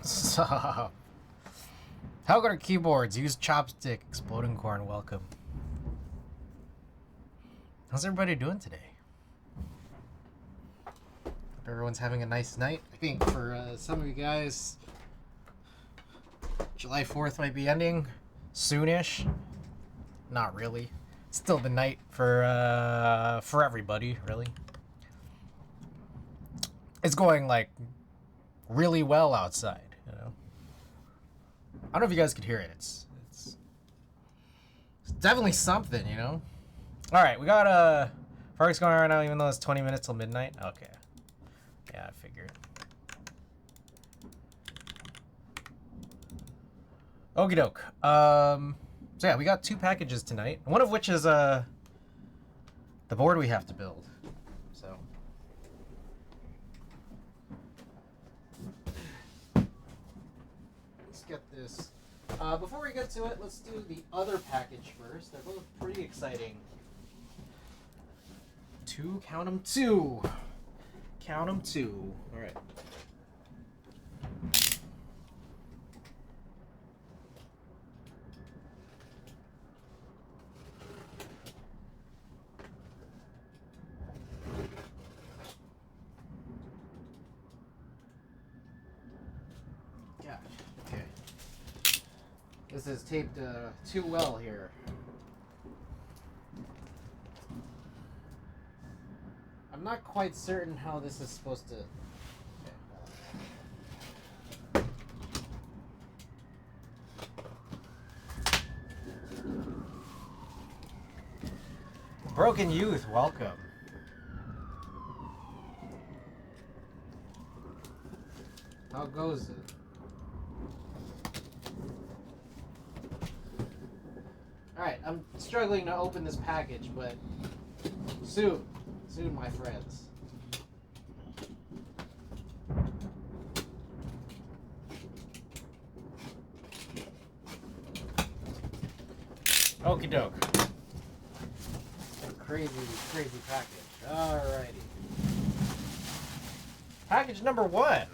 Sup? How good are keyboards? Use chopstick. Exploding corn. Welcome. How's everybody doing today? Hope everyone's having a nice night. I think for some of you guys, July 4th might be ending soonish. Not really. It's still the night for everybody, really. It's going like really well outside, you know. I don't know if you guys could hear it. It's definitely something, you know. All right, we got fireworks going on right now, even though it's 20 minutes till midnight. Okay, yeah, I figured. Okie doke. So yeah, we got 2 packages tonight. One of which is the board we have to build. So. Let's get this. Before we get to it, let's do the other package first. They're both pretty exciting. 2, count them 2. Count them 2. All right. Okay. This is taped too well here. I'm not quite certain how this is supposed to... Broken Youth, welcome. How goes it? Alright, I'm struggling to open this package, but soon, my friends. Okie doke. Crazy package. Alrighty. Package number 1.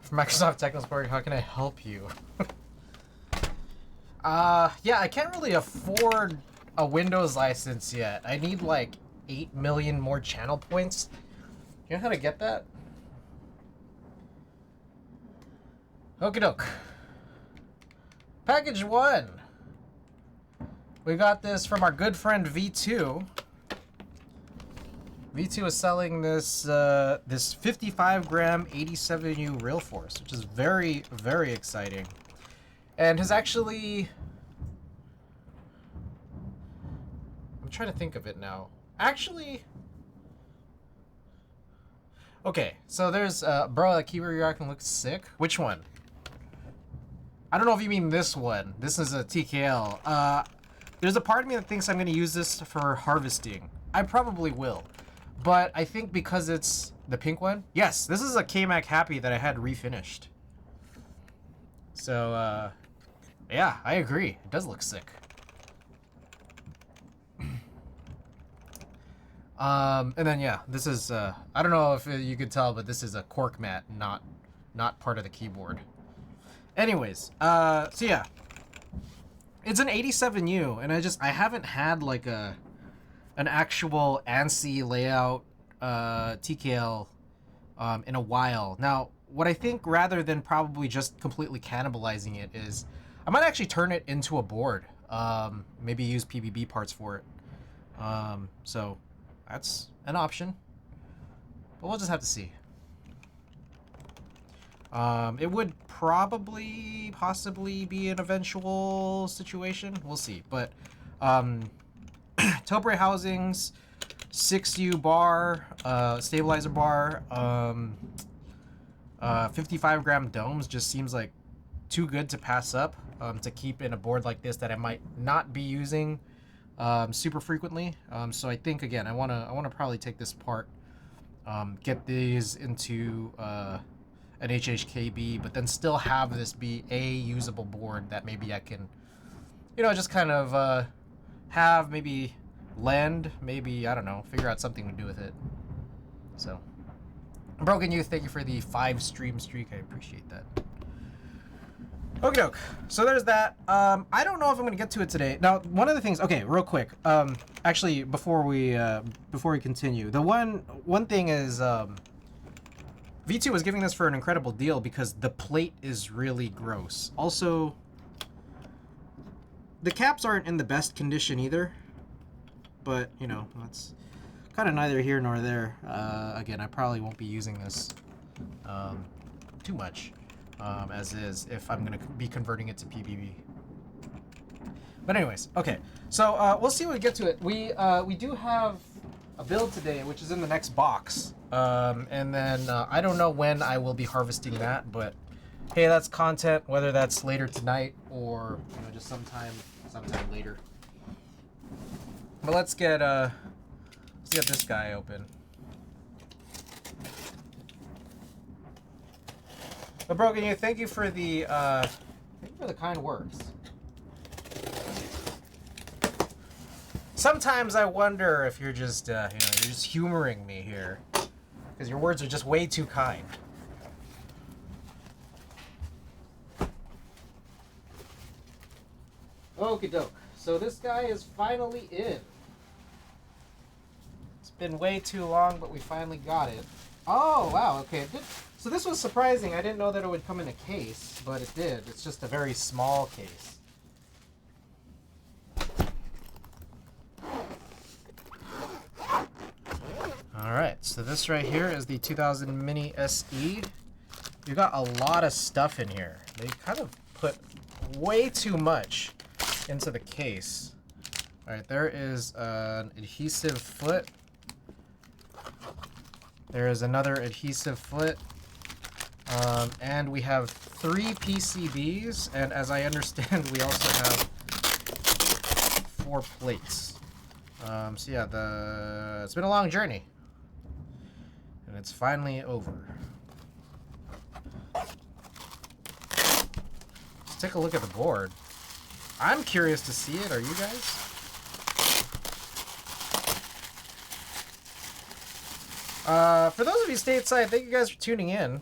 From Microsoft Technical Support, how can I help you? Yeah, I can't really afford a Windows license yet. I need like 8 million more channel points. You know how to get that? Okie doke. Package 1. We got this from our good friend V2. V2 is selling this this 55 gram 87U Real Force, which is very, very exciting. And has actually... I'm trying to think of it now. Actually... Okay, so there's... bro, that keyboard you're rocking looks sick. Which one? I don't know if you mean this one. This is a TKL. There's a part of me that thinks I'm going to use this for harvesting. I probably will. But I think because it's the pink one... Yes, this is a KMac Happy that I had refinished. So, yeah, I agree. It does look sick. And then, yeah, this is... I don't know if you could tell, but this is a cork mat, not part of the keyboard. Anyways, so yeah. It's an 87U, and I haven't had like an actual ANSI layout TKL in a while. Now, what I think, rather than probably just completely cannibalizing it, is I might actually turn it into a board. Maybe use PBB parts for it. So that's an option, but we'll just have to see. It would possibly be an eventual situation. We'll see. But Tobre housings, 6U bar, stabilizer bar, 55 gram domes just seems like too good to pass up to keep in a board like this that I might not be using super frequently. So I think, again, I wanna probably take this apart, get these into an HHKB, but then still have this be a usable board that maybe I can, you know, just kind of have, maybe lend, maybe, I don't know, figure out something to do with it. So, Broken Youth, thank you for the 5 stream streak. I appreciate that. Okie doke. So there's that. I don't know if I'm gonna get to it today. Now, one of the things. Okay, real quick. Actually, before we continue, the one thing is V2 was giving this for an incredible deal because the plate is really gross. Also, the caps aren't in the best condition either. But you know, that's kind of neither here nor there. Again, I probably won't be using this too much. As is, if I'm going to be converting it to PBB. But anyways, okay. So we'll see when we get to it. We do have a build today, which is in the next box. And then I don't know when I will be harvesting that, but hey, that's content, whether that's later tonight or just sometime later. But let's get this guy open. But Broken You, thank you for the kind words. Sometimes I wonder if you're just you're just humoring me here, because your words are just way too kind. Okie doke. So this guy is finally in. It's been way too long, but we finally got it. Oh wow. Okay. Good. So this was surprising. I didn't know that it would come in a case, but it did. It's just a very small case. Alright, so this right here is the 2000 Mini SE. You got a lot of stuff in here. They kind of put way too much into the case. Alright, there is an adhesive foot. There is another adhesive foot. And we have 3 PCBs, and as I understand, we also have 4 plates. So yeah, it's been a long journey, and it's finally over. Let's take a look at the board. I'm curious to see it. Are you guys? For those of you stateside, thank you guys for tuning in.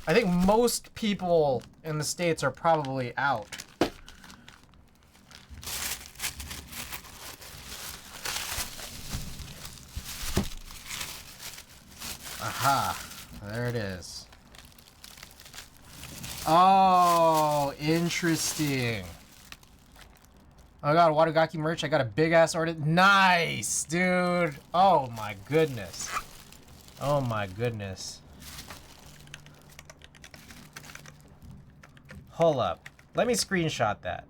I think most people in the States are probably out. Aha, there it is. Oh, interesting. Oh god, Watagaki merch. I got a big ass order. Nice, dude. Oh my goodness. Oh my goodness. Hold up. Let me screenshot that.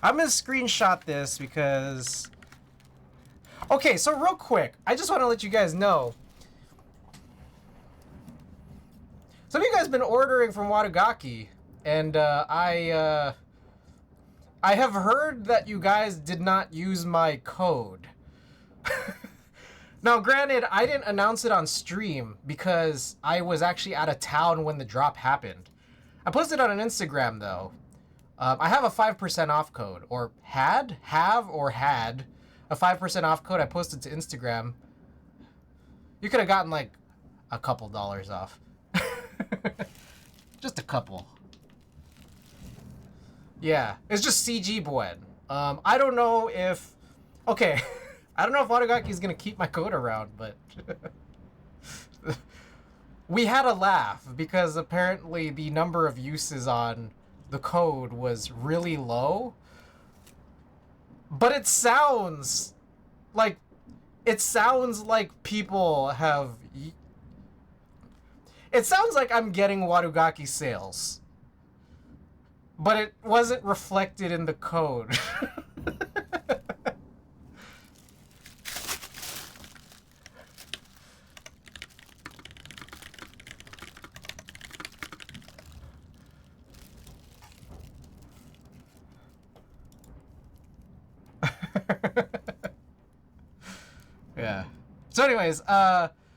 I'm gonna screenshot this because... Okay, so real quick, I just want to let you guys know. Some of you guys have been ordering from Watagaki, and I have heard that you guys did not use my code. Now, granted, I didn't announce it on stream because I was actually out of town when the drop happened. I posted it on an Instagram, though. I have a 5% off code, or had a 5% off code I posted to Instagram. You could have gotten, like, a couple dollars off. Just a couple. Yeah, it's just CG Buen. I don't know if... Okay. I don't know if Watagaki is going to keep my code around, but... We had a laugh because apparently the number of uses on the code was really low. But it sounds like people have... It sounds like I'm getting Watagaki sales. But it wasn't reflected in the code. Yeah. So anyways,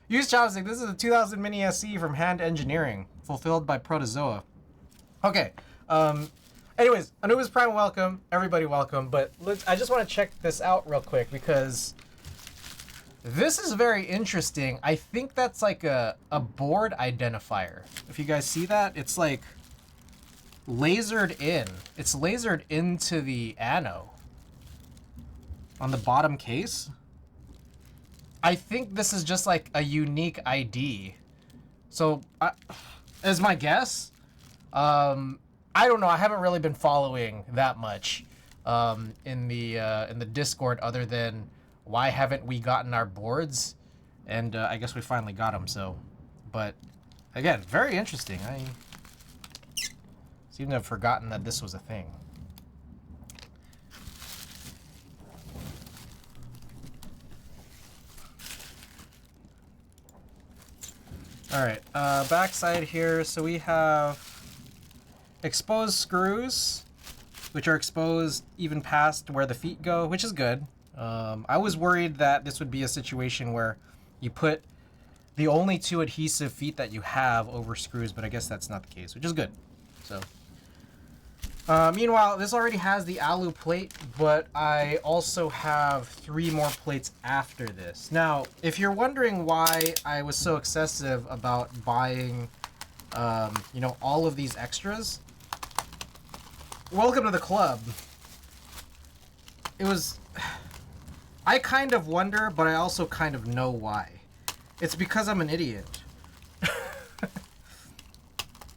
use chopstick. This is a 2000 Mini SE from Hand Engineering, fulfilled by Protozoa. Okay. Anyways, Anubis Prime, welcome. Everybody welcome. But I just want to check this out real quick because This is very interesting. I think that's like a board identifier. If you guys see that, it's like lasered in. It's lasered into the ano on the bottom case. I think this is just like a unique ID. So, as my guess, I don't know. I haven't really been following that much in the Discord, other than why haven't we gotten our boards? And I guess we finally got them. So, but again, very interesting. I seem to have forgotten that this was a thing. All right, backside here. So we have exposed screws, which are exposed even past where the feet go, which is good. I was worried that this would be a situation where you put the only two adhesive feet that you have over screws, but I guess that's not the case, which is good. So, meanwhile, this already has the alu plate, but I also have 3 more plates after this. Now, if you're wondering why I was so excessive about buying, you know, all of these extras, welcome to the club. It was... I kind of wonder, but I also kind of know why. It's because I'm an idiot.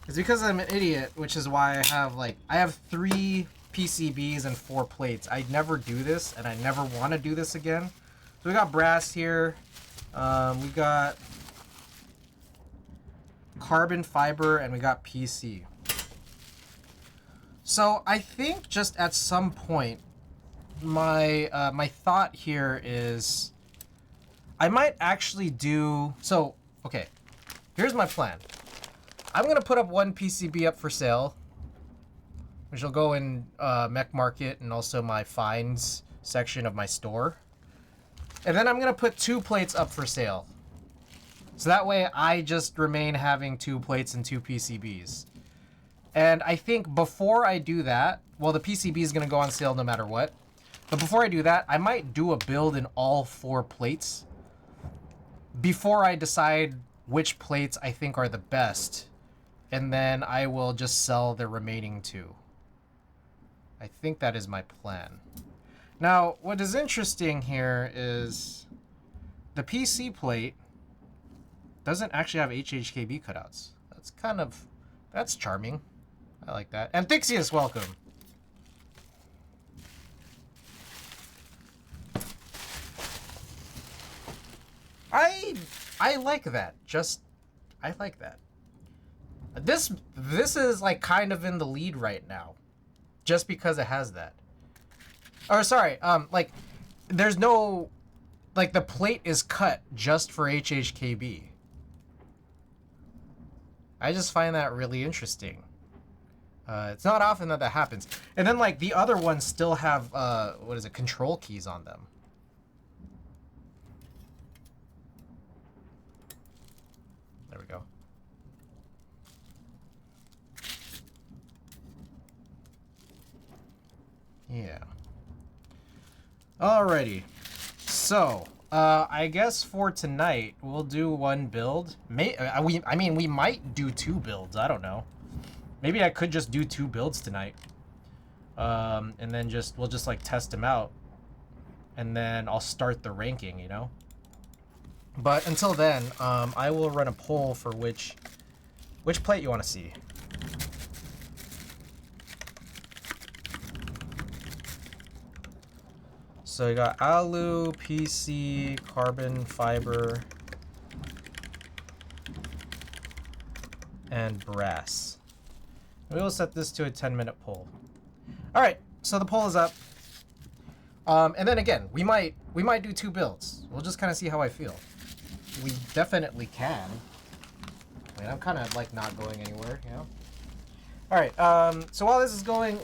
It's because I'm an idiot, which is why I have 3 PCBs and 4 plates. I never do this, and I never want to do this again. So we got brass here. We got carbon fiber, and we got PC. So I think just at some point, my thought here is I might actually do... So, okay, here's my plan. I'm going to put up 1 PCB up for sale, which will go in Mech Market and also my finds section of my store. And then I'm going to put 2 plates up for sale. So that way I just remain having 2 plates and 2 PCBs. And I think before I do that, well, the PCB is going to go on sale no matter what. But before I do that, I might do a build in all 4 plates before I decide which plates I think are the best. And then I will just sell the remaining 2. I think that is my plan. Now, what is interesting here is the PC plate doesn't actually have HHKB cutouts. That's charming. I like that. And Thixius, welcome. I like that. I like that. This is like kind of in the lead right now, just because it has that. Or sorry, like there's no, like the plate is cut just for HHKB. I just find that really interesting. It's not often that happens. And then like the other ones still have what is it, control keys on them. There we go. Yeah. Alrighty. So, I guess for tonight we'll do 1 build. I mean, we might do 2 builds. I don't know. Maybe I could just do 2 builds tonight. And then we'll just like test them out. And then I'll start the ranking, you know? But until then, I will run a poll for which plate you want to see. So you got alu, PC, carbon fiber, and brass. We will set this to a 10-minute poll. All right, so the poll is up. And then again, we might do 2 builds. We'll just kind of see how I feel. We definitely can. I mean, I'm kind of like not going anywhere, you know? All right, so while this is going,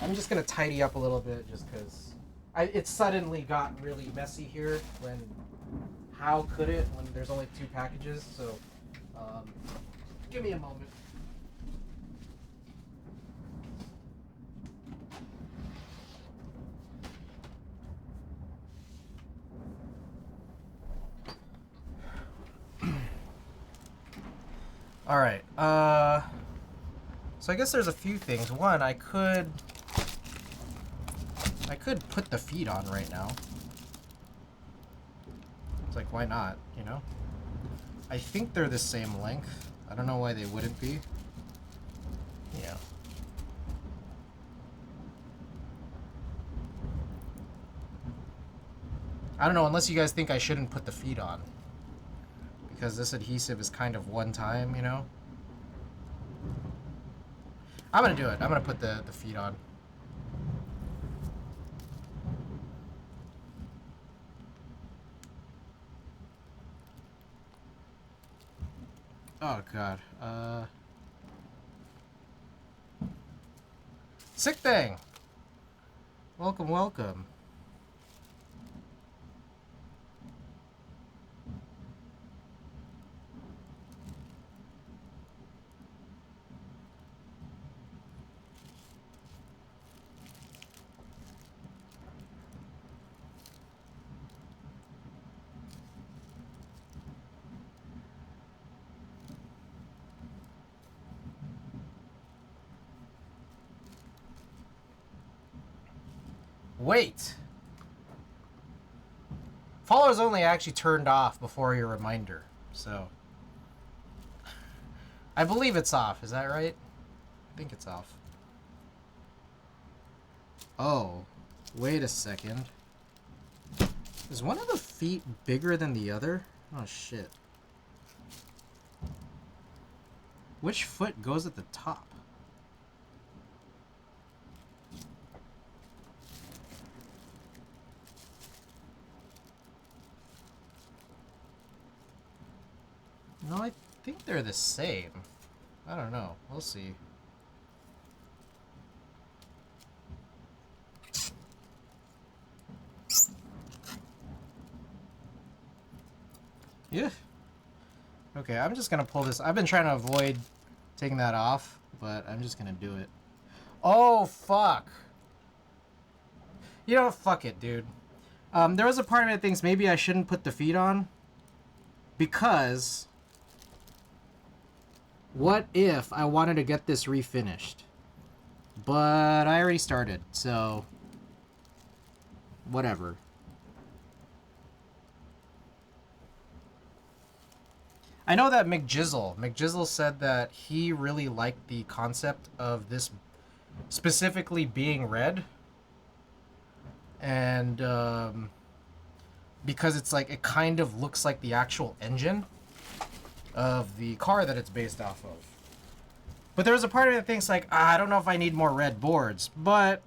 I'm just gonna tidy up a little bit just because it suddenly got really messy here how could it when there's only 2 packages, so give me a moment. Alright, so I guess there's a few things. One, I could put the feet on right now. It's like, why not, you know? I think they're the same length. I don't know why they wouldn't be. Yeah. I don't know, unless you guys think I shouldn't put the feet on. Because this adhesive is kind of one time, you know? I'm gonna do it. I'm gonna put the feet on. Oh god. Sick thing! Welcome, welcome. Wait! Followers only actually turned off before your reminder, so... I believe it's off, is that right? I think it's off. Oh, wait a second. Is one of the feet bigger than the other? Oh shit. Which foot goes at the top? No, I think they're the same. I don't know. We'll see. Yeah. Okay, I'm just gonna pull this. I've been trying to avoid taking that off, but I'm just gonna do it. Oh, fuck. You know, fuck it, dude. There was a part of me that thinks maybe I shouldn't put the feet on. Because... what if I wanted to get this refinished? But I already started, so... whatever. I know that McJizzle said that he really liked the concept of this specifically being red. And, because it's like, it kind of looks like the actual engine of the car that it's based off of. But there was a part of me that thinks like, I don't know if I need more red boards, but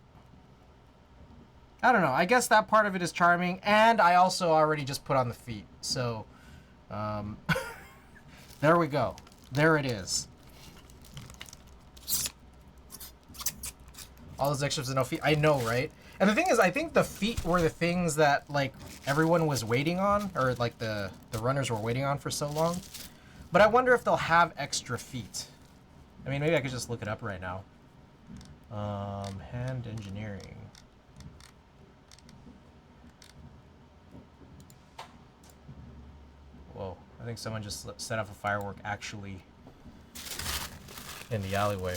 I don't know. I guess that part of it is charming, and I also already just put on the feet. So, there we go. There it is. All those extras and no feet. I know, right? And the thing is, I think the feet were the things that, like, everyone was waiting on, or, like, the runners were waiting on for so long. But I wonder if they'll have extra feet. I mean, maybe I could just look it up right now. Hand engineering. Whoa, I think someone just set off a firework actually in the alleyway.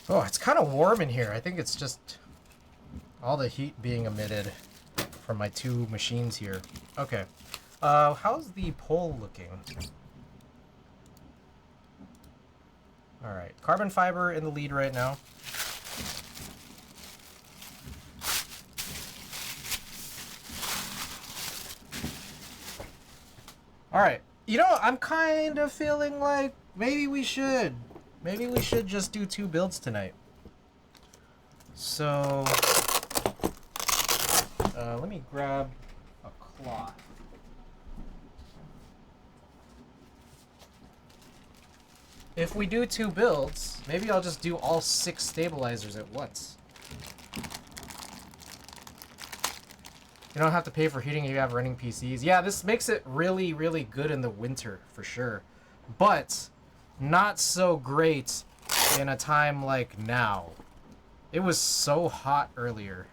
Oh, it's kind of warm in here. I think it's just all the heat being emitted from my two machines here. Okay. How's the pole looking? Alright. Carbon fiber in the lead right now. Alright. You know, I'm kind of feeling like maybe we should just do 2 builds tonight. So, let me grab a cloth. If we do 2 builds, maybe I'll just do all 6 stabilizers at once. You don't have to pay for heating if you have running PCs. Yeah, this makes it really, really good in the winter, for sure. But not so great in a time like now. It was so hot earlier.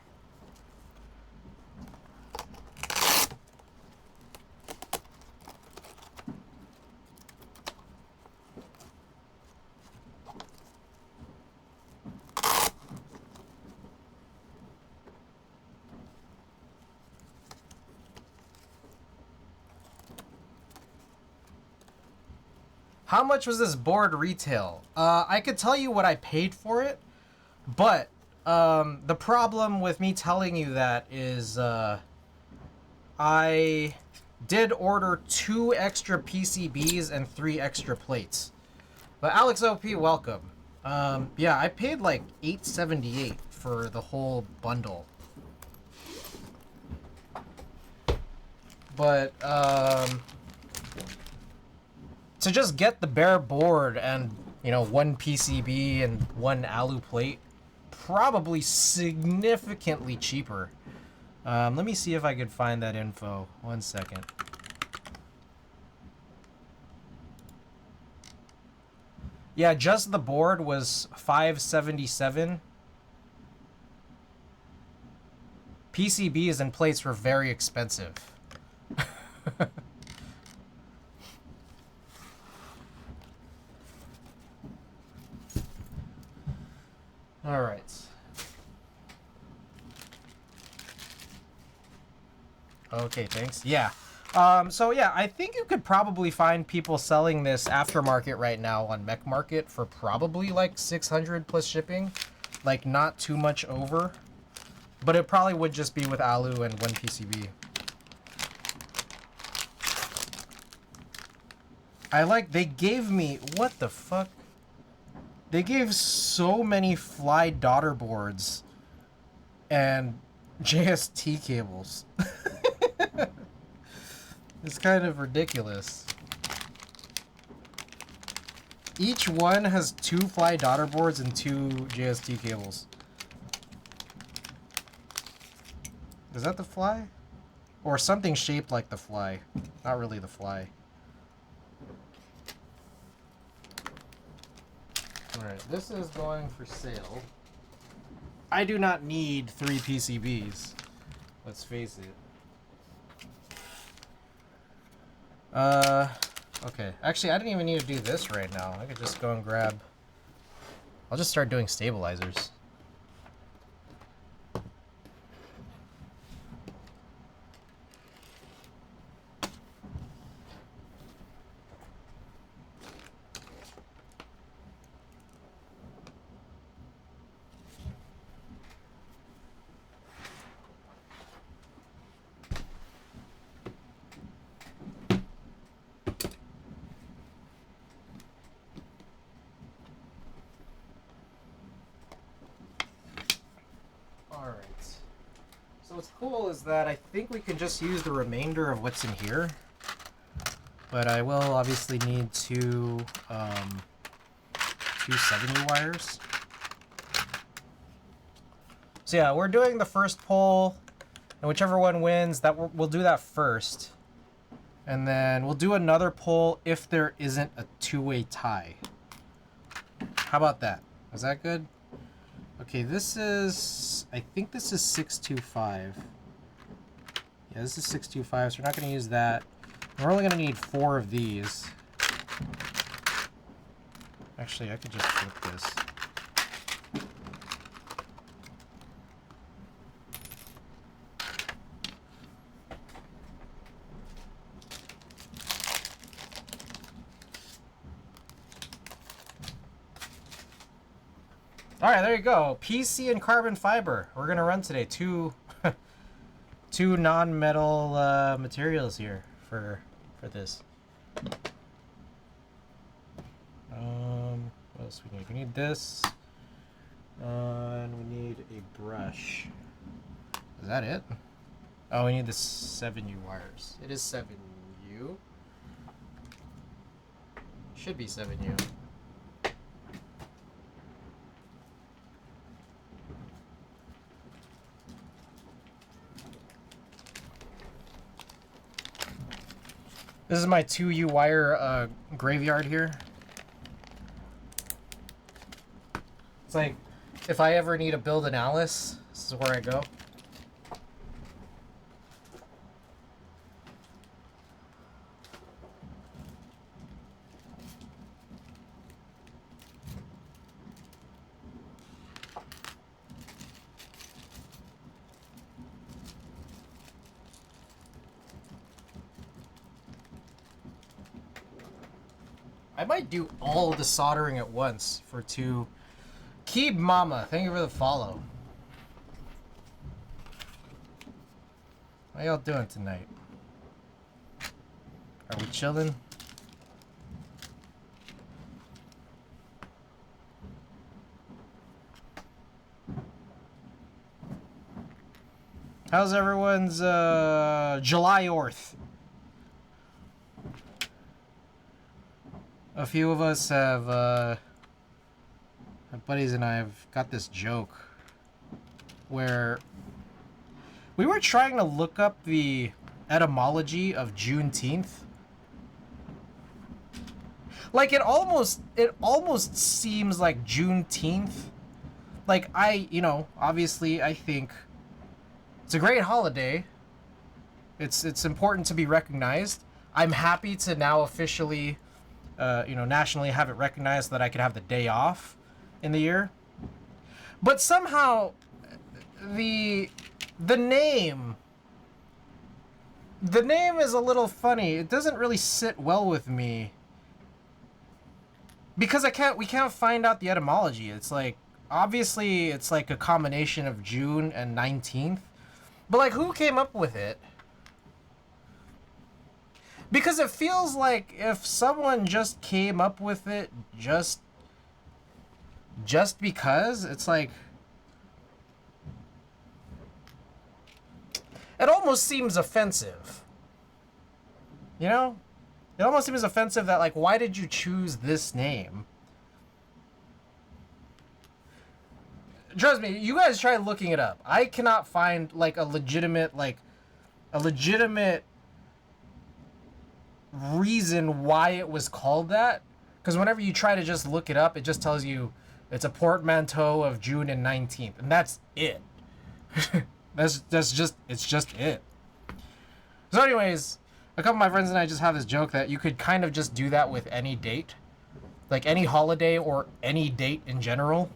How much was this board retail? I could tell you what I paid for it, but the problem with me telling you that is I did order 2 extra PCBs and 3 extra plates. But Alex OP, welcome. Yeah, I paid like $8.78 for the whole bundle. But to just get the bare board and, you know, 1 PCB and 1 alu plate, probably significantly cheaper. Let me see if I could find that info. 1 second. Yeah, just the board was $577. PCBs and plates were very expensive. All right. Okay, thanks. Yeah. So yeah, I think you could probably find people selling this aftermarket right now on Mech Market for probably like 600 plus shipping, like not too much over, but it probably would just be with alu and 1 PCB. They gave me, what the fuck? They gave so many Fly daughter boards and JST cables. It's kind of ridiculous. Each one has 2 Fly daughter boards and 2 JST cables. Is that the Fly? Or something shaped like the Fly. Not really the Fly. Alright, this is going for sale. I do not need 3 PCBs. Let's face it. Okay. Actually, I didn't even need to do this right now. I could just go and grab... I'll just start doing stabilizers. What's cool is that I think we can just use the remainder of what's in here, but I will obviously need two 7U wires. So yeah, we're doing the first poll, and whichever one wins, we'll do that first, and then we'll do another poll if there isn't a 2-way tie. How about that? Is that good? Okay, this is, I think this is 625. Yeah, this is 625, so we're not going to use that. We're only going to need 4 of these. Actually, I could just flip this. All right, there you go. PC and carbon fiber. We're gonna run today two non-metal materials here for this. What else we need? We need this, and we need a brush. Is that it? Oh, we need the 7U wires. It is 7U. Should be 7U. This is my 2U wire graveyard here. It's like, if I ever need to build an Alice, this is where I go. I might do all the soldering at once for 2. Keeb Mama, thank you for the follow. How y'all doing tonight? Are we chilling? How's everyone's July 4th? A few of us have, my buddies and I have got this joke where we were trying to look up the etymology of Juneteenth. Like it almost seems like Juneteenth. Like obviously I think it's a great holiday. It's important to be recognized. I'm happy to now officially nationally have it recognized that I could have the day off in the year. But somehow the name is a little funny. It doesn't really sit well with me. Because we can't find out the etymology. It's like obviously it's like a combination of June and 19th. But like who came up with it? Because it feels like if someone just came up with it just because, it's like it almost seems offensive. You know? It almost seems offensive that, like, why did you choose this name? Trust me, you guys try looking it up. I cannot find, like, a legitimate reason why it was called that. Because whenever you try to just look it up, it just tells you it's a portmanteau of June and 19th. And that's it. It's just it. So anyways, a couple of my friends and I just have this joke that you could kind of just do that with any date. Like any holiday or any date in general.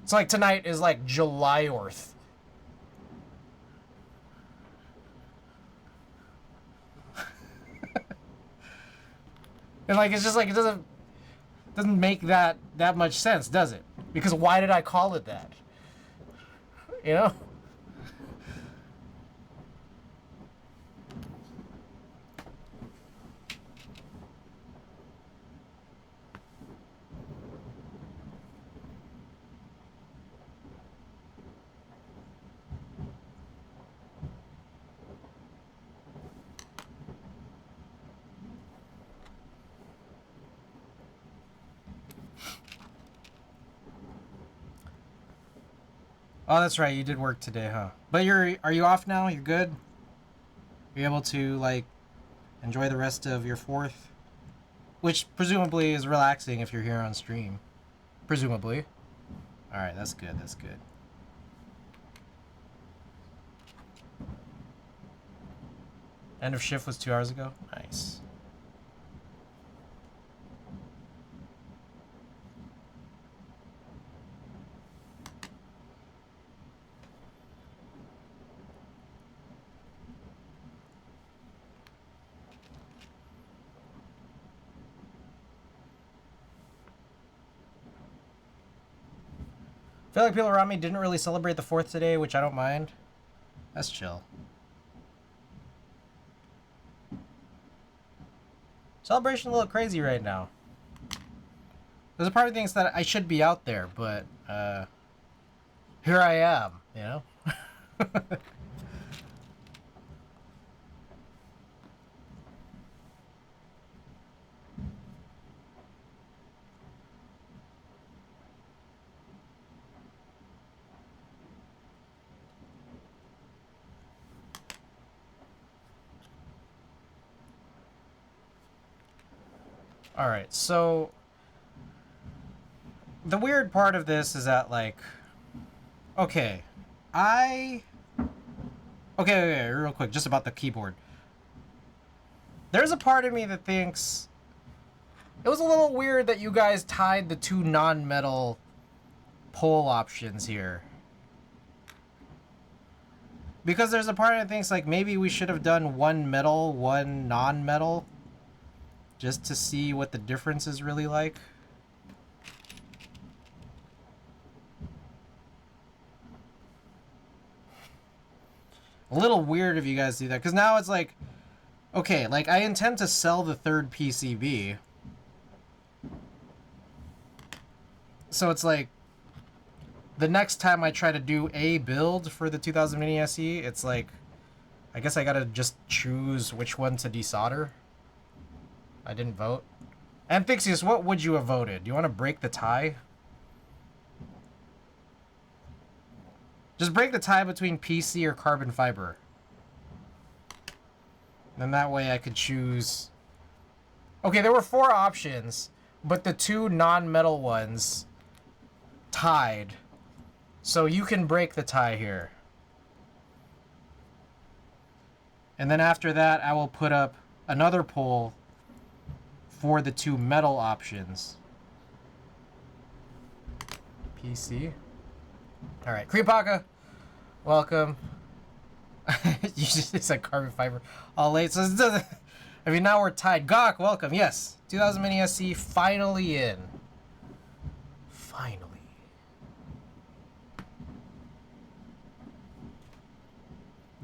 It's like tonight is like July 4th. And like it's just like it doesn't make that much sense, does it? Because why did I call it that? You know? Oh, that's right. You did work today, huh? But are you off now? You're good? You're able to like enjoy the rest of your 4th, which presumably is relaxing if you're here on stream. Presumably. All right, that's good. That's good. End of shift was 2 hours ago. Nice. I feel like people around me didn't really celebrate the 4th today, which I don't mind. That's chill. Celebration a little crazy right now. There's a part of me thinks that I should be out there, but here I am, you know? Alright, so the weird part of this is that, like, okay, okay, real quick, just about the keyboard. There's a part of me that thinks it was a little weird that you guys tied the two non-metal pole options here. Because there's a part that thinks, like, maybe we should have done one metal, one non-metal, just to see what the difference is really like. A little weird if you guys do that, because now it's like, okay, like, I intend to sell the third PCB. So it's like, the next time I try to do a build for the 2000 Mini SE, it's like, I guess I gotta just choose which one to desolder. I didn't vote. Amphixius, what would you have voted? Do you want to break the tie? Just break the tie between PC or carbon fiber. Then that way I could choose... Okay, there were 4 options, but the 2 non-metal ones tied. So you can break the tie here. And then after that, I will put up another poll for the 2 metal options. PC. All right, Creepaka, welcome. You just said carbon fiber all late, so I mean, now we're tied. Gawk, welcome. Yes, 2000 Mini SC finally in. Finally.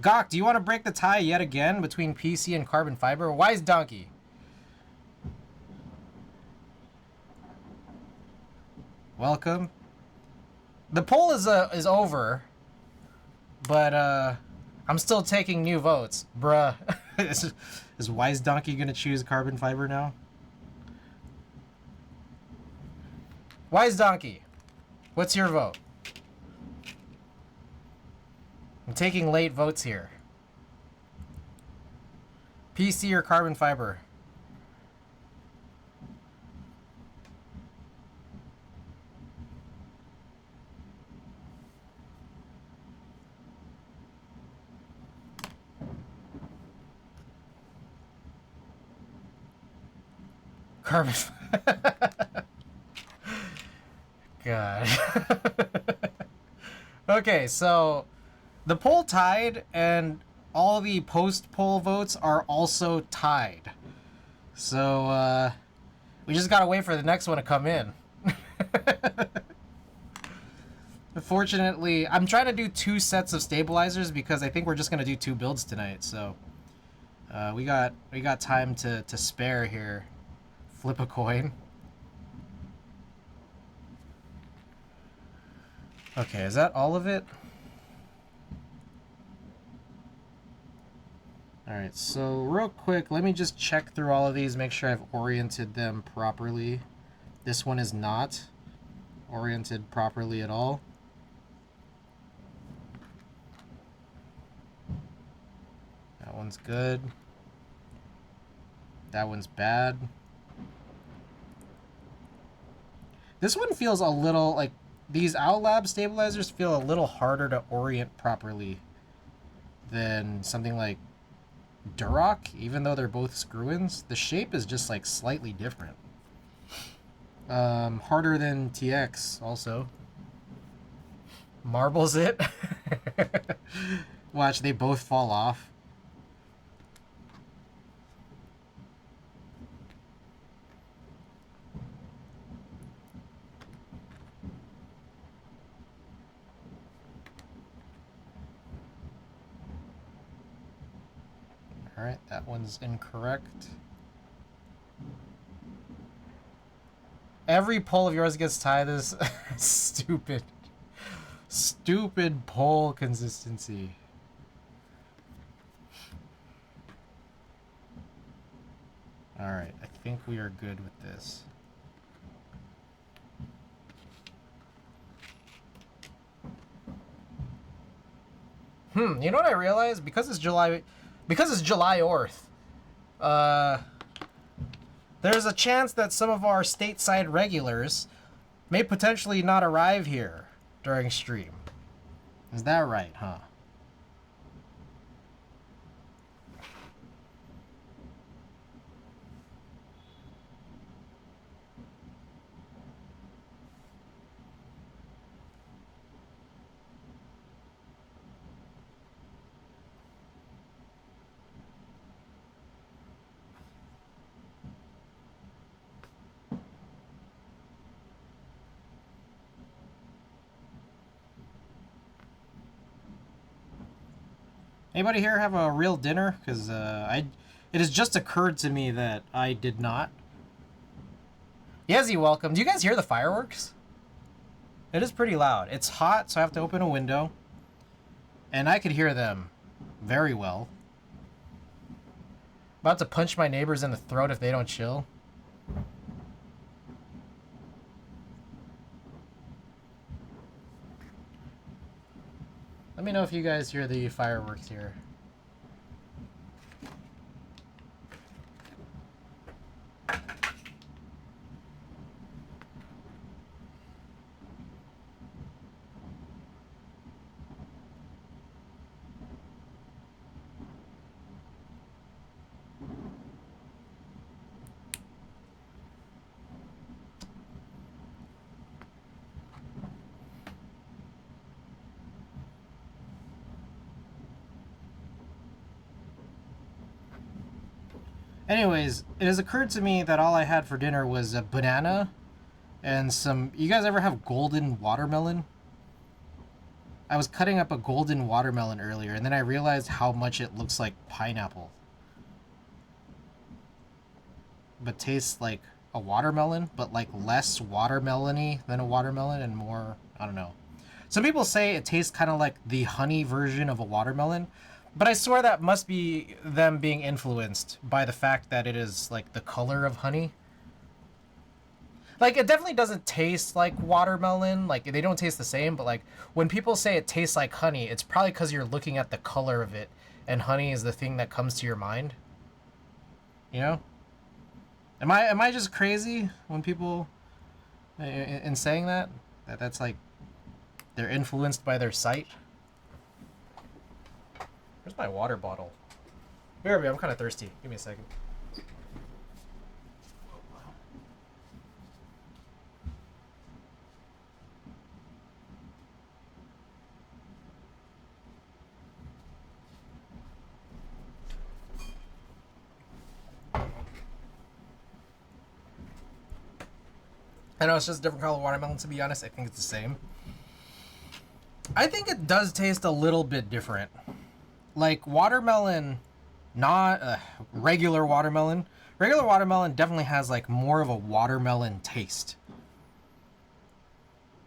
Gawk, do you want to break the tie yet again between PC and carbon fiber? Wise Donkey. Welcome. The poll is over, but I'm still taking new votes, bruh. Is Wise Donkey gonna choose carbon fiber now? Wise Donkey, what's your vote? I'm taking late votes here. PC or carbon fiber? Carbon. God. Okay, so the poll tied, and all the post-poll votes are also tied. So, we just gotta wait for the next one to come in. Unfortunately, I'm trying to do 2 sets of stabilizers because I think we're just gonna do 2 builds tonight. So, we got time to spare here. Flip a coin. Okay, is that all of it? Alright, so real quick, let me just check through all of these, make sure I've oriented them properly. This one is not oriented properly at all. That one's good. That one's bad. This one feels a little, like, these OutLab stabilizers feel a little harder to orient properly than something like Duroc, even though they're both screw-ins. The shape is just, like, slightly different. Harder than TX, also. Marbles it. Watch, they both fall off. Alright, that one's incorrect. Every poll of yours gets tied. This stupid. Stupid poll consistency. Alright, I think we are good with this. You know what I realized? Because it's July 4th, the there's a chance that some of our stateside regulars may potentially not arrive here during stream. Is that right, huh? Anybody here have a real dinner? Because it has just occurred to me that I did not. Yezzy, welcome. Do you guys hear the fireworks? It is pretty loud. It's hot, so I have to open a window. And I could hear them very well. About to punch my neighbors in the throat if they don't chill. Let me know if you guys hear the fireworks here. Anyways, it has occurred to me that all I had for dinner was a banana and some... You guys ever have golden watermelon? I was cutting up a golden watermelon earlier, and then I realized how much it looks like pineapple. But tastes like a watermelon, but like less watermelon-y than a watermelon and more... I don't know. Some people say it tastes kind of like the honey version of a watermelon, but I swear that must be them being influenced by the fact that it is, like, the color of honey. Like, it definitely doesn't taste like watermelon. Like, they don't taste the same, but, like, when people say it tastes like honey, it's probably because you're looking at the color of it, and honey is the thing that comes to your mind. You know? Am I just crazy when people... in saying that? That's, like, they're influenced by their sight? Where's my water bottle? BRB, I'm kind of thirsty. Give me a second. I know it's just a different color watermelon, to be honest. I think it's the same. I think it does taste a little bit different. Like, watermelon, not regular watermelon. Regular watermelon definitely has, like, more of a watermelon taste.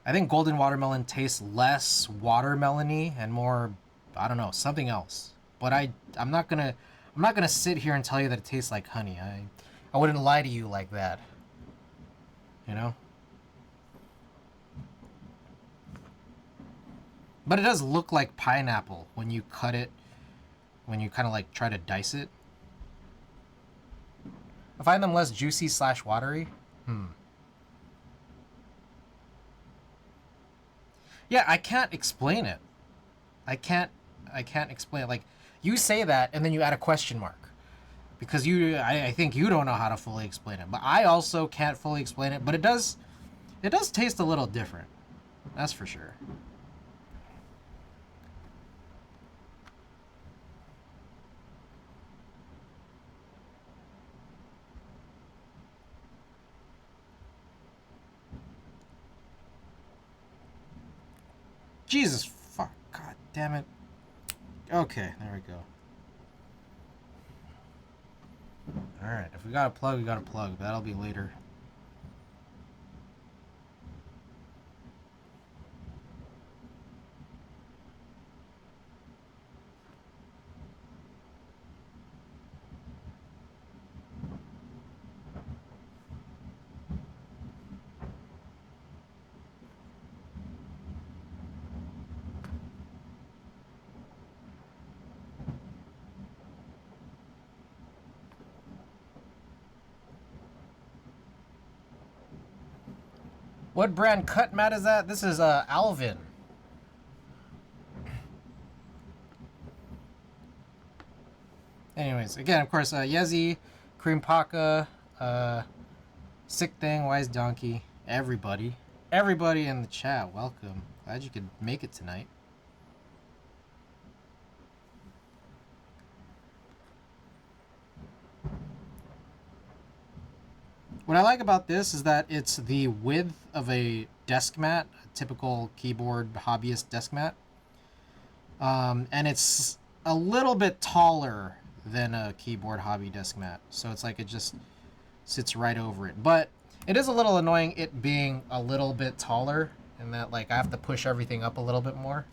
I think golden watermelon tastes less watermelon-y and more, I don't know, something else. But I'm not gonna sit here and tell you that it tastes like honey. I wouldn't lie to you like that. You know? But it does look like pineapple when you cut it, when you kind of like try to dice it. I find them less juicy / watery. Yeah, I can't explain it. I can't explain it. Like, you say that and then you add a question mark. Because I think you don't know how to fully explain it. But I also can't fully explain it. But it does taste a little different. That's for sure. Jesus fuck, god damn it. Okay, there we go. Alright, if we got a plug, we got a plug. But that'll be later. What brand cut mat is that? This is Alvin. Anyways, again, of course, Yezi, Cream Paka, Sick Thing, Wise Donkey, everybody. Everybody in the chat, welcome. Glad you could make it tonight. What I like about this is that it's the width of a desk mat, a typical keyboard hobbyist desk mat. And it's a little bit taller than a keyboard hobby desk mat. So it's like it just sits right over it. But it is a little annoying it being a little bit taller, and that like I have to push everything up a little bit more.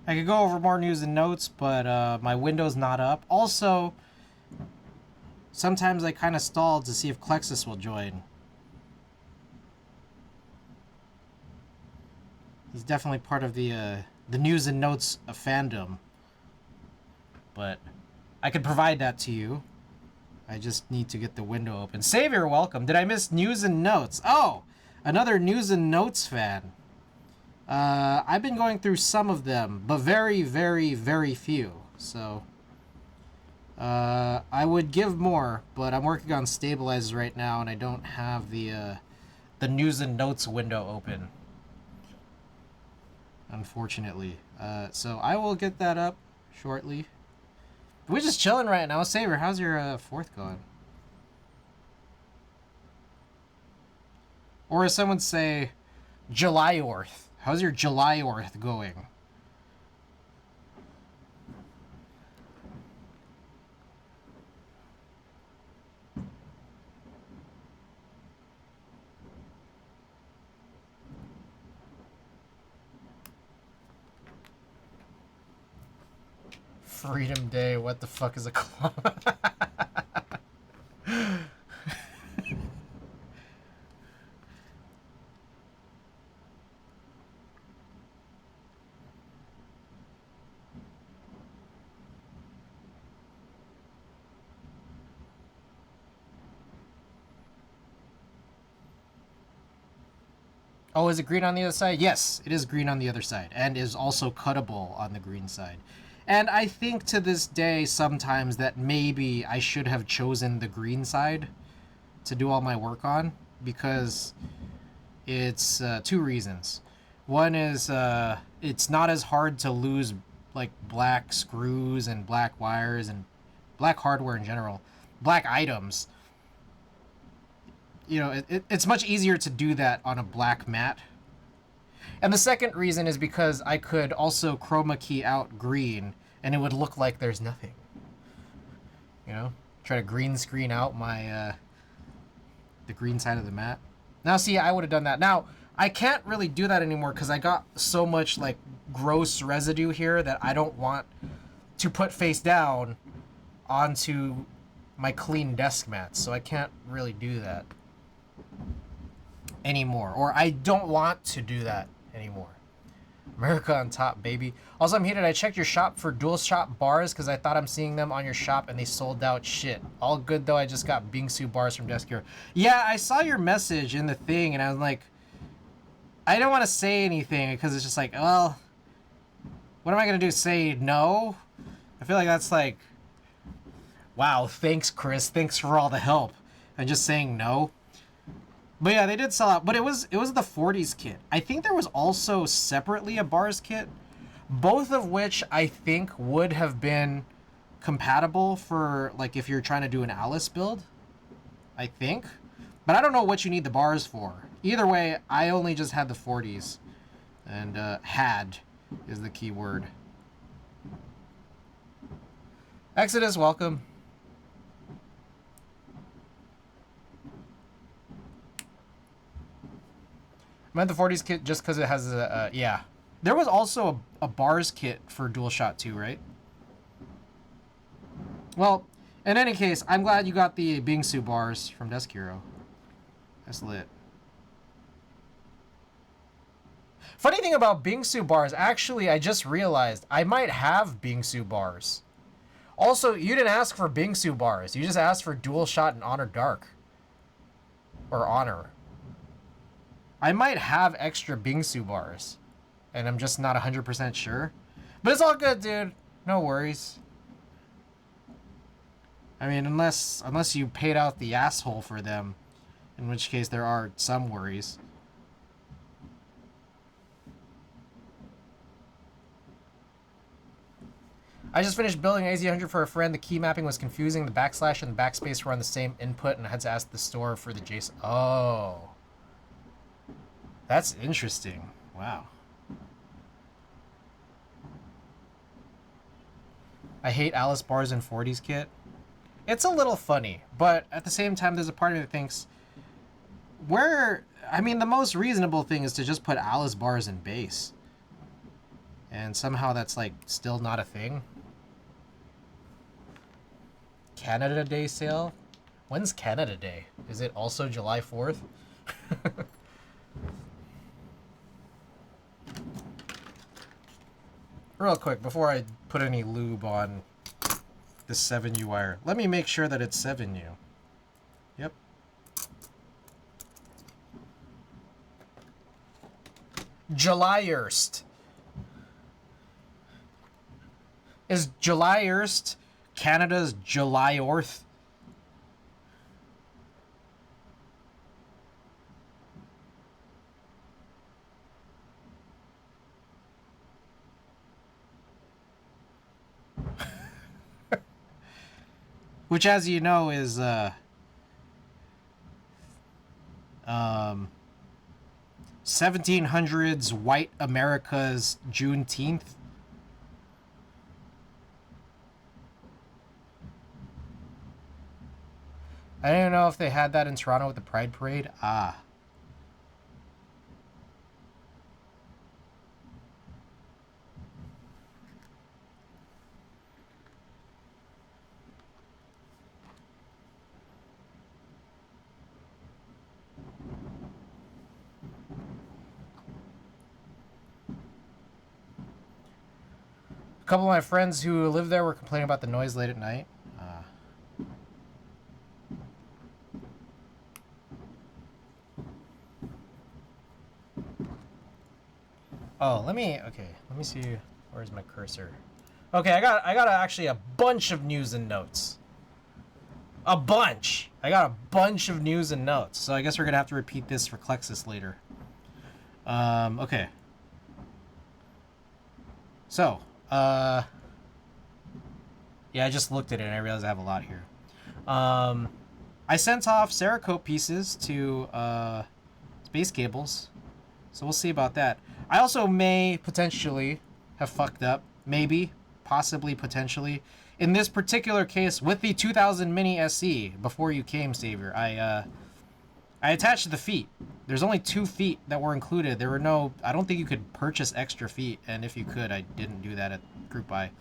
I could go over more news and notes, but my window's not up. Also, sometimes I kind of stall to see if Klexus will join. He's definitely part of the news and notes of fandom. But I could provide that to you. I just need to get the window open. Savior, welcome. Did I miss news and notes? Oh, another news and notes fan. I've been going through some of them, but very, very, very few. So, I would give more, but I'm working on stabilizers right now, and I don't have the news and notes window open, unfortunately. So I will get that up shortly. We're just chilling right now. Saber, how's your 4th going? Or as someone say, July 4th. How's your July 4th going? Freedom Day, what the fuck is a club? Oh, is it green on the other side? Yes, it is green on the other side, and is also cuttable on the green side. And I think to this day sometimes that maybe I should have chosen the green side to do all my work on, because it's 2 reasons. One is it's not as hard to lose like black screws and black wires and black hardware in general, black items. You know, it's much easier to do that on a black mat. And the second reason is because I could also chroma key out green and it would look like there's nothing. You know, try to green screen out my the green side of the mat. Now see, I would have done that. Now, I can't really do that anymore because I got so much like gross residue here that I don't want to put face down onto my clean desk mats. So I can't really do that anymore, or I don't want to do that anymore. America on top, baby. Also, I'm heated. I checked your shop for dual shop bars because I thought I'm seeing them on your shop and they sold out. Shit. All good though. I just got Bingsu bars from Desk Hero. Yeah, I saw your message in the thing and I was like, I don't want to say anything because it's just like, well, what am I gonna do? Say no? I feel like that's like, wow, thanks, Chris. Thanks for all the help. and just saying no. But yeah, they did sell out. But it was the 40s kit. I think there was also separately a bars kit, both of which I think would have been compatible for like if you're trying to do an Alice build. I think. But I don't know what you need the bars for. Either way, I only just had the 40s. And had is the key word. Exodus, welcome. I meant the 40s kit just because it has a... yeah. There was also a bars kit for DualShock 2, right? Well, in any case, I'm glad you got the Bingsu bars from Desk Hero. That's lit. Funny thing about Bingsu bars, actually, I just realized I might have Bingsu bars. Also, you didn't ask for Bingsu bars. You just asked for DualShock and Honor Dark. Or Honor. I might have extra Bingsu bars. And I'm just not 100% sure. But it's all good, dude. No worries. I mean, unless you paid out the asshole for them. In which case there are some worries. I just finished building AZ100 for a friend. The key mapping was confusing. The backslash and the backspace were on the same input, and I had to ask the store for the JSON. Oh. That's interesting. Wow. I hate Alice bars and 40s kit. It's a little funny, but at the same time, there's a part of me that thinks, I mean, the most reasonable thing is to just put Alice bars in base. And somehow that's, like, still not a thing. Canada Day sale? When's Canada Day? Is it also July 4th? Real quick, before I put any lube on this 7U wire, let me make sure that it's 7U. Yep. July 1st. Is July 1st Canada's July 4th? Which, as you know, is 1700s white America's Juneteenth. I don't know if they had that in Toronto with the Pride Parade. Ah. A couple of my friends who live there were complaining about the noise late at night. Oh, let me see, where's my cursor? Okay, I got actually a bunch of news and notes. A bunch! I got a bunch of news and notes, so I guess we're gonna have to repeat this for Klexus later. Okay. So, yeah, I just looked at it and I realized I have a lot here. I sent off Cerakote pieces to Space Cables, so we'll see about that. I also may potentially have fucked up, maybe, possibly, potentially. In this particular case, with the 2000 Mini SE, before you came, Savior, I attached the feet. There's only 2 feet that were included. There were no... I don't think you could purchase extra feet, and if you could, I didn't do that at Group Buy.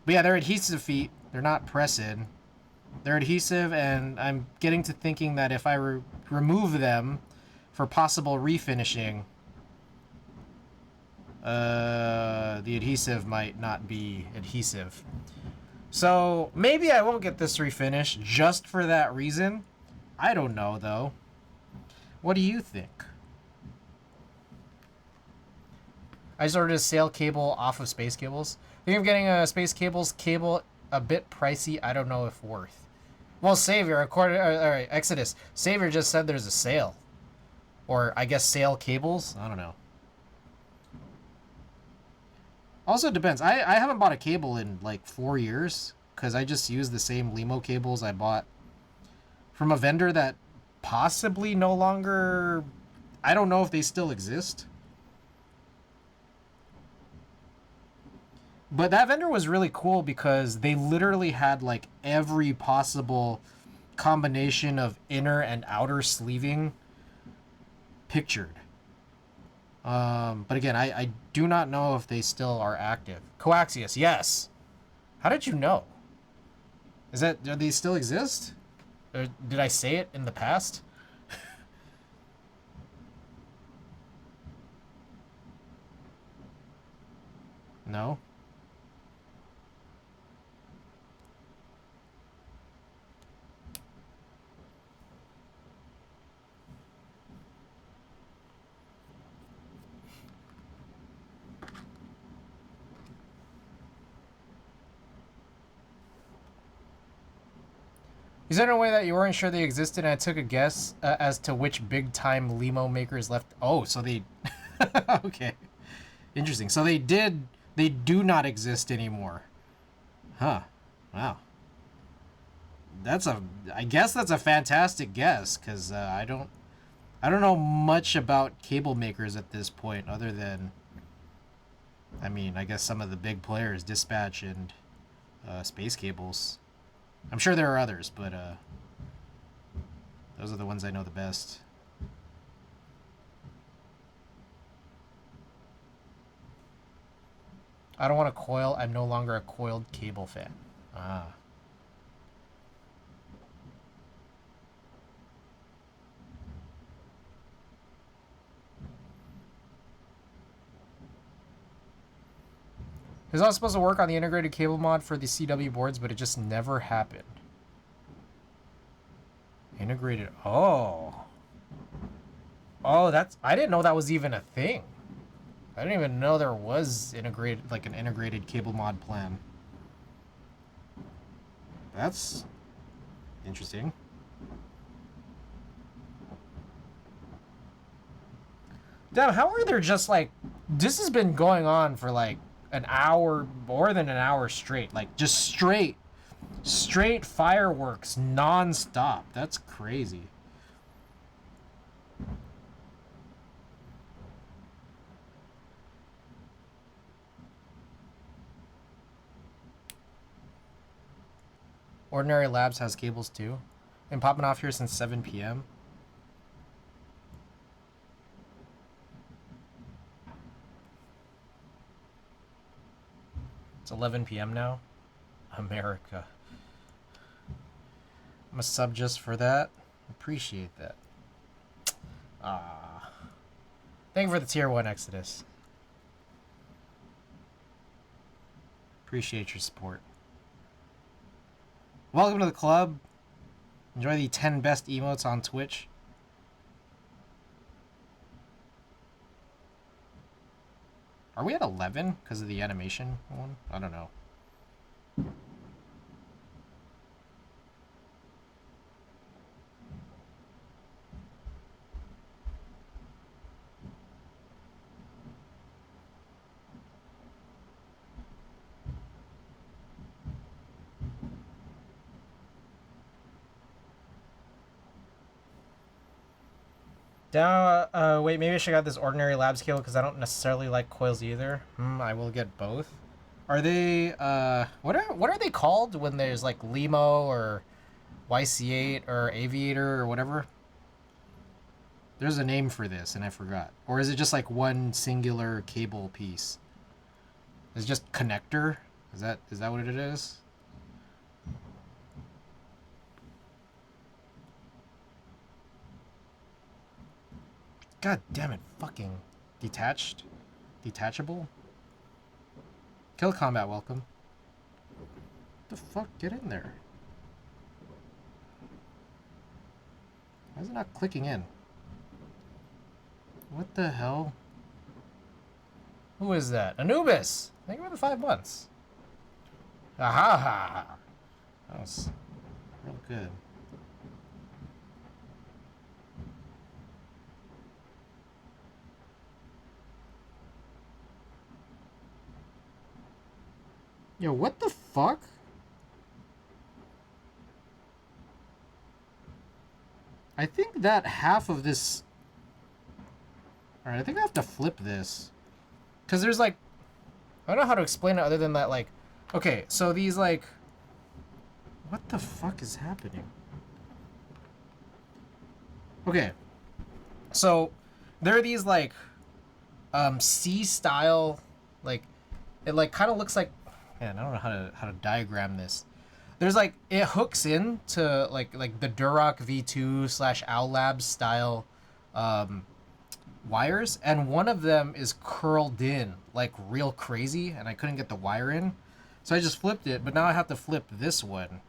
But yeah, they're adhesive feet. They're not press-in. They're adhesive, and I'm getting to thinking that if I remove them for possible refinishing, the adhesive might not be adhesive. So maybe I won't get this refinished just for that reason. I don't know, though. What do you think? I just ordered a sail cable off of Space Cables. I think I'm getting a Space Cables cable a bit pricey. I don't know if worth. Well, Savior, according, all right, Exodus. Savior just said there's a sale, or I guess sale cables. I don't know. Also depends. I haven't bought a cable in like 4 years because I just use the same Limo cables I bought from a vendor that possibly no longer. I don't know if they still exist. But that vendor was really cool because they literally had like every possible combination of inner and outer sleeving pictured. But again, I do not know if they still are active. Coaxius, yes. How did you know? Do they still exist? Or did I say it in the past? No. Is there a way that you weren't sure they existed and I took a guess as to which big time Limo makers left? Oh, so they. Okay. Interesting. So they did. They do not exist anymore. Huh. Wow. I guess that's a fantastic guess because I don't know much about cable makers at this point other than, I mean, I guess some of the big players, Dispatch and Space Cables. I'm sure there are others, but those are the ones I know the best. I don't want a coil. I'm no longer a coiled cable fan. Ah. It was all supposed to work on the integrated cable mod for the CW boards, but it just never happened. Integrated. Oh. Oh, I didn't know that was even a thing. I didn't even know there was integrated, like an integrated cable mod plan. That's interesting. Damn, how are there just like, this has been going on for like an hour, more than an hour straight. Like just straight fireworks non-stop. That's crazy. Ordinary Labs has cables too. Been popping off here since 7 p.m. It's 11 p.m. now. America. I'm a sub just for that. Appreciate that. Ah. Thank you for the tier 1 Exodus. Appreciate your support. Welcome to the club. Enjoy the 10 best emotes on Twitch. Are we at 11 because of the animation one? I don't know. Wait, maybe I should have got this Ordinary Labs cable because I don't necessarily like coils either. I will get both. Are they, what are they called when there's like Limo or YC8 or Aviator or whatever? There's a name for this and I forgot. Or is it just like one singular cable piece? Is it just connector? Is that what it is? God damn it, fucking detachable? Kill Combat, welcome. What the fuck? Get in there. Why is it not clicking in? What the hell? Who is that? Anubis! Thank you for the 5 months. Aha! That was Real good. Yo, what the fuck? I think that half of this... Alright, I think I have to flip this. Because there's like... I don't know how to explain it other than that, like... Okay, so these like... What the fuck is happening? Okay. So, there are these like... C-style... Like... It like kind of looks like... Man, I don't know how to diagram this. There's like... It hooks in to like the Duroc V2 / Owl Labs style... wires, and one of them is curled in like real crazy, and I couldn't get the wire in, so I just flipped it. But now I have to flip this one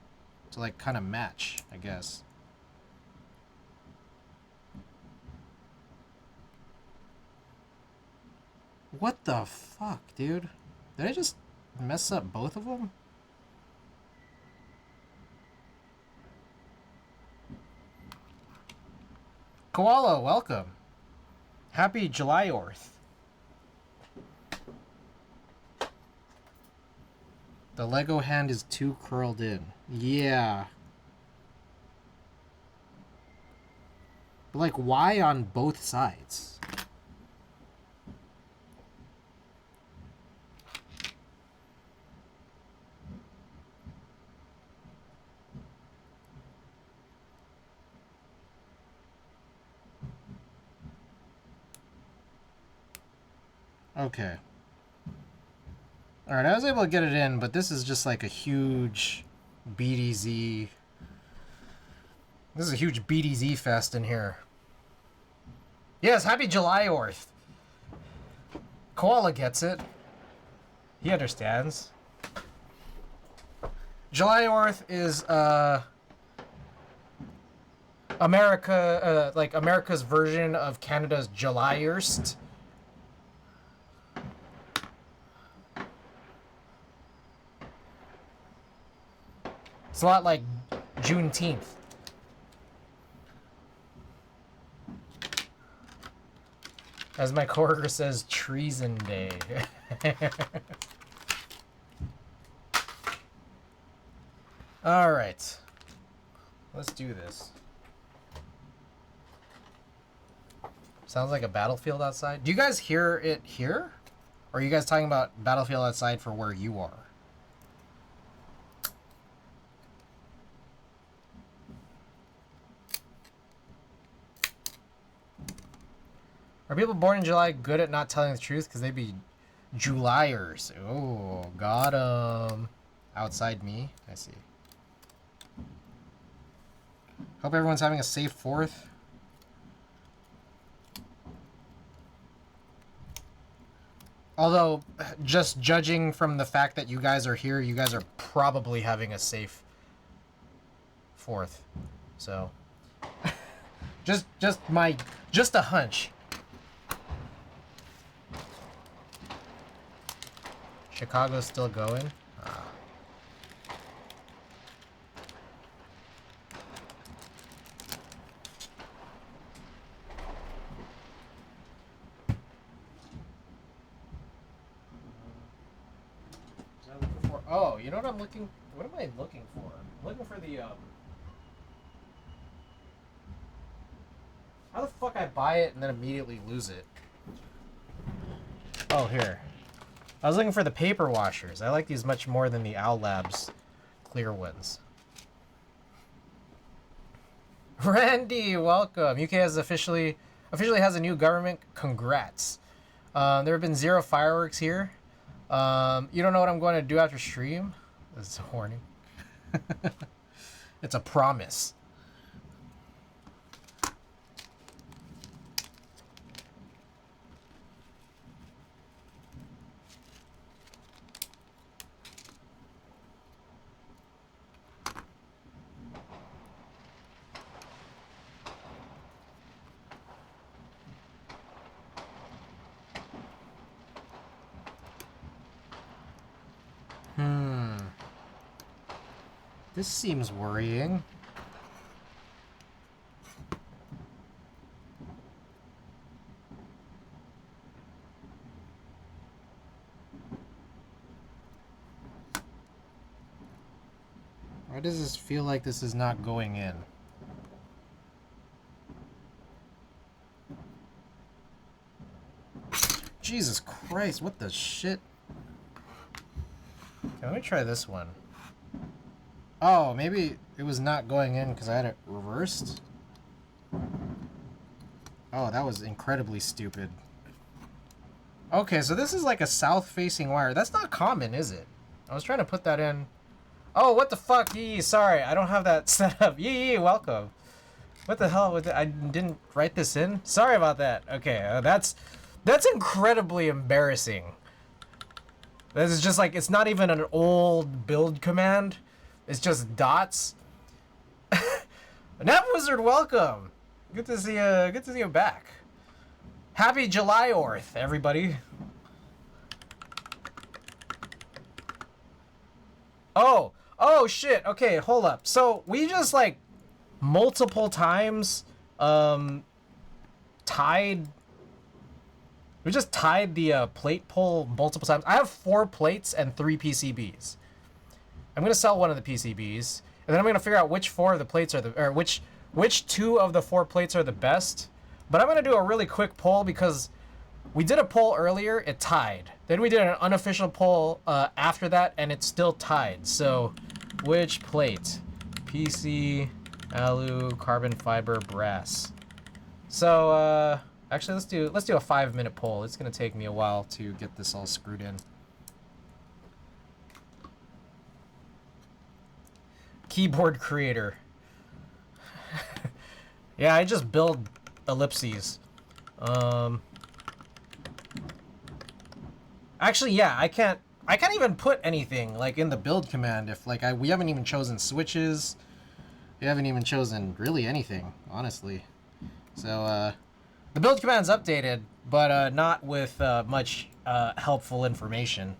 to like kind of match, I guess. What the fuck, dude? Did I just mess up both of them? Koala, welcome. Happy July 4th. The Lego hand is too curled in. Yeah. But like, why on both sides? Okay. Alright, I was able to get it in, but this is just like a huge BDZ. This is a huge BDZ fest in here. Yes, happy July 4th. Koala gets it. He understands. July 4th is, America, like America's version of Canada's July 1st. It's a lot like Juneteenth. As my coworker says, Treason Day. All right. Let's do this. Sounds like a battlefield outside. Do you guys hear it here? Or are you guys talking about battlefield outside for where you are? Are people born in July good at not telling the truth? Because they'd be Julyers. Oh, got 'em. Outside me? I see. Hope everyone's having a safe 4th. Although, just judging from the fact that you guys are here, you guys are probably having a safe 4th. So, just a hunch. Chicago's still going? Ah. Oh, you know what I'm looking... What am I looking for? I'm looking for the, How the fuck I buy it and then immediately lose it? Oh, here. I was looking for the paper washers. I like these much more than the Owl Labs clear ones. Randy, welcome. UK has officially has a new government. Congrats. There have been 0 fireworks here. You don't know what I'm going to do after stream? It's a warning. It's a promise. This seems worrying. Why does this feel like this is not going in? Jesus Christ, what the shit? Okay, let me try this one. Oh, maybe it was not going in because I had it reversed? Oh, that was incredibly stupid. Okay, so this is like a south-facing wire. That's not common, is it? I was trying to put that in. Oh, what the fuck? Yee, sorry, I don't have that set up. Yee, welcome. What the hell? I didn't write this in? Sorry about that. Okay, that's incredibly embarrassing. This is just like, it's not even an old build command. It's just dots. Nap Wizard, welcome. Good to see you back. Happy July 4th, everybody. Oh shit. Okay, hold up. So we just like multiple times tied. We just tied the plate pull multiple times. I have 4 plates and 3 PCBs. I'm gonna sell one of the PCBs, and then I'm gonna figure out which 4 of the plates are or which 2 of the 4 plates are the best. But I'm gonna do a really quick poll because we did a poll earlier, it tied. Then we did an unofficial poll after that, and it's still tied. So, which plate? PC, alu, carbon fiber, brass. So, actually, let's do a 5-minute poll. It's gonna take me a while to get this all screwed in. Keyboard creator. Yeah, I just build ellipses. Actually, yeah, I can't even put anything like in the build command if like we haven't even chosen switches. We haven't even chosen really anything, honestly. So the build command's updated, but not with much helpful information.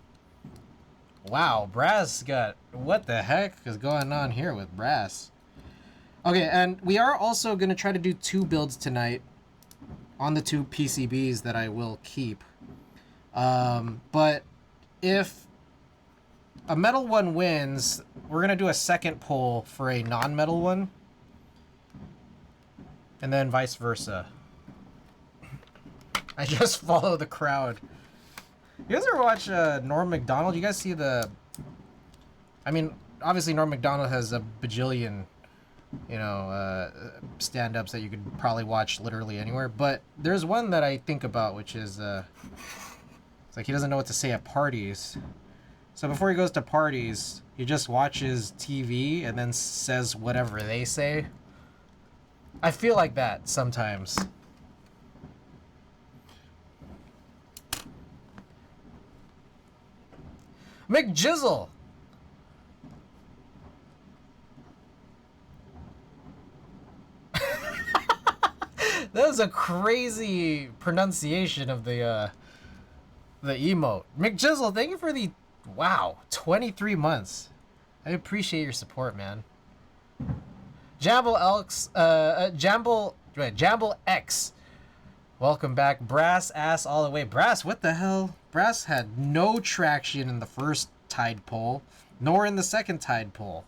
Wow, Brass got, what the heck is going on here with Brass? Okay, and we are also going to try to do 2 builds tonight on the 2 PCBs that I will keep. But if a metal one wins, we're going to do a second poll for a non-metal one. And then vice versa. I just follow the crowd. You guys ever watch Norm Macdonald? You guys see the... I mean, obviously Norm Macdonald has a bajillion, you know, stand-ups that you could probably watch literally anywhere. But there's one that I think about, which is... it's like he doesn't know what to say at parties. So before he goes to parties, he just watches TV and then says whatever they say. I feel like that sometimes. McJizzle! That was a crazy pronunciation of the emote. McJizzle, thank you for the... Wow, 23 months. I appreciate your support, man. Jamble X. Welcome back. Brass ass all the way. Brass, what the hell? Brass had no traction in the first tide poll, nor in the second tide poll.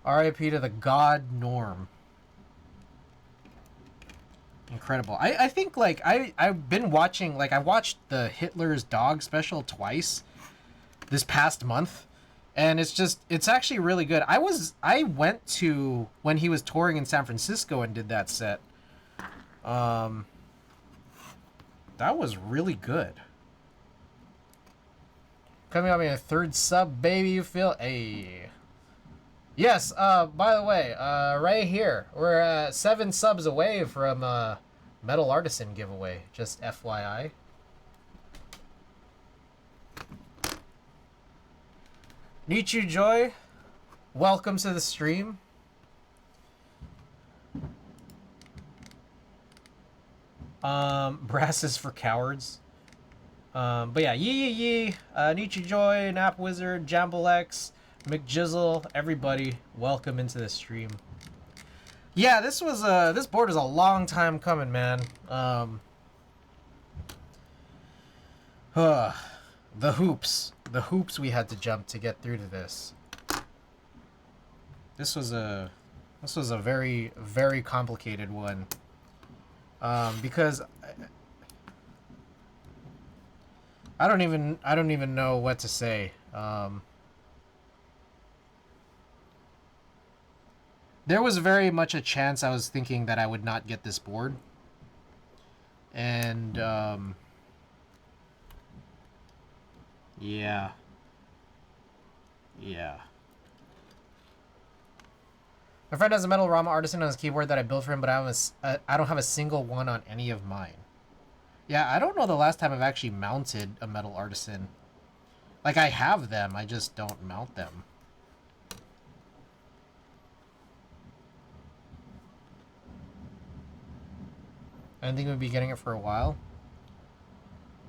RIP to the god Norm. Incredible. I think, like, I've been watching, like, I watched the Hitler's Dog special twice this past month, and it's actually really good. I went to when he was touring in San Francisco and did that set. That was really good. Coming up in a 3rd sub, baby, you feel? Hey. Yes, by the way, right here, we're 7 subs away from Metal Artisan giveaway, just FYI. Nichu Joy, welcome to the stream. Brass is for cowards. But yeah, Nichu Joy, Nap Wizard, Jamble X, McJizzle, everybody, welcome into the stream. Yeah, this board was a long time coming, man. The hoops we had to jump to get through to this. This was a very, very complicated one. Because I don't even know what to say. There was very much a chance I was thinking that I would not get this board. And, yeah. Yeah. My friend has a metal Rama Artisan on his keyboard that I built for him, but I don't have a single one on any of mine. Yeah, I don't know the last time I've actually mounted a metal Artisan. Like, I have them, I just don't mount them. I didn't think we'd be getting it for a while.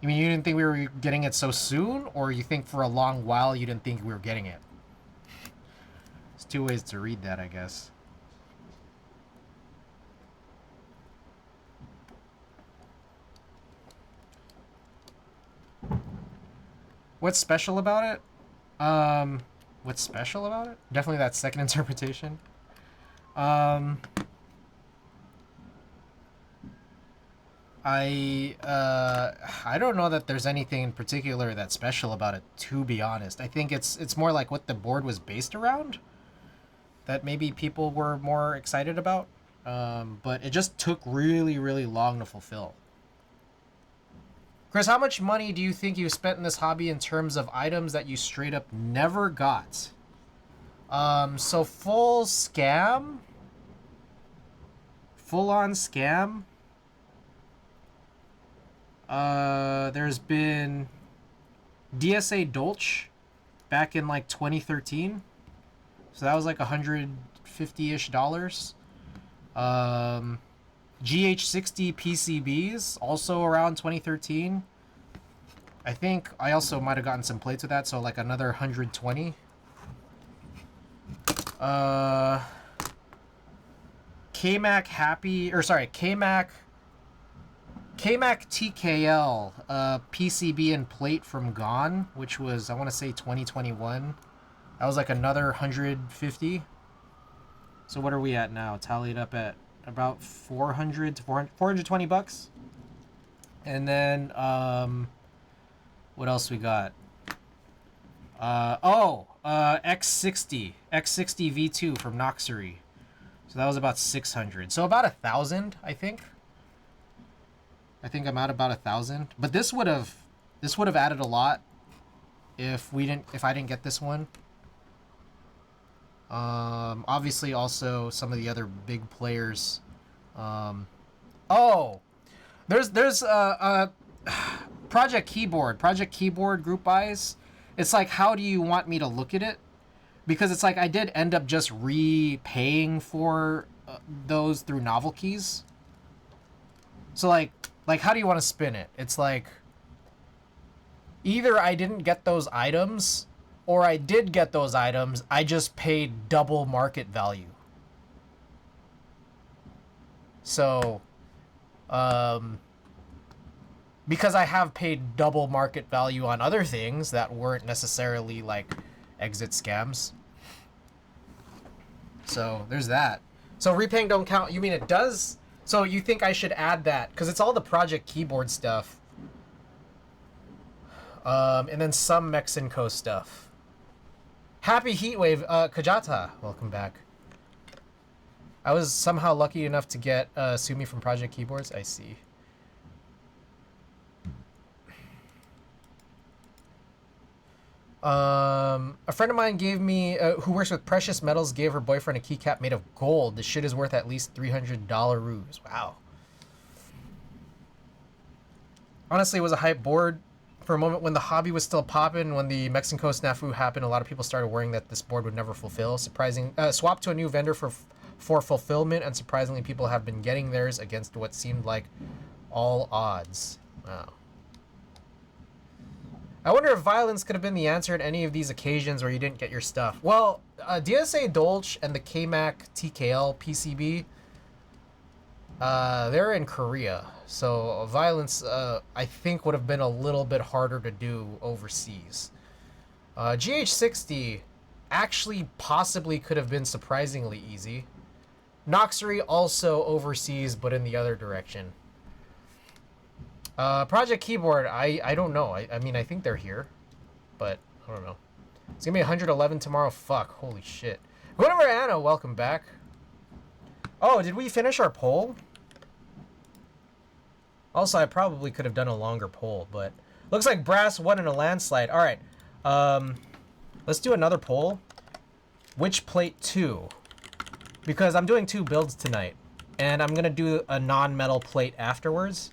You mean you didn't think we were getting it so soon? Or you think for a long while you didn't think we were getting it? There's two ways to read that, I guess. What's special about it? What's special about it? Definitely that second interpretation. I don't know that there's anything in particular that's special about it, to be honest. I think it's more like what the board was based around that maybe people were more excited about. But it just took really, really long to fulfill. Chris, how much money do you think you spent in this hobby in terms of items that you straight up never got? So full scam? Full-on scam? There's been DSA Dolch back in like 2013. So that was like $150-ish. GH60 PCBs, also around 2013. I think I also might have gotten some plates with that, so like another 120. KMac TKL PCB and plate from Gone, which was, I want to say 2021. That was like another 150. So what are we at now? Tallied up at about 400 to 420 bucks. And then what else we got? X60 V2 from Noxery. So that was about 600. So about 1,000, I think. I think I'm at about 1,000. But this would have added a lot if I didn't get this one. Obviously also some of the other big players. There's Project Keyboard group buys. It's like, how do you want me to look at it? Because it's like I did end up just repaying for those through novel keys. So like how do you want to spin it? It's like either I didn't get those items, or I did get those items, I just paid double market value. So, because I have paid double market value on other things that weren't necessarily like exit scams. So there's that. So repaying don't count. You mean it does? So you think I should add that? Because it's all the Project Keyboard stuff. And then some Mexinco stuff. Happy Heatwave, Kajata, welcome back. I was somehow lucky enough to get Sumi from Project Keyboards. I see. A friend of mine gave me, who works with precious metals, gave her boyfriend a keycap made of gold. The shit is worth at least $300 roos. Wow. Honestly, it was a hype board for a moment when the hobby was still popping. When the Mexico snafu happened, a lot of people started worrying that this board would never fulfill. Swap to a new vendor for fulfillment, and surprisingly, people have been getting theirs against what seemed like all odds. Wow. I wonder if violence could have been the answer at any of these occasions where you didn't get your stuff. Well, DSA Dolch and the KMAC TKL PCB, they're in Korea. So violence, I think, would have been a little bit harder to do overseas. GH60 actually possibly could have been surprisingly easy. Noxery also overseas, but in the other direction. Project Keyboard, I don't know. I mean, I think they're here, but I don't know. It's gonna be 111 tomorrow. Fuck, holy shit. Whatever, Anna, welcome back. Oh, did we finish our poll? Also, I probably could have done a longer poll, but looks like Brass won in a landslide. All right, let's do another poll. Which plate 2? Because I'm doing 2 builds tonight, and I'm gonna do a non-metal plate afterwards.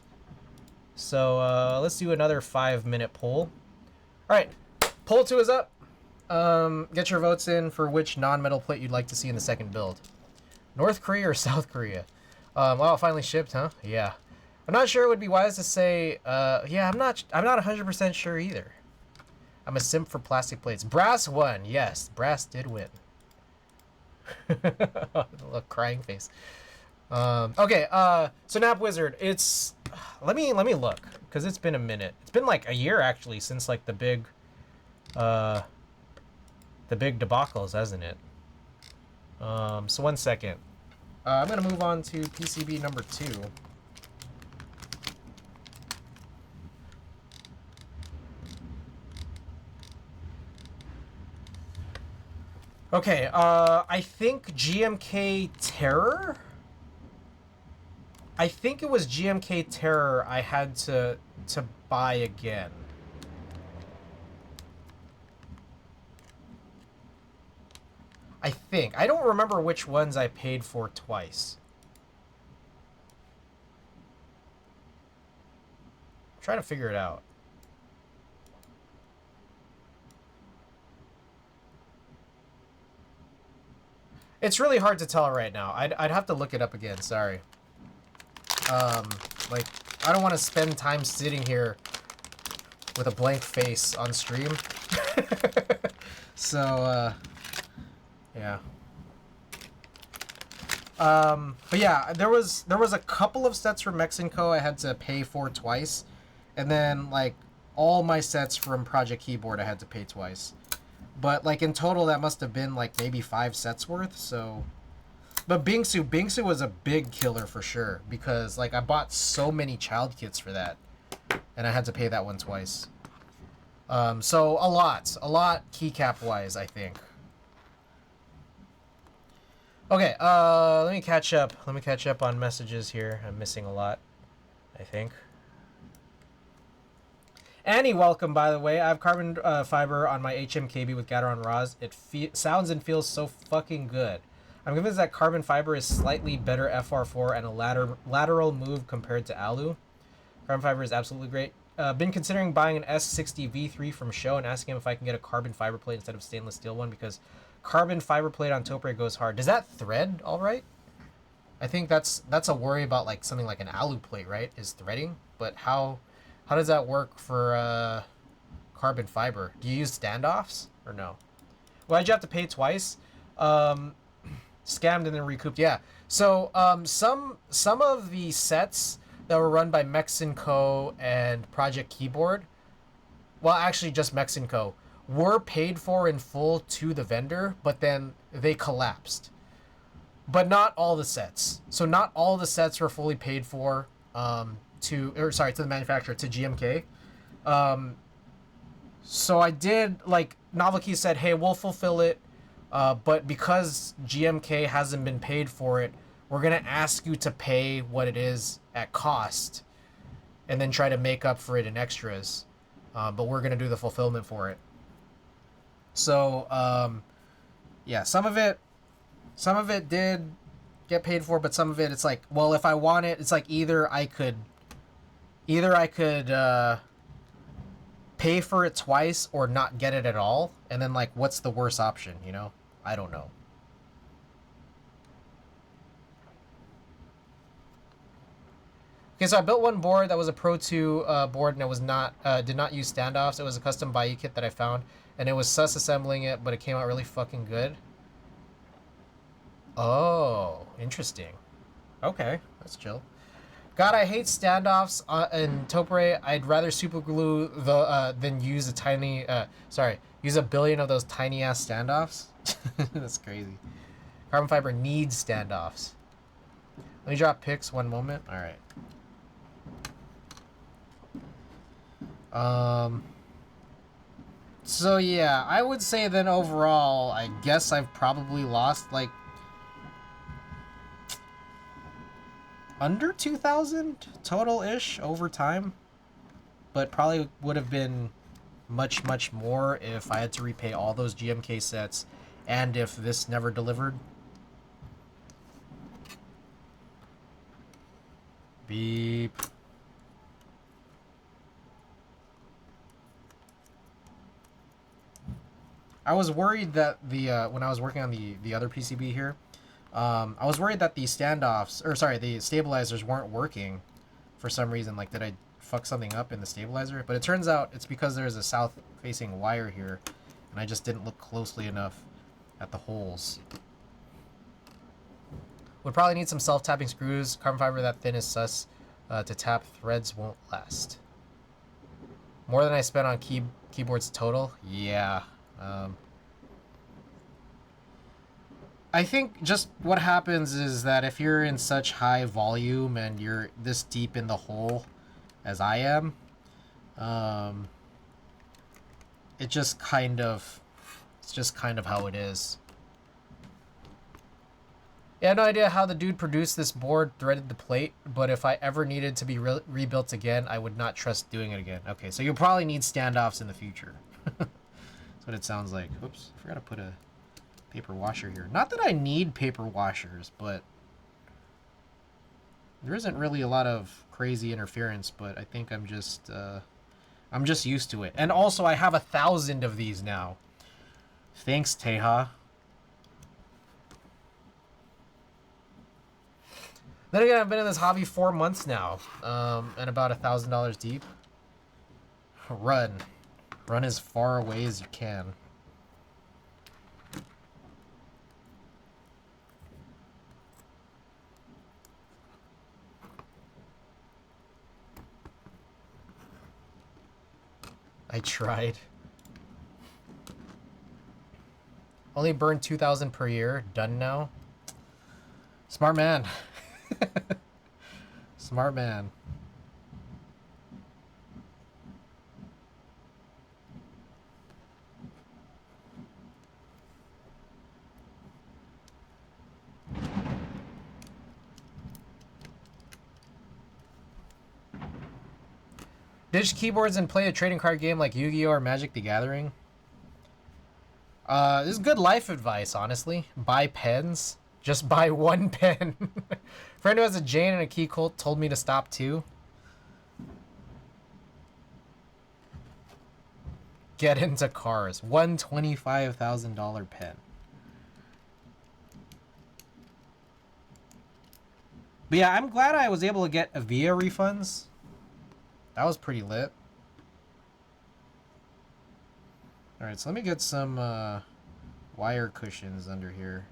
So let's do another 5-minute poll. All right, poll 2 is up. Get your votes in for which non-metal plate you'd like to see in the second build. North Korea or South Korea? Wow, it finally shipped, huh? Yeah. I'm not sure it would be wise to say, yeah, I'm not 100% sure either. I'm a simp for plastic plates. Brass won. Yes, Brass did win. Look, crying face. Okay, so Nap Wizard, it's... Let me look, because it's been a minute. It's been like a year, actually, since like the big debacles, hasn't it? So 1 second. I'm gonna move on to PCB number 2. Okay, I think GMK Terror? I think it was GMK Terror I had to buy again. I think. I don't remember which ones I paid for twice. I'm trying to figure it out. It's really hard to tell right now. I'd have to look it up again, sorry. Like, I don't want to spend time sitting here with a blank face on stream. So, yeah. But yeah, there was a couple of sets from Mexico I had to pay for twice. And then, like, all my sets from Project Keyboard I had to pay twice. But, like, in total, that must have been, like, maybe 5 sets worth, so... But Bingsu was a big killer for sure, because, like, I bought so many child kits for that, and I had to pay that one twice. So, a lot keycap-wise, I think. Okay, let me catch up. Let me catch up on messages here. I'm missing a lot, I think. Annie, welcome, by the way. I have carbon fiber on my HMKB with Gateron RAWs. It sounds and feels so fucking good. I'm convinced that carbon fiber is slightly better FR4 and a lateral move compared to alu. Carbon fiber is absolutely great. Been considering buying an S60 V3 from Show and asking him if I can get a carbon fiber plate instead of stainless steel one, because carbon fiber plate on Topre goes hard. Does that thread all right? I think that's a worry about, like, something like an alu plate, right? Is threading, but how does that work for carbon fiber? Do you use standoffs or no? Why'd you have to pay twice? Scammed and then recouped. Yeah. So some of the sets that were run by Mexico and Project Keyboard, well, actually just Mexico, were paid for in full to the vendor, but then they collapsed. But not all the sets. So not all the sets were fully paid for to the manufacturer, to GMK. So I did, like, Novelkey said, hey, we'll fulfill it, but because GMK hasn't been paid for it, we're going to ask you to pay what it is at cost and then try to make up for it in extras. But we're going to do the fulfillment for it. So, yeah, some of it did get paid for, but some of it, it's like, well, if I want it, it's like either I could pay for it twice or not get it at all, and then, like, what's the worst option, you know? I don't know. Okay, so I built one board that was a Pro 2 board, and it was not did not use standoffs. It was a custom Bai kit that I found, and it was sus assembling it, but it came out really fucking good. Oh, interesting. Okay, that's chill. God, I hate standoffs in Topre. I'd rather super glue the than use a tiny use a billion of those tiny ass standoffs. That's crazy. Carbon fiber needs standoffs. Let me drop pics one moment. All right. So yeah, I would say then overall, I guess I've probably lost like under 2,000 total-ish over time, but probably would have been much, much more if I had to repay all those GMK sets and if this never delivered. Beep. I was worried that the when I was working on the other PCB here, I was worried that the standoffs, or sorry, the stabilizers weren't working for some reason. Like, did I fuck something up in the stabilizer? But it turns out it's because there's a south-facing wire here, and I just didn't look closely enough at the holes. Would probably need some self-tapping screws. Carbon fiber that thin is sus. To tap threads won't last. More than I spent on keyboards total? Yeah. I think just what happens is that if you're in such high volume and you're this deep in the hole as I am, it's just kind of how it is. Yeah, I have no idea how the dude produced this board, threaded the plate, but if I ever needed to be rebuilt again, I would not trust doing it again. Okay, so you'll probably need standoffs in the future. That's what it sounds like. Oops, I forgot to put a paper washer here. Not that I need paper washers, but there isn't really a lot of crazy interference, but I think I'm just used to it. And also, I have 1,000 of these now. Thanks, Teja. Then again, I've been in this hobby 4 months now, and about $1,000 deep. Run as far away as you can. I tried. Only burned 2,000 per year. Done now. Smart man. Smart man. Ditch keyboards and play a trading card game like Yu-Gi-Oh! Or Magic the Gathering. This is good life advice, honestly. Buy pens. Just buy one pen. Friend who has a Jane and a key Colt told me to stop too. Get into cars. One $25,000 pen. But yeah, I'm glad I was able to get Avia refunds. That was pretty lit. Alright, so let me get some wire cushions under here.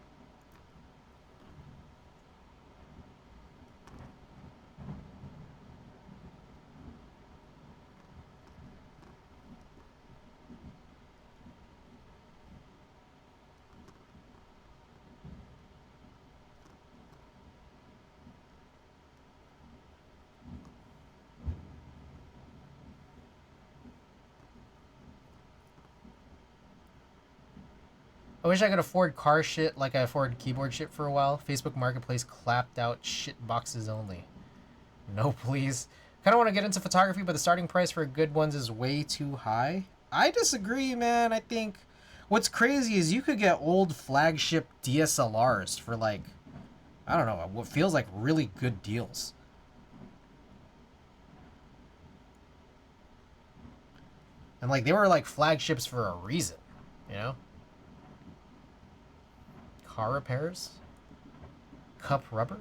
I wish I could afford car shit like I afford keyboard shit for a while. Facebook Marketplace clapped out shit boxes only. No, please. Kind of want to get into photography, but the starting price for good ones is way too high. I disagree, man. I think what's crazy is you could get old flagship DSLRs for like, I don't know, what feels like really good deals. And like they were like flagships for a reason, you know? Car repairs? Cup rubber?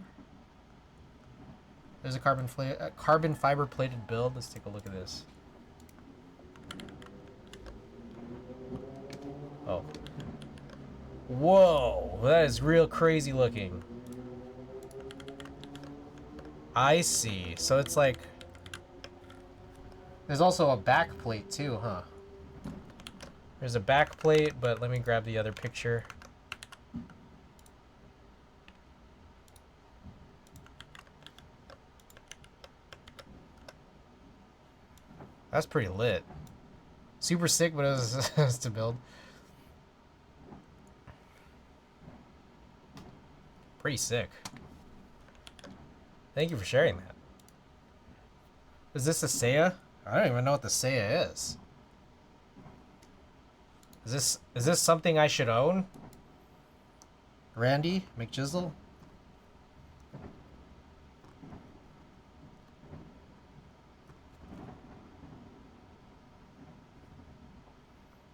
There's a carbon fiber plated build. Let's take a look at this. Oh. Whoa, that is real crazy looking. I see. So it's like... There's also a back plate too, huh? There's a back plate, but let me grab the other picture. That's pretty lit. Super sick, but it was to build. Pretty sick. Thank you for sharing that. Is this a Seiya? I don't even know what the Seiya is. Is this something I should own? Randy McJizzle?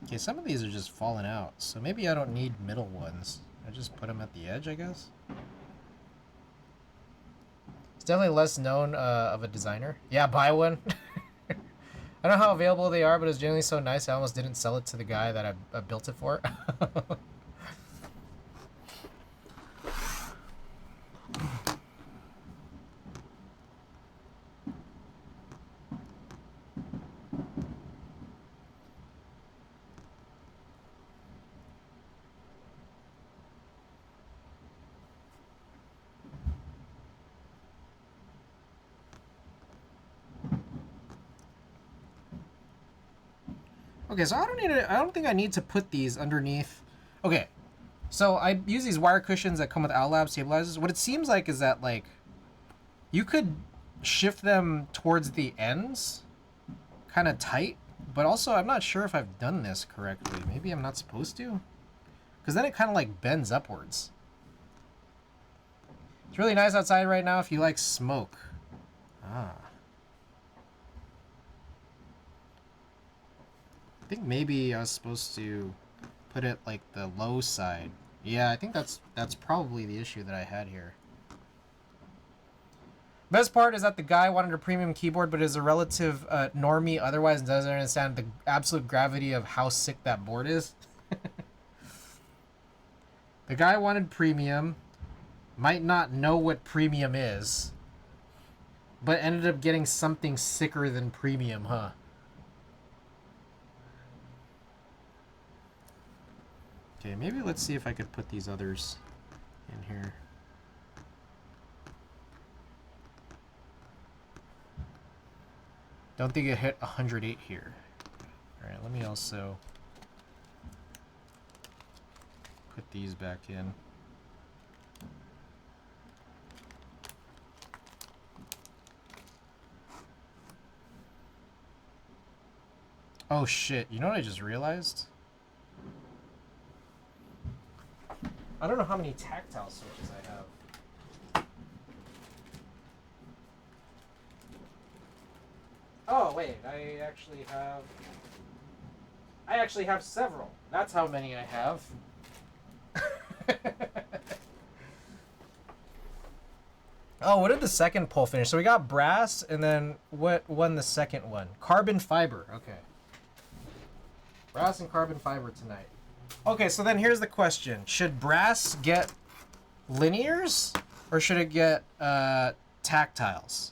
Okay, some of these are just falling out, so maybe I don't need middle ones. I just put them at the edge, I guess. It's definitely less known of a designer. Yeah, buy one. I don't know how available they are, but it's generally so nice I almost didn't sell it to the guy that I built it for. Okay, so I don't think I need to put these underneath. Okay, so I use these wire cushions that come with OutLab stabilizers. What it seems like is that, like, you could shift them towards the ends, kind of tight, but also I'm not sure if I've done this correctly. Maybe I'm not supposed to, because then it kind of like bends upwards. It's really nice outside right now if you like smoke. Ah. I think maybe I was supposed to put it like the low side. Yeah, I think that's probably the issue that I had here. Best part is that the guy wanted a premium keyboard, but is a relative normie otherwise and doesn't understand the absolute gravity of how sick that board is. The guy wanted premium, might not know what premium is, but ended up getting something sicker than premium, huh? Okay, maybe let's see if I could put these others in here. Don't think it hit 108 here. Alright, let me also put these back in. Oh shit, you know what I just realized? I don't know how many tactile switches I have. Oh wait, I actually have several. That's how many I have. Oh, what did the second poll finish? So we got brass, and then what won the second one? Carbon fiber. Okay. Brass and carbon fiber tonight. Okay, so then here's the question. Should brass get linears, or should it get tactiles?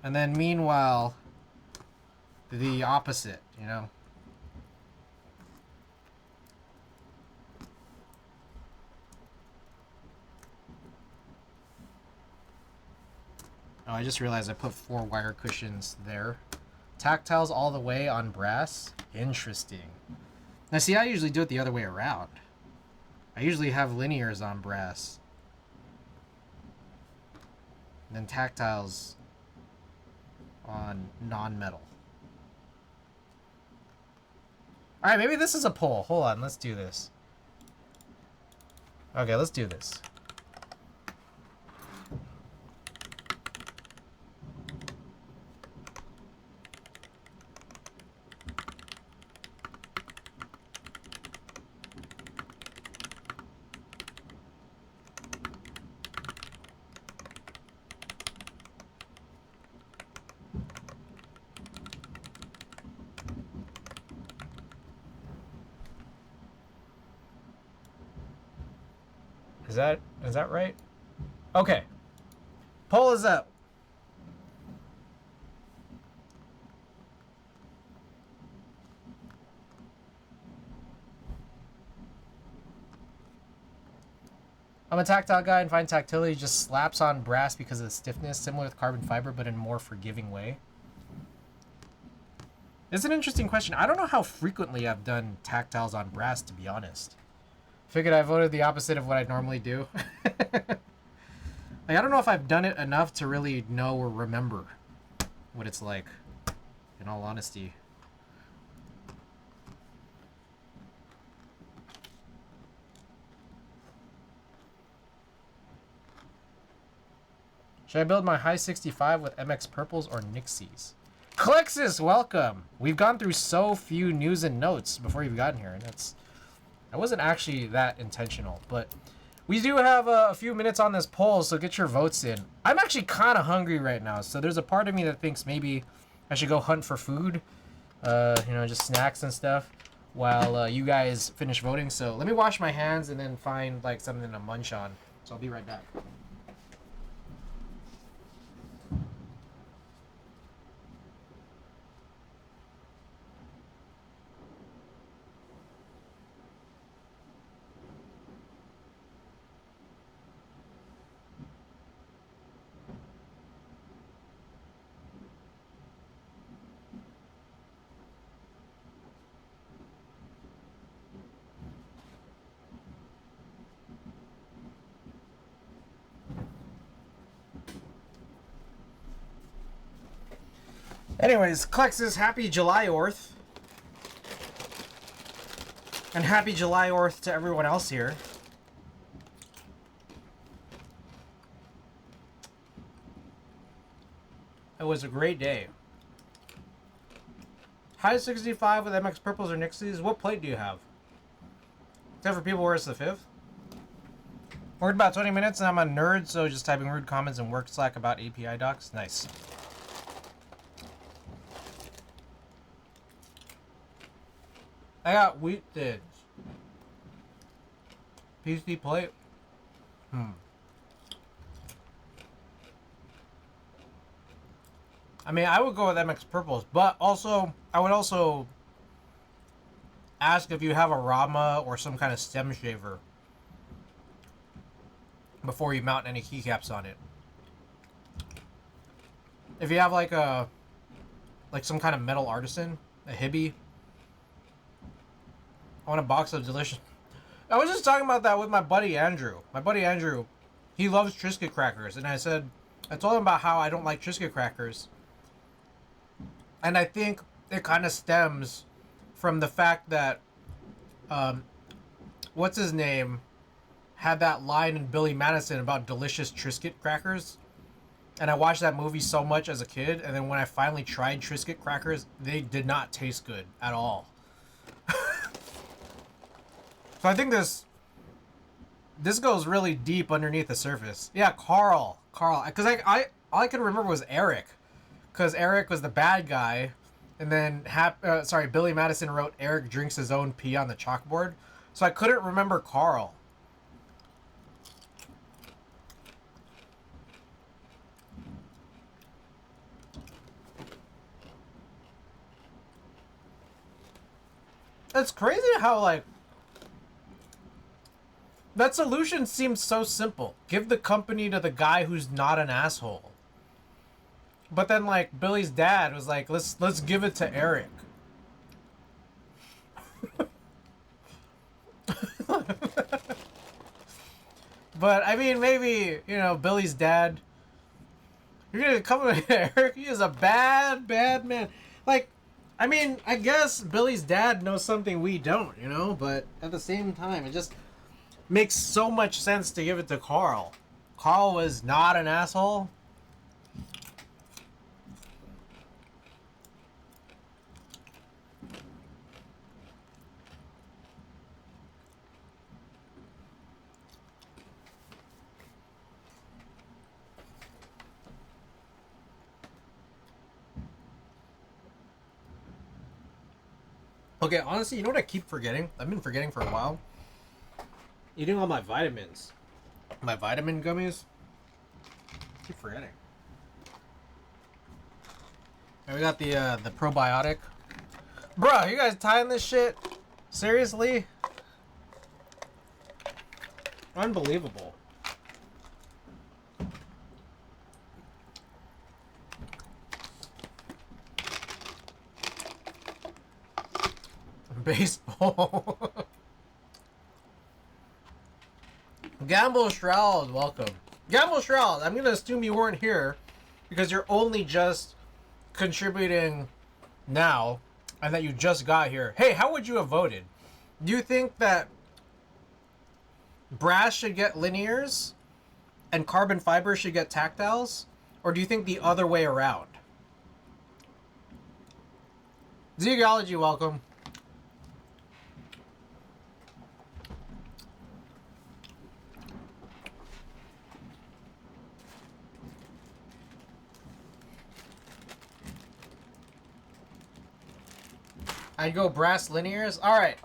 And then meanwhile, the opposite, you know? Oh, I just realized I put 4 wire cushions there. Tactiles all the way on brass? Interesting. Now see, I usually do it the other way around. I usually have linears on brass. And then tactiles on non-metal. Alright, maybe this is a poll. Hold on, let's do this. Okay, let's do this. Is that right? Okay. Poll is up. I'm a tactile guy and find tactility just slaps on brass because of the stiffness, similar with carbon fiber, but in a more forgiving way. It's an interesting question. I don't know how frequently I've done tactiles on brass, to be honest. Figured I voted the opposite of what I normally do. Like, I don't know if I've done it enough to really know or remember what it's like, in all honesty. Should I build my high 65 with MX Purples or Nixies? Klexus, welcome! We've gone through so few news and notes before you've gotten here, and that wasn't actually that intentional, but we do have a few minutes on this poll, so get your votes in. I'm actually kind of hungry right now, so there's a part of me that thinks maybe I should go hunt for food, just snacks and stuff, while you guys finish voting. So let me wash my hands and then find like something to munch on. So I'll be right back. Anyways, Klexus, happy July 4th. And happy July 4th to everyone else here. It was a great day. High 65 with MX Purples or Nixies. What plate do you have? Except for people where it's the 5th. Worked about 20 minutes and I'm a nerd, so just typing rude comments in work Slack about API docs. Nice. I got wheat thins. PC plate. I mean, I would go with MX Purples, but also, I would also ask if you have a Rama or some kind of stem shaver before you mount any keycaps on it. If you have like some kind of metal artisan, a Hibby, I want a box of delicious. I was just talking about that with my buddy Andrew. My buddy Andrew, he loves Triscuit crackers, and I told him about how I don't like Triscuit crackers. And I think it kind of stems from the fact that, what's his name, had that line in Billy Madison about delicious Triscuit crackers. And I watched that movie so much as a kid, and then when I finally tried Triscuit crackers, they did not taste good at all. So I think this goes really deep underneath the surface. Yeah, Carl, because I all I could remember was Eric, because Eric was the bad guy, and then Billy Madison wrote Eric drinks his own pee on the chalkboard, so I couldn't remember Carl. It's crazy how like. That solution seems so simple. Give the company to the guy who's not an asshole. But then like Billy's dad was like, let's give it to Eric. But I mean, maybe, Billy's dad, you're gonna come with Eric, he is a bad man. Like, I mean, I guess Billy's dad knows something we don't, but at the same time, it just makes so much sense to give it to Carl. Carl was not an asshole. Okay, honestly, you know what I keep forgetting? I've been forgetting for a while. Eating all my vitamins. My vitamin gummies? I keep forgetting. And we got the probiotic. Bruh, you guys tying this shit? Seriously? Unbelievable. Baseball. Gamble Shroud, welcome. Gamble Shroud, I'm gonna assume you weren't here because you're only just contributing now and that you just got here. Hey, how would you have voted? Do you think that brass should get linears and carbon fiber should get tactiles? Or do you think the other way around? Zeogology, welcome. I'd go brass linears. All right,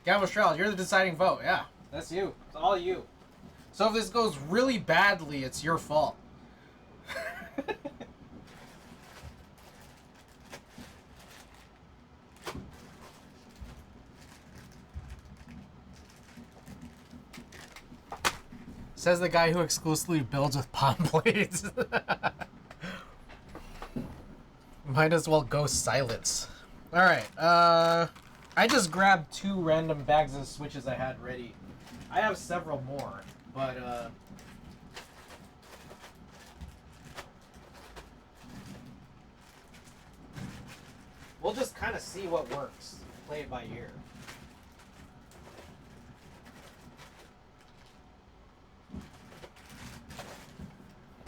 Gamble Streld, you're the deciding vote. Yeah, that's you. It's all you. So if this goes really badly, it's your fault. Says the guy who exclusively builds with palm blades. Might as well go silence. Alright, I just grabbed 2 random bags of switches I had ready. I have several more, but, we'll just kind of see what works. Play it by ear.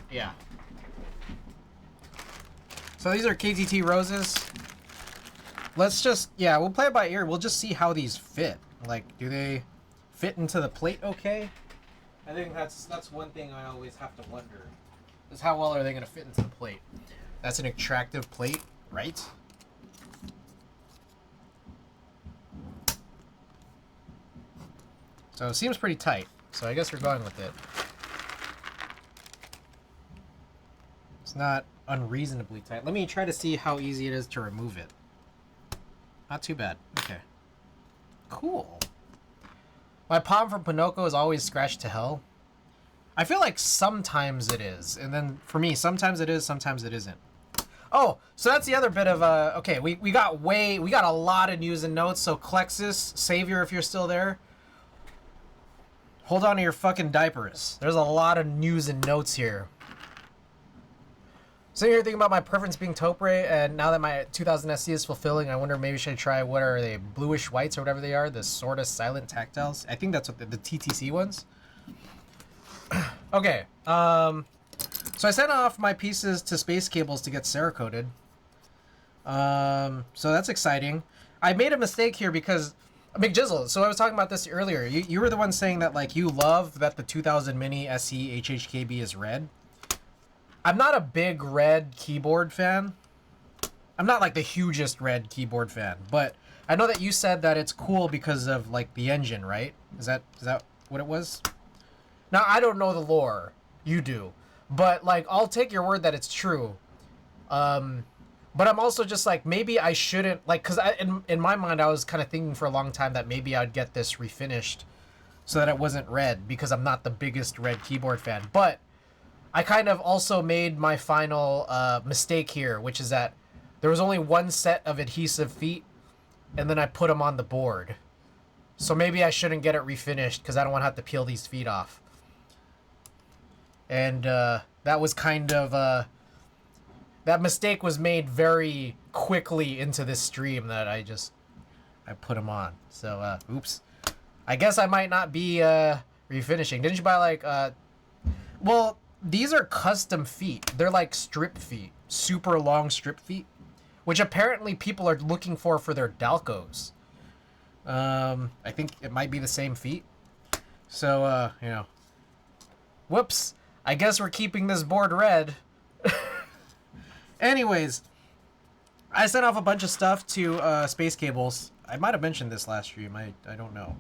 Yeah. So these are KTT roses. Let's just, yeah, we'll play it by ear. We'll just see how these fit. Like, do they fit into the plate okay? I think that's one thing I always have to wonder. Is how well are they going to fit into the plate? That's an attractive plate, right? So it seems pretty tight. So I guess we're going with it. It's not unreasonably tight. Let me try to see how easy it is to remove it. Not too bad. Okay. Cool. My palm from Pinocchio is always scratched to hell. I feel like sometimes it is. And then for me, sometimes it is, sometimes it isn't. Oh, so that's the other bit of, okay, we got a lot of news and notes. So Klexus, Savior, if you're still there, hold on to your fucking diapers. There's a lot of news and notes here. So you're thinking about my preference being taupe, and now that my 2000 SC is fulfilling, I wonder maybe should I try, what are they, bluish whites or whatever they are, the sort of silent tactiles? I think that's what the TTC ones. Okay, so I sent off my pieces to Space Cables to get Cerakoted. So that's exciting. I made a mistake here because, McJizzle, so I was talking about this earlier. You were the one saying that, like, you love that the 2000 Mini SE HHKB is red. I'm not a big red keyboard fan. I'm not like the hugest red keyboard fan, but I know that you said that it's cool because of like the engine, right? Is that what it was? Now I don't know the lore. You do. But like I'll take your word that it's true. But I'm also just like maybe I shouldn't like cuz in my mind I was kind of thinking for a long time that maybe I'd get this refinished so that it wasn't red because I'm not the biggest red keyboard fan. But I kind of also made my final mistake here, which is that there was only one set of adhesive feet, and then I put them on the board. So maybe I shouldn't get it refinished because I don't want to have to peel these feet off. And that was kind of... that mistake was made very quickly into this stream that I put them on. So, oops. I guess I might not be refinishing. Didn't you buy like... well... These are custom feet. They're like strip feet. Super long strip feet. Which apparently people are looking for their Dalcos. I think it might be the same feet. So, you know. Whoops. I guess we're keeping this board red. Anyways. I sent off a bunch of stuff to Space Cables. I might have mentioned this last stream. I don't know.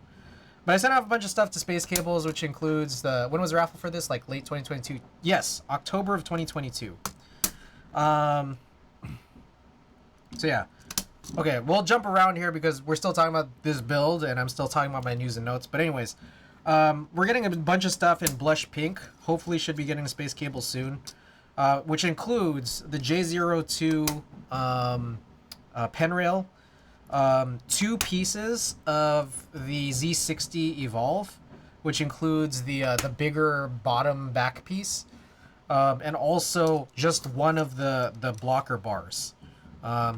But I sent off a bunch of stuff to Space Cables, which includes the... When was the raffle for this? Like late 2022? Yes, October of 2022. So yeah. Okay, we'll jump around here because we're still talking about this build, and I'm still talking about my news and notes. But anyways, we're getting a bunch of stuff in blush pink. Hopefully should be getting a Space Cable soon. Which includes the J02 pen rail, 2 pieces of the Z60 Evolve, which includes the bigger bottom back piece, and also just one of the blocker bars.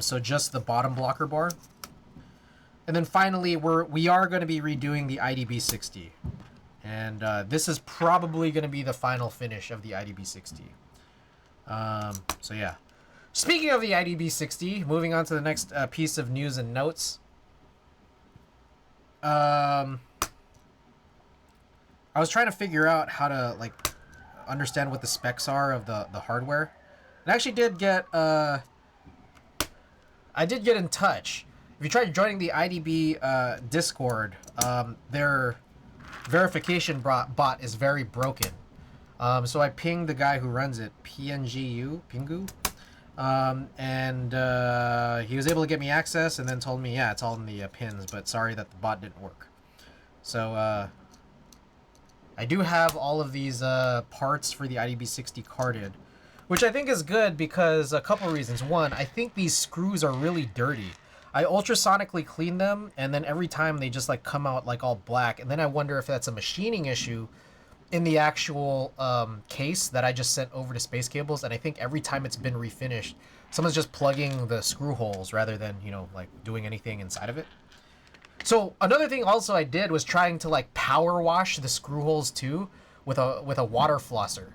So just the bottom blocker bar. And then finally, we are going to be redoing the IDB60. And this is probably going to be the final finish of the IDB60. So yeah. Speaking of the IDB60, moving on to the next piece of news and notes. I was trying to figure out how to like understand what the specs are of the hardware. I actually did get I did get in touch. If you tried joining the IDB Discord, their verification bot is very broken. So I pinged the guy who runs it, Pingu, and he was able to get me access and then told me, yeah, it's all in the pins, but sorry that the bot didn't work. So I do have all of these parts for the IDB60 carded, which I think is good because a couple reasons. One, I think these screws are really dirty. I ultrasonically clean them, and then every time they just like come out like all black, and then I wonder if that's a machining issue in the actual case that I just sent over to Space Cables, and I think every time it's been refinished, someone's just plugging the screw holes rather than, you know, like doing anything inside of it. So another thing also I did was trying to like power wash the screw holes too with a water flosser.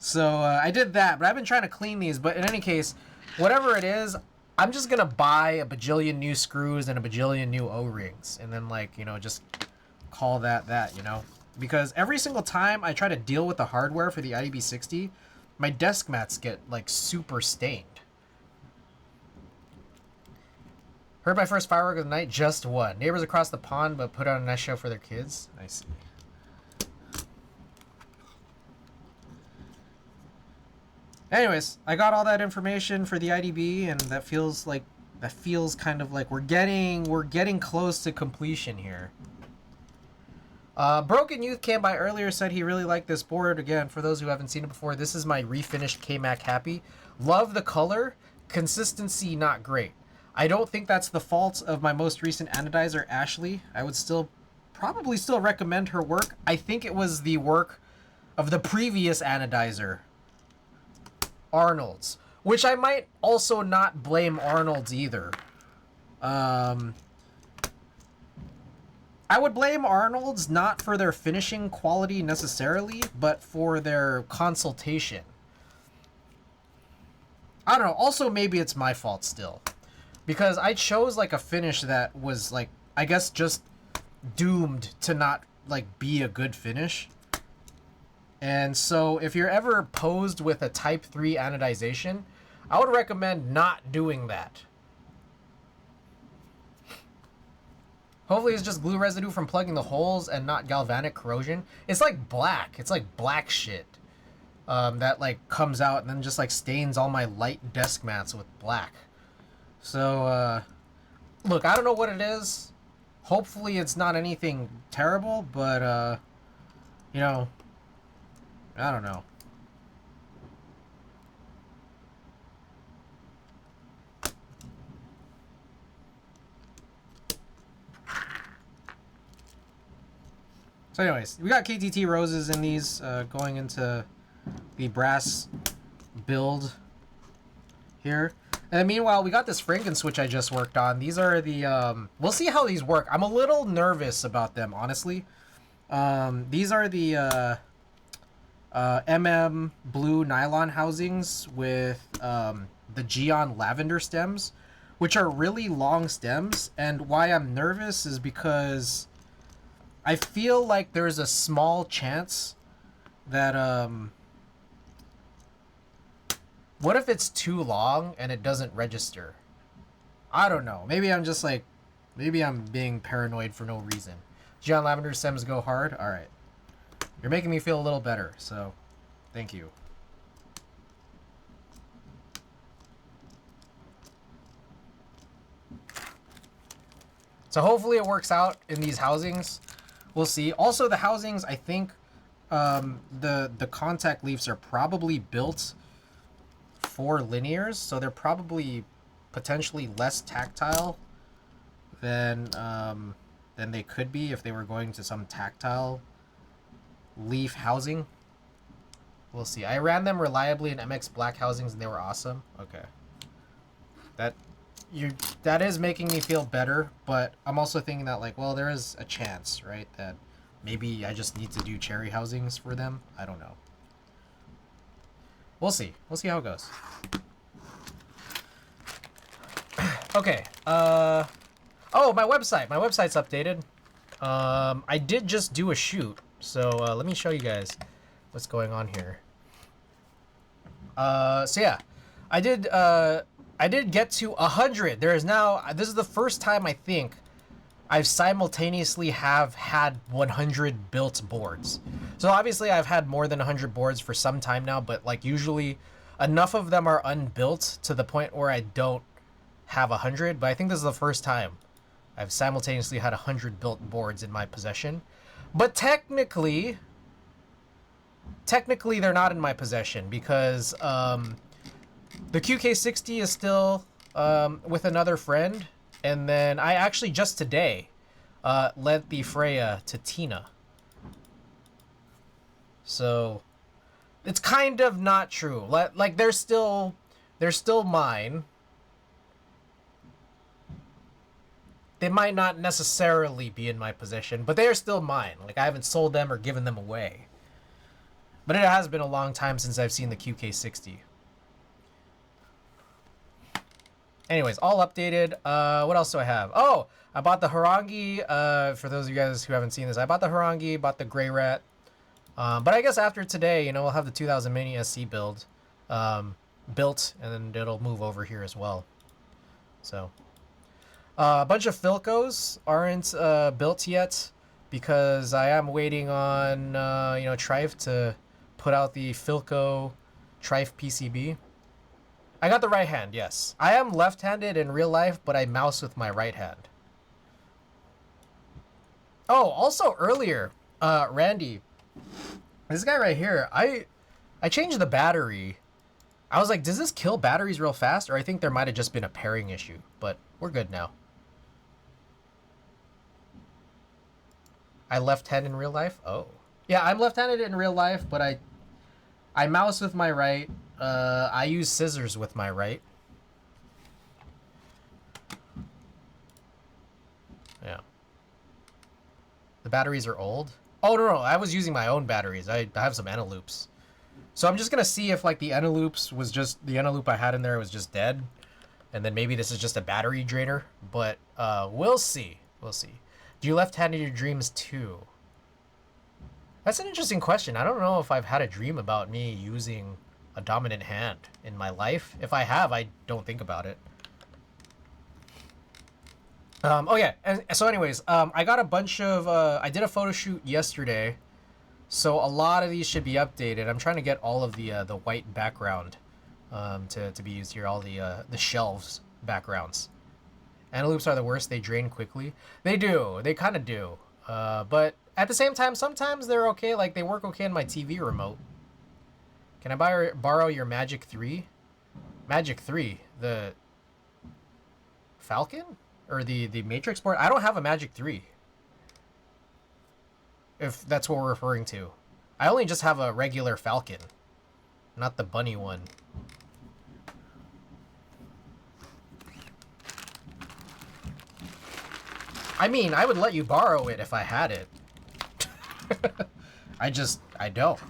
So I did that, but I've been trying to clean these. But in any case, whatever it is, I'm just gonna buy a bajillion new screws and a bajillion new O-rings, and then like, you know, just call that, you know, because every single time I try to deal with the hardware for the IDB60, my desk mats get like super stained. Heard my first firework of the night, just one. Neighbors across the pond, but put on a nice show for their kids. I see. Anyways, I got all that information for the IDB, and that feels kind of like we're getting close to completion here. Broken Youth came by earlier, said he really liked this board. Again, for those who haven't seen it before, this is my refinished K-Mac Happy. Love the color. Consistency, not great. I don't think that's the fault of my most recent anodizer, Ashley. I would probably still recommend her work. I think it was the work of the previous anodizer, Arnold's, which I might also not blame Arnold's either. I would blame Arnold's not for their finishing quality necessarily, but for their consultation. I don't know. Also, maybe it's my fault still, because I chose like a finish that was like, I guess, just doomed to not like be a good finish. And so if you're ever posed with a type 3 anodization, I would recommend not doing that. Hopefully it's just glue residue from plugging the holes and not galvanic corrosion. It's like black. It's like black shit that like comes out and then just like stains all my light desk mats with black. So look, I don't know what it is. Hopefully it's not anything terrible, but you know, I don't know. So anyways, we got KTT roses in these going into the brass build here. And then meanwhile, we got this Franken switch I just worked on. These are the, we'll see how these work. I'm a little nervous about them, honestly. These are the blue nylon housings with the Geon lavender stems, which are really long stems. And why I'm nervous is because I feel like there's a small chance that what if it's too long and it doesn't register? I don't know. Maybe I'm just like Maybe I'm being paranoid for no reason. John Lavender Sims go hard? Alright. You're making me feel a little better, so thank you. So hopefully it works out in these housings. We'll see. Also, the housings, I think the contact leaves are probably built for linears, so they're probably potentially less tactile than they could be if they were going to some tactile leaf housing. We'll see. I ran them reliably in MX Black housings and they were awesome. Okay. That is making me feel better, but I'm also thinking that, like, well, there is a chance, right, that maybe I just need to do cherry housings for them. I don't know. We'll see. We'll see how it goes. Okay. Oh, my website. My website's updated. I did just do a shoot, so let me show you guys what's going on here. So yeah, I did get to 100. There is now, this is the first time I think I've simultaneously have had 100 built boards. So obviously I've had more than 100 boards for some time now, but like usually enough of them are unbuilt to the point where I don't have 100, but I think this is the first time I've simultaneously had 100 built boards in my possession. But technically they're not in my possession because the QK60 is still with another friend, and then I actually just today lent the Freya to Tina. So it's kind of not true. Like they're still mine. They might not necessarily be in my possession, but they are still mine. Like I haven't sold them or given them away. But it has been a long time since I've seen the QK60. Anyways, all updated. What else do I have? Oh, I bought the Harangi. For those of you guys who haven't seen this, I bought the Harangi, bought the Grey Rat. But I guess after today, you know, we'll have the 2000 Mini SC build built, and then it'll move over here as well. So a bunch of Philcos aren't built yet because I am waiting on you know, Trife to put out the Philco Trife PCB. I got the right hand, yes. I am left-handed in real life, but I mouse with my right hand. Oh, also earlier, Randy, this guy right here, I changed the battery. I was like, does this kill batteries real fast? Or I think there might have just been a pairing issue, but we're good now. I left-handed in real life? Oh. Yeah, I'm left-handed in real life, but I mouse with my right. I use scissors with my right. Yeah. The batteries are old. Oh, no, I was using my own batteries. I have some Eneloops. So I'm just going to see if, like, the Eneloops was just... The Eneloop I had in there was just dead. And then maybe this is just a battery drainer. But we'll see. We'll see. Do you left-handed your dreams too? That's an interesting question. I don't know if I've had a dream about me using a dominant hand in my life. If I have, I don't think about it. Oh yeah, and so anyways, I got a bunch of, I did a photo shoot yesterday, so a lot of these should be updated. I'm trying to get all of the white background to be used here, all the shelves backgrounds. Eneloops are the worst, they drain quickly. They do, they kind of do. But at the same time, sometimes they're okay, like they work okay in my TV remote. Can I borrow your Magic 3? Magic 3? The Falcon? Or the Matrix board? I don't have a Magic 3. If that's what we're referring to. I only just have a regular Falcon. Not the bunny one. I mean, I would let you borrow it if I had it. I don't.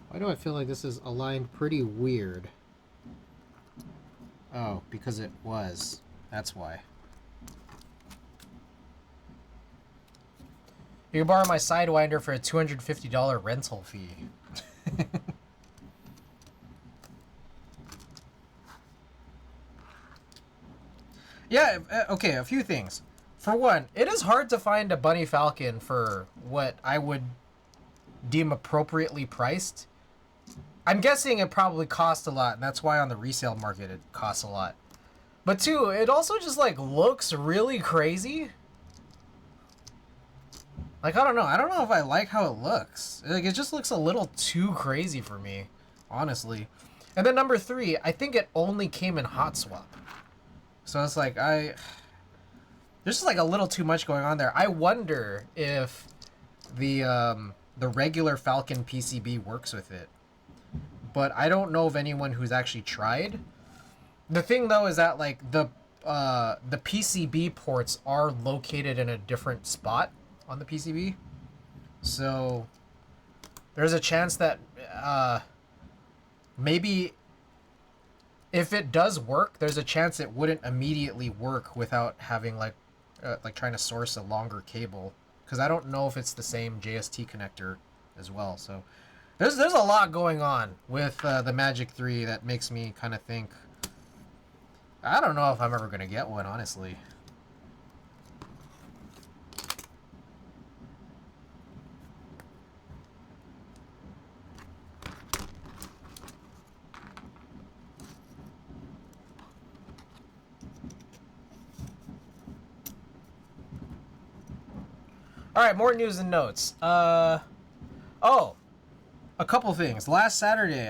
Why do I feel like this is aligned pretty weird? Oh, because it was. That's why. You can borrow my Sidewinder for a $250 rental fee. Yeah, okay, a few things. For one, it is hard to find a Bunny Falcon for what I would deem appropriately priced. I'm guessing it probably costs a lot, and that's why on the resale market it costs a lot. But two, it also just like looks really crazy. Like, I don't know. I don't know if I like how it looks. Like, it just looks a little too crazy for me, honestly. And then number three, I think it only came in hot swap. So it's like, there's just like a little too much going on there. I wonder if the regular Falcon PCB works with it. But I don't know of anyone who's actually tried. The thing though is that like the PCB ports are located in a different spot on the PCB. So there's a chance that maybe if it does work, there's a chance it wouldn't immediately work without having like trying to source a longer cable, because I don't know if it's the same JST connector as well. So there's a lot going on with the Magic 3 that makes me kind of think, I don't know if I'm ever gonna get one, honestly. All right, more news and notes. Oh, a couple things. Last Saturday,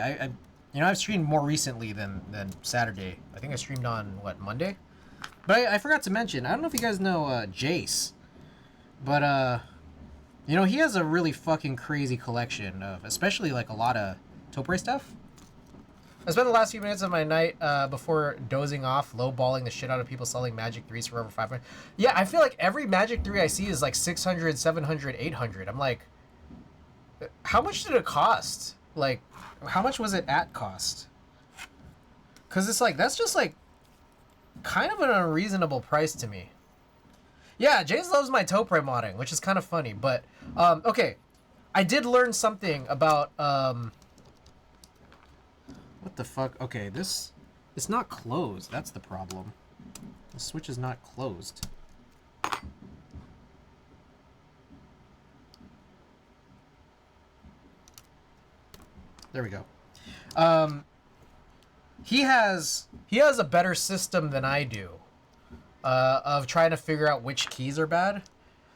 I've streamed more recently than Saturday. I think I streamed on what, Monday? But I forgot to mention. I don't know if you guys know Jace, but he has a really fucking crazy collection of, especially like a lot of Topre stuff. I spent the last few minutes of my night before dozing off, lowballing the shit out of people selling Magic 3s for over 500. Yeah, I feel like every Magic 3 I see is like 600, 700, 800. I'm like, how much did it cost? Like, how much was it at cost? Because it's like, that's just like kind of an unreasonable price to me. Yeah, Jace loves my Topre modding, which is kind of funny. But, okay, I did learn something about... what the fuck? Okay, it's not closed. That's the problem. The switch is not closed. There we go. He has a better system than I do of trying to figure out which keys are bad.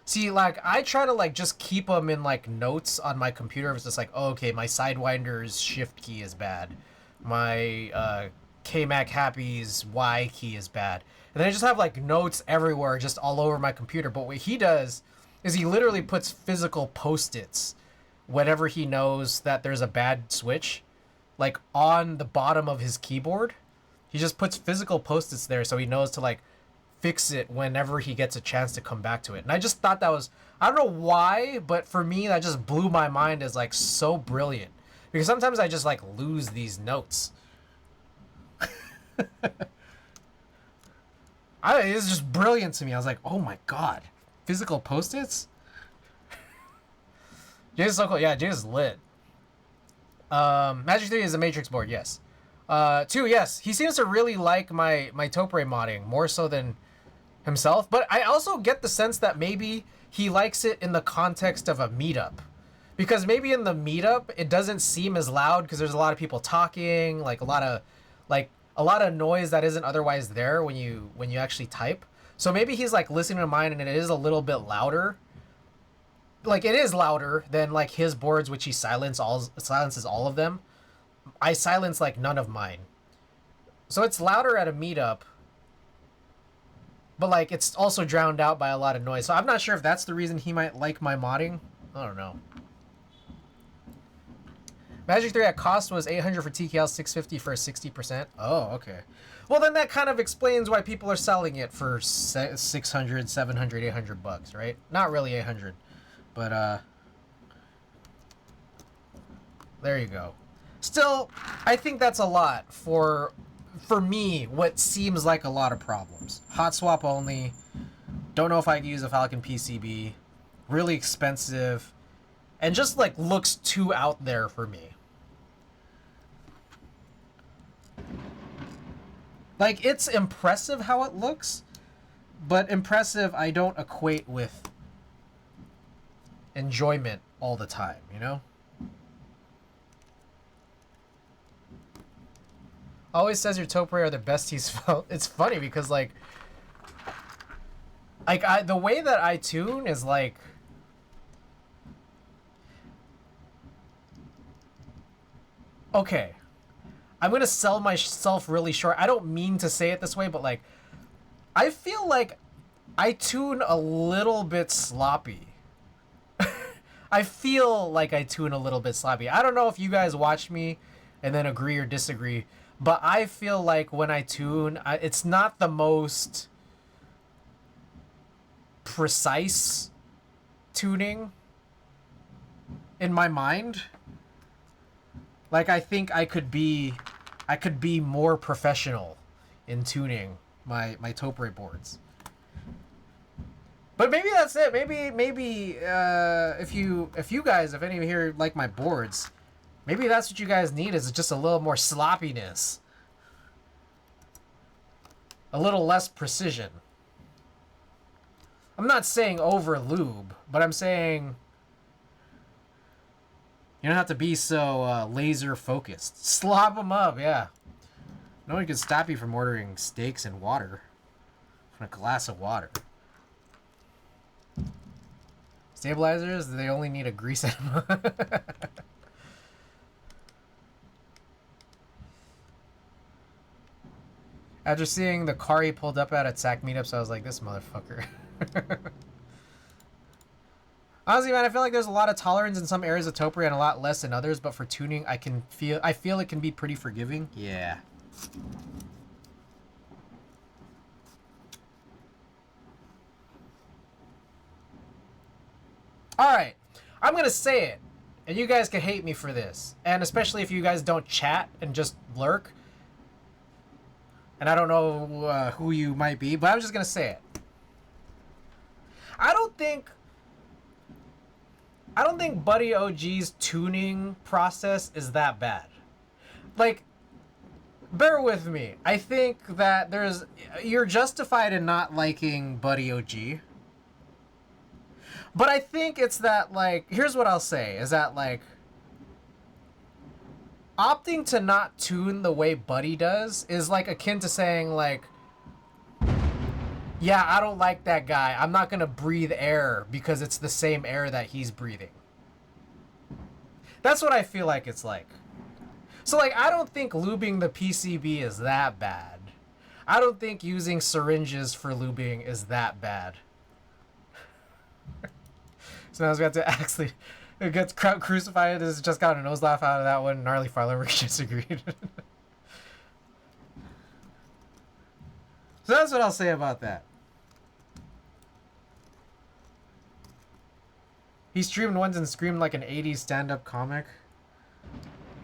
See, like, I try to, like, just keep them in, like, notes on my computer. It's just like, oh, okay, my Sidewinder's shift key is bad. My KMac Happy's Y key is bad. And then I just have, like, notes everywhere, just all over my computer. But what he does is he literally puts physical Post-its whenever he knows that there's a bad switch, like, on the bottom of his keyboard. He just puts physical Post-its there so he knows to, like, fix it whenever he gets a chance to come back to it. And I just thought that was, I don't know why, but for me that just blew my mind as like so brilliant, because sometimes I just like lose these notes. It's just brilliant to me. I was like, oh my god, physical Post-its. Jay is so cool. Yeah, Jay is lit. Magic 3 is a Matrix board, yes. 2, yes, he seems to really like my Topre modding more so than himself, but I also get the sense that maybe he likes it in the context of a meetup, because maybe in the meetup it doesn't seem as loud because there's a lot of people talking, like a lot of noise that isn't otherwise there when you actually type. So maybe he's like listening to mine and it is a little bit louder. Like, it is louder than like his boards, which he silences all of them. I silence like none of mine. So it's louder at a meetup, but like it's also drowned out by a lot of noise. So I'm not sure if that's the reason he might like my modding. I don't know. Magic 3 at cost was 800 for TKL, 650 for 60%. Oh, okay. Well, then that kind of explains why people are selling it for 600, 700, 800 bucks, right? Not really 800, but There you go. Still, I think that's a lot for me, what seems like a lot of problems. Hot swap only. Don't know if I can use a Falcon PCB. Really expensive. And just like looks too out there for me. Like, it's impressive how it looks, but impressive I don't equate with enjoyment all the time, you know? Always says your Topre are the best he's felt. It's funny because like the way that I tune is like okay. I'm gonna sell myself really short. I don't mean to say it this way, but like I feel like I tune a little bit sloppy. I feel like I tune a little bit sloppy. I don't know if you guys watch me and then agree or disagree, but I feel like when I tune, it's not the most precise tuning in my mind. Like, I think I could be more professional in tuning my Topre boards. But maybe that's it. Maybe if you guys, if any of you here like my boards, maybe that's what you guys need, is just a little more sloppiness. A little less precision. I'm not saying over lube, but I'm saying you don't have to be so laser focused. Slop them up, yeah. No one can stop you from ordering steaks and water. From a glass of water. Stabilizers, they only need a grease enema. After seeing the car he pulled up at SAC meetups, I was like, this motherfucker. Honestly, man, I feel like there's a lot of tolerance in some areas of Topre and a lot less in others, but for tuning, I feel it can be pretty forgiving. Yeah. Alright, I'm gonna say it, and you guys can hate me for this, and especially if you guys don't chat and just lurk. And I don't know who you might be, but I'm just gonna say it. I don't think Buddy OG's tuning process is that bad. Like, bear with me. I think that you're justified in not liking Buddy OG. But I think it's that, like, here's what I'll say, is that, like, opting to not tune the way Buddy does is, like, akin to saying, like, yeah, I don't like that guy. I'm not going to breathe air because it's the same air that he's breathing. That's what I feel like it's like. So, like, I don't think lubing the PCB is that bad. I don't think using syringes for lubing is that bad. So now I was about to actually get crucified. Has just got a nose laugh out of that one. Gnarly follower disagreed. So that's what I'll say about that. He streamed once and screamed like an 80s stand-up comic.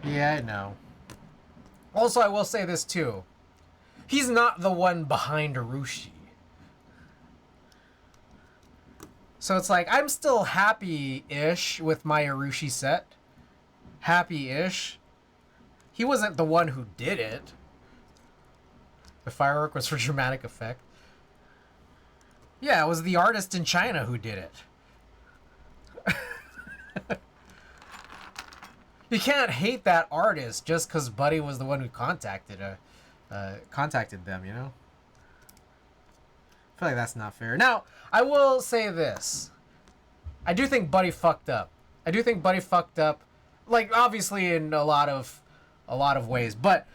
Yeah, I know. Also, I will say this too. He's not the one behind Arushi. So it's like, I'm still happy-ish with my Arushi set. Happy-ish. He wasn't the one who did it. The firework was for dramatic effect. Yeah, it was the artist in China who did it. You can't hate that artist just because Buddy was the one who contacted them, you know? I feel like that's not fair. Now, I will say this. I do think Buddy fucked up. Like, obviously in a lot of ways, but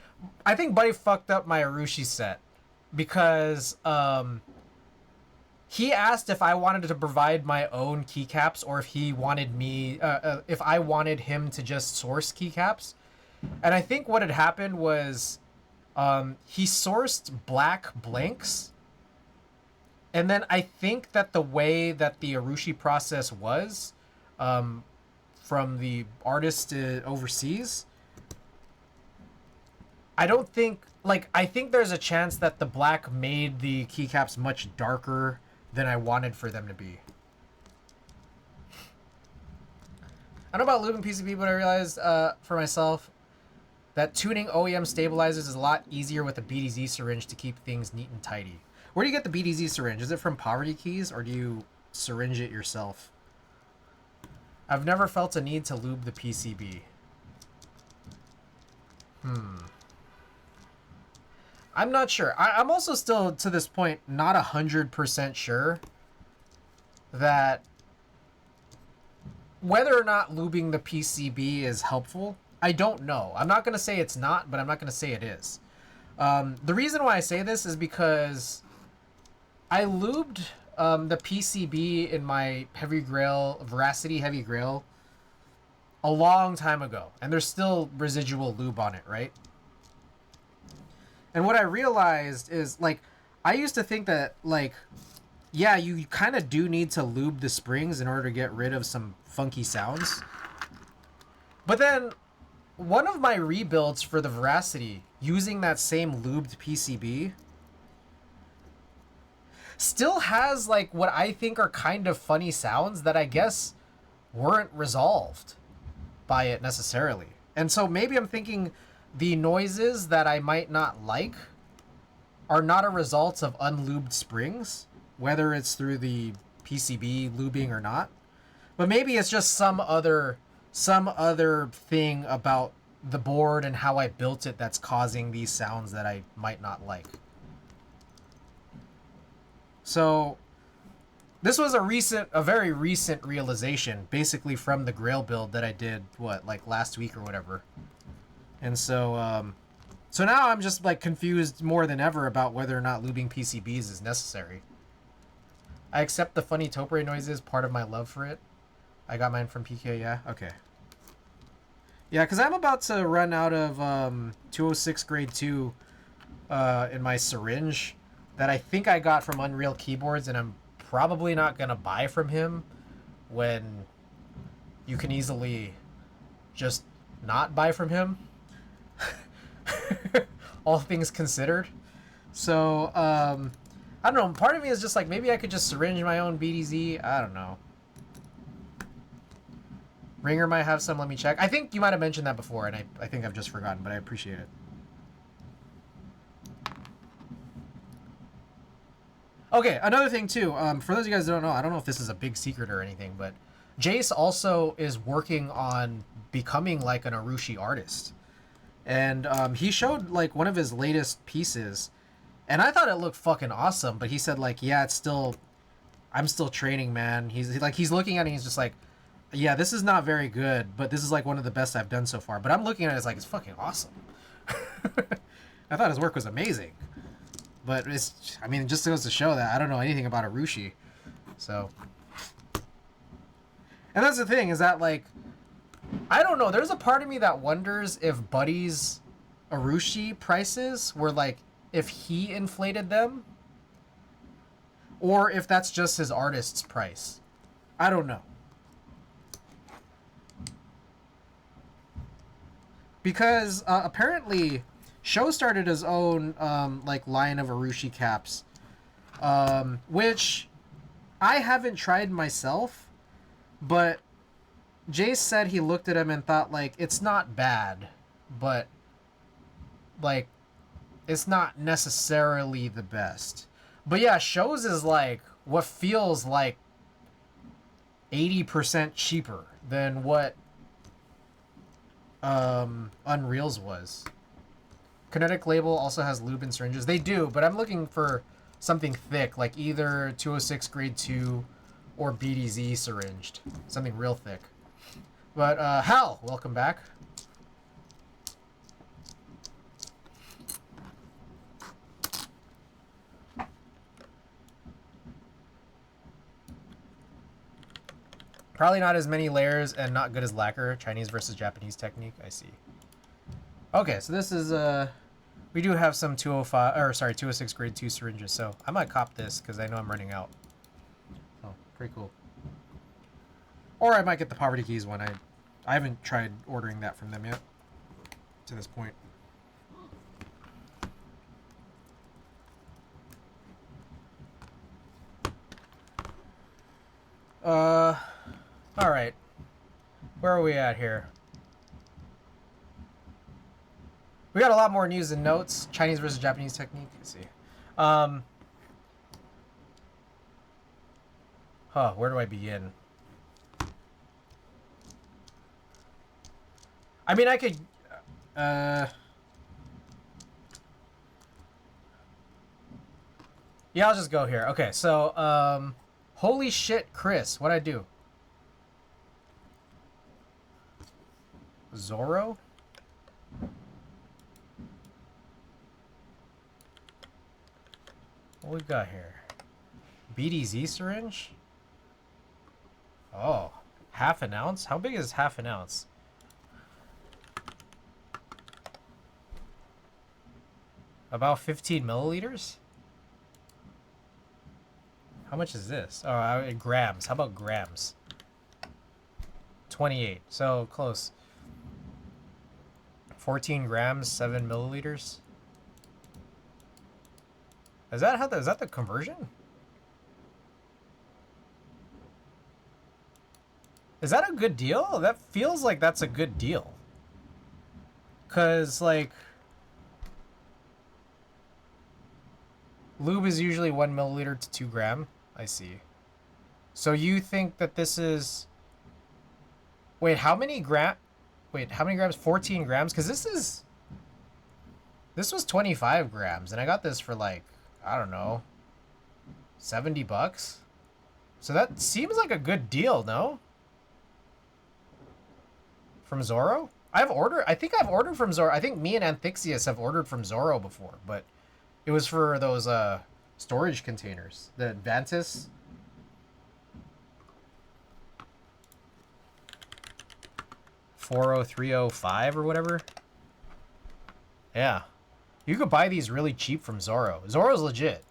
I think Buddy fucked up my Arushi set because he asked if I wanted to provide my own keycaps or if he wanted me, if I wanted him to just source keycaps. And I think what had happened was he sourced black blanks. And then I think that the way that the Arushi process was, from the artist overseas, I don't think, like, I think there's a chance that the black made the keycaps much darker than I wanted for them to be. I don't know about lubing PCB, but I realized for myself that tuning OEM stabilizers is a lot easier with a BDZ syringe to keep things neat and tidy. Where do you get the BDZ syringe? Is it from Poverty Keys, or do you syringe it yourself? I've never felt a need to lube the PCB. I'm not sure. I'm also still, to this point, not 100% sure that whether or not lubing the PCB is helpful. I don't know. I'm not going to say it's not, but I'm not going to say it is. The reason why I say this is because I lubed the PCB in my Heavy Grail, Veracity Heavy Grail, a long time ago. And there's still residual lube on it, right? And what I realized is, like, I used to think that, like, yeah, you kind of do need to lube the springs in order to get rid of some funky sounds. But then, one of my rebuilds for the Veracity, using that same lubed PCB, still has, like, what I think are kind of funny sounds that I guess weren't resolved by it necessarily. And so maybe I'm thinking the noises that I might not like are not a result of unlubed springs, whether it's through the PCB lubing or not. But maybe it's just some other thing about the board and how I built it that's causing these sounds that I might not like. So this was a very recent realization, basically from the Grail build that I did, like last week or whatever. And so, so now I'm just, like, confused more than ever about whether or not lubing PCBs is necessary. I accept the funny topre noises, part of my love for it. I got mine from PK, yeah? Okay. Yeah, because I'm about to run out of 206 grade 2 in my syringe that I think I got from Unreal Keyboards, and I'm probably not going to buy from him when you can easily just not buy from him. All things considered. So, I don't know. Part of me is just like, maybe I could just syringe my own BDZ. I don't know. Ringer might have some. Let me check. I think you might have mentioned that before, and I think I've just forgotten, but I appreciate it. Okay, another thing, too. For those of you guys who don't know, I don't know if this is a big secret or anything, but Jace also is working on becoming, like, an Arushi artist. And he showed, like, one of his latest pieces, and I thought it looked fucking awesome, but he said, like, yeah, I'm still training, man. He's looking at it and he's just like, yeah, this is not very good, but this is, like, one of the best I've done so far. But I'm looking at it as, like, it's fucking awesome. I thought his work was amazing. But it just goes to show that I don't know anything about Arushi. So. And that's the thing, is that, like, I don't know. There's a part of me that wonders if Buddy's Arushi prices were, like, if he inflated them, or if that's just his artist's price. I don't know. Because apparently Sho started his own like line of Arushi caps, which I haven't tried myself, but Jace said he looked at him and thought, like, it's not bad, but, like, it's not necessarily the best. But yeah, Sho's is, like, what feels like 80% cheaper than what Unreal's was. Kinetic Label also has lube and syringes. They do, but I'm looking for something thick, like either 206 grade 2 or BDZ syringed. Something real thick. But, Hal, welcome back. Probably not as many layers and not good as lacquer. Chinese versus Japanese technique. I see. Okay, so this is, we do have some 206 grade 2 syringes, so I might cop this because I know I'm running out. Oh, pretty cool. Or I might get the Poverty Keys one. I haven't tried ordering that from them yet to this point. All right. Where are we at here? We got a lot more news and notes. Chinese versus Japanese technique. Let's see. Where do I begin? I mean, I could... Yeah, I'll just go here. Okay, so, holy shit, Chris. What'd I do? Zorro? What we got here? BDZ syringe? Oh, half an ounce? How big is half an ounce? About 15 milliliters? How much is this? Oh, grams. How about grams? 28. So close. 14 grams, 7 milliliters. Is that the conversion? Is that a good deal? That feels like that's a good deal. 'Cause like lube is usually 1 milliliter to 2 gram. I see. So you think that this is... Wait, how many grams? 14 grams? Because this was 25 grams, and I got this for like, I don't know, $70. So that seems like a good deal, no? From Zorro? I think I've ordered from Zorro. I think me and Anthixius have ordered from Zorro before, but it was for those storage containers. The Advantis. $40305 or whatever. Yeah. You could buy these really cheap from Zorro. Zorro's legit.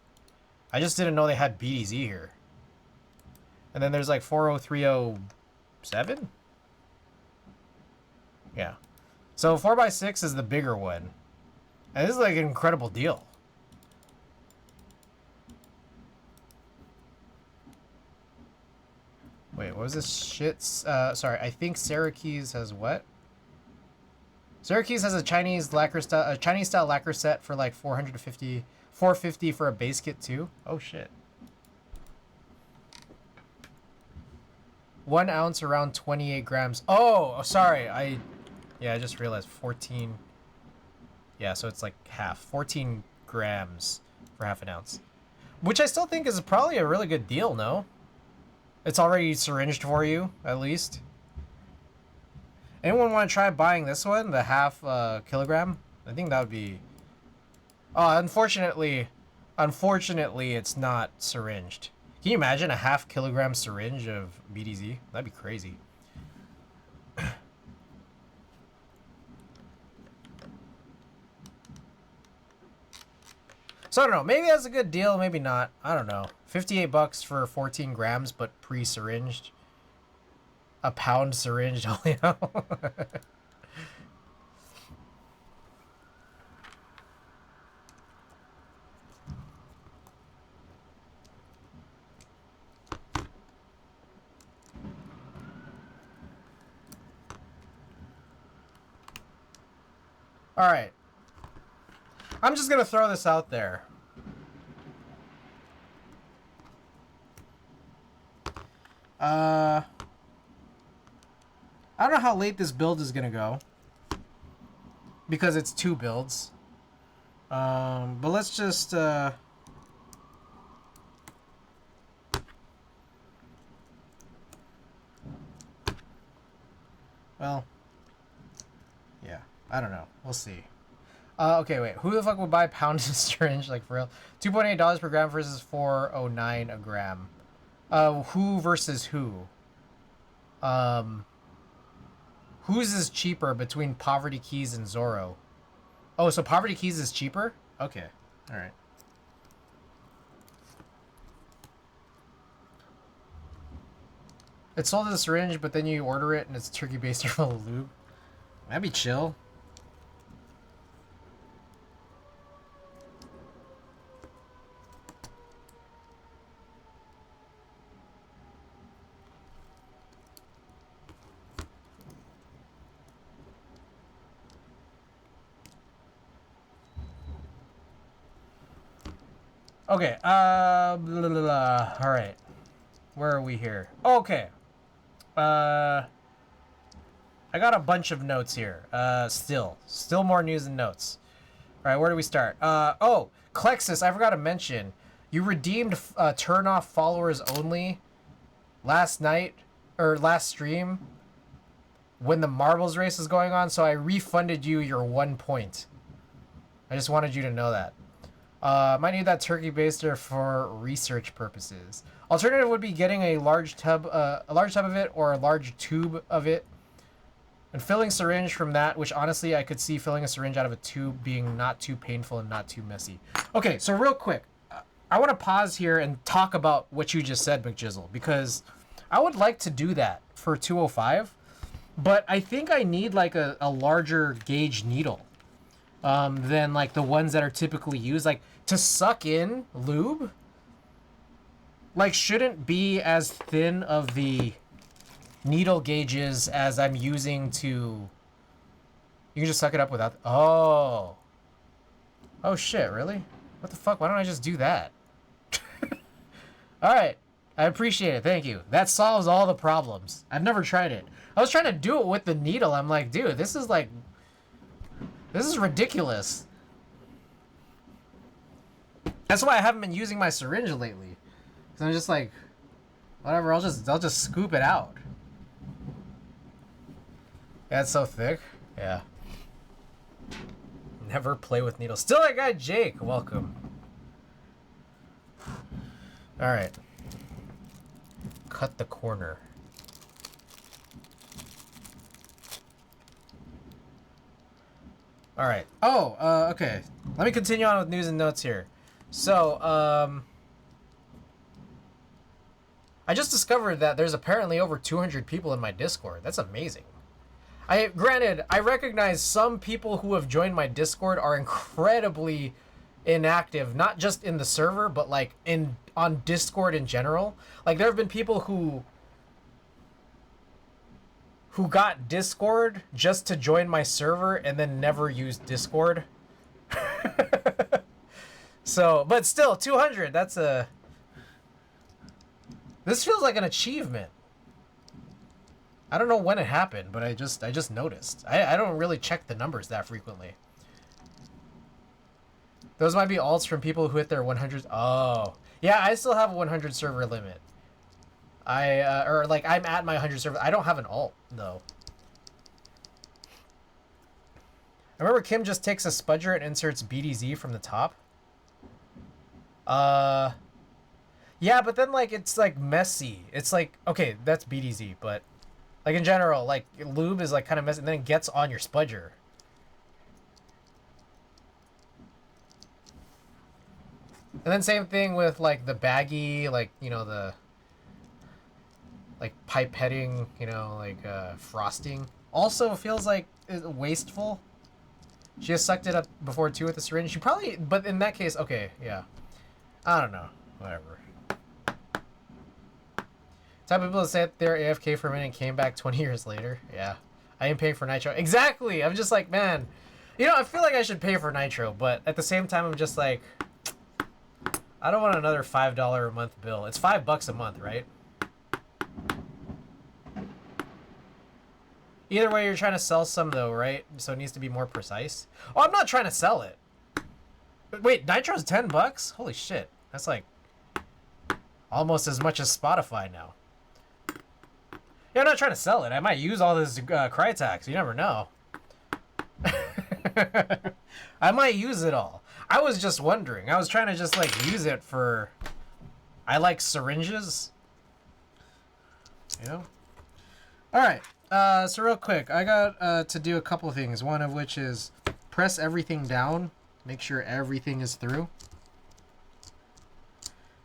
I just didn't know they had BDZ here. And then there's like 40307? Yeah. So 4x6 is the bigger one. And this is like an incredible deal. Wait, what was this shit? Sorry, I think Syracuse has what? Syracuse has a Chinese style lacquer set for like $450 for a base kit too. Oh shit. 1 ounce around 28 grams. Oh, sorry. I just realized 14. Yeah, so it's like half. 14 grams for half an ounce. Which I still think is probably a really good deal, no? It's already syringed for you, at least. Anyone want to try buying this one, the half kilogram? I think that would be... Oh, unfortunately, it's not syringed. Can you imagine a half kilogram syringe of BDZ? That'd be crazy. So I don't know. Maybe that's a good deal. Maybe not. I don't know. $58 for 14 grams, but pre-syringed. A pound syringed. Oh, you know. All right. I'm just going to throw this out there. I don't know how late this build is going to go. Because it's 2 builds. But let's just... Well... Yeah, I don't know. We'll see. Okay, wait. Who the fuck would buy pound syringe, like, for real? $2.8 per gram versus $4.09 a gram. Who versus who? Whose is cheaper between Poverty Keys and Zorro? Oh, so Poverty Keys is cheaper? Okay. Alright. It's sold as a syringe, but then you order it and it's turkey baster full of lube. That'd be chill. Okay, blah, blah, blah. All right. Where are we here? Okay. I got a bunch of notes here. Still more news and notes. All right, where do we start? Oh, Klexus, I forgot to mention. You redeemed turn off followers only last night, or last stream, when the marbles race was going on, so I refunded you your 1 point. I just wanted you to know that. Might need that turkey baster for research purposes. Alternative would be getting a large tub of it, or a large tube of it, and filling syringe from that, which honestly I could see filling a syringe out of a tube being not too painful and not too messy. Okay, so real quick, I want to pause here and talk about what you just said, McJizzle, because I would like to do that for 205, but I think I need like a larger gauge needle. Than like the ones that are typically used, like to suck in lube, like shouldn't be as thin of the needle gauges as I'm using to. You can just suck it up without. Oh shit, really? What the fuck? Why don't I just do that? All right, I appreciate it, thank you. That solves all the problems. I've never tried it. I was trying to do it with the needle. I'm like, dude, this is ridiculous. That's why I haven't been using my syringe lately. Cause I'm just like, whatever. I'll just scoop it out. Yeah, it's so thick. Yeah. Never play with needles. Still that guy Jake. Welcome. All right. Cut the corner. All right. Oh, okay. Let me continue on with news and notes here. So, I just discovered that there's apparently over 200 people in my Discord. That's amazing. Granted, I recognize some people who have joined my Discord are incredibly inactive, not just in the server, but like on Discord in general. Like there have been people who got Discord just to join my server and then never used Discord. So, but still, 200, this feels like an achievement. I don't know when it happened, but I just noticed. I don't really check the numbers that frequently. Those might be alts from people who hit their 100s. Oh. Yeah, I still have a 100 server limit. I'm at my 100 server. I don't have an alt, though. I remember Kim just takes a spudger and inserts BDZ from the top. Yeah, but then, like, it's, like, messy. It's, like, okay, that's BDZ, but, like, in general, like, lube is, like, kind of messy, and then it gets on your spudger. And then same thing with, like, the baggy, like, you know, the, like, pipetting, you know, like, frosting. Also feels, like, wasteful. She has sucked it up before, too, with the syringe. She probably, but in that case, okay, yeah. I don't know. Whatever. Type of people that said they're AFK for a minute and came back 20 years later. Yeah. I am paying for Nitro. Exactly! I'm just like, man. You know, I feel like I should pay for Nitro, but at the same time, I'm just like, I don't want another $5 a month bill. It's $5 a month, right? Either way, you're trying to sell some, though, right? So it needs to be more precise. Oh, I'm not trying to sell it. Wait, Nitro's $10? Holy shit. That's like almost as much as Spotify now. Yeah, I'm not trying to sell it. I might use all this Crytax. You never know. I might use it all. I was just wondering. I was trying to just like use it for... I like syringes. You know? Alright. So real quick. I got to do a couple things. One of which is press everything down. Make sure everything is through.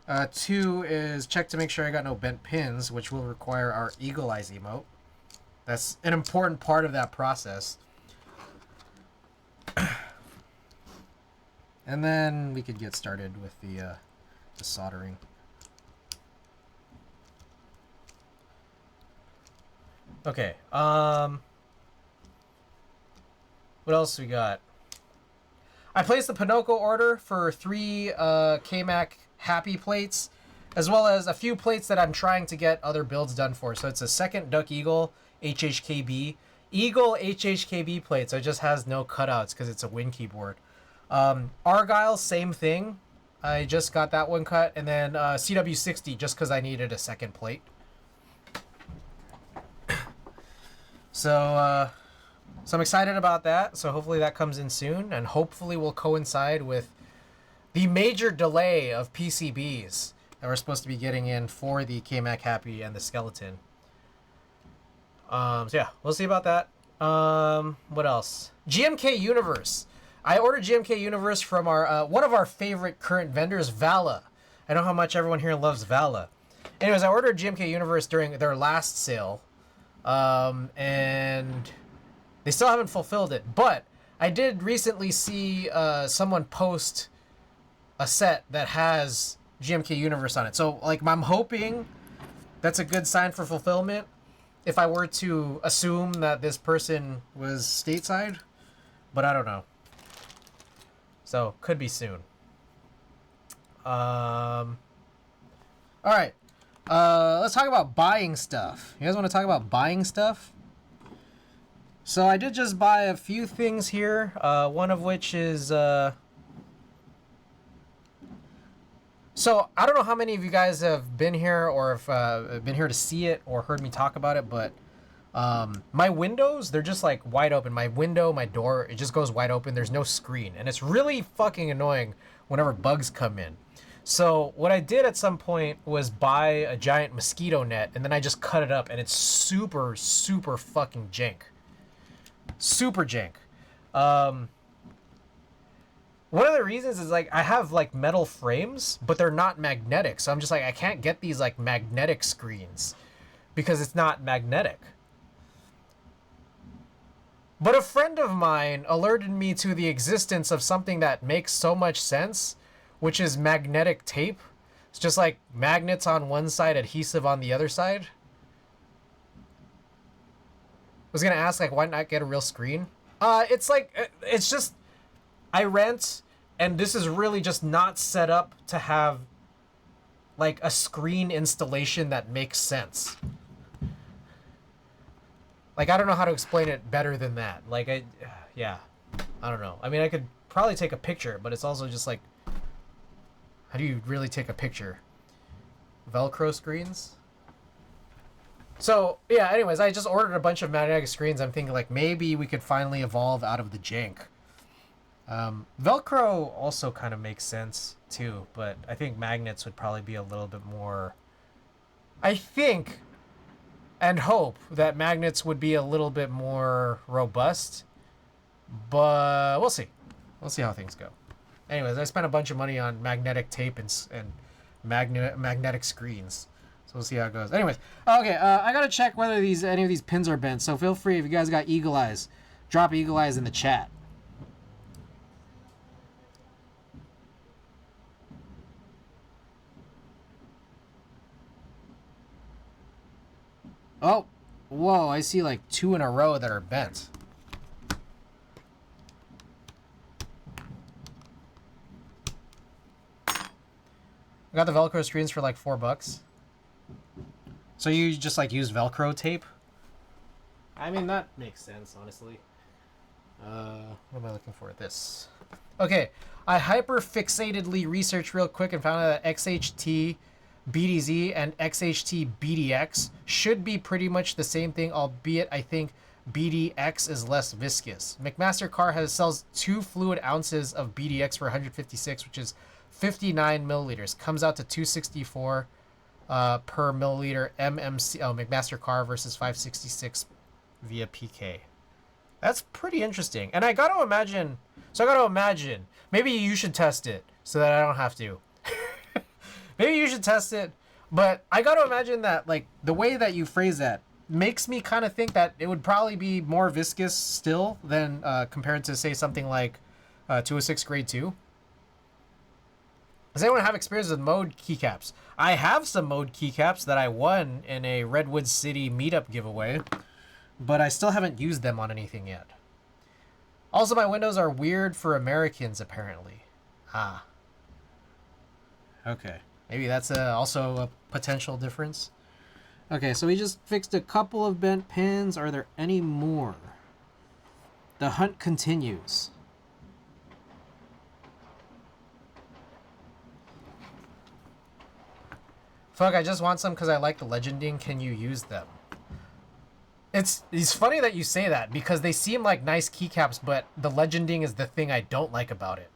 2 is check to make sure I got no bent pins, which will require our Eagle Eyes emote. That's an important part of that process. And then we could get started with the soldering. Okay. What else we got? I placed the Pinocchio order for 3 KMAC Happy plates, as well as a few plates that I'm trying to get other builds done for. So it's a second Duck Eagle HHKB. Eagle HHKB plate, so it just has no cutouts because it's a Win keyboard. Argyle, same thing. I just got that one cut. And then CW60, just because I needed a second plate. So I'm excited about that. So hopefully that comes in soon, and hopefully will coincide with the major delay of PCBs that we're supposed to be getting in for the KMAC Happy and the Skeleton. So yeah, we'll see about that. What else? GMK Universe. I ordered GMK Universe from our one of our favorite current vendors, Vala. I know how much everyone here loves Vala. Anyways, I ordered GMK Universe during their last sale. And they still haven't fulfilled it. But I did recently see someone post a set that has GMK Universe on it. So, like, I'm hoping that's a good sign for fulfillment if I were to assume that this person was stateside. But I don't know. So, could be soon. Alright. Let's talk about buying stuff. You guys want to talk about buying stuff? So I did just buy a few things here. One of which is... So I don't know how many of you guys have been here or have been here to see it or heard me talk about it, but my windows, they're just like wide open. My window, my door, it just goes wide open. There's no screen. And it's really fucking annoying whenever bugs come in. So what I did at some point was buy a giant mosquito net, and then I just cut it up, and it's super, super fucking jank. Super jank. One of the reasons is, like, I have, like, metal frames, but they're not magnetic. So I'm just like, I can't get these, like, magnetic screens because it's not magnetic. But a friend of mine alerted me to the existence of something that makes so much sense, which is magnetic tape. It's just like magnets on one side, adhesive on the other side. I was gonna ask, like, why not get a real screen? It's like, it's just, I rent, and this is really just not set up to have, like, a screen installation that makes sense. Like, I don't know how to explain it better than that. Like, I don't know. I mean, I could probably take a picture, but it's also just like, how do you really take a picture? Velcro screens? So, yeah, anyways, I just ordered a bunch of magnetic screens. I'm thinking, like, maybe we could finally evolve out of the jank. Velcro also kind of makes sense, too, but I think magnets would probably be a little bit more... I think and hope that magnets would be a little bit more robust, but we'll see. We'll see how things go. Anyways, I spent a bunch of money on magnetic tape and magnetic screens. So we'll see how it goes. Anyways, okay, I gotta check whether any of these pins are bent. So feel free, if you guys got eagle eyes, drop eagle eyes in the chat. Oh, whoa, I see like 2 in a row that are bent. I got the Velcro screens for like $4. So you just like use Velcro tape? I mean, that makes sense, honestly. What am I looking for? This. Okay, I hyper-fixatedly researched real quick and found out that XHT BDZ and XHT BDX should be pretty much the same thing, albeit I think BDX is less viscous. McMaster Car sells 2 fluid ounces of BDX for 156, which is 59 milliliters. Comes out to 264 per milliliter MMC. Oh, McMaster Car versus 566 via PK. That's pretty interesting. And I got to imagine, maybe you should test it so that I don't have to. Maybe you should test it. But I got to imagine that, like, the way that you phrase that makes me kind of think that it would probably be more viscous still than compared to, say, something like 206 grade 2. Does anyone have experience with mode keycaps? I have some mode keycaps that I won in a Redwood City meetup giveaway, but I still haven't used them on anything yet. Also, my windows are weird for Americans, apparently. Ah. Okay. Maybe that's also a potential difference. Okay, so we just fixed a couple of bent pins. Are there any more? The hunt continues. Fuck, I just want some because I like the legending. Can you use them? It's funny that you say that because they seem like nice keycaps, but the legending is the thing I don't like about it.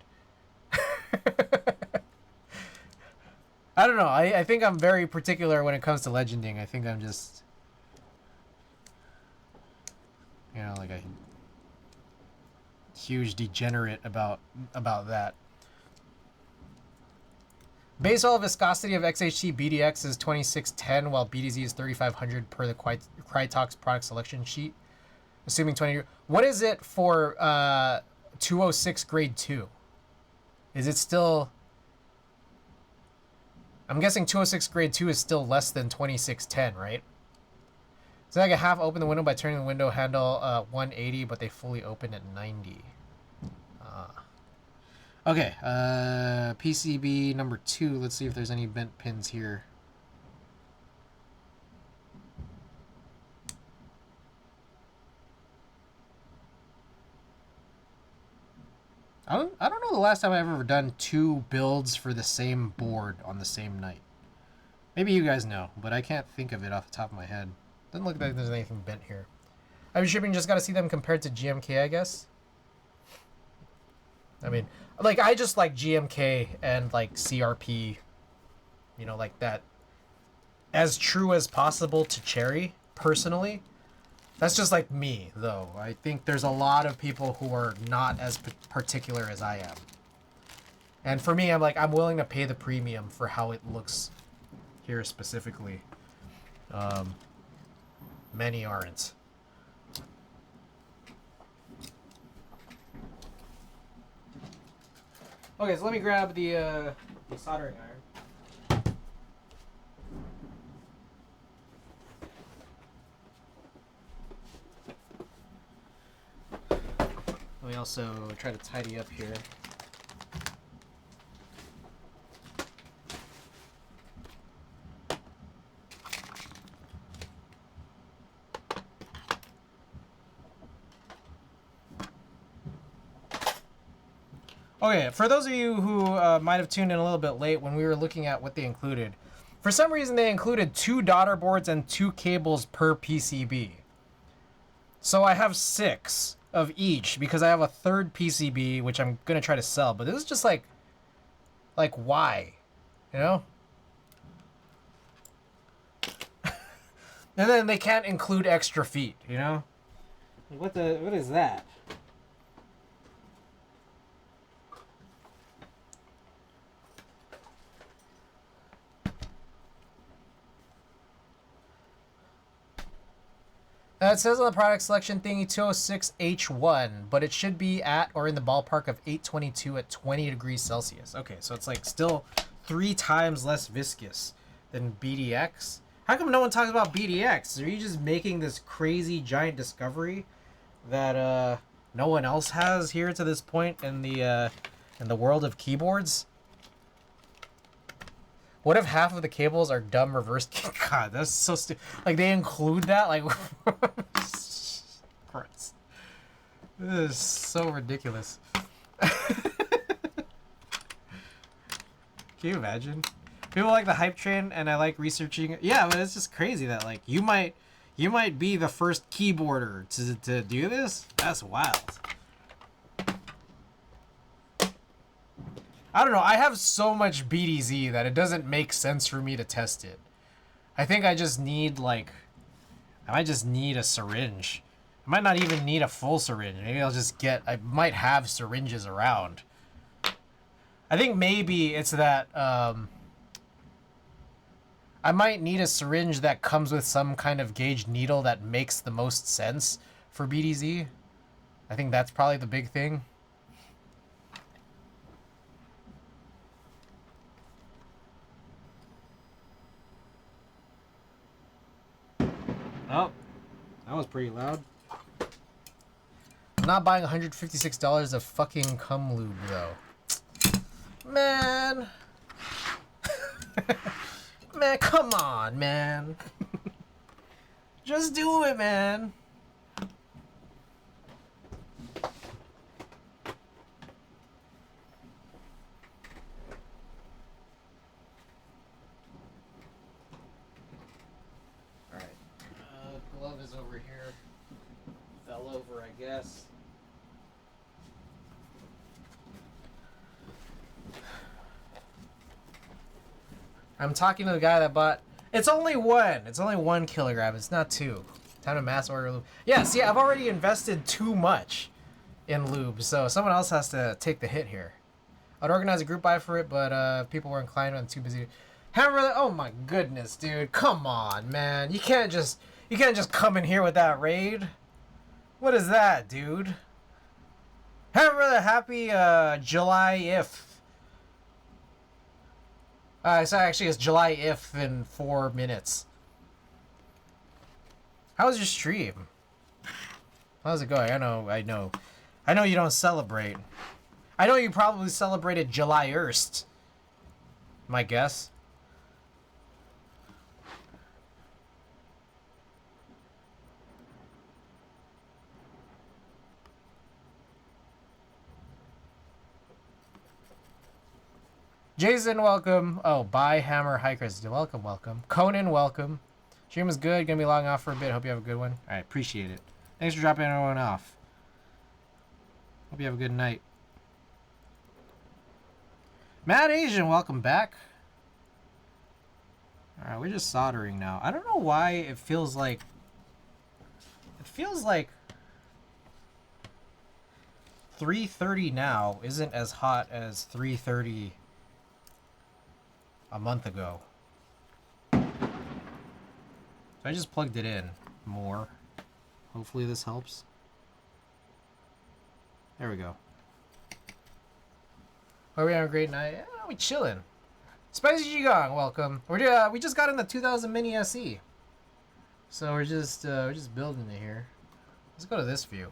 I don't know. I think I'm very particular when it comes to legending. I think I'm just, you know, like a huge degenerate about that. Base oil viscosity of XHT BDX is 2610, while BDZ is 3500 per the Crytox product selection sheet. Assuming 20. What is it for 206 grade 2? Is it still... I'm guessing 206 grade 2 is still less than 2610, right? So I can half open the window by turning the window handle 180, but they fully open at 90. Okay, PCB number 2. Let's see if there's any bent pins here. I don't know the last time I've ever done 2 builds for the same board on the same night. Maybe you guys know, but I can't think of it off the top of my head. Doesn't look like there's anything bent here. Heavy shipping, just got to see them compared to GMK, I guess. I mean, like, I just like GMK and, like, CRP, you know, like that. As true as possible to Cherry, personally. That's just, like, me, though. I think there's a lot of people who are not as particular as I am. And for me, I'm like, I'm willing to pay the premium for how it looks here specifically. Many aren't. Okay, so let me grab the soldering iron. Let me also try to tidy up here. Okay, for those of you who might have tuned in a little bit late when we were looking at what they included, for some reason they included 2 daughter boards and 2 cables per PCB. So I have 6 of each because I have a 3rd PCB, which I'm going to try to sell. But this is just like why? You know? And then they can't include extra feet, you know? What is that? It says on the product selection thingy 206H1, but it should be at or in the ballpark of 822 at 20 degrees Celsius. Okay, so it's like still 3 times less viscous than BDX. How come no one talks about BDX? Are you just making this crazy giant discovery that no one else has here to this point in the world of keyboards? What if half of the cables are dumb reverse? God, that's so stupid. Like, they include that? Like, Christ. This is so ridiculous. Can you imagine? People like the hype train, and I like researching. Yeah, but it's just crazy that, like, you might be the first keyboarder to do this. That's wild. I don't know. I have so much BDZ that it doesn't make sense for me to test it. I think I just need, like... I might just need a syringe. I might not even need a full syringe. Maybe I'll just get... I might have syringes around. I think maybe it's that, I might need a syringe that comes with some kind of gauge needle that makes the most sense for BDZ. I think that's probably the big thing. Oh, that was pretty loud. I'm not buying $156 of fucking cum lube, though. Man. Man, come on, man. Just do it, man. Alright. Glove is over here. Fell over, I guess. I'm talking to the guy that bought... It's only one. It's only 1 kilogram. It's not 2. Time to mass order lube. Yeah, see, I've already invested too much in lube, so someone else has to take the hit here. I'd organize a group buy for it, but people were inclined and too busy. Hammer, oh my goodness, dude. Come on, man. You can't just come in here with that raid. What is that, dude? Hammer the happy July if. So actually it's July if in 4 minutes. How was your stream? How's it going? I know you don't celebrate. I know you probably celebrated July 1st. My guess. Jason, welcome. Oh, bye, Hammer Hikers. Welcome, welcome. Conan, welcome. Stream was good. Gonna be logging off for a bit. Hope you have a good one. All right, appreciate it. Thanks for dropping everyone off. Hope you have a good night. Mad Asian, welcome back. All right, we're just soldering now. I don't know why it feels like 3:30 now isn't as hot as 3:30 a month ago. So I just plugged it in more. Hopefully this helps. There we go. Are we having a great night? Yeah, we chilling. Spicy Jigong, welcome. We just got in the 2000 Mini SE. So we're just building it here. Let's go to this view.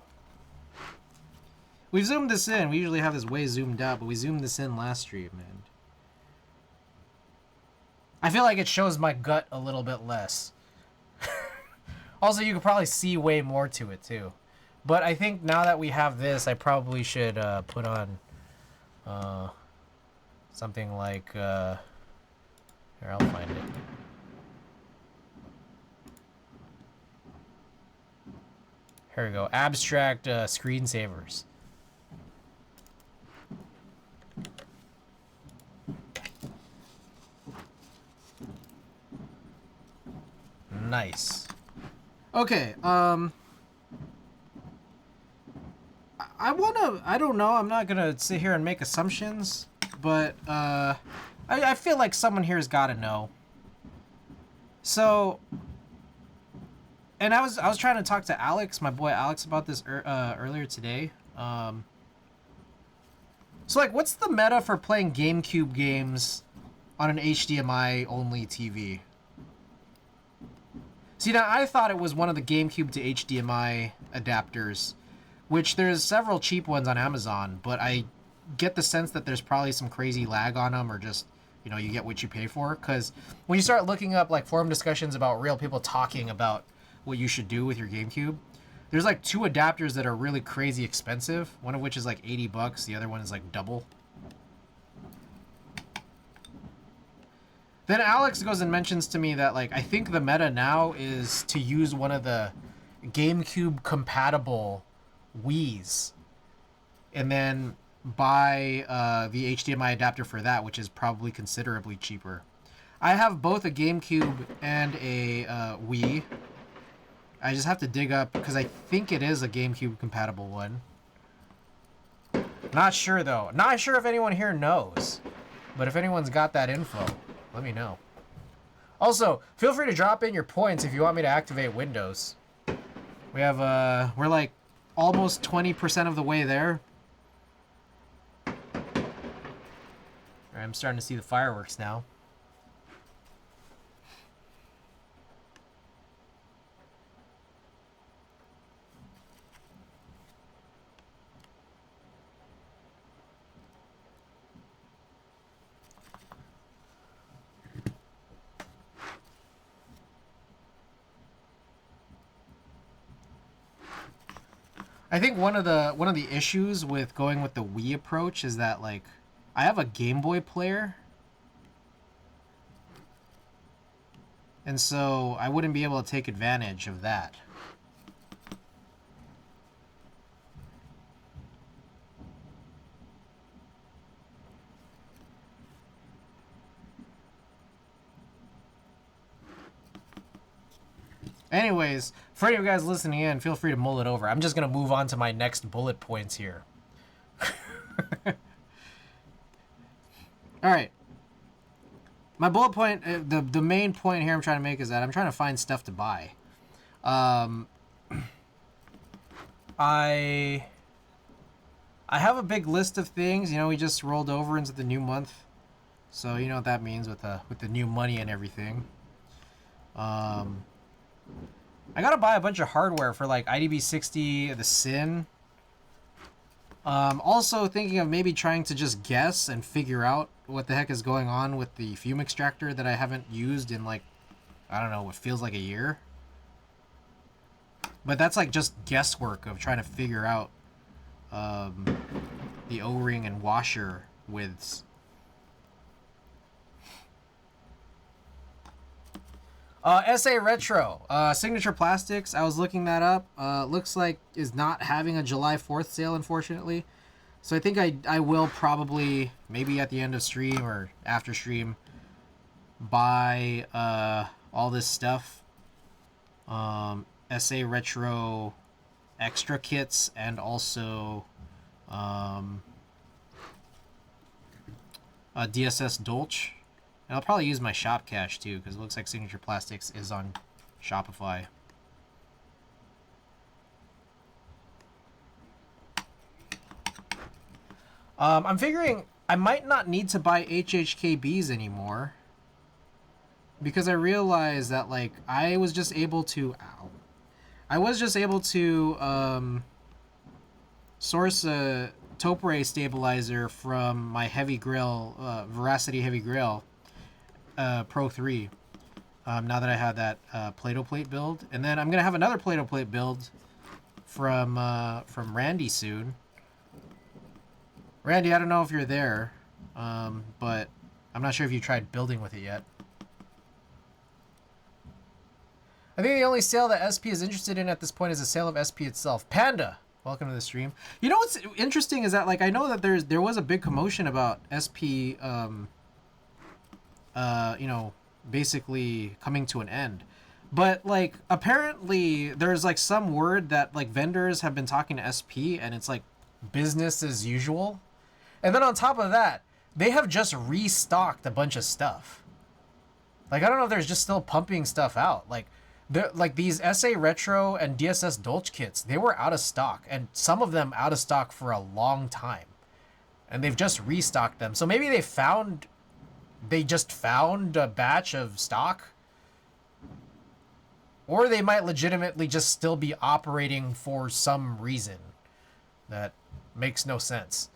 We've zoomed this in. We usually have this way zoomed out, but we zoomed this in last stream, and I feel like it shows my gut a little bit less. Also, you could probably see way more to it too. But I think now that we have this, I probably should put on something like here, I'll find it. Here we go. Abstract screensavers. Nice. Okay, I don't know, I'm not gonna sit here and make assumptions, but I feel like someone here's gotta know. So, and I was trying to talk to Alex, my boy Alex, about this earlier today. So like, what's the meta for playing GameCube games on an HDMI only TV? See, now I thought it was one of the GameCube to HDMI adapters, which there's several cheap ones on Amazon, but I get the sense that there's probably some crazy lag on them, or just, you know, you get what you pay for. Because when you start looking up like forum discussions about real people talking about what you should do with your GameCube, there's like 2 adapters that are really crazy expensive, one of which is like $80, the other one is like double. Then Alex goes and mentions to me that, like, I think the meta now is to use one of the GameCube compatible Wii's and then buy the HDMI adapter for that, which is probably considerably cheaper. I have both a GameCube and a Wii. I just have to dig up, because I think it is a GameCube compatible one. Not sure though. Not sure if anyone here knows, but if anyone's got that info, let me know. Also, feel free to drop in your points if you want me to activate Windows. We have, we're like almost 20% of the way there. All right, I'm starting to see the fireworks now. I think one of the issues with going with the Wii approach is that, like, I have a Game Boy player, and so I wouldn't be able to take advantage of that. Anyways, for any of you guys listening in, feel free to mull it over. I'm just going to move on to my next bullet points here. Alright. My bullet point, the main point here I'm trying to make is that I'm trying to find stuff to buy. I have a big list of things. You know, we just rolled over into the new month. So you know what that means with the new money and everything. I gotta buy a bunch of hardware for like IDB60, the Sin. Also thinking of maybe trying to just guess and figure out what the heck is going on with the fume extractor that I haven't used in like, I don't know, what feels like a year. But that's like just guesswork of trying to figure out the O-ring and washer widths. SA Retro, Signature Plastics, I was looking that up. Looks like is not having a July 4th sale, unfortunately. So I think I will probably, maybe at the end of stream or after stream, buy all this stuff. SA Retro extra kits and also DSS Dolce. And I'll probably use my shop cash too, because it looks like Signature Plastics is on Shopify. I'm figuring I might not need to buy HHKBs anymore, because I realized that like I was just able to source a Topre stabilizer from my heavy grill, Veracity heavy grill. Pro 3, now that I have that Play-Doh plate build. And then I'm going to have another Play-Doh plate build from Randy soon. Randy, I don't know if you're there, but I'm not sure if you tried building with it yet. I think the only sale that SP is interested in at this point is the sale of SP itself. Panda, welcome to the stream. You know what's interesting is that, like, I know that there was a big commotion about SP, you know, basically coming to an end. But, like, apparently there's, like, some word that, like, vendors have been talking to SP and it's, like, business as usual. And then on top of that, they have just restocked a bunch of stuff. Like, I don't know if there's just still pumping stuff out. Like these SA Retro and DSS Dolce kits, they were out of stock. And some of them out of stock for a long time. And they've just restocked them. So maybe they just found a batch of stock, or they might legitimately just still be operating for some reason that makes no sense.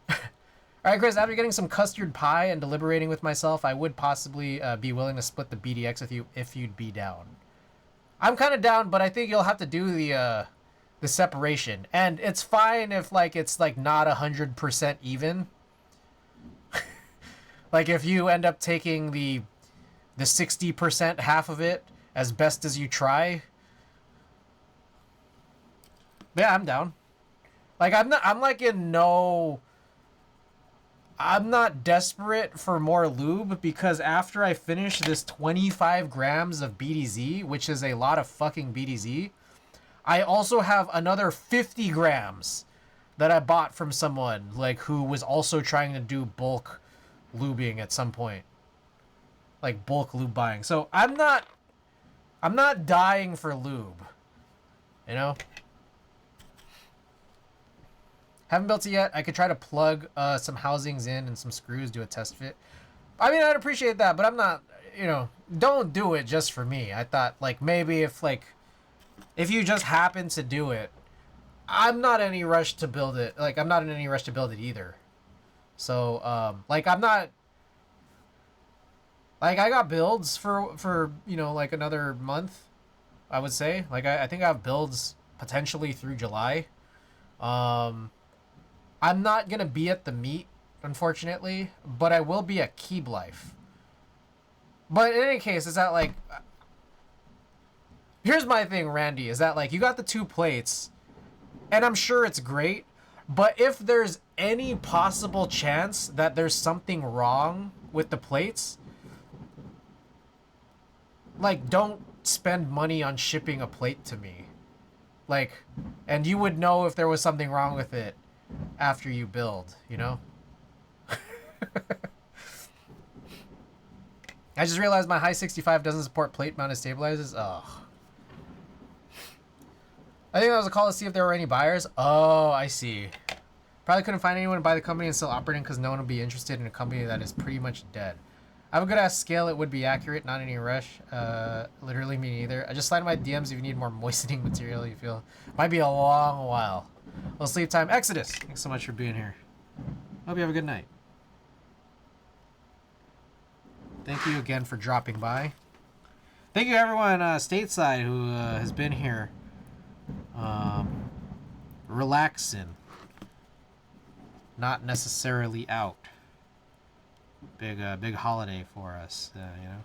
All right, Chris, after getting some custard pie and deliberating with myself, I would possibly be willing to split the BDX with you if you'd be down. I'm kind of down, but I think you'll have to do the separation, and it's fine if like it's like not 100% even. Like, if you end up taking the 60% half of it as best as you try. Yeah, I'm down. Like, I'm not desperate for more lube, because after I finish this 25 grams of BDZ, which is a lot of fucking BDZ, I also have another 50 grams that I bought from someone, like, who was also trying to do bulk lubing at some point. like bulk lube buying. So I'm not dying for lube. You know? Haven't built it yet. I could try to plug some housings in and some screws, do a test fit. I mean, I'd appreciate that, but I'm not, you know, don't do it just for me. I thought, like, maybe if you just happen to do it, I'm not in any rush to build it. Like, I'm not in any rush to build it either. So, like, I'm not, like, I got builds for, you know, like, another month, I would say. Like, I think I have builds potentially through July. I'm not going to be at the meet, unfortunately, but I will be at Keeb Life. But in any case, is that, like, here's my thing, Randy, is that, like, you got the 2 plates, and I'm sure it's great, but if there's any possible chance that there's something wrong with the plates, like, don't spend money on shipping a plate to me. Like, and you would know if there was something wrong with it after you build, you know? I just realized my high 65 doesn't support plate mounted stabilizers. Ugh. I think that was a call to see if there were any buyers. Oh, I see. Probably couldn't find anyone to buy the company and still operating because no one would be interested in a company that is pretty much dead. I have a good ass scale. It would be accurate, not any rush. Literally me neither. I just slide in my DMs if you need more moistening material. You feel might be a long while. Well, sleep time. Exodus. Thanks so much for being here. Hope you have a good night. Thank you again for dropping by. Thank you everyone stateside who has been here. Relaxing. Not necessarily out. Big holiday for us, you know.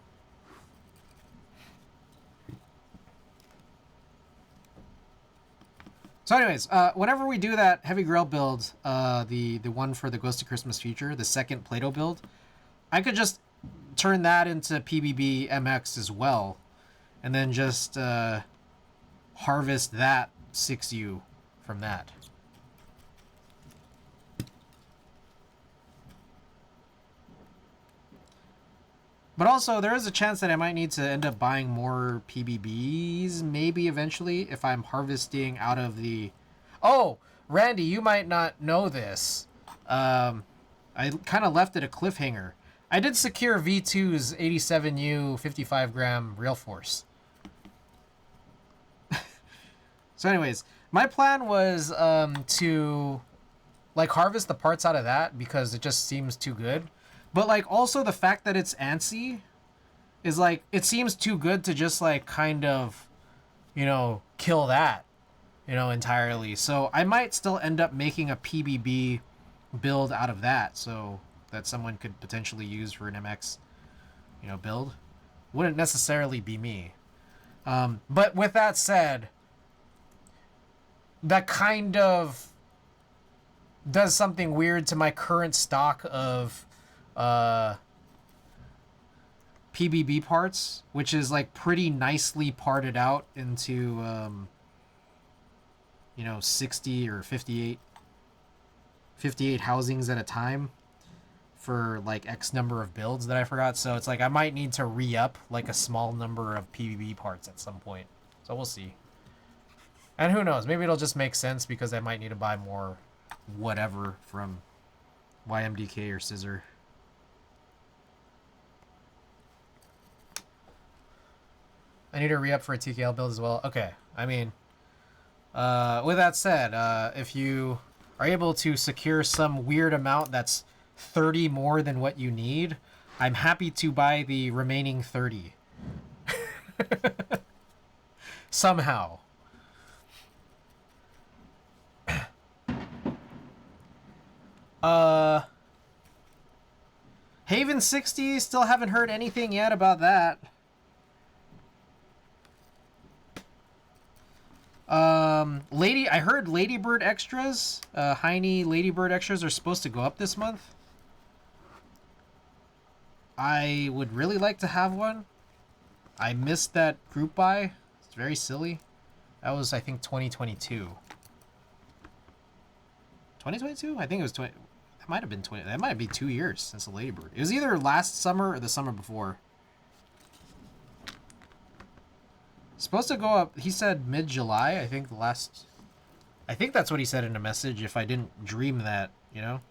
So anyways, whenever we do that heavy grill build, the one for the Ghost of Christmas Future, the second Play-Doh build, I could just turn that into PBB MX as well, and then just harvest that 6U from that. But also, there is a chance that I might need to end up buying more PBBs, maybe eventually, if I'm harvesting out of the... Oh, Randy, you might not know this. I kind of left it a cliffhanger. I did secure V2's 87U 55 gram rail force. So anyways, my plan was to like harvest the parts out of that because it just seems too good. But like also the fact that it's ANSI is like, it seems too good to just like kind of, you know, kill that, you know, entirely. So I might still end up making a PBB build out of that so that someone could potentially use for an MX, you know, build. Wouldn't necessarily be me. But with that said, that kind of does something weird to my current stock of PBB parts, which is like pretty nicely parted out into you know, 60 or 58 housings at a time for like X number of builds that I forgot. So it's like I might need to re-up like a small number of PBB parts at some point. So we'll see. And who knows, maybe it'll just make sense because I might need to buy more whatever from YMDK or Scissor. I need to re-up for a TKL build as well. Okay, I mean, with that said, if you are able to secure some weird amount that's 30 more than what you need, I'm happy to buy the remaining 30. Somehow. Haven 60, still haven't heard anything yet about that. I heard Ladybird extras, Heine Ladybird extras are supposed to go up this month. I would really like to have one. I missed that group buy. It's very silly. That was, I think, 2022. 2022? I think it was 20. That might have been 20. That might be 2 years since the Ladybird. It was either last summer or the summer before. supposed to go up. He said mid-July. I think I think that's what he said in a message. If I didn't dream that, you know.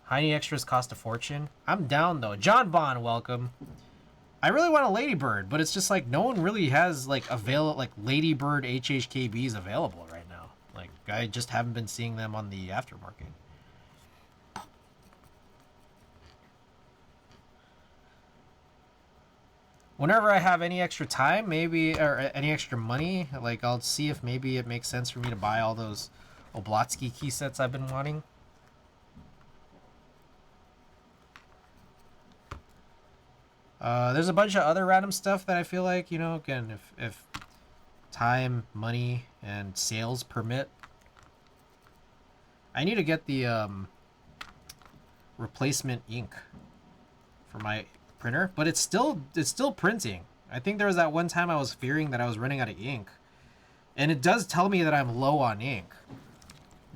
Heiny extras cost a fortune. I'm down though. John Bond, welcome. I really want a Ladybird, but it's just like no one really has like Ladybird HHKBs available right now. Like I just haven't been seeing them on the aftermarket. Whenever I have any extra time, maybe, or any extra money, like I'll see if maybe it makes sense for me to buy all those Oblotsky key sets I've been wanting. There's a bunch of other random stuff that I feel like, you know, again, if time, money, and sales permit. I need to get the replacement ink for my printer, but it's still printing. I think there was that one time I was fearing that I was running out of ink, and it does tell me that I'm low on ink,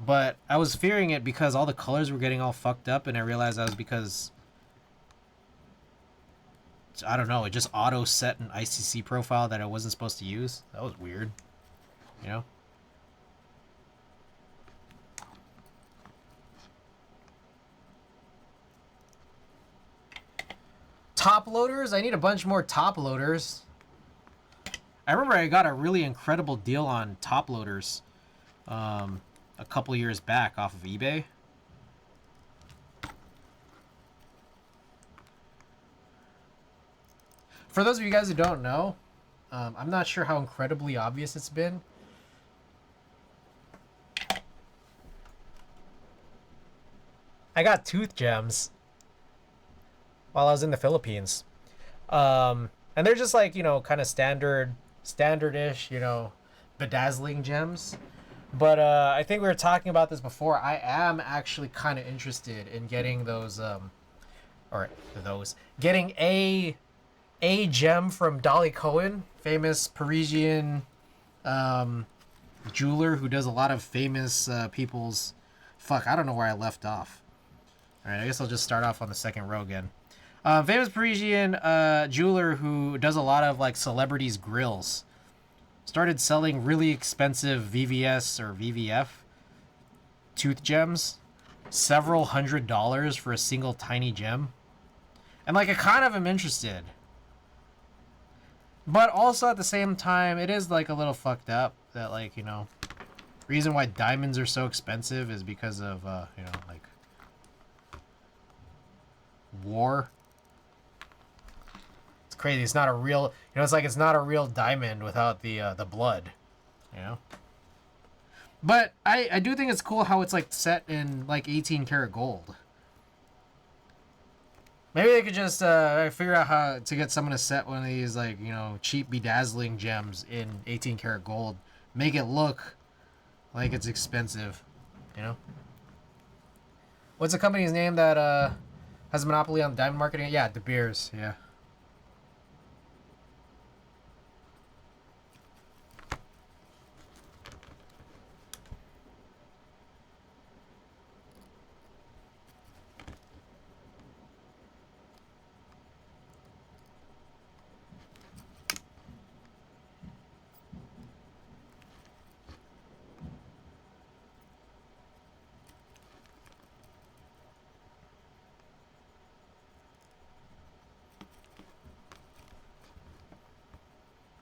but I was fearing it because all the colors were getting all fucked up, and I realized that was because, I don't know, it just auto set an ICC profile that I wasn't supposed to use. That was weird, you know. Top loaders? I need a bunch more top loaders. I remember I got a really incredible deal on top loaders a couple years back off of eBay. For those of you guys who don't know, I'm not sure how incredibly obvious it's been. I got tooth gems while I was in the Philippines. And they're just like, you know, kind of standard-ish, you know, bedazzling gems. But I think we were talking about this before. I am actually kind of interested in getting those, getting a gem from Dolly Cohen, famous Parisian jeweler who does a lot of famous people's... Fuck, I don't know where I left off. All right, I guess I'll just start off on the second row again. Famous Parisian jeweler who does a lot of like celebrities' grills. Started selling really expensive VVS or VVF tooth gems. Several $100s for a single tiny gem. And like I kind of am interested. But also at the same time, it is like a little fucked up that, like, you know, reason why diamonds are so expensive is because of, you know, like, war. It's crazy. It's not a real, you know, it's like it's not a real diamond without the blood, you know? But I do think it's cool how it's, like, set in, like, 18 karat gold. Maybe they could just figure out how to get someone to set one of these, like, you know, cheap bedazzling gems in 18 karat gold. Make it look like it's expensive, you know? What's the company's name that has a monopoly on diamond marketing? Yeah, De Beers, yeah.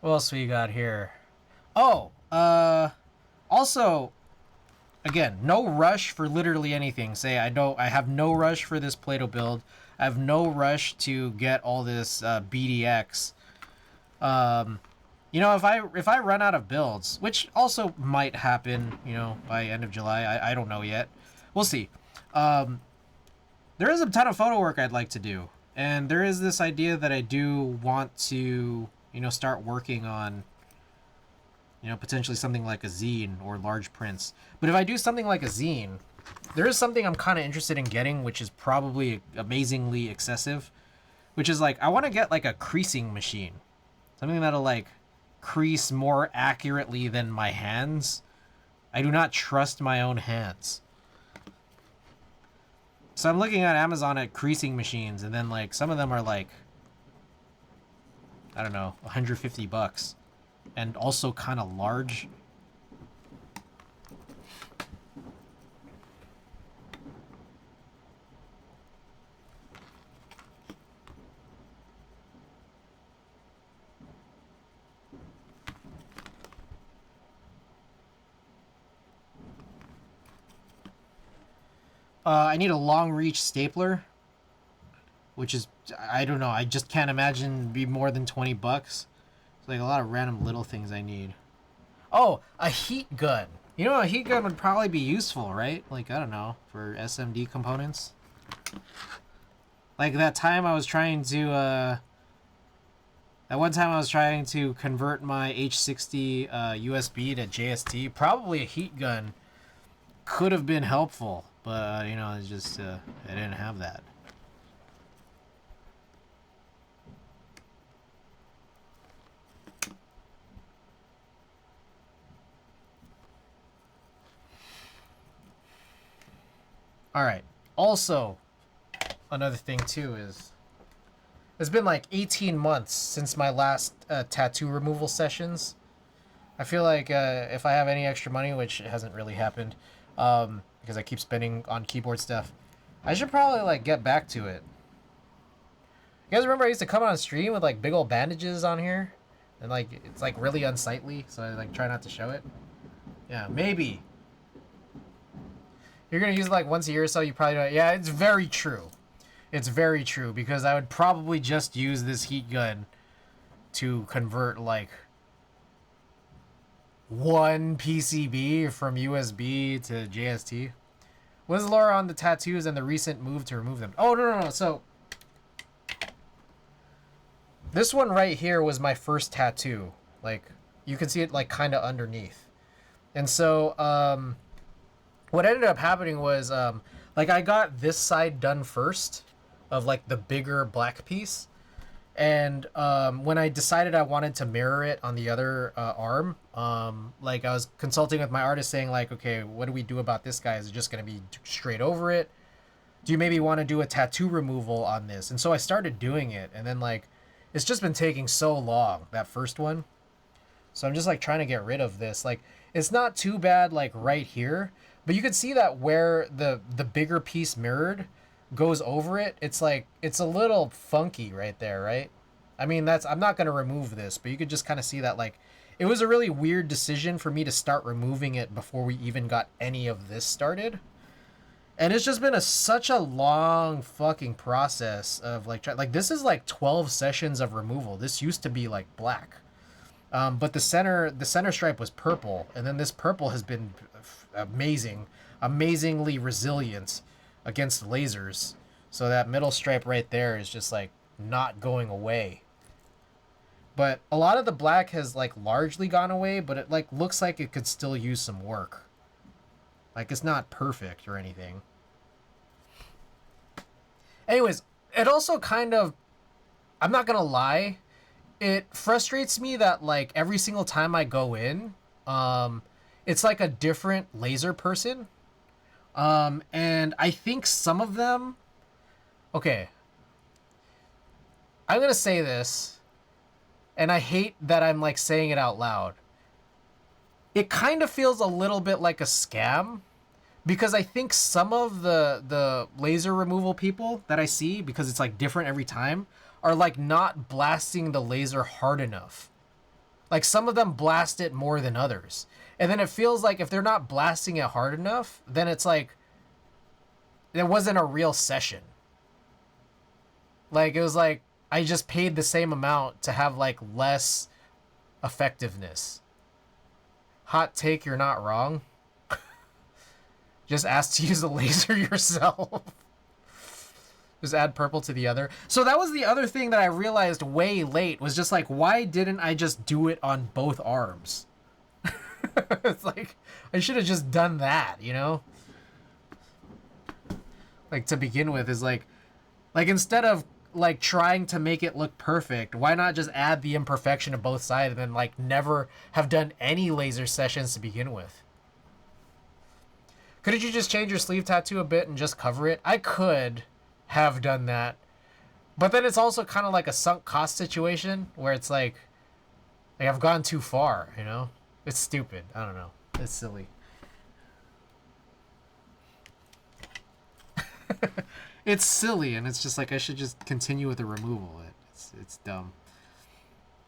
What else we got here? Oh, also, again, no rush for literally anything. Say I have no rush for this Play-Doh build. I have no rush to get all this BDX. You know, if I run out of builds, which also might happen, you know, by end of July, I don't know yet. We'll see. There is a ton of photo work I'd like to do, and there is this idea that I do want to, you know, start working on, you know, potentially something like a zine or large prints. But if I do something like a zine, there is something I'm kind of interested in getting, which is probably amazingly excessive, which is like, I want to get like a creasing machine. Something that'll like crease more accurately than my hands. I do not trust my own hands. So I'm looking at Amazon at creasing machines, and then like some of them are like I don't know, 150 bucks. And also kind of large. I need a long reach stapler, which is, I don't know, I just can't imagine be more than 20 bucks. It's like a lot of random little things I need. Oh, a heat gun. You know, a heat gun would probably be useful, right? Like, I don't know, for SMD components. Like that time I was trying to, that one time I was trying to convert my H60 USB to JST. Probably a heat gun could have been helpful, but you know, it's just I didn't have that. All right. Also, another thing too is it's been like 18 months since my last tattoo removal sessions. I feel like if I have any extra money, which hasn't really happened, because I keep spending on keyboard stuff, I should probably like get back to it. You guys remember I used to come on stream with like big old bandages on here, and like it's like really unsightly, so I like try not to show it. Yeah, maybe. You're gonna use it like once a year or so. You probably don't. Yeah, it's very true. It's very true because I would probably just use this heat gun to convert like one PCB from USB to JST. What's the lore on the tattoos and the recent move to remove them? Oh, no. So this one right here was my first tattoo. Like you can see it like kind of underneath. And so what ended up happening was like I got this side done first of like the bigger black piece, and when I decided I wanted to mirror it on the other arm, like I was consulting with my artist saying like, okay, what do we do about this guy? Is it just going to be straight over it? Do you maybe want to do a tattoo removal on this? And so I started doing it, and then like it's just been taking so long, that first one. So I'm just like trying to get rid of this. Like it's not too bad like right here, but you can see that where the bigger piece mirrored goes over it, it's like it's a little funky right there, right? I mean, that's, I'm not going to remove this, but you could just kind of see that like it was a really weird decision for me to start removing it before we even got any of this started. And it's just been such a long fucking process of like this is like 12 sessions of removal. This used to be like black. But the center stripe was purple, and then this purple has been amazingly resilient against lasers. So that middle stripe right there is just like not going away. But a lot of the black has like largely gone away, but it like looks like it could still use some work. Like it's not perfect or anything. Anyways, it also kind of, I'm not gonna lie, it frustrates me that like every single time I go in, it's like a different laser person. And I think some of them, okay, I'm gonna say this, and I hate that I'm like saying it out loud. It kind of feels a little bit like a scam, because I think some of the laser removal people that I see, because it's like different every time, are like not blasting the laser hard enough. Like some of them blast it more than others. And then it feels like if they're not blasting it hard enough, then it's like it wasn't a real session. Like it was like I just paid the same amount to have like less effectiveness. Hot take, you're not wrong. Just ask to use the laser yourself. Just add purple to the other. So that was the other thing that I realized way late, was just like, why didn't I just do it on both arms? It's like, I should have just done that, you know? Like to begin with is like instead of like trying to make it look perfect, why not just add the imperfection of both sides and then like never have done any laser sessions to begin with? Couldn't you just change your sleeve tattoo a bit and just cover it? I could have done that, But then it's also kind of like a sunk cost situation where it's like I've gone too far, you know? It's stupid. I don't know. It's silly. It's silly, and it's just like I should just continue with the removal. It's dumb.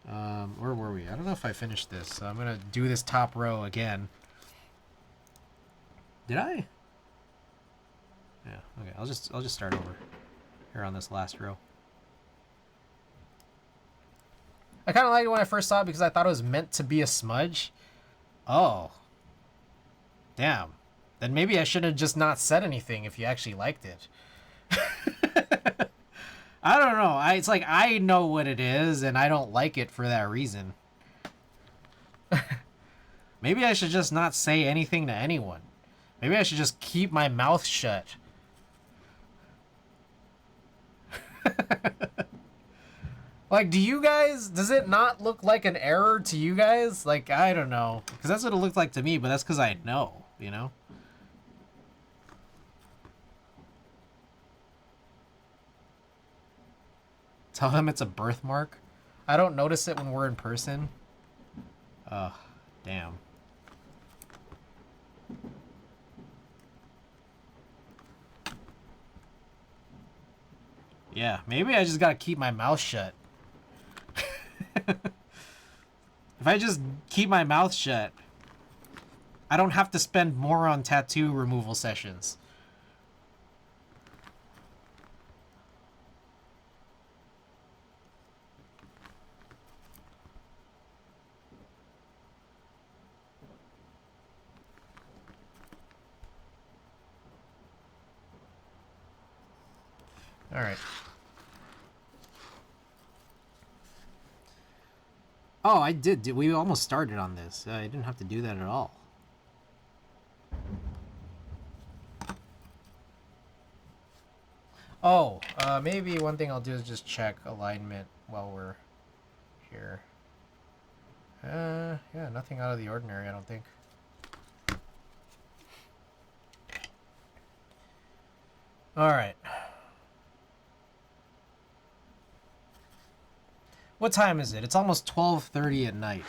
Where were we? I don't know if I finished this, so I'm gonna do this top row again. Did I? Yeah. Okay. I'll just start over here on this last row. I kind of liked it when I first saw it because I thought it was meant to be a smudge. Oh. Damn. Then maybe I should have just not said anything if you actually liked it. I don't know. It's like I know what it is, and I don't like it for that reason. Maybe I should just not say anything to anyone. Maybe I should just keep my mouth shut. Like, do you guys... Does it not look like an error to you guys? Like, I don't know. Because that's what it looked like to me, but that's because I know, you know? Tell him it's a birthmark. I don't notice it when we're in person. Ugh, damn. Yeah, maybe I just gotta keep my mouth shut. If I just keep my mouth shut, I don't have to spend more on tattoo removal sessions. All right. Oh, I did. We almost started on this. I didn't have to do that at all. Oh, maybe one thing I'll do is just check alignment while we're here. Yeah, nothing out of the ordinary, I don't think. All right. What time is it? It's almost 12:30 at night.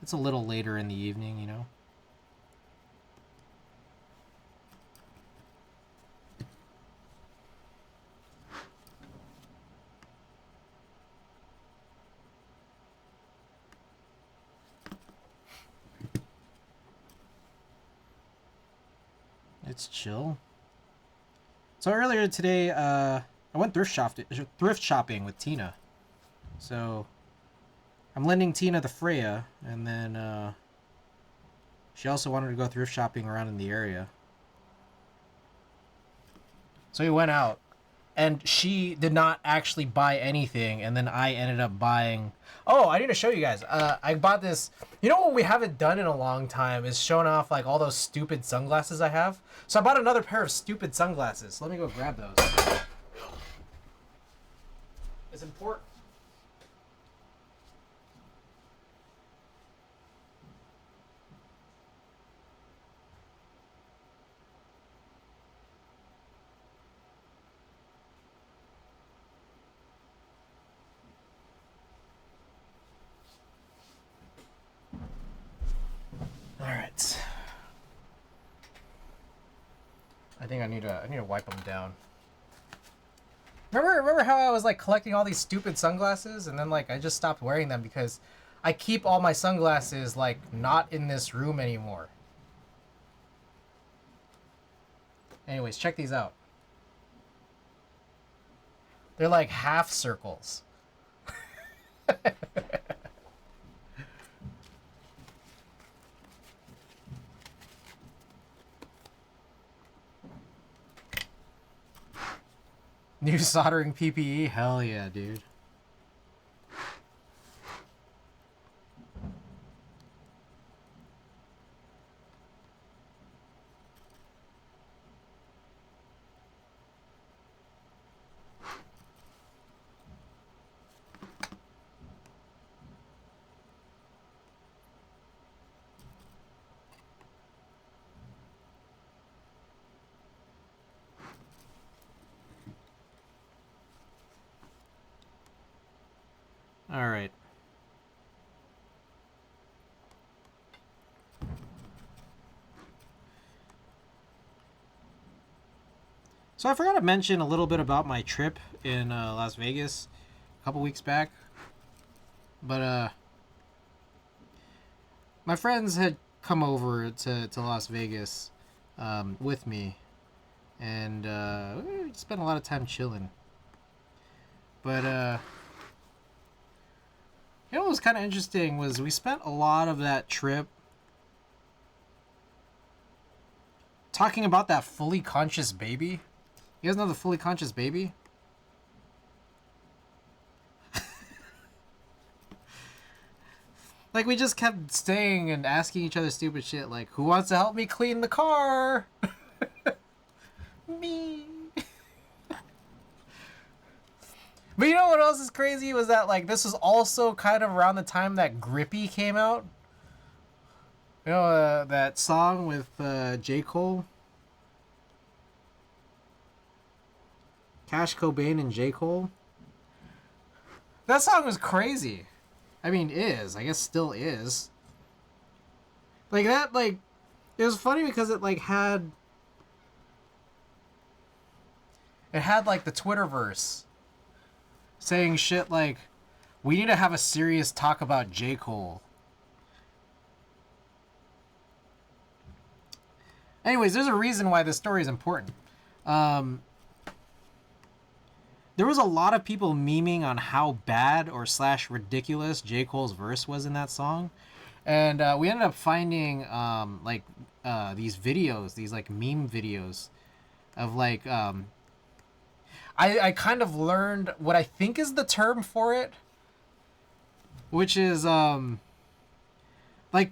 It's a little later in the evening, you know? It's chill. So earlier today, I went thrift shopping with Tina. So I'm lending Tina the Freya, and then she also wanted to go thrift shopping around in the area. So we went out, and she did not actually buy anything, and then I ended up buying... Oh, I need to show you guys. I bought this... You know what we haven't done in a long time is showing off like all those stupid sunglasses I have? So I bought another pair of stupid sunglasses. Let me go grab those. It's important. All right. I think I need to wipe them down. Remember how I was like collecting all these stupid sunglasses, and then like I just stopped wearing them because I keep all my sunglasses like not in this room anymore. Anyways, check these out. They're like half circles. New soldering PPE? Hell yeah, dude. All right. So I forgot to mention a little bit about my trip in Las Vegas a couple weeks back. But my friends had come over to Las Vegas with me, and we spent a lot of time chilling. But you know what was kind of interesting was we spent a lot of that trip talking about that fully conscious baby. You guys know the fully conscious baby? Like, we just kept staying and asking each other stupid shit, like, who wants to help me clean the car? Me. But you know what else is crazy was that, like, this was also kind of around the time that Grippy came out. You know, that song with J. Cole? Cash Cobain and J. Cole? That song was crazy. I mean, I guess still is. Like, that, like, it was funny because it, like, had like, the Twitterverse saying shit like, we need to have a serious talk about J. Cole. Anyways, there's a reason why this story is important. There was a lot of people memeing on how bad or / ridiculous J. Cole's verse was in that song. And we ended up finding these videos, these like meme videos of like I kind of learned what I think is the term for it, which is like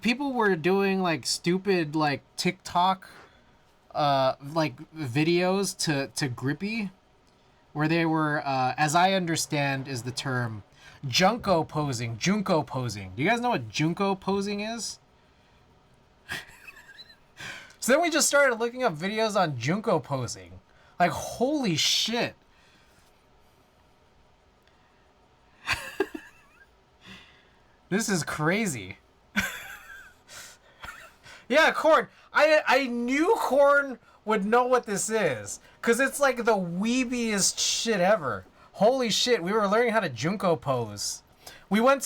people were doing like stupid like TikTok like videos to Grippy, where they were, as I understand, is the term Junko posing. Junko posing. Do you guys know what Junko posing is? So then we just started looking up videos on Junko posing. Like, holy shit. This is crazy. Yeah, Corn. I knew Corn would know what this is, because it's like the weebiest shit ever. Holy shit, we were learning how to Junko pose. We did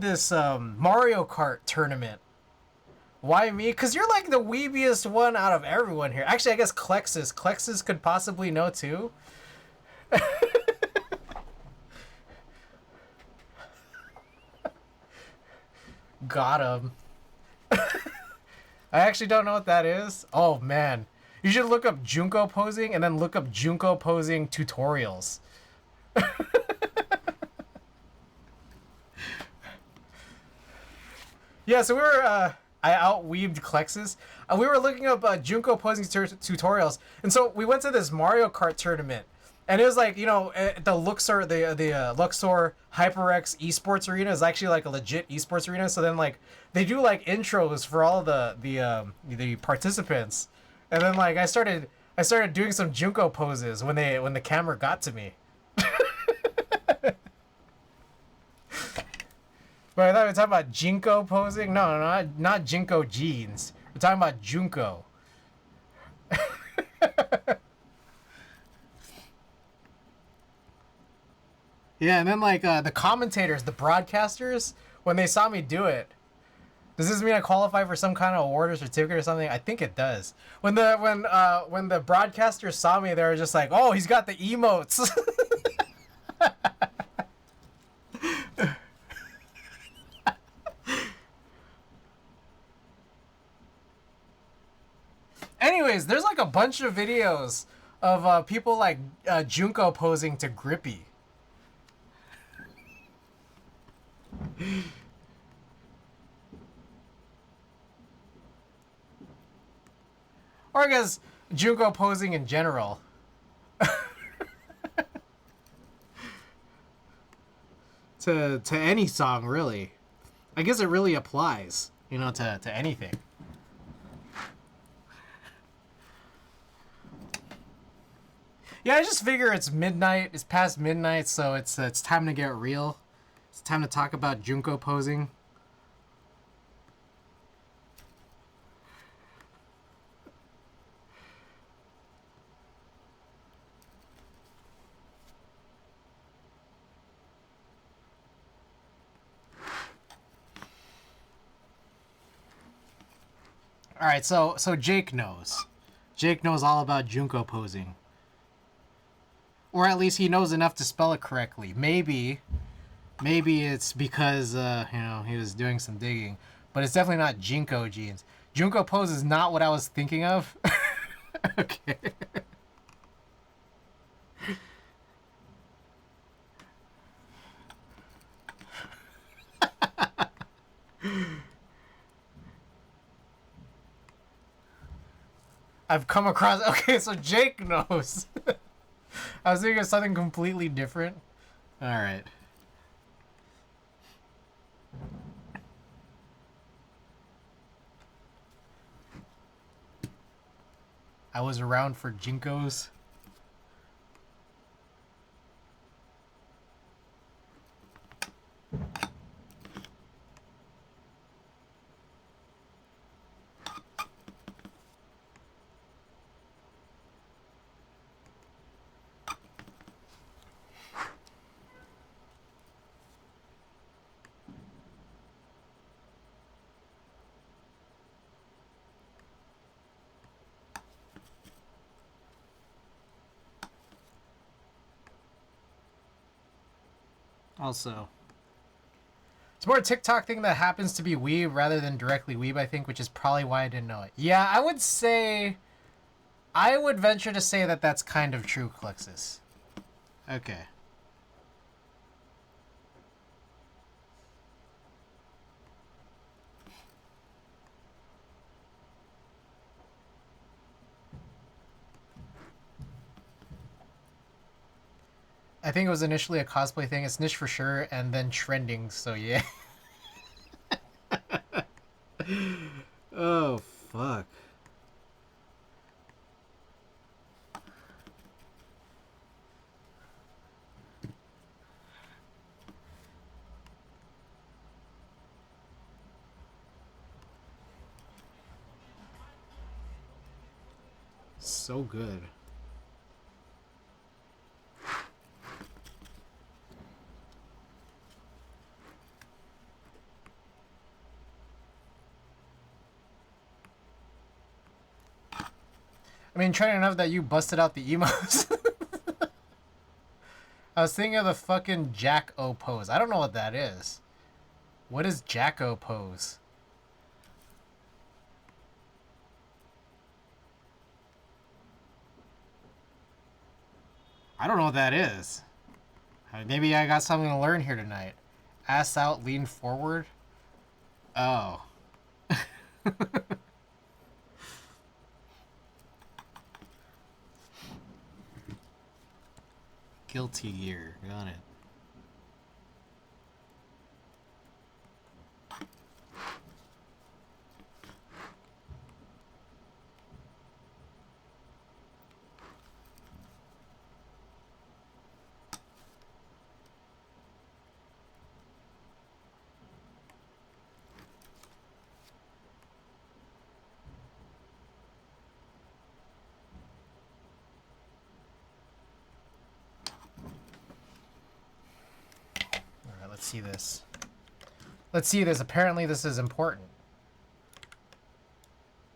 this Mario Kart tournament. Why me? Because you're like the weebiest one out of everyone here. Actually, I guess Klexus could possibly know too. Got him. I actually don't know what that is. Oh man, you should look up Junko posing and then look up Junko posing tutorials. Yeah, so we were I out-weebed Klexus. We were looking up Junko posing tutorials, and so we went to this Mario Kart tournament. And it was like, you know, the Luxor HyperX esports arena is actually like a legit esports arena. So then like they do like intros for all of the participants, and then like I started doing some Junko poses when the camera got to me. But I thought we were talking about Jinko posing. No, not Jinko jeans. We're talking about Junko. Yeah, and then like the commentators, the broadcasters, when they saw me do it, does this mean I qualify for some kind of award or certificate or something? I think it does. When the broadcasters saw me, they were just like, "Oh, he's got the emotes." Anyways, there's like a bunch of videos of people like Junko posing to Grippy. Or I guess Junko posing in general. to any song, really. I guess it really applies, you know, to anything. Yeah, I just figure it's midnight. It's past midnight, so it's time to get real. It's time to talk about Junko posing. All right, so Jake knows. Jake knows all about Junko posing. Or at least he knows enough to spell it correctly. Maybe it's because he was doing some digging, but it's definitely not Jinko jeans. Junko pose is not what I was thinking of. Okay. I've come across. Okay, so Jake knows. I was thinking of something completely different. All right. I was around for Jinkos. Also, it's more a TikTok thing that happens to be weeb rather than directly weeb, I think, which is probably why I didn't know it. Yeah, I would venture to say that that's kind of true, Clixus. Okay. I think it was initially a cosplay thing. It's niche for sure, and then trending, so yeah. Oh, fuck. So good. I mean, trending enough that you busted out the emos. I was thinking of the fucking Jack-O pose. I don't know what that is. What is Jack-O pose? I don't know what that is. Maybe I got something to learn here tonight. Ass out, lean forward. Oh. Guilty gear. Got it. Let's see this. Let's see this. Apparently this is important.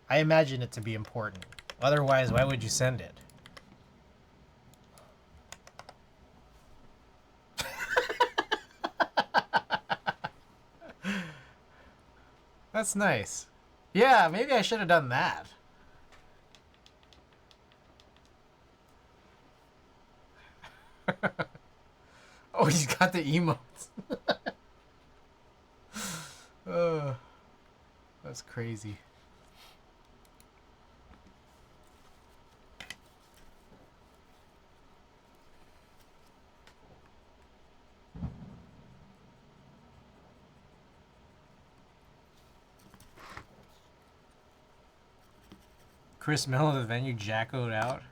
I imagine it to be important. Otherwise, why would you send it? That's nice. Yeah, maybe I should have done that. Oh, he's got the emotes. That's crazy. Chris Middle of the venue jackoed out.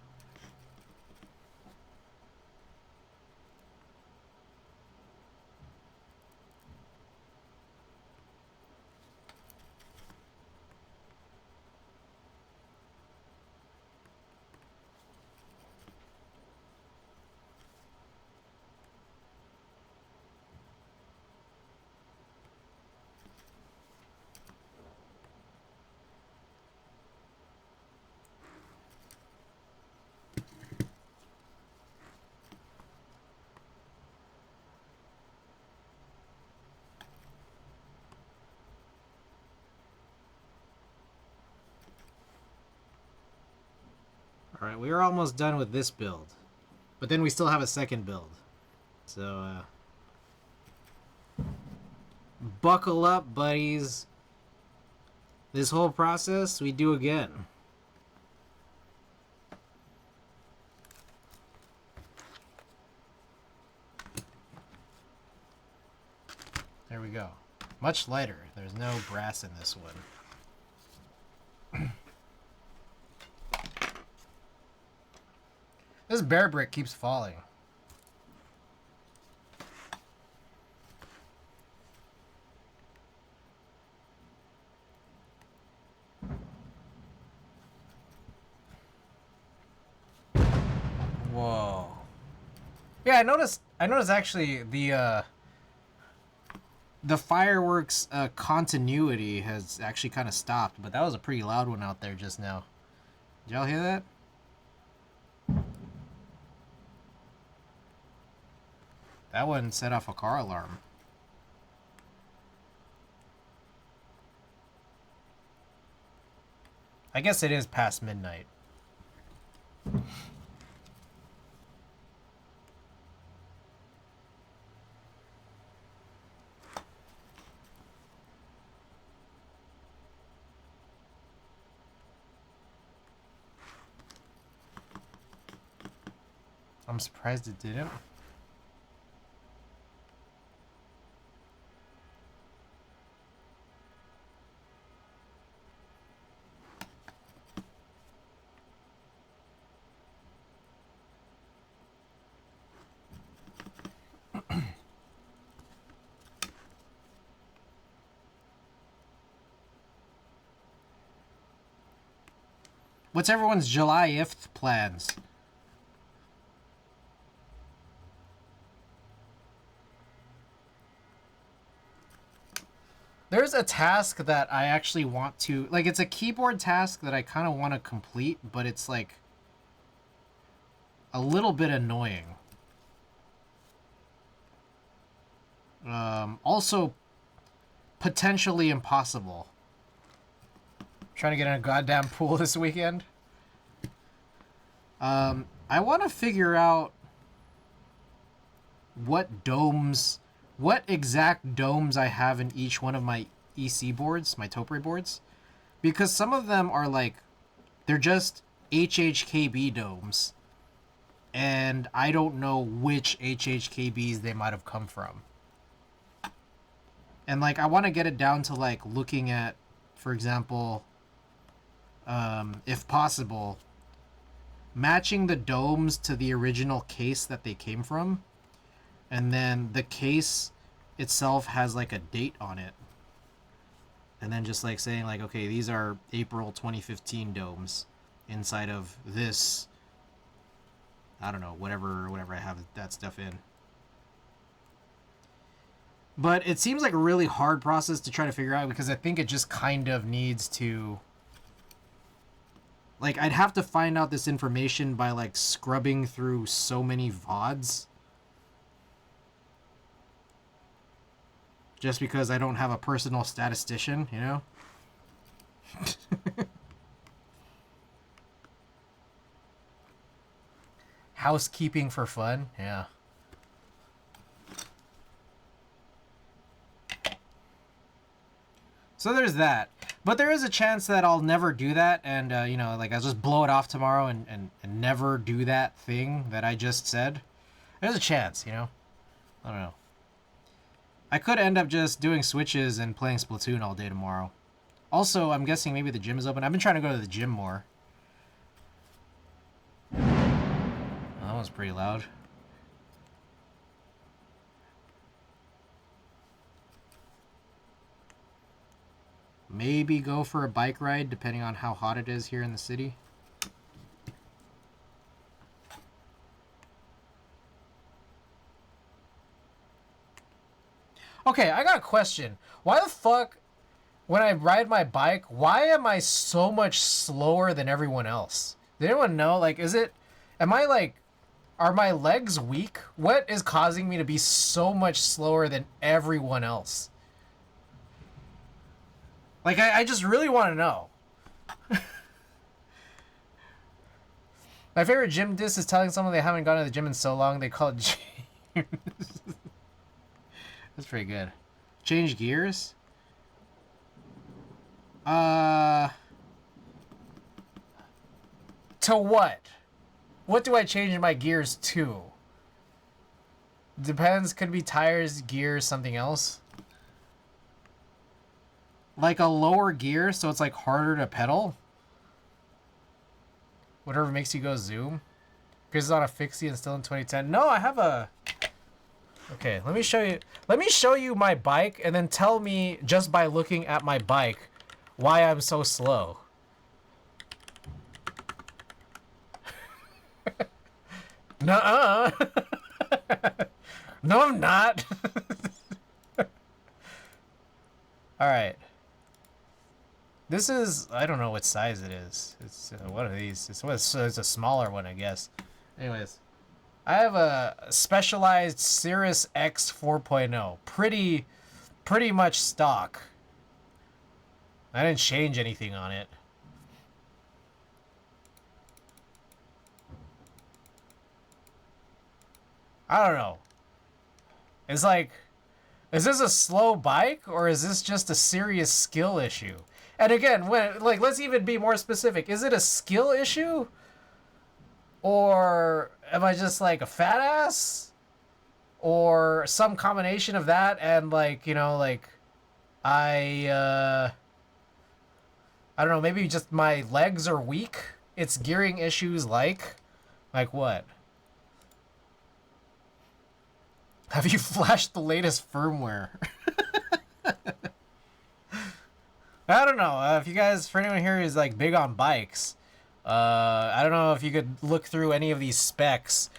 we are almost done with this build. But then we still have a second build. So, buckle up, buddies. This whole process, we do again. There we go. Much lighter. There's no brass in this one. This bear brick keeps falling. Whoa. Yeah, I noticed actually the fireworks continuity has actually kind of stopped, but that was a pretty loud one out there just now. Did y'all hear that? That one set off a car alarm. I guess it is past midnight. I'm surprised it didn't. What's everyone's July 5th plans? There's a task that I actually want to... Like, it's a keyboard task that I kind of want to complete, but it's, like, a little bit annoying. Also, potentially impossible. Trying to get in a goddamn pool this weekend. I want to figure out what exact domes I have in each one of my EC boards, my Topre boards. Because some of them are like, they're just HHKB domes. And I don't know which HHKBs they might have come from. And like, I want to get it down to like looking at, for example... if possible, matching the domes to the original case that they came from, and then the case itself has like a date on it, and then just like saying like, okay, these are April 2015 domes inside of this, I don't know, whatever I have that stuff in. But it seems like a really hard process to try to figure out, because I think it just kind of needs to... Like, I'd have to find out this information by, like, scrubbing through so many VODs. Just because I don't have a personal statistician, you know? Housekeeping for fun? Yeah. So there's that. But there is a chance that I'll never do that, and, you know, like, I'll just blow it off tomorrow and never do that thing that I just said. There's a chance, you know? I don't know. I could end up just doing switches and playing Splatoon all day tomorrow. Also, I'm guessing maybe the gym is open. I've been trying to go to the gym more. Oh, that was pretty loud. Maybe go for a bike ride, depending on how hot it is here in the city. Okay, I got a question. Why the fuck, when I ride my bike, why am I so much slower than everyone else? Did anyone know? Like, are my legs weak? What is causing me to be so much slower than everyone else? Like, I just really want to know. My favorite gym diss is telling someone they haven't gone to the gym in so long they call it gym. That's pretty good. Change gears? To what? What do I change my gears to? Depends. Could be tires, gears, something else. Like a lower gear, so it's like harder to pedal. Whatever makes you go zoom. Because it's on a fixie and still in 2010. No, I have a... Okay, let me show you. Let me show you my bike and then tell me just by looking at my bike why I'm so slow. Nuh-uh. No, I'm not. All right. This is, I don't know what size it is. It's one of these. It's a smaller one, I guess. Anyways, I have a specialized Cirrus X 4.0. Pretty much stock. I didn't change anything on it. I don't know. It's like, is this a slow bike or is this just a serious skill issue? And again, when like let's even be more specific. Is it a skill issue? Or am I just like a fat ass? Or some combination of that and like, you know, like I don't know, maybe just my legs are weak? It's gearing issues like what? Have you flashed the latest firmware? I don't know. If you guys, for anyone here who's like big on bikes, I don't know if you could look through any of these specs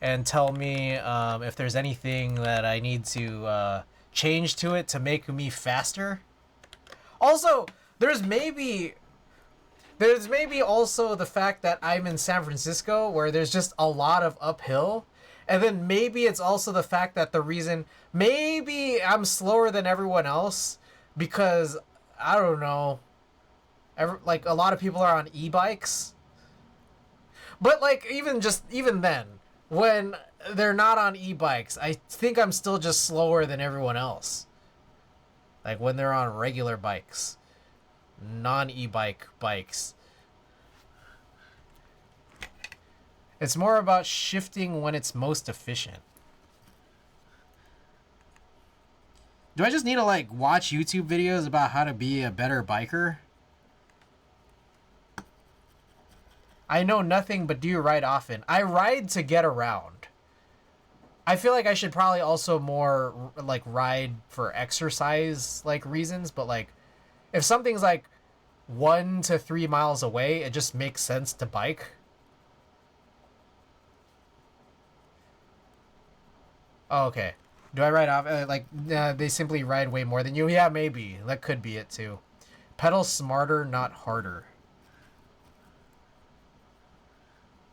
and tell me if there's anything that I need to change to it to make me faster. Also, there's maybe also the fact that I'm in San Francisco where there's just a lot of uphill. And then maybe it's also the fact that the reason maybe I'm slower than everyone else because I don't know. Like a lot of people are on e-bikes. But like even then, when they're not on e-bikes, I think I'm still just slower than everyone else. Like when they're on regular bikes, non-e-bike bikes. It's more about shifting when it's most efficient. Do I just need to like watch YouTube videos about how to be a better biker? I know nothing, but do you ride often? I ride to get around. I feel like I should probably also more like ride for exercise like reasons, but like if something's like 1 to 3 miles away, it just makes sense to bike. Oh, okay. Do I ride off? They simply ride way more than you? Yeah, maybe. That could be it, too. Pedal smarter, not harder.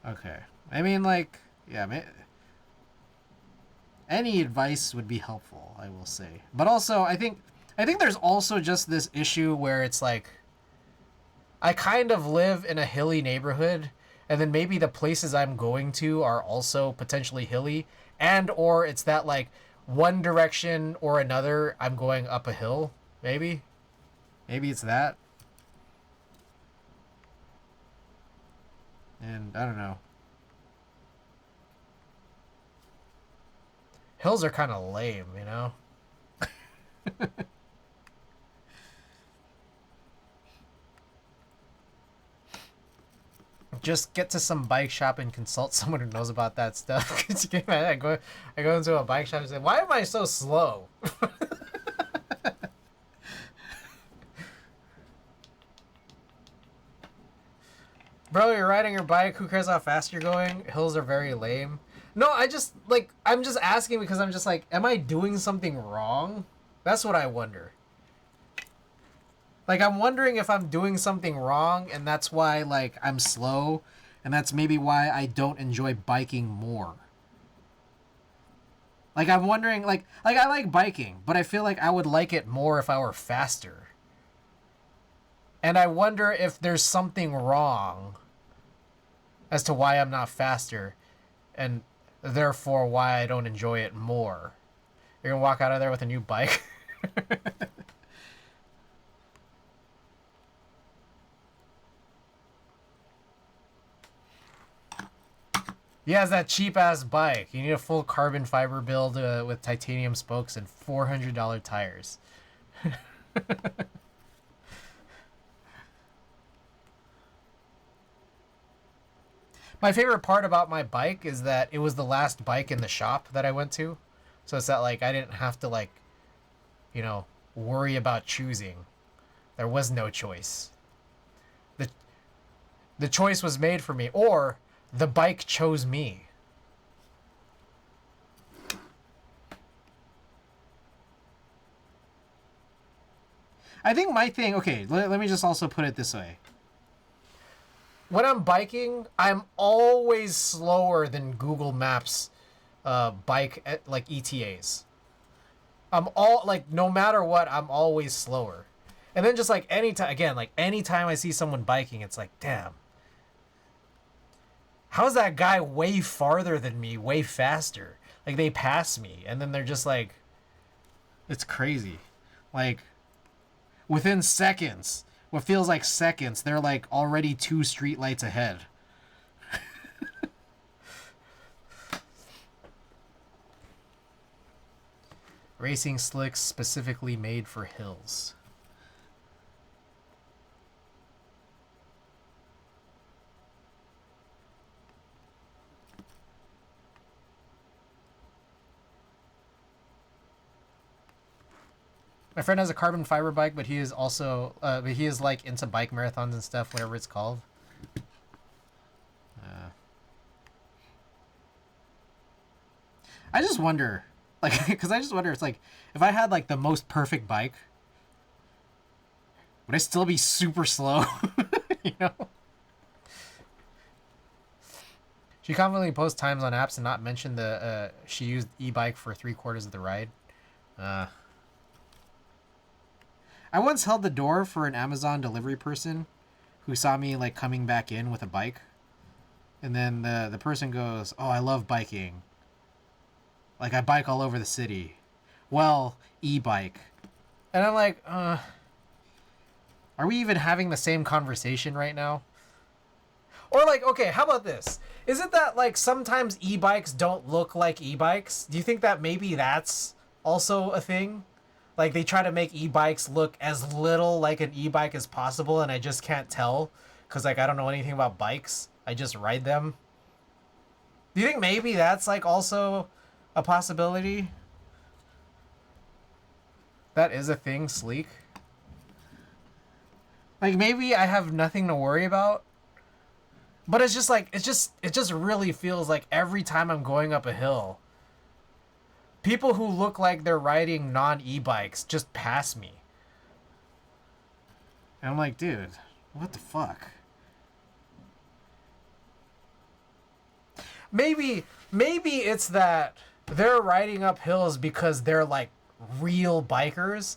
Okay. I mean, like, yeah, any advice would be helpful, I will say. But also, I think there's also just this issue where it's like, I kind of live in a hilly neighborhood, and then maybe the places I'm going to are also potentially hilly, and or it's that like one direction or another I'm going up a hill, maybe it's that, and I don't know. Hills are kind of lame, you know. Just get to some bike shop and consult someone who knows about that stuff. I go into a bike shop and say, why am I so slow? Bro, you're riding your bike. Who cares how fast you're going? Hills are very lame. No, I'm just asking because I'm just like, am I doing something wrong? That's what I wonder. Like, I'm wondering if I'm doing something wrong, and that's why, like, I'm slow, and that's maybe why I don't enjoy biking more. Like, I'm wondering, like I like biking, but I feel like I would like it more if I were faster. And I wonder if there's something wrong. as to why I'm not faster, and therefore why I don't enjoy it more. You're gonna walk out of there with a new bike. He has that cheap ass bike. You need a full carbon fiber build with titanium spokes and $400 tires. My favorite part about my bike is that it was the last bike in the shop that I went to. So it's that like I didn't have to like, you know, worry about choosing. There was no choice. The the choice was made for me, or the bike chose me. I think my thing, okay, let me just also put it this way. When I'm biking, I'm always slower than Google Maps bike like ETAs. I'm all like no matter what, I'm always slower. And then just like anytime again, like anytime I see someone biking, it's like, damn. How's that guy way farther than me, way faster? Like they pass me and then they're just like it's crazy. Like within seconds, what feels like seconds, they're like already 2 streetlights ahead. Racing slicks specifically made for hills. My friend has a carbon fiber bike, but he is also, but he is like into bike marathons and stuff, whatever it's called. I just wonder, like, because I just wonder, it's like, if I had like the most perfect bike, would I still be super slow? You know? She confidently posts times on apps and not mention the she used e-bike for 3/4 of the ride. I once held the door for an Amazon delivery person who saw me like coming back in with a bike. And then the person goes, "Oh, I love biking. Like I bike all over the city. Well, e-bike." And I'm like, are we even having the same conversation right now? Or like, okay, how about this? Is it that like sometimes e-bikes don't look like e-bikes? Do you think that maybe that's also a thing? Like they try to make e-bikes look as little like an e-bike as possible, and I just can't tell because like I don't know anything about bikes. I just ride them. Do you think maybe that's like also a possibility? That is a thing, sleek. Like maybe I have nothing to worry about. But it's just like it just really feels like every time I'm going up a hill, people who look like they're riding non-e-bikes just pass me. And I'm like, dude, what the fuck? Maybe it's that they're riding up hills because they're like real bikers,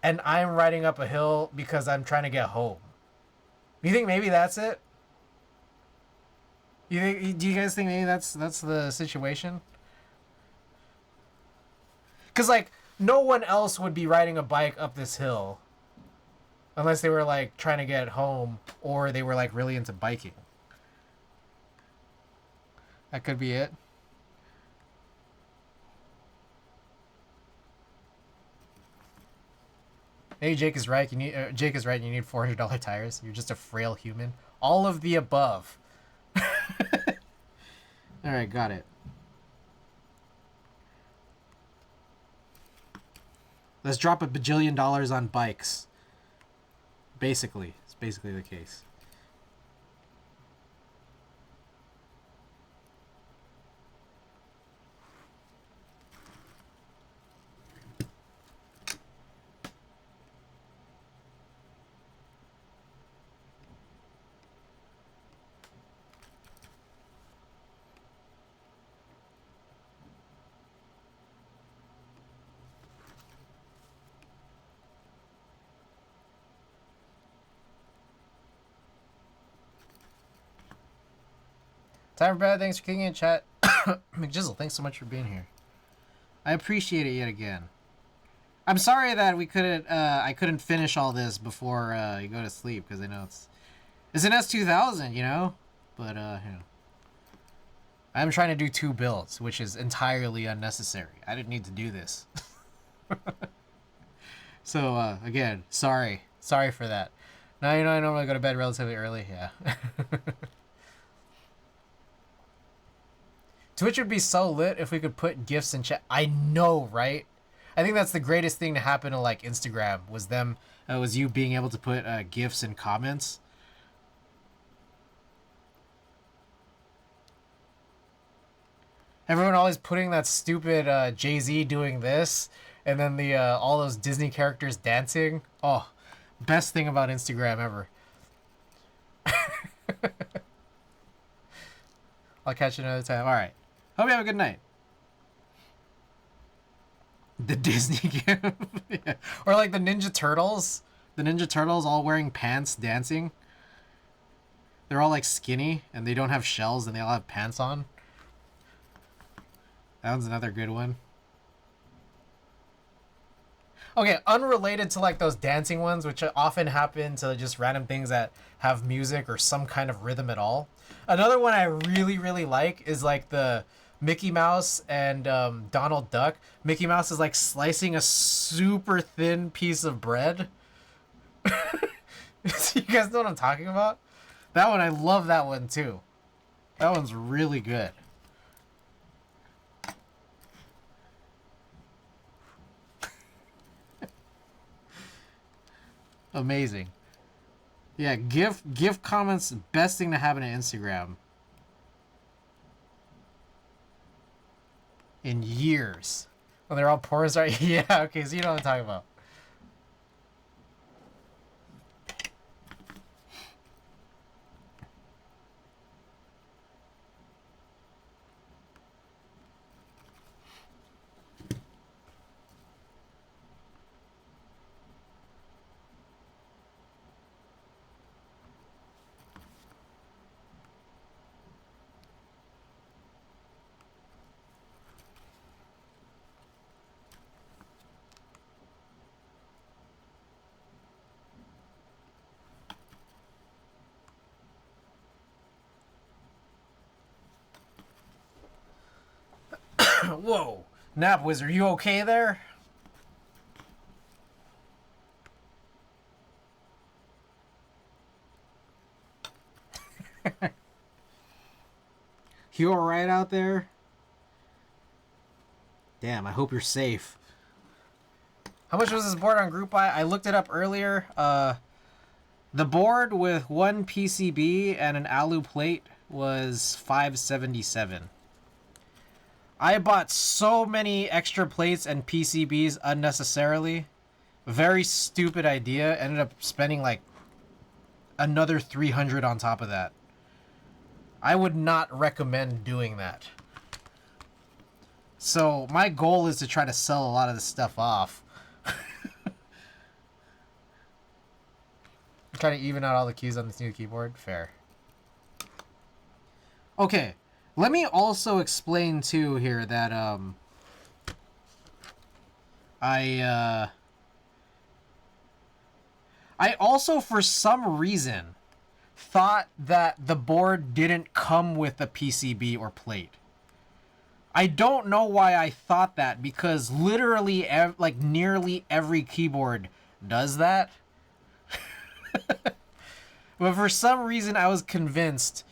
and I'm riding up a hill because I'm trying to get home. You think maybe that's it? You think? Do you guys think maybe that's the situation? Because like no one else would be riding a bike up this hill unless they were like trying to get home or they were like really into biking. That could be it. Maybe Jake is right. Jake is right. You need $400 tires. You're just a frail human. All of the above. All right, got it. Let's drop $1 bajillion on bikes. Basically, it's basically the case. Time for bed. Thanks for kicking in chat. McJizzle, thanks so much for being here. I appreciate it yet again. I'm sorry that we couldn't. I couldn't finish all this before you go to sleep because I know it's an S2000, you know. But you know, I'm trying to do 2 builds, which is entirely unnecessary. I didn't need to do this. So again, sorry for that. Now you know I normally go to bed relatively early. Yeah. Twitch would be so lit if we could put GIFs in chat. I know, right? I think that's the greatest thing to happen to like Instagram was you being able to put GIFs in comments. Everyone always putting that stupid Jay-Z doing this, and then the all those Disney characters dancing. Oh, best thing about Instagram ever. I'll catch you another time. All right. Hope you have a good night. The Disney gift. Yeah. Or like the Ninja Turtles. The Ninja Turtles all wearing pants dancing. They're all like skinny and they don't have shells and they all have pants on. That one's another good one. Okay, unrelated to like those dancing ones, which often happen to just random things that have music or some kind of rhythm at all. Another one I really like is like the Mickey Mouse and Donald Duck. Mickey Mouse is like slicing a super thin piece of bread. You guys know what I'm talking about? That one, I love that one too. That one's really good. Amazing. Yeah, GIF comments, best thing to happen to Instagram. In years. When they're all porn stars. Yeah, okay, so you know what I'm talking about. Whoa. Nap Wizard, you okay there? You alright out there? Damn, I hope you're safe. How much was this board on Group Buy? I looked it up earlier. The board with 1 PCB and an alu plate was $577. I bought so many extra plates and PCBs unnecessarily. Very stupid idea. Ended up spending like another $300 on top of that. I would not recommend doing that. So my goal is to try to sell a lot of this stuff off. I'm trying to even out all the keys on this new keyboard. Fair. Okay. Let me also explain too here that I also for some reason thought that the board didn't come with a PCB or plate. I don't know why I thought that because literally like nearly every keyboard does that. But for some reason I was convinced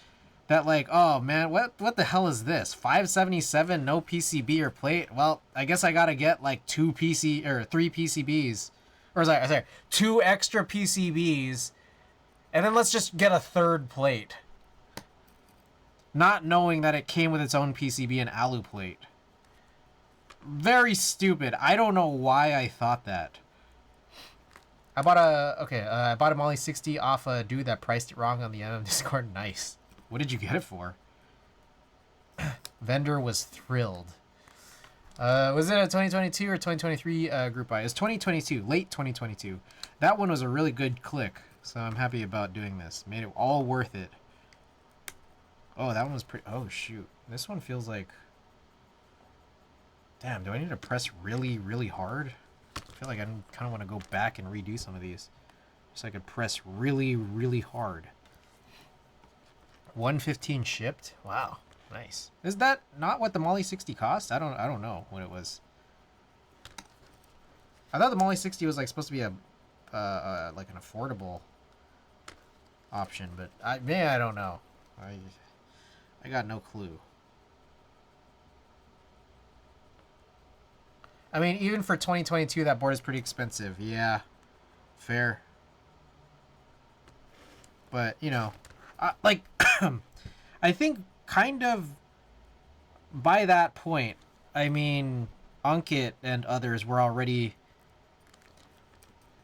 that like, oh man, what the hell is this? $577, no PCB or plate? Well, I guess I gotta get like 3 PCBs. Or sorry, 2 extra PCBs. And then let's just get a 3rd plate. Not knowing that it came with its own PCB and alu plate. Very stupid. I don't know why I thought that. I bought a Molly 60 off a dude that priced it wrong on the MM Discord. Nice. What did you get it for? Vendor was thrilled. Was it a 2022 or 2023 group buy? It was 2022, late 2022. That one was a really good click, so I'm happy about doing this. Made it all worth it. Oh, that one was pretty... Oh, shoot. This one feels like... Damn, do I need to press really, really hard? I feel like I kind of want to go back and redo some of these. So I could press really, really hard. 115 shipped? Wow, nice. Is that not what the Molly 60 cost? I don't know what it was. I thought the Molly 60 was like supposed to be a like an affordable option, but I don't know. I got no clue. I mean, even for 2022, that board is pretty expensive. Yeah, fair. But, you know, like, I think kind of by that point, I mean, Unkit and others were already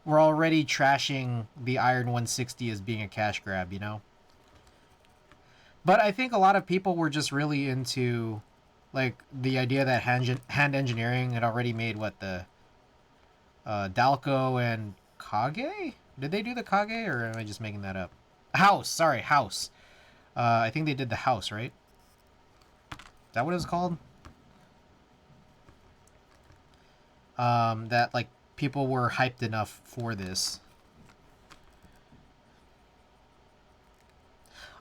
trashing the Iron 160 as being a cash grab, you know? But I think a lot of people were just really into, like, the idea that hand engineering had already made, what, the Dalco and Kage? Did they do the Kage, or am I just making that up? House, sorry, House. I think they did the House, right? Is that what it was called? That, like, people were hyped enough for this.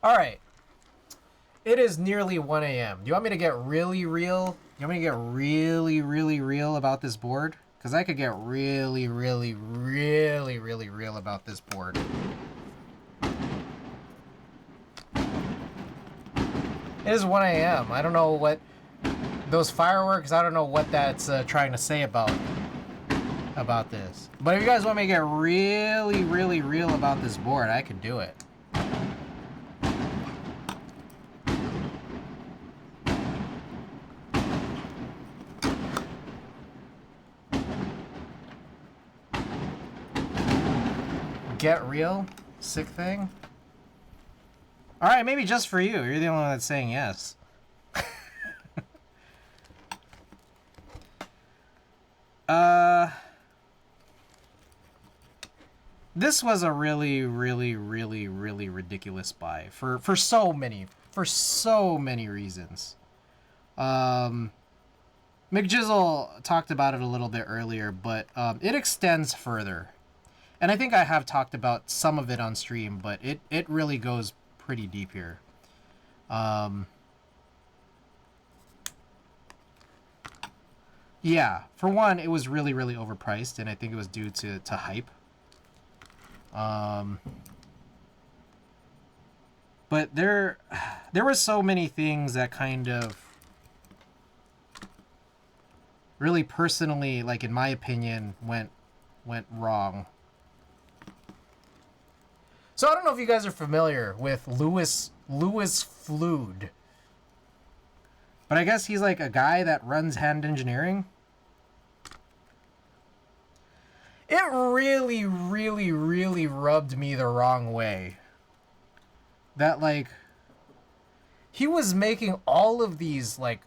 Alright. It is nearly 1 a.m. Do you want me to get really real? You want me to get really, really real about this board? Because I could get really, really, really, really real about this board. It is 1 a.m. I don't know what... Those fireworks, I don't know what that's trying to say about this. But if you guys want me to get really, really real about this board, I can do it. Get real? Sick thing? Alright, maybe just for you. You're the only one that's saying yes. This was a really, really, really, really ridiculous buy for so many reasons. McJizzle talked about it a little bit earlier, but it extends further. And I think I have talked about some of it on stream, but it really goes pretty deep here. Yeah, for one, it was really, really overpriced, and I think it was due to hype. But there were so many things that kind of really personally, like in my opinion, went wrong. So I don't know if you guys are familiar with Louis Flood. But I guess he's like a guy that runs hand engineering. It really, really, really rubbed me the wrong way. That, like, he was making all of these, like,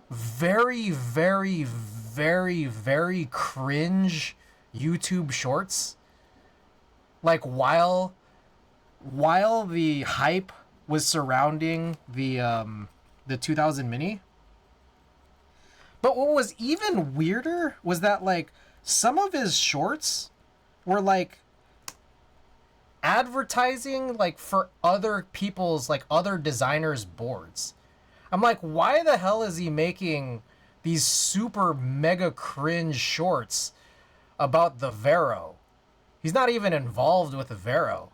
very, very, very, very cringe YouTube shorts. Like, while the hype was surrounding the 2000 Mini. But what was even weirder was that, like, some of his shorts were, like, advertising, like, for other people's, like, other designers' boards. I'm like, why the hell is he making these super mega cringe shorts about the Vero? He's not even involved with the Vero.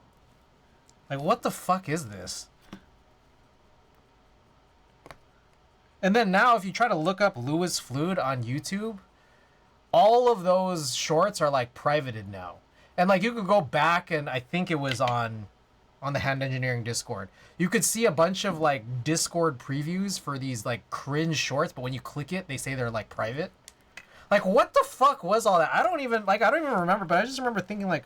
Like, what the fuck is this? And then now, if you try to look up Louis Flood on YouTube, all of those shorts are, like, privated now. And, like, you could go back, and I think it was on the Hand Engineering Discord. You could see a bunch of, like, Discord previews for these, like, cringe shorts, but when you click it, they say they're, like, private. Like, what the fuck was all that? I don't even remember, but I just remember thinking, like,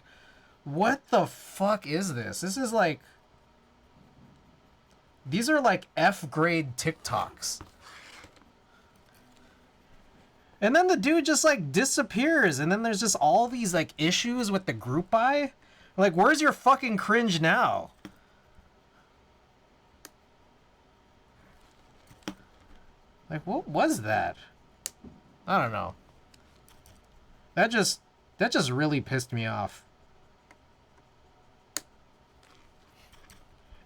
what the fuck is this? This is, like... These are, like, F-grade TikToks. And then the dude just, like, disappears, and then there's just all these, like, issues with the group buy. Like, where's your fucking cringe now? Like, what was that? I don't know. That just really pissed me off.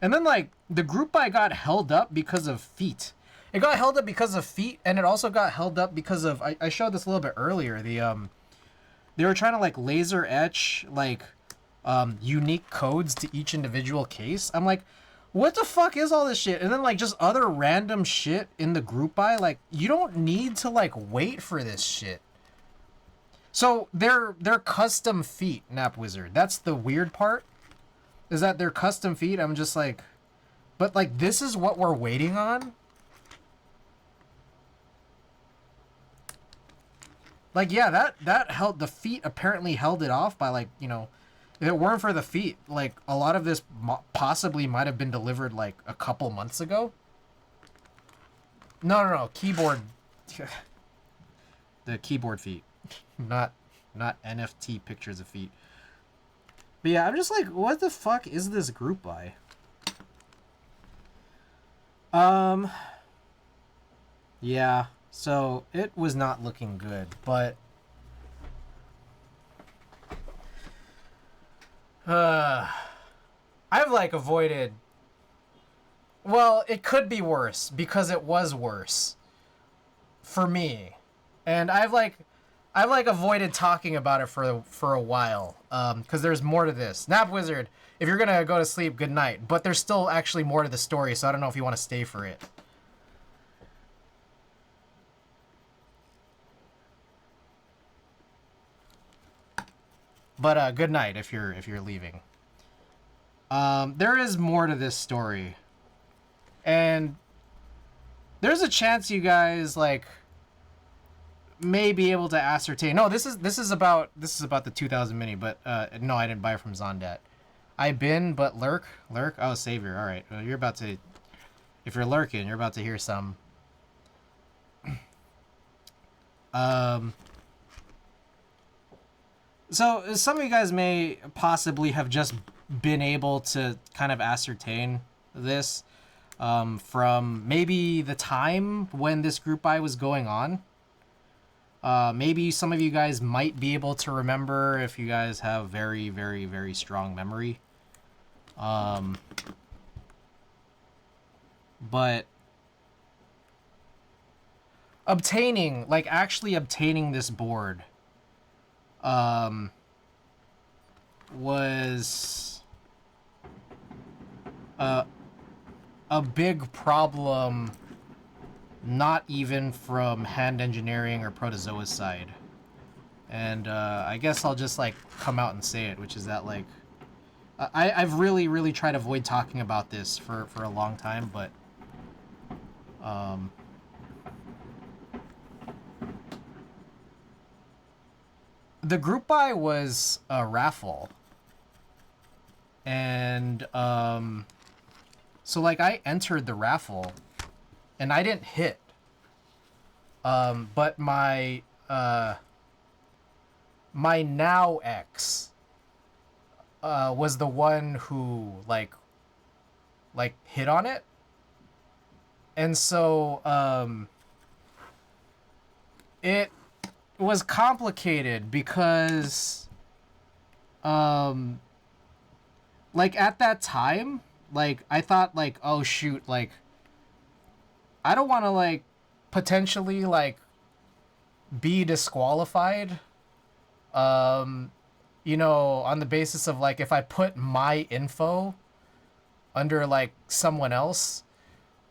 And then, like, the group buy got held up because of feet. It got held up because of feet, and it also got held up because of... I showed this a little bit earlier. They were trying to, like, laser etch, like, unique codes to each individual case. I'm like, what the fuck is all this shit? And then, like, just other random shit in the group buy. Like, you don't need to, like, wait for this shit. So, they're custom feet, Nap Wizard. That's the weird part. Is that they're custom feet. I'm just like... But, like, this is what we're waiting on? Like, yeah, that held... The feet apparently held it off by, like, you know... If it weren't for the feet, like, a lot of this possibly might have been delivered, like, a couple months ago. No. Keyboard... The keyboard feet. Not NFT pictures of feet. But yeah, I'm just like, what the fuck is this group buy? Yeah, so it was not looking good, but I've like avoided... Well, it could be worse because it was worse for me. And I've avoided talking about it for a while, because there's more to this. Nap Wizard, if you're gonna go to sleep, good night. But there's still actually more to the story, so I don't know if you want to stay for it. But good night if you're leaving. There is more to this story, and there's a chance you guys like may be able to ascertain. No, this is about the 2000 mini, but no, I didn't buy it from Zondat. I bin, but lurk. Oh, Savior. All right, well, you're about to. If you're lurking, you're about to hear some. So some of you guys may possibly have just been able to kind of ascertain this from maybe the time when this group buy was going on. Maybe some of you guys might be able to remember if you guys have very, very, very strong memory. But actually obtaining this board was a big problem, not even from Hand Engineering or Protozoa's side. And I guess I'll just like come out and say it, which is that like I've really, really tried to avoid talking about this for a long time, but the group buy was a raffle, and so like I entered the raffle and I didn't hit, but my my now ex was the one who like hit on it, and so it was complicated because like at that time, like I thought like, oh shoot, like I don't want to like potentially like be disqualified, you know, on the basis of like if I put my info under like someone else,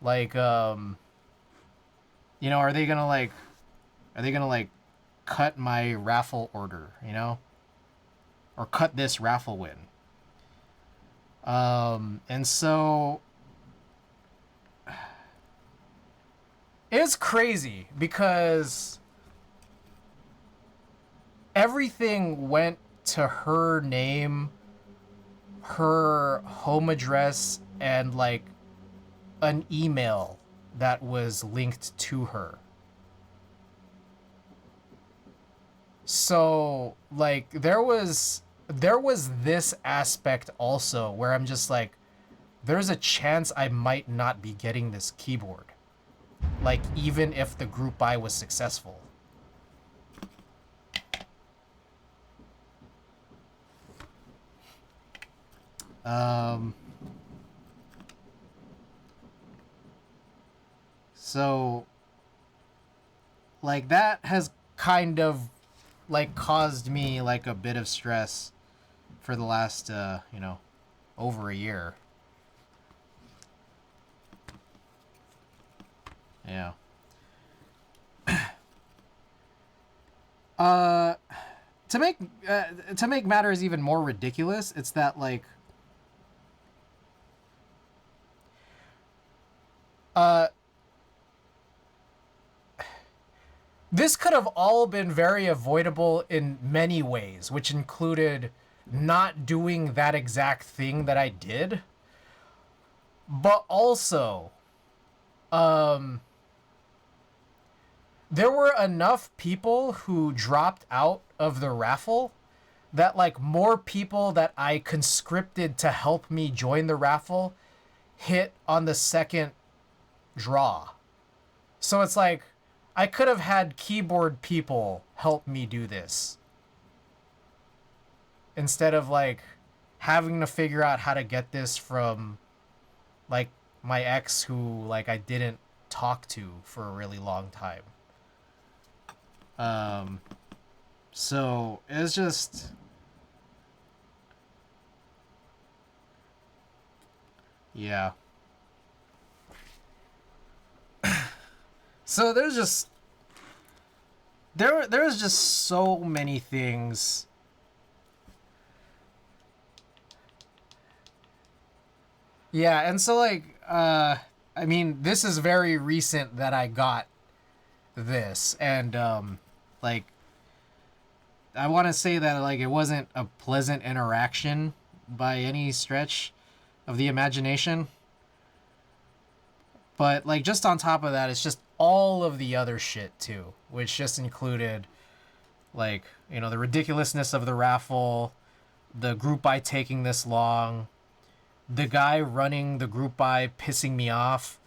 like you know, are they gonna like cut my raffle order, you know, or cut this raffle win? And so it's crazy because everything went to her name, her home address, and like an email that was linked to her. So like there was this aspect also where I'm just like, there's a chance I might not be getting this keyboard. like even if the group buy was successful. So like that has kind of like caused me like a bit of stress for the last over a year. Yeah. uh to make matters even more ridiculous, it's that like uh this could have all been very avoidable in many ways, which included not doing that exact thing that I did. But also, there were enough people who dropped out of the raffle that like more people that I conscripted to help me join the raffle hit on the second draw. So it's like I could have had keyboard people help me do this instead of like having to figure out how to get this from like my ex who like I didn't talk to for a really long time. So it's just yeah. So there's just so many things. Yeah, and so like I mean, this is very recent that I got this, and like I want to say that like it wasn't a pleasant interaction by any stretch of the imagination. But like just on top of that, it's just all of the other shit too, which just included like, the ridiculousness of the raffle, the group buy taking this long, the guy running the group buy pissing me off,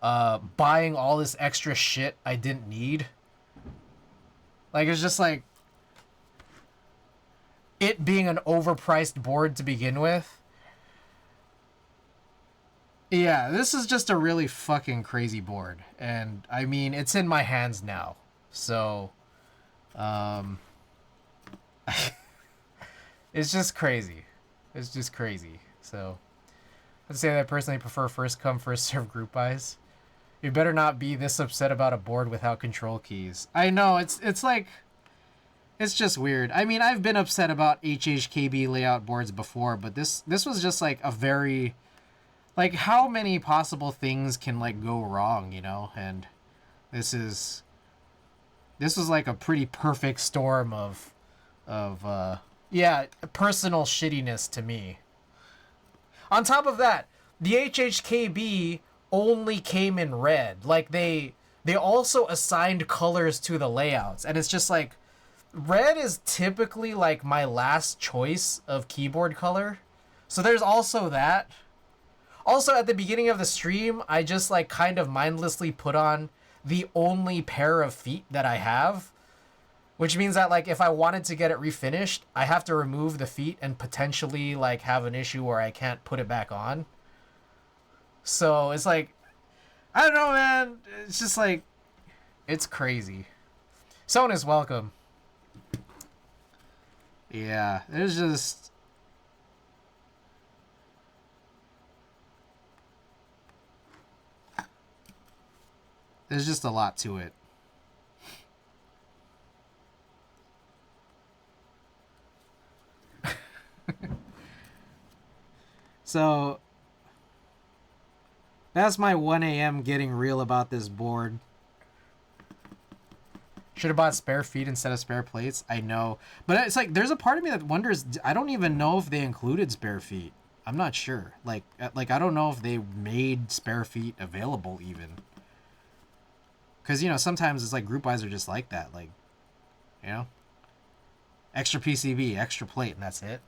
buying all this extra shit I didn't need. Like it's just like it being an overpriced board to begin with. Yeah, this is just a really fucking crazy board. And I mean, it's in my hands now. So, it's just crazy. It's just crazy. So, I'd say that I personally prefer first come, first serve group buys. You better not be this upset about a board without control keys. I know, it's like, it's just weird. I mean, I've been upset about HHKB layout boards before, but this was just like a very... Like, how many possible things can, like, go wrong, And this was like a pretty perfect storm of personal shittiness to me. On top of that, the HHKB only came in red. Like, they also assigned colors to the layouts. And it's just like, red is typically, like, my last choice of keyboard color. So there's also that. Also, at the beginning of the stream, I just like kind of mindlessly put on the only pair of feet that I have, which means that like if I wanted to get it refinished, I have to remove the feet and potentially like have an issue where I can't put it back on. So it's like, I don't know, man. It's just like, it's crazy. Someone is welcome. Yeah, there's just... There's just a lot to it. So, that's my 1 a.m. getting real about this board. Should have bought spare feet instead of spare plates. I know. But it's like, there's a part of me that wonders, I don't even know if they included spare feet. I'm not sure. Like I don't know if they made spare feet available even. Because, sometimes it's like group buys are just like that. Like, extra PCB, extra plate, and that's it.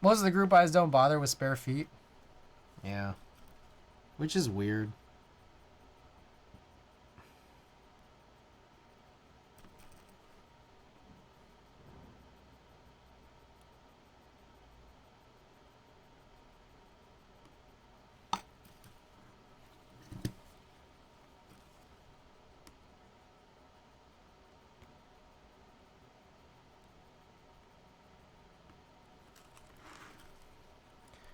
Most of the group eyes don't bother with spare feet. Yeah. Which is weird.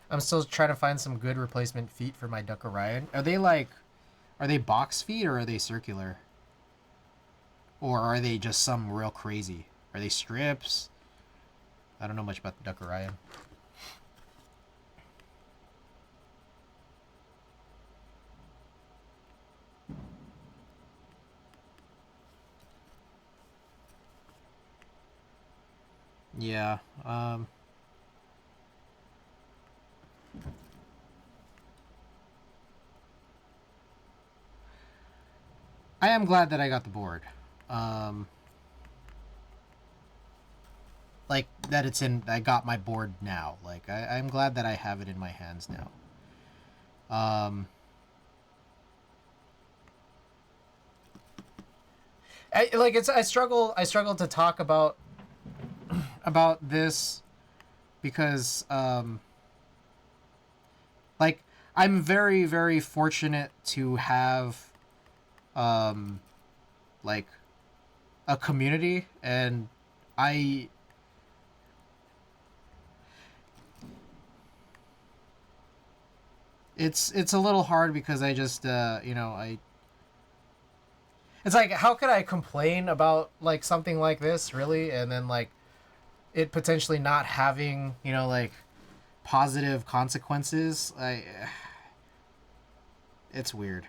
I'm still trying to find some good replacement feet for my Duck Orion. Are they box feet or are they circular? Or are they just some real crazy? Are they strips? I don't know much about the Duck Orion. Yeah. I am glad that I got the board. Like that it's in. I got my board now. Like I'm glad that I have it in my hands now. I struggle to talk about this because like I'm very very fortunate to have like a community, and I it's a little hard because I just it's like, how could I complain about like something like this really, and then like it potentially not having like positive consequences. It's weird.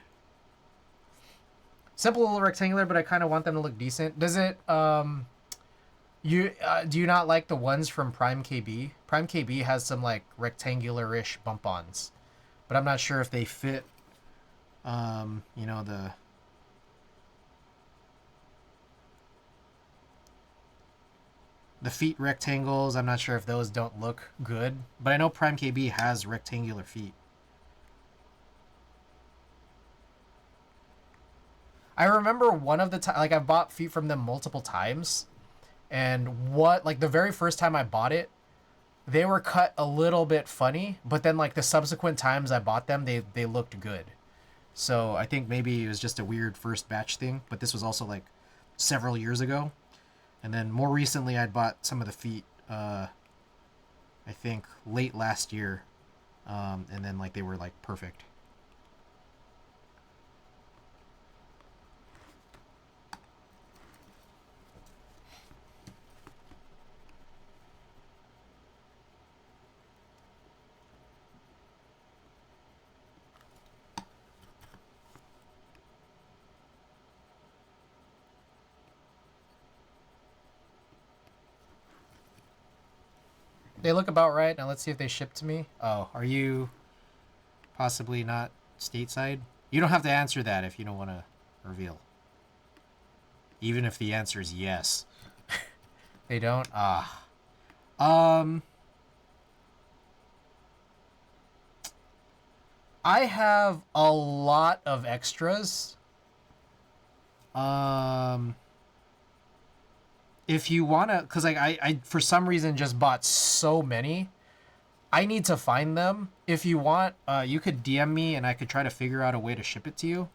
Simple little rectangular, but I kind of want them to look decent. Does it you do you not like the ones from Prime KB? Prime KB has some like rectangular-ish bump-ons, but I'm not sure if they fit the feet rectangles. I'm not sure if those don't look good, but I know Prime KB has rectangular feet. I remember one of the time, like I've bought feet from them multiple times, and what like the very first time I bought it, they were cut a little bit funny, but then like the subsequent times I bought them, they looked good. So I think maybe it was just a weird first batch thing, but this was also like several years ago. And then more recently, I'd bought some of the feet, I think late last year, and then like they were like perfect. They look about right. Now let's see if they ship to me. Oh, are you possibly not stateside? You don't have to answer that if you don't want to reveal. Even if the answer is yes. They don't? Ah. I have a lot of extras. If you wanna, cause like I for some reason just bought so many. I need to find them. If you want, you could DM me and I could try to figure out a way to ship it to you.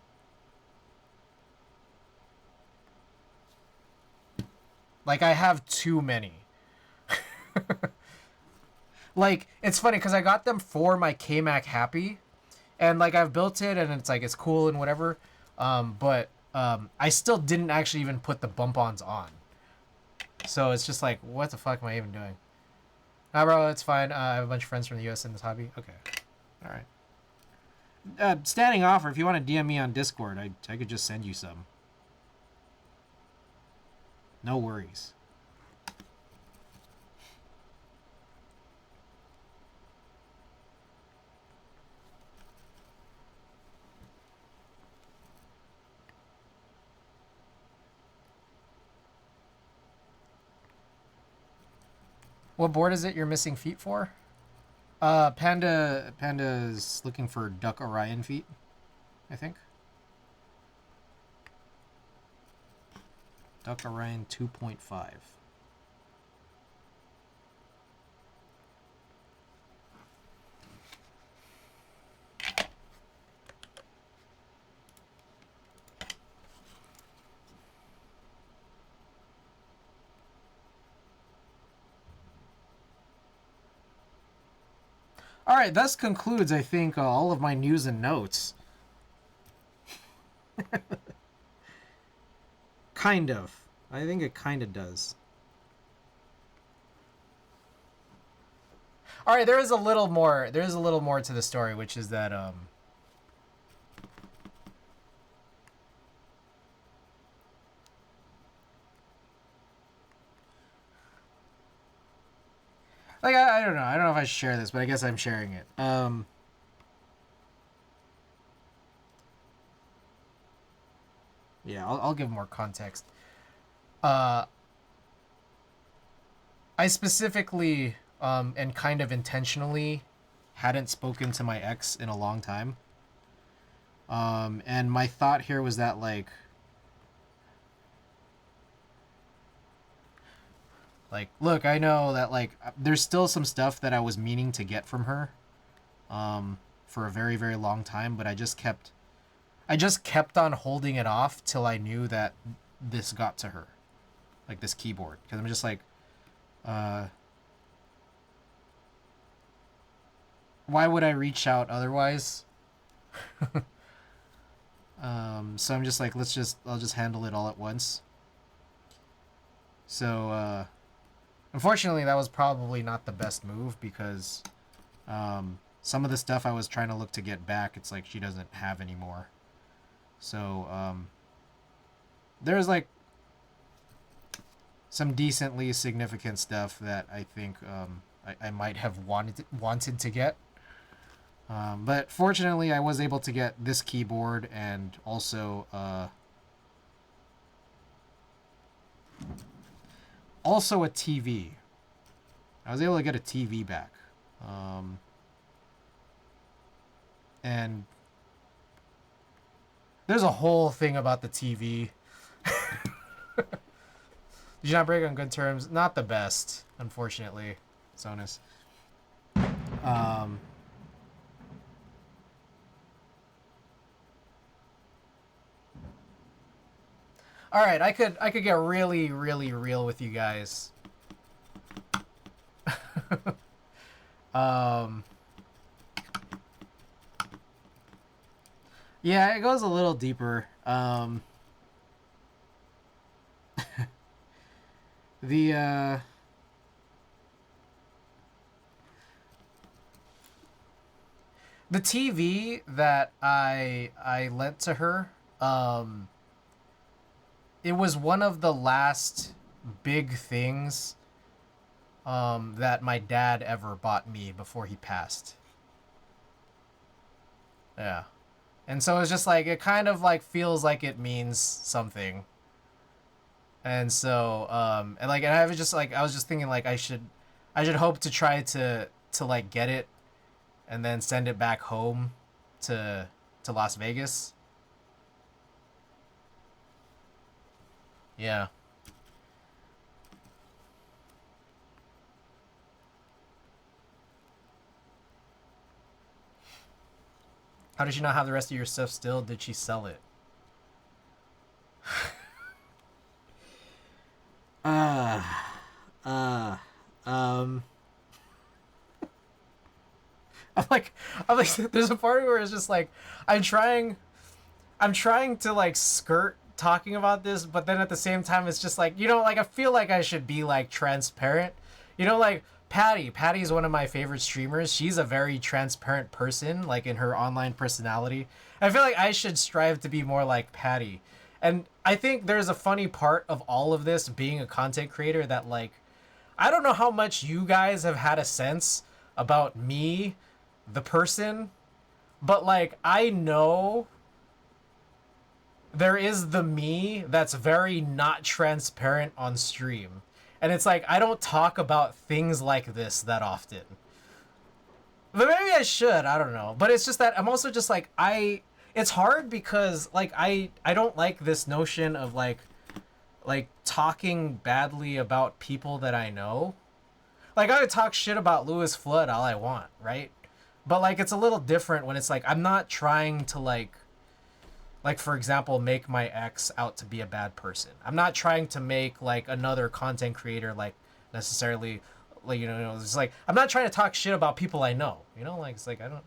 Like I have too many. Like it's funny because I got them for my KMac Happy, and like I've built it and it's like it's cool and whatever. But I still didn't actually even put the bump-ons on. So it's just like, what the fuck am I even doing? Nah, bro, it's fine. I have a bunch of friends from the U.S. in this hobby. Okay. All right. Standing offer, if you want to DM me on Discord, I could just send you some. No worries. What board is it you're missing feet for? Panda's looking for Duck Orion feet, I think. Duck Orion 2.5. All right, thus concludes, I think, all of my news and notes. Kind of. I think it kind of does. All right, there is a little more. There is a little more to the story, which is that like I don't know. I don't know if I should share this, but I guess I'm sharing it. Yeah, I'll give more context. I specifically and kind of intentionally hadn't spoken to my ex in a long time. And my thought here was that look, I know that there's still some stuff that I was meaning to get from her for a very, very long time, but I just kept on holding it off till I knew that this got to her, like this keyboard, because I'm just like, why would I reach out otherwise? So I'm just like, I'll just handle it all at once. So unfortunately, that was probably not the best move, because some of the stuff I was trying to look to get back, it's like she doesn't have anymore. So there's like some decently significant stuff that I think I might have wanted to get. But fortunately, I was able to get this keyboard, and also a TV. I was able to get a TV back. And there's a whole thing about the TV. Did you not break on good terms? Not the best, unfortunately, Sonus. All right, I could get really, really real with you guys. Yeah, it goes a little deeper. The TV that I lent to her, it was one of the last big things that my dad ever bought me before he passed. Yeah. And so it's just like, it kind of like feels like it means something. And so and I was just like, I was just thinking like I should hope to try to like get it and then send it back home to Las Vegas. Yeah. How did she not have the rest of your stuff still? Did she sell it? uh, uh, um. I'm like, there's a part where it's just like, I'm trying to like skirt talking about this, but then at the same time, it's just like, like I feel like I should be like transparent, like Patty's one of my favorite streamers. She's a very transparent person, like in her online personality. I feel like I should strive to be more like Patty. And I think there's a funny part of all of this being a content creator that like, I don't know how much you guys have had a sense about me, the person, but like I know there is the me that's very not transparent on stream. And it's like I don't talk about things like this that often. But maybe I should. I don't know. But it's just that I'm also just like it's hard because like I don't like this notion of like talking badly about people that I know. Like I would talk shit about Lewis Flood all I want, right? But like it's a little different when it's like I'm not trying to like for example make my ex out to be a bad person. I'm not trying to make like another content creator like necessarily like it's like I'm not trying to talk shit about people I know. You know, like it's like I don't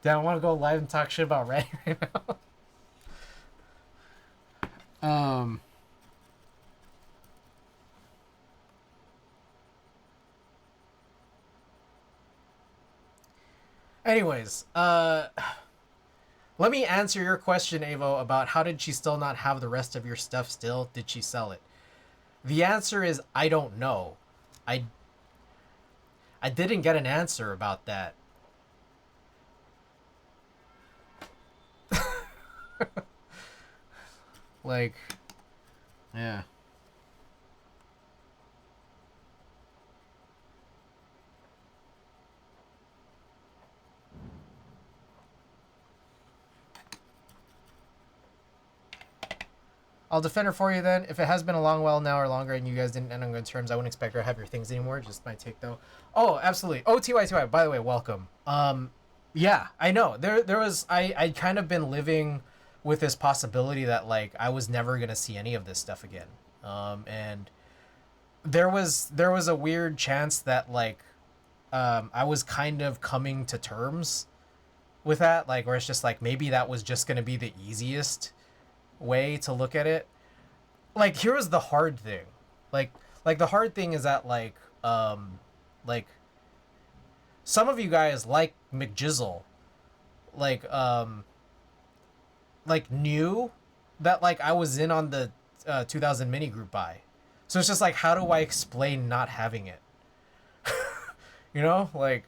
damn, I want to go live and talk shit about Ray right now. Anyways, let me answer your question, Avo, about how did she still not have the rest of your stuff still? Did she sell it? The answer is I don't know. I I didn't get an answer about that. Like, yeah. I'll defend her for you then. If it has been a long while now or longer and you guys didn't end on good terms, I wouldn't expect her to have your things anymore. Just my take though. Oh, absolutely. Oh, TY. By the way, welcome. Yeah, I know. There was I kind of been living with this possibility that like I was never gonna see any of this stuff again. And there was a weird chance that like I was kind of coming to terms with that, like where it's just like maybe that was just gonna be the easiest way to look at it. Like here was the hard thing. Like the hard thing is that like some of you guys like McJizzle like like knew that like I was in on the 2000 mini group buy. So it's just like how do I explain not having it? You know? Like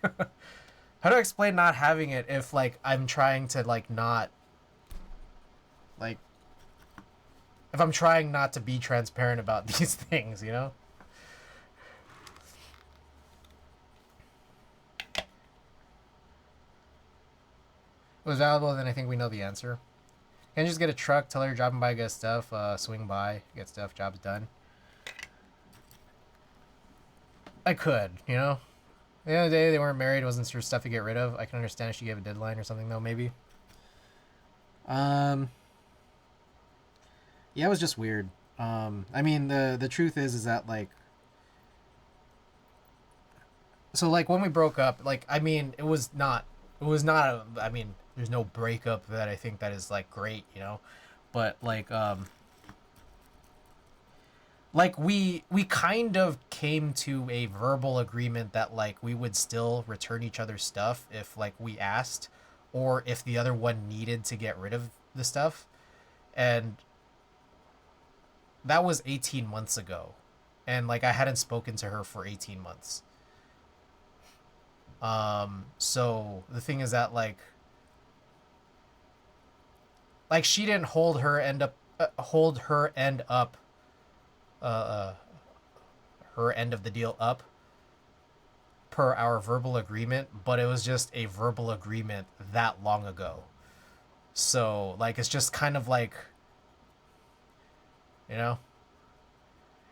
how do I explain not having it if like I'm trying to like not like if I'm trying not to be transparent about these things, you know? It was valuable, then I think we know the answer. Can you just get a truck, tell her you're dropping by, get stuff, swing by, get stuff, job's done. I could, you know? At the end of the day, they weren't married, wasn't sure stuff to get rid of. I can understand if she gave a deadline or something though, maybe. Yeah, it was just weird. I mean the truth is that like so like when we broke up, like I mean I mean there's no breakup that I think that is like great, you know, but like we kind of came to a verbal agreement that like we would still return each other's stuff if like we asked or if the other one needed to get rid of the stuff, and that was 18 months ago, and like I hadn't spoken to her for 18 months. So the thing is that like she didn't hold her end up uh, uh her end of the deal up per our verbal agreement, but it was just a verbal agreement that long ago. So like it's just kind of like, you know,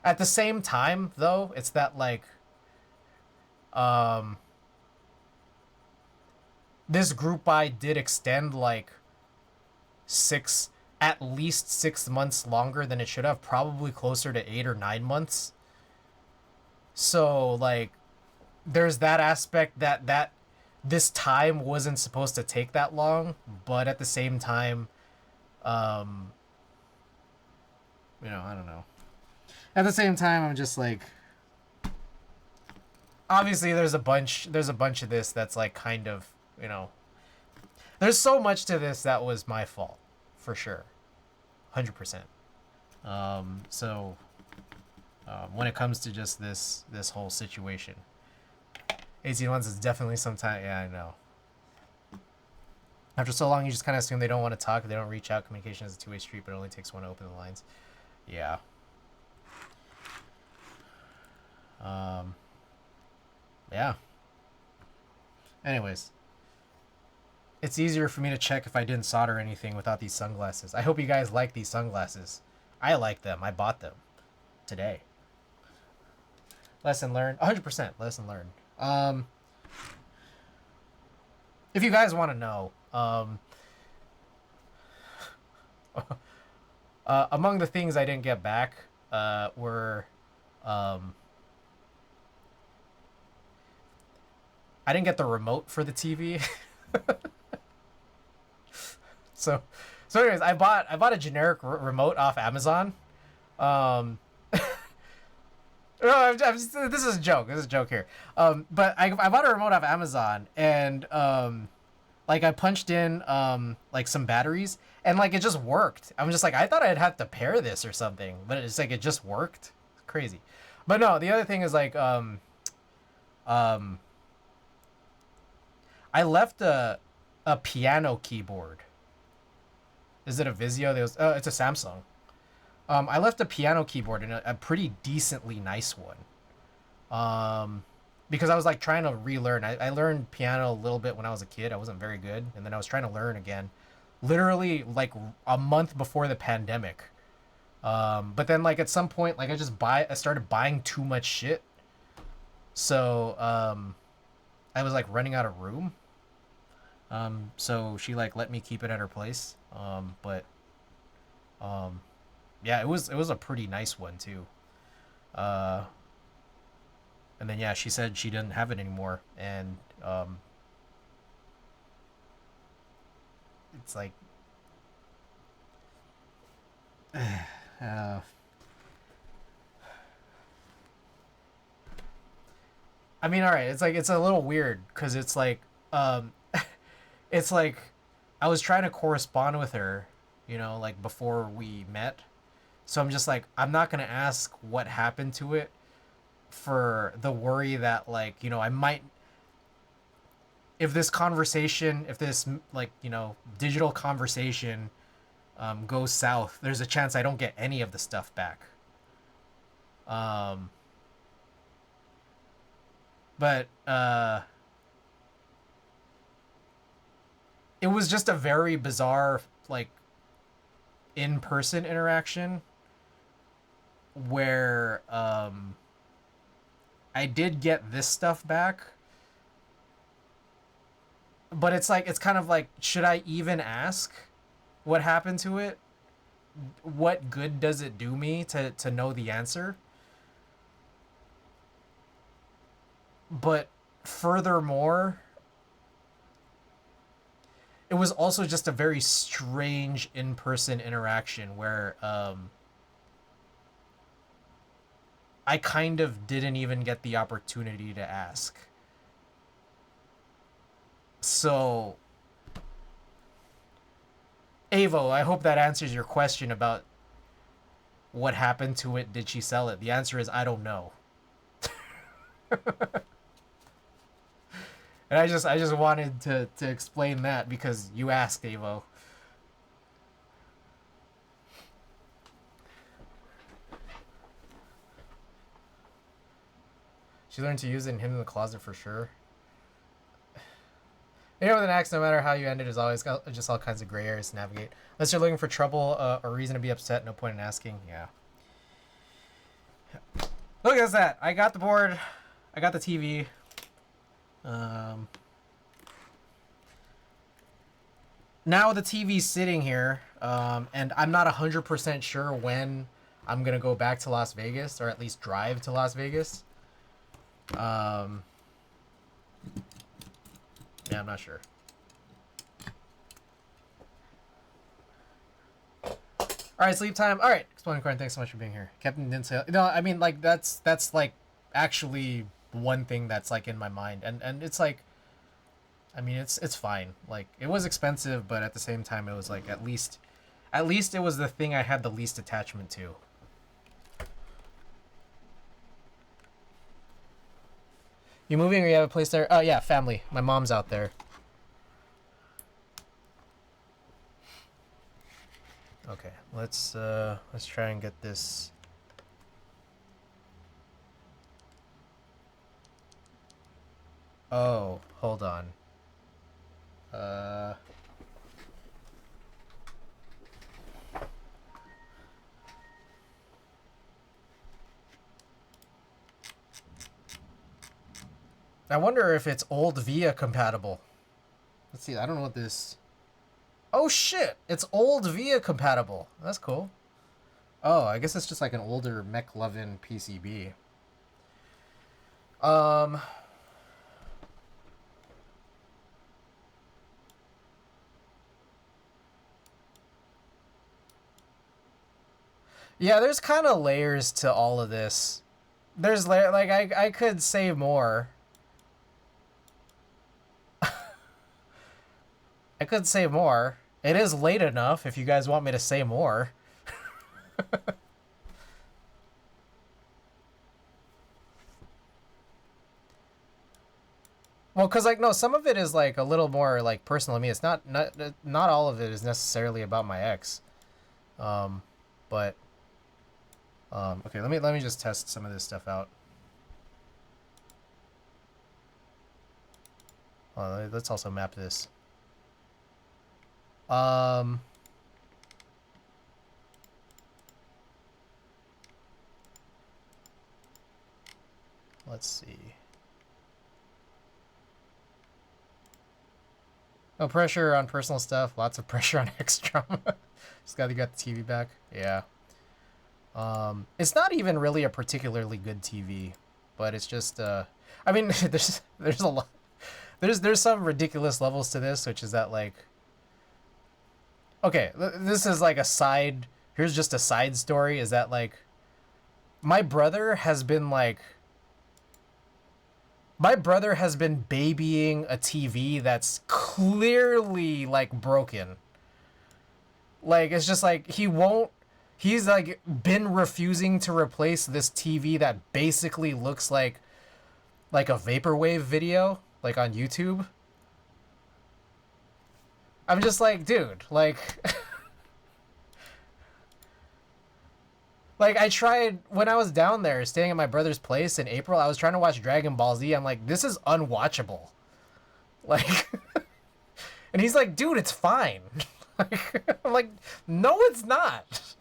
at the same time though, it's that like um this group buy did extend like six at least 6 months longer than it should have, probably closer to 8 or 9 months. So like there's that aspect that this time wasn't supposed to take that long, but at the same time, um, I don't know. At the same time, I'm just like, obviously, there's a bunch of this that's like kind of, there's so much to this that was my fault, for sure, 100%. So when it comes to just this whole situation, 18 months is definitely some time. Yeah, I know. After so long, you just kind of assume they don't want to talk. They don't reach out. Communication is a two-way street, but it only takes one to open the lines. Yeah. Um, yeah. Anyways, it's easier for me to check if I didn't solder anything without these sunglasses. I hope you guys like these sunglasses. I like them. I bought them today. Lesson learned. 100% lesson learned. If you guys want to know, among the things I didn't get back were I didn't get the remote for the TV. so anyways, I bought a generic remote off Amazon. Um No, this is a joke. This is a joke here. But I bought a remote off Amazon, and like I punched in like some batteries, and like it just worked. I'm just like, I thought I'd have to pair this or something, but it's like it just worked. Crazy. But no, the other thing is like I left a piano keyboard. Is it a Vizio? Oh, it's a Samsung. I left a piano keyboard and a pretty decently nice one. Because I was like trying to relearn. I learned piano a little bit when I was a kid. I wasn't very good, and then I was trying to learn again, literally like a month before the pandemic. But then like at some point, like I started buying too much shit, so I was like running out of room. So she like let me keep it at her place. But yeah, it was a pretty nice one too. Uh, and then yeah, she said she didn't have it anymore, and it's like, uh, I mean, all right, it's like it's a little weird because it's like, it's like I was trying to correspond with her, like before we met. So I'm just like, I'm not gonna ask what happened to it for the worry that like, I might, if this like, digital conversation goes south, there's a chance I don't get any of the stuff back. Um, but it was just a very bizarre like in-person interaction where I did get this stuff back, but it's like it's kind of like, should I even ask what happened to it? What good does it do me to know the answer? But furthermore, it was also just a very strange in-person interaction where I kind of didn't even get the opportunity to ask. So, Avo, I hope that answers your question about what happened to it. Did she sell it? The answer is I don't know. And I just wanted to explain that because you asked, Avo. She learned to use it and hid in the closet for sure. With an axe, no matter how you end it, is always just all kinds of gray areas to navigate. Unless you're looking for trouble or reason to be upset, no point in asking. Yeah. Look at that. I got the board. I got the TV. Now the TV's sitting here, and I'm not 100% sure when I'm going to go back to Las Vegas, or at least drive to Las Vegas. Yeah, I'm not sure. All right, sleep time. All right, Exploding Corn, thanks so much for being here. Captain didn't say... No, I mean, like, that's like, actually one thing that's, like, in my mind. And it's, like... I mean, it's fine. Like, it was expensive, but at the same time, it was, like, at least it was the thing I had the least attachment to. You moving or you have a place there? Oh, yeah, family. My mom's out there. Okay, let's try and get this. Oh, hold on. Uh... I wonder if it's old VIA compatible. Let's see, I don't know what this... Oh shit! It's old VIA compatible. That's cool. Oh, I guess it's just like an older McLovin PCB. Yeah, there's kind of layers to all of this. There's like I could say more. I could say more. It is late enough if you guys want me to say more. Well, cause like no, some of it is like a little more like personal to me. It's not all of it is necessarily about my ex. But okay, let me just test some of this stuff out. Let's also map this. Let's see. No pressure on personal stuff. Lots of pressure on ex drama. Just got the TV back. Yeah. It's not even really a particularly good TV, but it's just I mean, there's a lot. There's some ridiculous levels to this, which is that like, okay, this is like a side. Here's just a side story. Is that like, my brother has been babying a TV that's clearly like broken. Like it's just like he's like been refusing to replace this TV that basically looks like a vaporwave video like on YouTube. I'm just like, dude, like like I tried when I was down there staying at my brother's place in April, I was trying to watch Dragon Ball Z. I'm like, this is unwatchable. Like and he's like, dude, it's fine. Like, I'm like, no, it's not.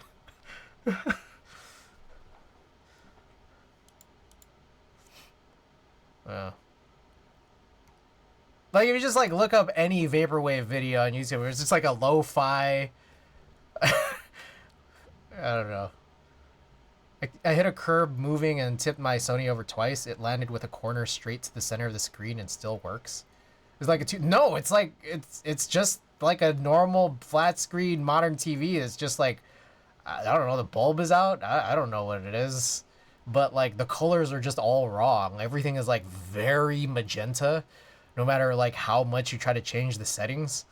Yeah. Like if you just like look up any vaporwave video on YouTube, it's just like a lo-fi. I don't know. I hit a curb moving and tipped my Sony over twice. It landed with a corner straight to the center of the screen and still works. It's like no, it's like it's just like a normal flat screen modern TV. It's just like I don't know, the bulb is out. I don't know what it is, but like the colors are just all wrong. Everything is like very magenta, no matter like how much you try to change the settings.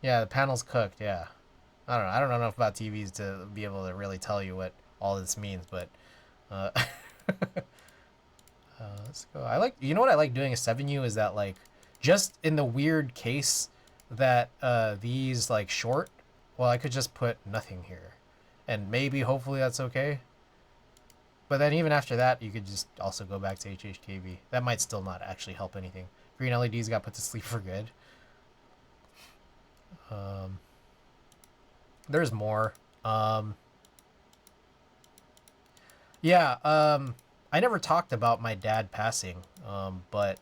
Yeah, the panel's cooked. Yeah, I don't know. I don't know enough about TVs to be able to really tell you what all this means, but uh, let's go. I like, you know what I like doing a 7U is that like just in the weird case that these like short, well, I could just put nothing here, and maybe hopefully that's okay. But then even after that, you could just also go back to HHKV. That might still not actually help anything. Green LEDs got put to sleep for good. There's more. Yeah, I never talked about my dad passing, but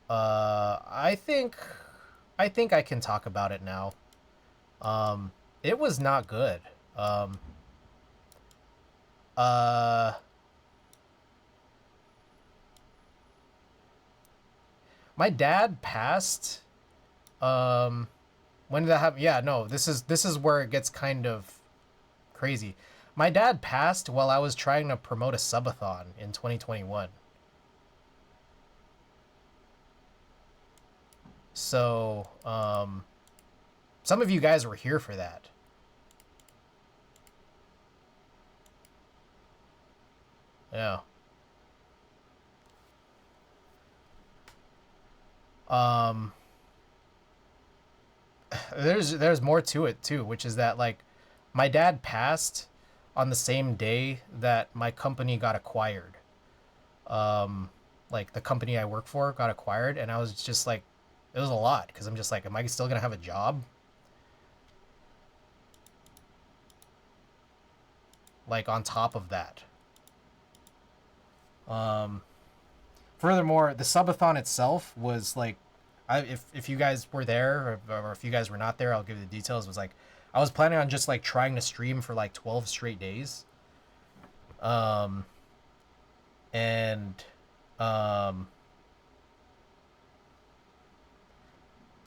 I think I can talk about it now. It was not good. Um, uh, my dad passed. When did that happen? Yeah, no, this is where it gets kind of crazy. My dad passed while I was trying to promote a subathon in 2021. So, some of you guys were here for that. Yeah. Um, there's more to it too, which is that like my dad passed on the same day that my company got acquired. Like the company I work for got acquired, and I was just like, it was a lot because I'm just like, am I still gonna have a job? Like on top of that. Furthermore, the subathon itself was like, if you guys were there or if you guys were not there, I'll give you the details. It was like I was planning on just like trying to stream for like 12 straight days. And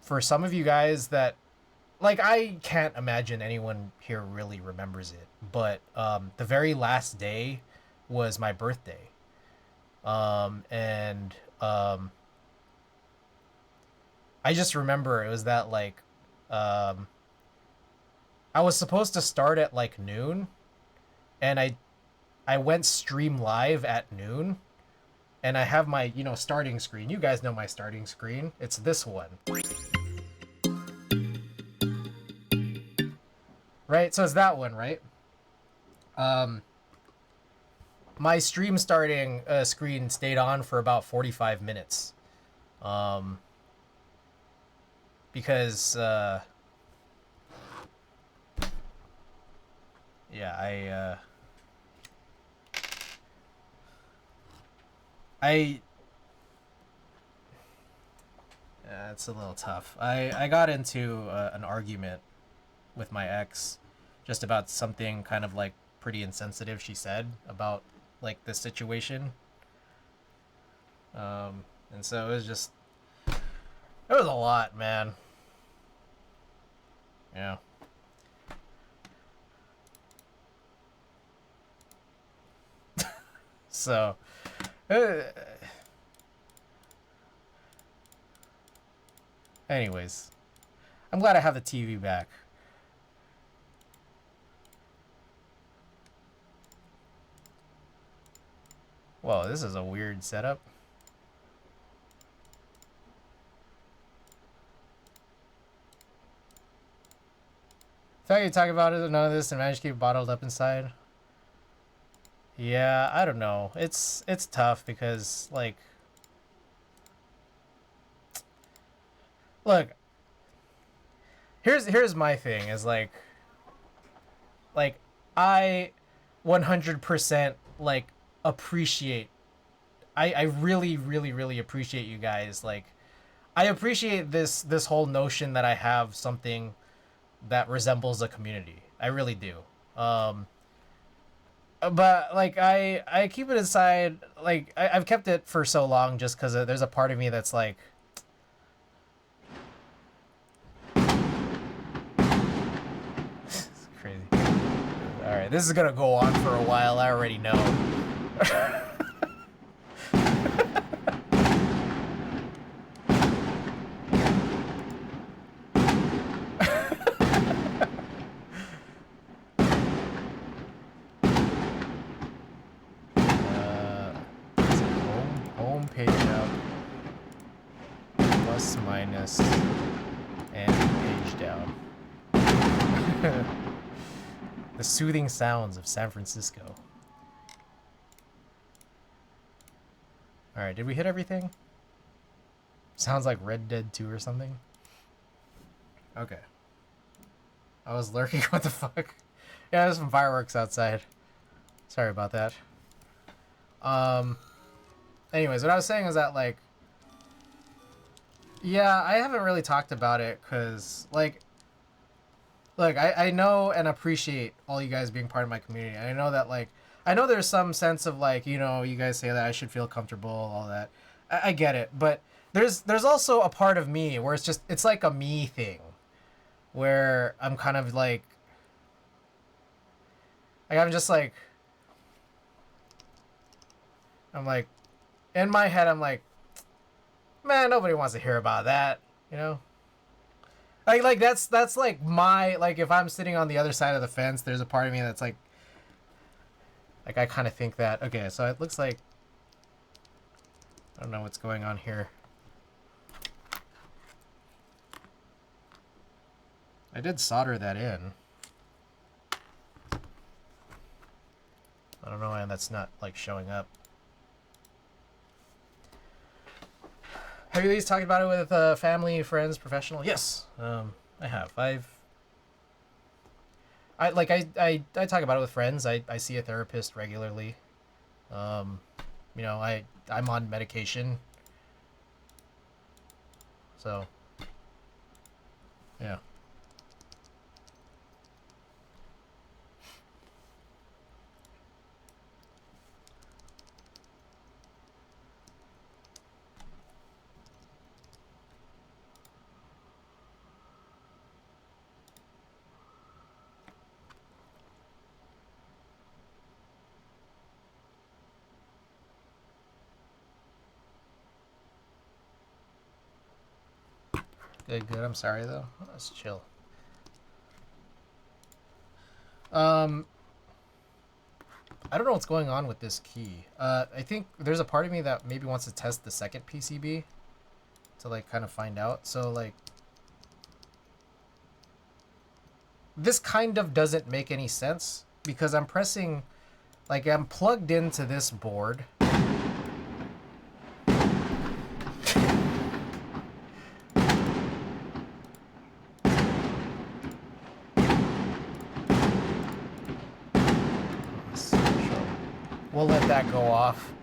for some of you guys that like, I can't imagine anyone here really remembers it, but the very last day was my birthday. And I just remember it was that like I was supposed to start at like noon, and I went stream live at noon, and I have my, you know, starting screen. You guys know my starting screen. It's this one. Right? So it's that one, right? My stream starting screen stayed on for about 45 minutes. Because yeah, it's a little tough. I got into an argument with my ex just about something kind of like pretty insensitive she said about like this situation. And so it was a lot, man. Yeah. So anyways, I'm glad I have the TV back. Whoa, this is a weird setup. I thought you talking about it, none of this, and managed to keep it bottled up inside. Yeah, I don't know. It's tough because like, look, here's my thing is like I 100% like appreciate. I really really really appreciate you guys. Like, I appreciate this whole notion that I have something that resembles a community. I really do. But like I keep it inside. Like I've kept it for so long just because there's a part of me that's like, it's crazy. All right, this is gonna go on for a while. I already know. Home page out, plus minus, and page down. The soothing sounds of San Francisco. Alright, did we hit everything? Sounds like Red Dead 2 or something. Okay. I was lurking, what the fuck? Yeah, there's some fireworks outside. Sorry about that. Anyways, what I was saying is that, like, yeah, I haven't really talked about it because, like, look, I know and appreciate all you guys being part of my community. I know that, like, I know there's some sense of, like, you know, you guys say that I should feel comfortable, all that. I get it, but there's also a part of me where it's like a me thing, where I'm kind of like I'm just like, I'm like, in my head, I'm like, man, nobody wants to hear about that, you know? Like that's like my, like, if I'm sitting on the other side of the fence, there's a part of me that's like I kind of think that, okay, so it looks like, I don't know what's going on here. I did solder that in. I don't know why that's not like showing up. Have you at least talked about it with family, friends, professional? Yes, I have. I talk about it with friends. I see a therapist regularly. You know, I'm on medication. So, yeah. Good, good. I'm sorry though. Let's chill. I don't know what's going on with this key. I think there's a part of me that maybe wants to test the second PCB to like kind of find out. So like, this kind of doesn't make any sense because I'm pressing, like I'm plugged into this board. We'll let that go off.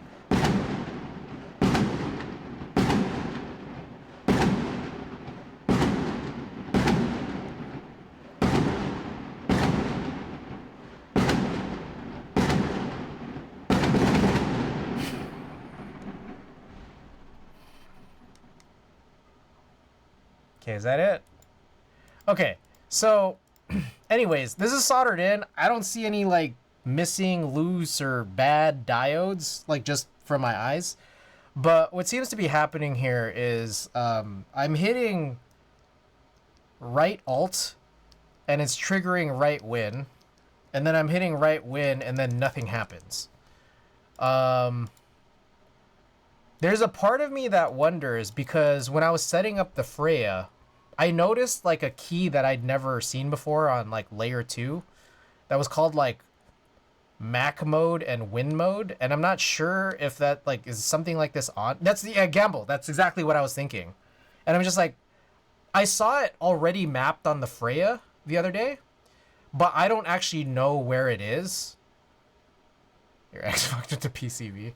Okay, is that it? Okay, so anyways, this is soldered in. I don't see any like missing, loose, or bad diodes, like just from my eyes. But what seems to be happening here is I'm hitting right alt and it's triggering right win. And then I'm hitting right win and then nothing happens. There's a part of me that wonders because when I was setting up the Freya, I noticed like a key that I'd never seen before on like layer 2 that was called like Mac mode and Win mode, and I'm not sure if that like is something like this on. That's the gamble. That's exactly what I was thinking, and I'm just like, I saw it already mapped on the Freya the other day, but I don't actually know where it is. Your X fucked to PCB.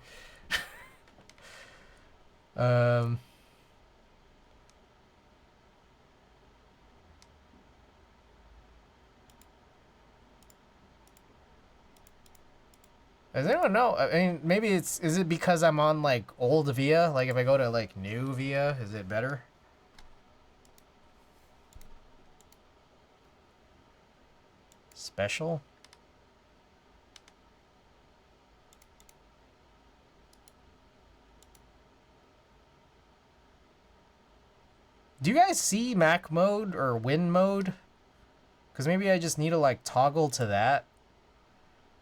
Does anyone know? I mean, maybe is it because I'm on like old VIA? Like if I go to like new VIA, is it better? Special? Do you guys see Mac mode or Win mode? Because maybe I just need to like toggle to that.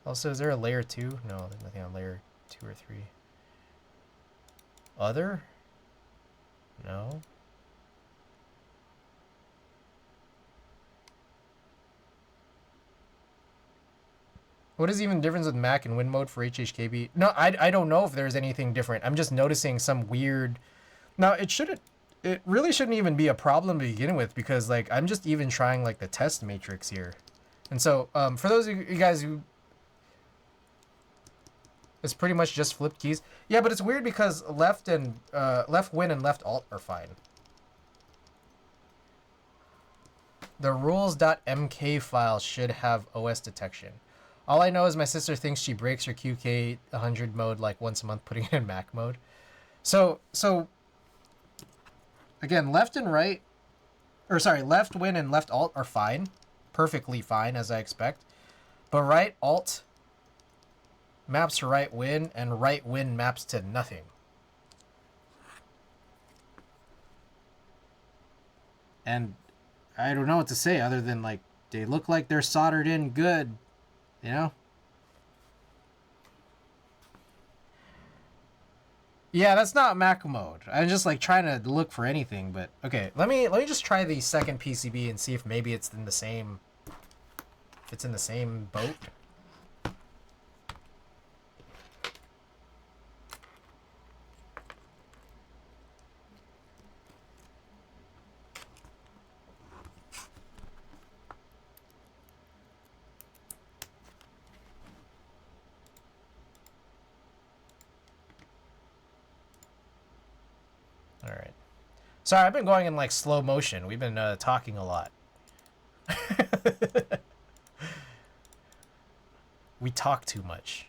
Also, is there a layer 2? No, there's nothing on layer 2 or 3. Other? No. What is even the difference with Mac and Win mode for HHKB? No, I don't know if there's anything different. I'm just noticing some weird... Now, it really shouldn't even be a problem to begin with because, like, I'm just even trying, like, the test matrix here. And so, for those of you guys who... It's pretty much just flipped keys. Yeah, but it's weird because left win and left alt are fine. The rules.mk file should have OS detection. All I know is my sister thinks she breaks her QK 100 mode like once a month putting it in Mac mode. So again, left and right, or sorry, left win and left alt are fine. Perfectly fine as I expect. But right alt maps to right win and right win maps to nothing. And I don't know what to say other than like they look like they're soldered in good, you know? Yeah, that's not Mac mode. I'm just like trying to look for anything, but okay. Let me just try the second PCB and see if maybe it's in the same boat. All right. Sorry, I've been going in like slow motion. We've been talking a lot. We talk too much.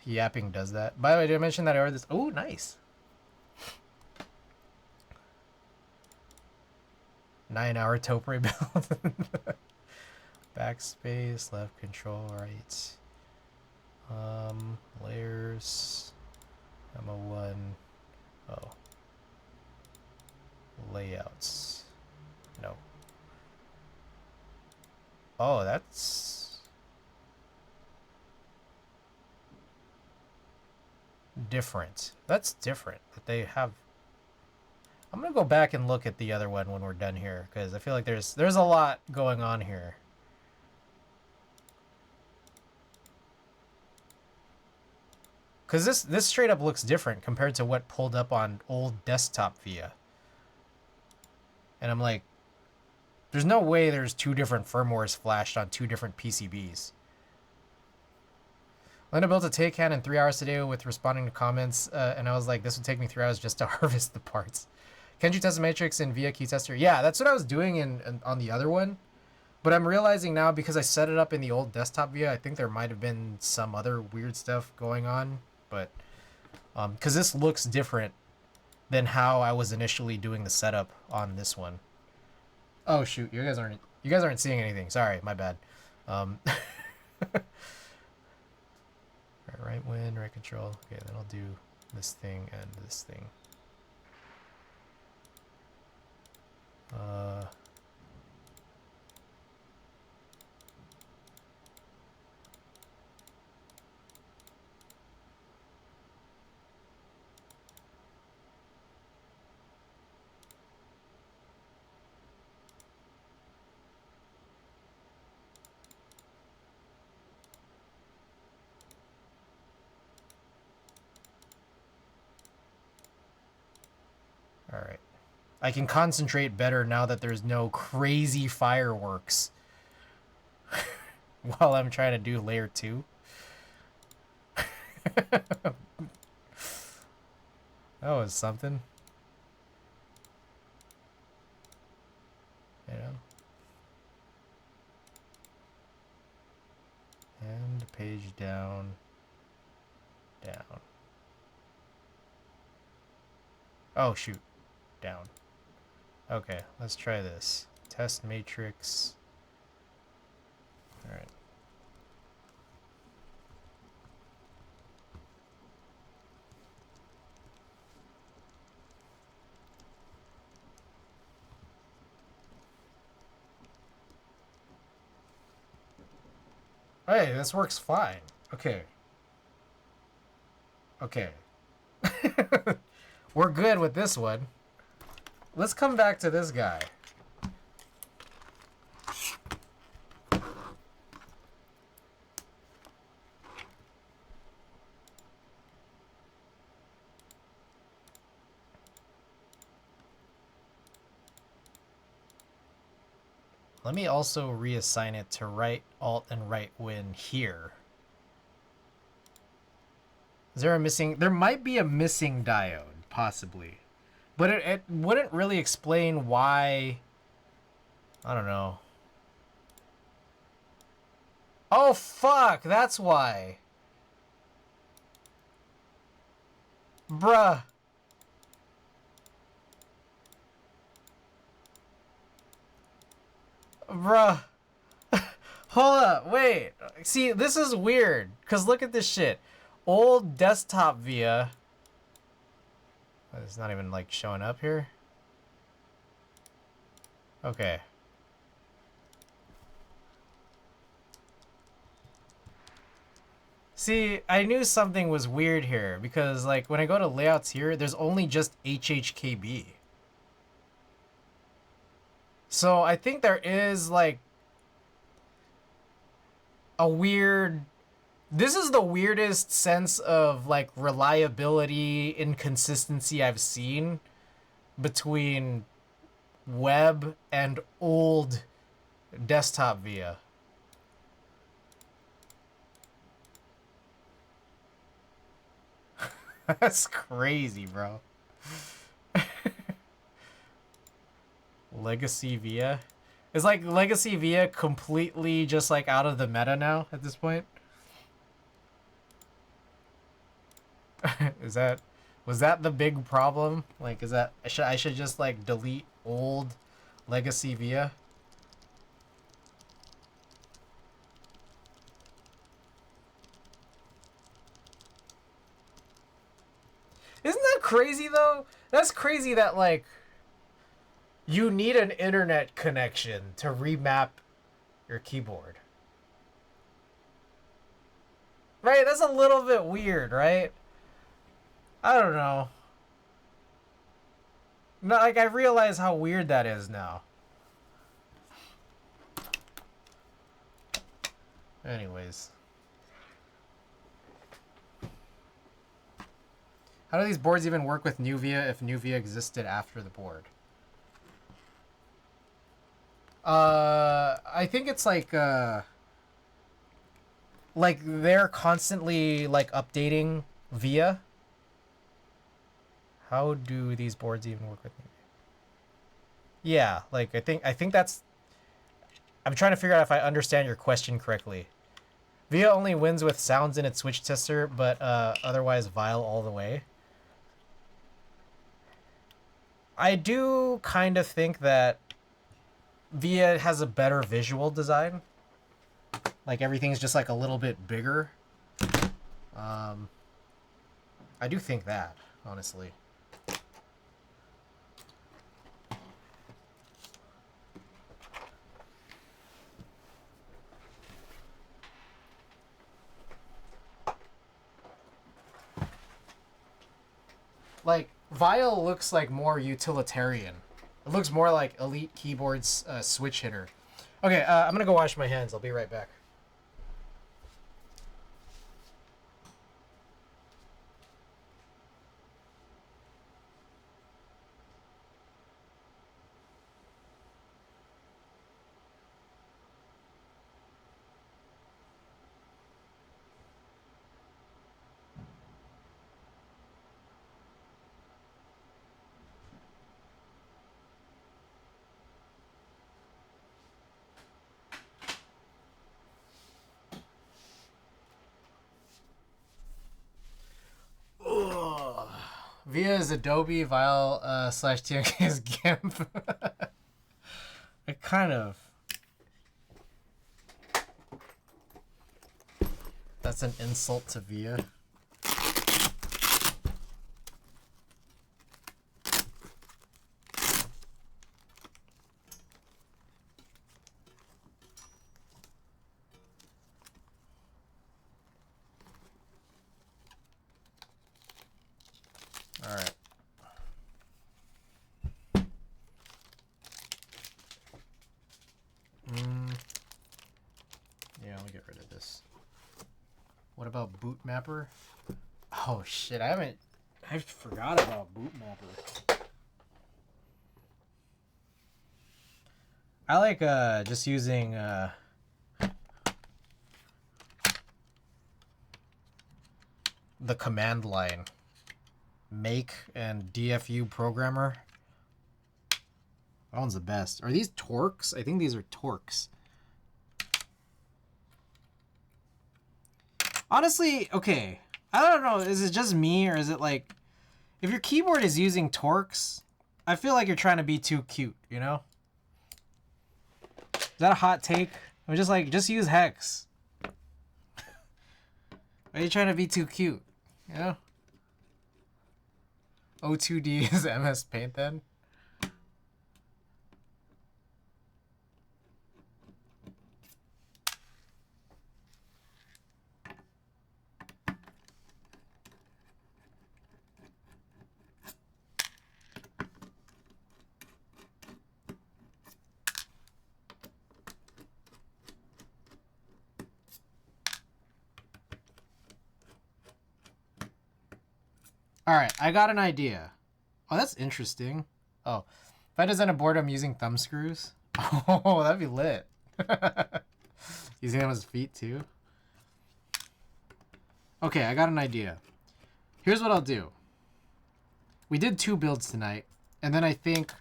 Yapping does that. By the way, did I mention that I ordered this? Oh, nice. 9-hour Topre build. Backspace, left control, right. Layers. Ammo 1. Oh. Layouts. No. Oh, that's different. That's different. That they have. I'm gonna go back and look at the other one when we're done here, because I feel like there's a lot going on here. Because this straight up looks different compared to what pulled up on old desktop via. And I'm like, there's no way there's two different firmwares flashed on two different PCBs. Linda built a Taycan in 3 hours today with responding to comments, and I was like, this would take me 3 hours just to harvest the parts. Can you test the matrix in via key tester? Yeah, that's what I was doing on the other one. But I'm realizing now, because I set it up in the old desktop via, I think there might have been some other weird stuff going on. But because this looks different than how I was initially doing the setup on this one. Oh shoot, you guys aren't seeing anything. Sorry, my bad. Right win, right control. Okay, then I'll do this thing and this thing. All right. I can concentrate better now that there's no crazy fireworks while I'm trying to do layer 2. That was something. You know? And page down. Down. Oh, shoot. Down. Okay, let's try this. Test matrix. Alright. Hey, this works fine. Okay. Okay. We're good with this one. Let's come back to this guy. Let me also reassign it to right alt and right win here. Is there a missing? There might be a missing diode, possibly. But it wouldn't really explain why. I don't know. Oh, fuck! That's why. Bruh. Bruh. Hold up, wait. See, this is weird. Because look at this shit. Old desktop via. It's not even like showing up here. Okay. See, See, I knew something was weird here because, like, when I go to layouts here, there's only just HHKB. So I think there is, like, a weird... This is the weirdest sense of, like, reliability, inconsistency I've seen between web and old desktop VIA. That's crazy, bro. Legacy VIA? Is like Legacy VIA completely just like out of the meta now at this point? Was that the big problem? Like, is that I should just like delete old Legacy VIA? Isn't that crazy though? That's crazy that like you need an internet connection to remap your keyboard. Right? That's a little bit weird, right? I don't know. No, like I realize how weird that is now. Anyways. How do these boards even work with Nuvia if Nuvia existed after the board? I think it's like they're constantly like updating VIA. How do these boards even work with Nuvia? Yeah, like I think that's... I'm trying to figure out if I understand your question correctly. VIA only wins with sounds in its switch tester, but otherwise vile all the way. I do kind of think that VIA has a better visual design. Like everything's just like a little bit bigger. I do think that, honestly. Like, Vile looks like more utilitarian. It looks more like Elite Keyboard's switch hitter. Okay, I'm gonna go wash my hands. I'll be right back. VIA is Adobe, Vile slash TMK is GIMP. It kind of... That's an insult to VIA. All right. Yeah, let me get rid of this. What about Boot Mapper? Oh shit, I forgot about Boot Mapper. I like just using the command line. Make and DFU programmer. That one's the best. Are these torques? I think these are torques. Honestly, okay. I don't know. Is it just me or is it like... If your keyboard is using torques, I feel like you're trying to be too cute, you know? Is that a hot take? I'm just like, just use hex. Are you trying to be too cute? You know? O2D is MS Paint then? All right, I got an idea. Oh, that's interesting. Oh, if I design a board, I'm using thumb screws. Oh, that'd be lit. Using them as feet too. Okay, I got an idea. Here's what I'll do. We did 2 builds tonight, and then I think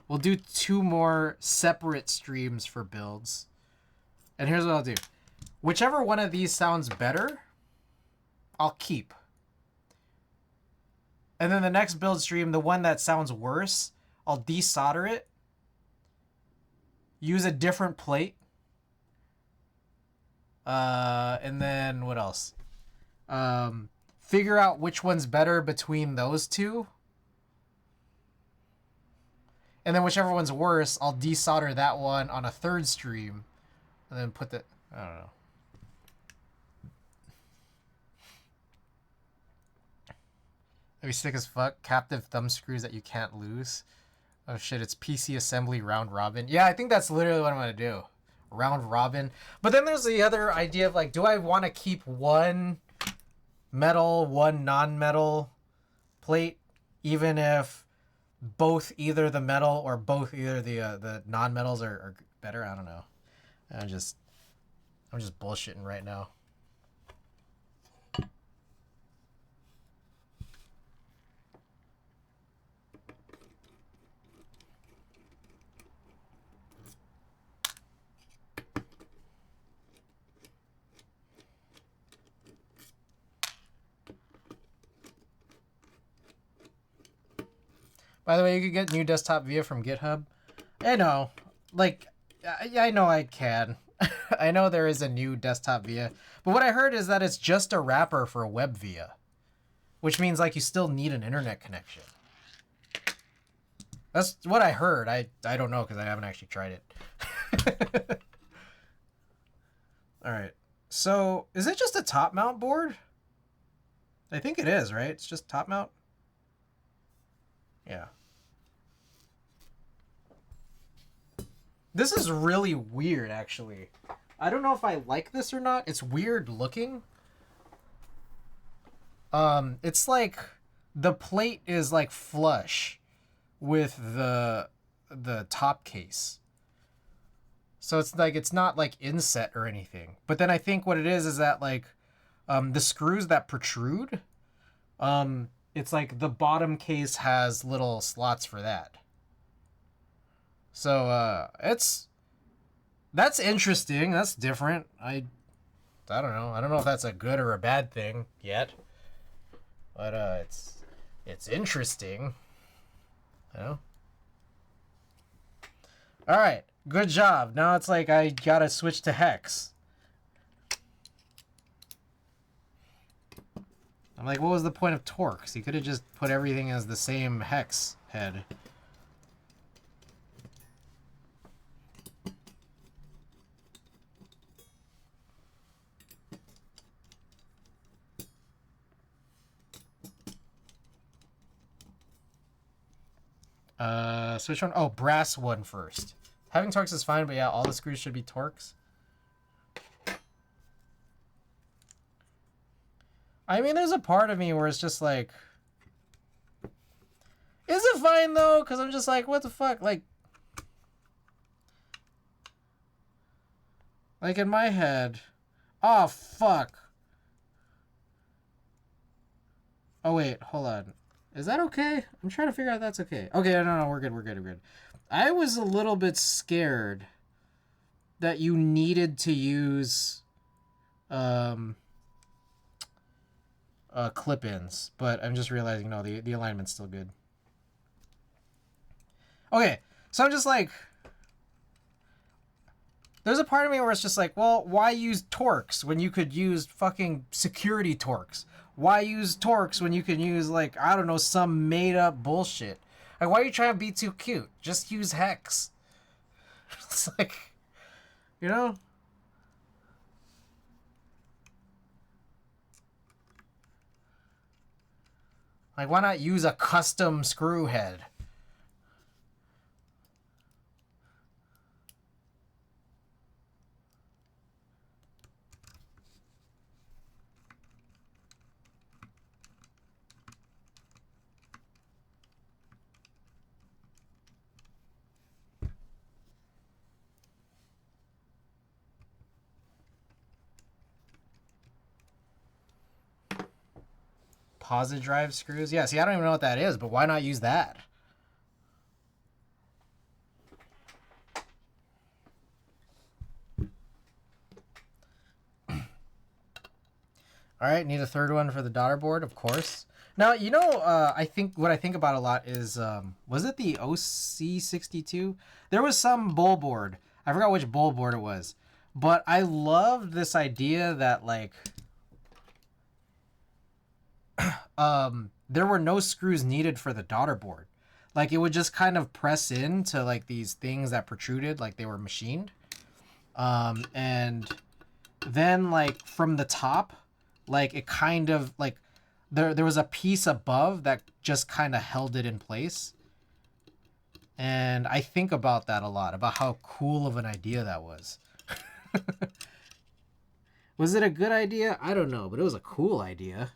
we'll do 2 more separate streams for builds. And here's what I'll do. Whichever one of these sounds better, I'll keep. And then the next build stream, the one that sounds worse, I'll desolder it, use a different plate, and then what else? Figure out which one's better between those 2. And then whichever one's worse, I'll desolder that one on a 3rd stream, and then put the, I don't know. Maybe sick as fuck. Captive thumb screws that you can't lose. Oh shit, it's PC assembly round robin. Yeah, I think that's literally what I'm gonna do. Round robin. But then there's the other idea of like, do I want to keep one metal, one non-metal plate, even if both either the metal or both either the non-metals are better? I don't know. I'm just bullshitting right now. By the way, you could get new desktop VIA from GitHub. I know. Like, yeah, I know I can. I know there is a new desktop VIA. But what I heard is that it's just a wrapper for web VIA. Which means, like, you still need an internet connection. That's what I heard. I don't know because I haven't actually tried it. Alright. So, is it just a top mount board? I think it is, right? It's just top mount? Yeah. This is really weird, actually. I don't know if I like this or not. It's weird looking. It's like the plate is like flush with the top case. So it's like it's not like inset or anything. But then I think what it is that like the screws that protrude, it's like the bottom case has little slots for that. So that's interesting. That's different. I don't know. I don't know if that's a good or a bad thing yet. But it's interesting. You know? All right. Good job. Now it's like I got to switch to hex. I'm like, what was the point of Torx? He could have just put everything as the same hex head. Switch one? Oh, brass one first. Having Torx is fine, but yeah, all the screws should be Torx. I mean, there's a part of me where it's just like, is it fine though? Because I'm just like, what the fuck? Like in my head, oh fuck. Oh wait, hold on. Is that okay? I'm trying to figure out if that's okay. Okay, no, we're good. I was a little bit scared that you needed to use clip-ins, but I'm just realizing no, the alignment's still good. Okay, so I'm just like, there's a part of me where it's just like, well, why use Torx when you could use fucking security Torx? Why use Torx when you can use, like, I don't know, some made-up bullshit? Like, why are you trying to be too cute? Just use hex. It's like, you know? Like, why not use a custom screw head? composite drive screws. Yeah, see, I don't even know what that is, but why not use that? All right, need a third one for the daughter board, of course. Now, you know, I think what I think about a lot is, was it the OC62? There was some bowl board. I forgot which bowl board it was. But I loved this idea that, like, there were no screws needed for the daughter board. Like, it would just kind of press into, like, these things that protruded, like they were machined. And then, like, from the top, like, it kind of, like, there was a piece above that just kind of held it in place. And I think about that a lot, about how cool of an idea that was. Was it a good idea? I don't know, but it was a cool idea.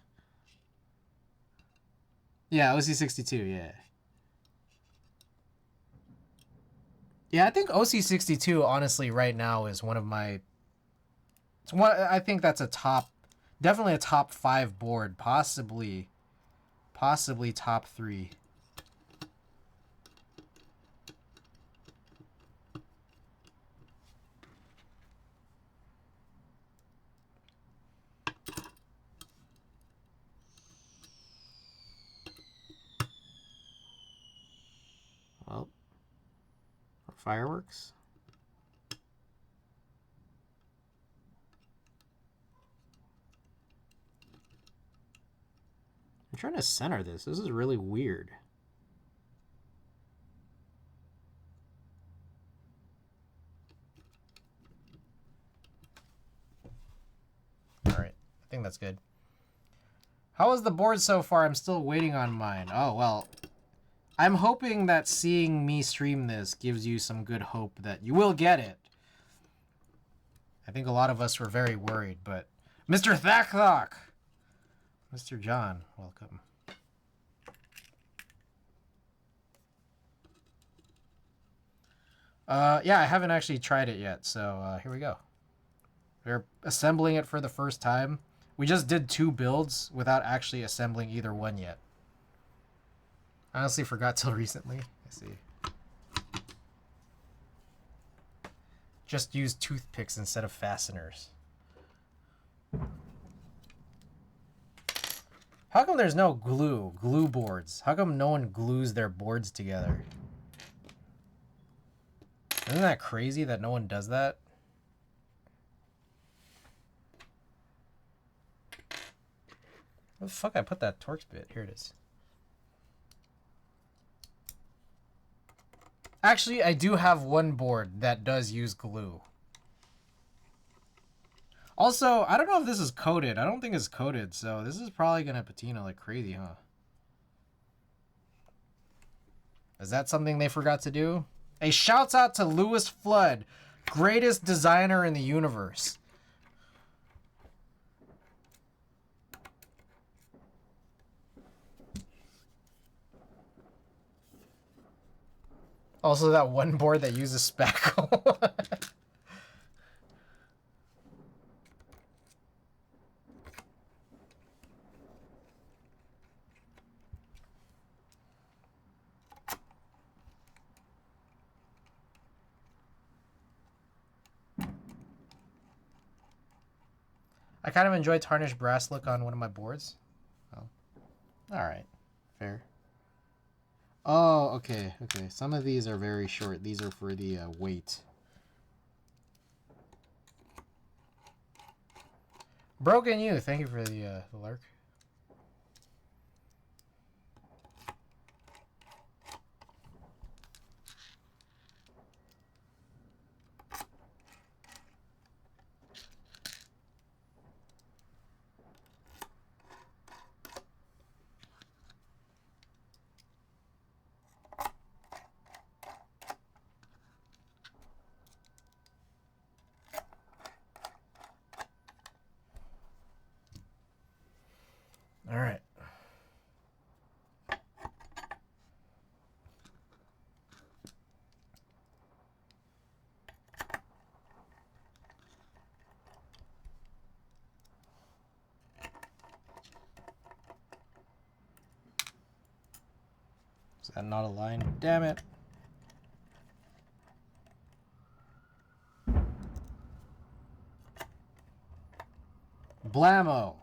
Yeah, OC62, yeah. Yeah, I think OC62, honestly, right now is one of my... It's one, I think that's a top... Definitely a top 5 board. Possibly top 3. Well, fireworks. I'm trying to center this. This is really weird. All right, I think that's good. How is the board so far? I'm still waiting on mine. Oh, well, I'm hoping that seeing me stream this gives you some good hope that you will get it. I think a lot of us were very worried, but... Mr. Thacklock! Mr. John, welcome. Yeah, I haven't actually tried it yet, so here we go. We're assembling it for the first time. We just did 2 builds without actually assembling either one yet. I honestly forgot till recently. I see. Just use toothpicks instead of fasteners. How come there's no glue boards? How come no one glues their boards together? Isn't that crazy that no one does that? Where the fuck I put that Torx bit? Here it is. Actually, I do have one board that does use glue. Also, I don't know if this is coated. I don't think it's coated, so this is probably going to patina like crazy, huh? Is that something they forgot to do? A shouts out to Lewis Flood, greatest designer in the universe. Also, that one board that uses spackle. I kind of enjoy tarnished brass look on one of my boards. Oh. Alright. Fair. Oh, okay. Okay. Some of these are very short. These are for the weight. Broken You, thank you for the lurk. All right. Is that not a line? Damn it. Blammo.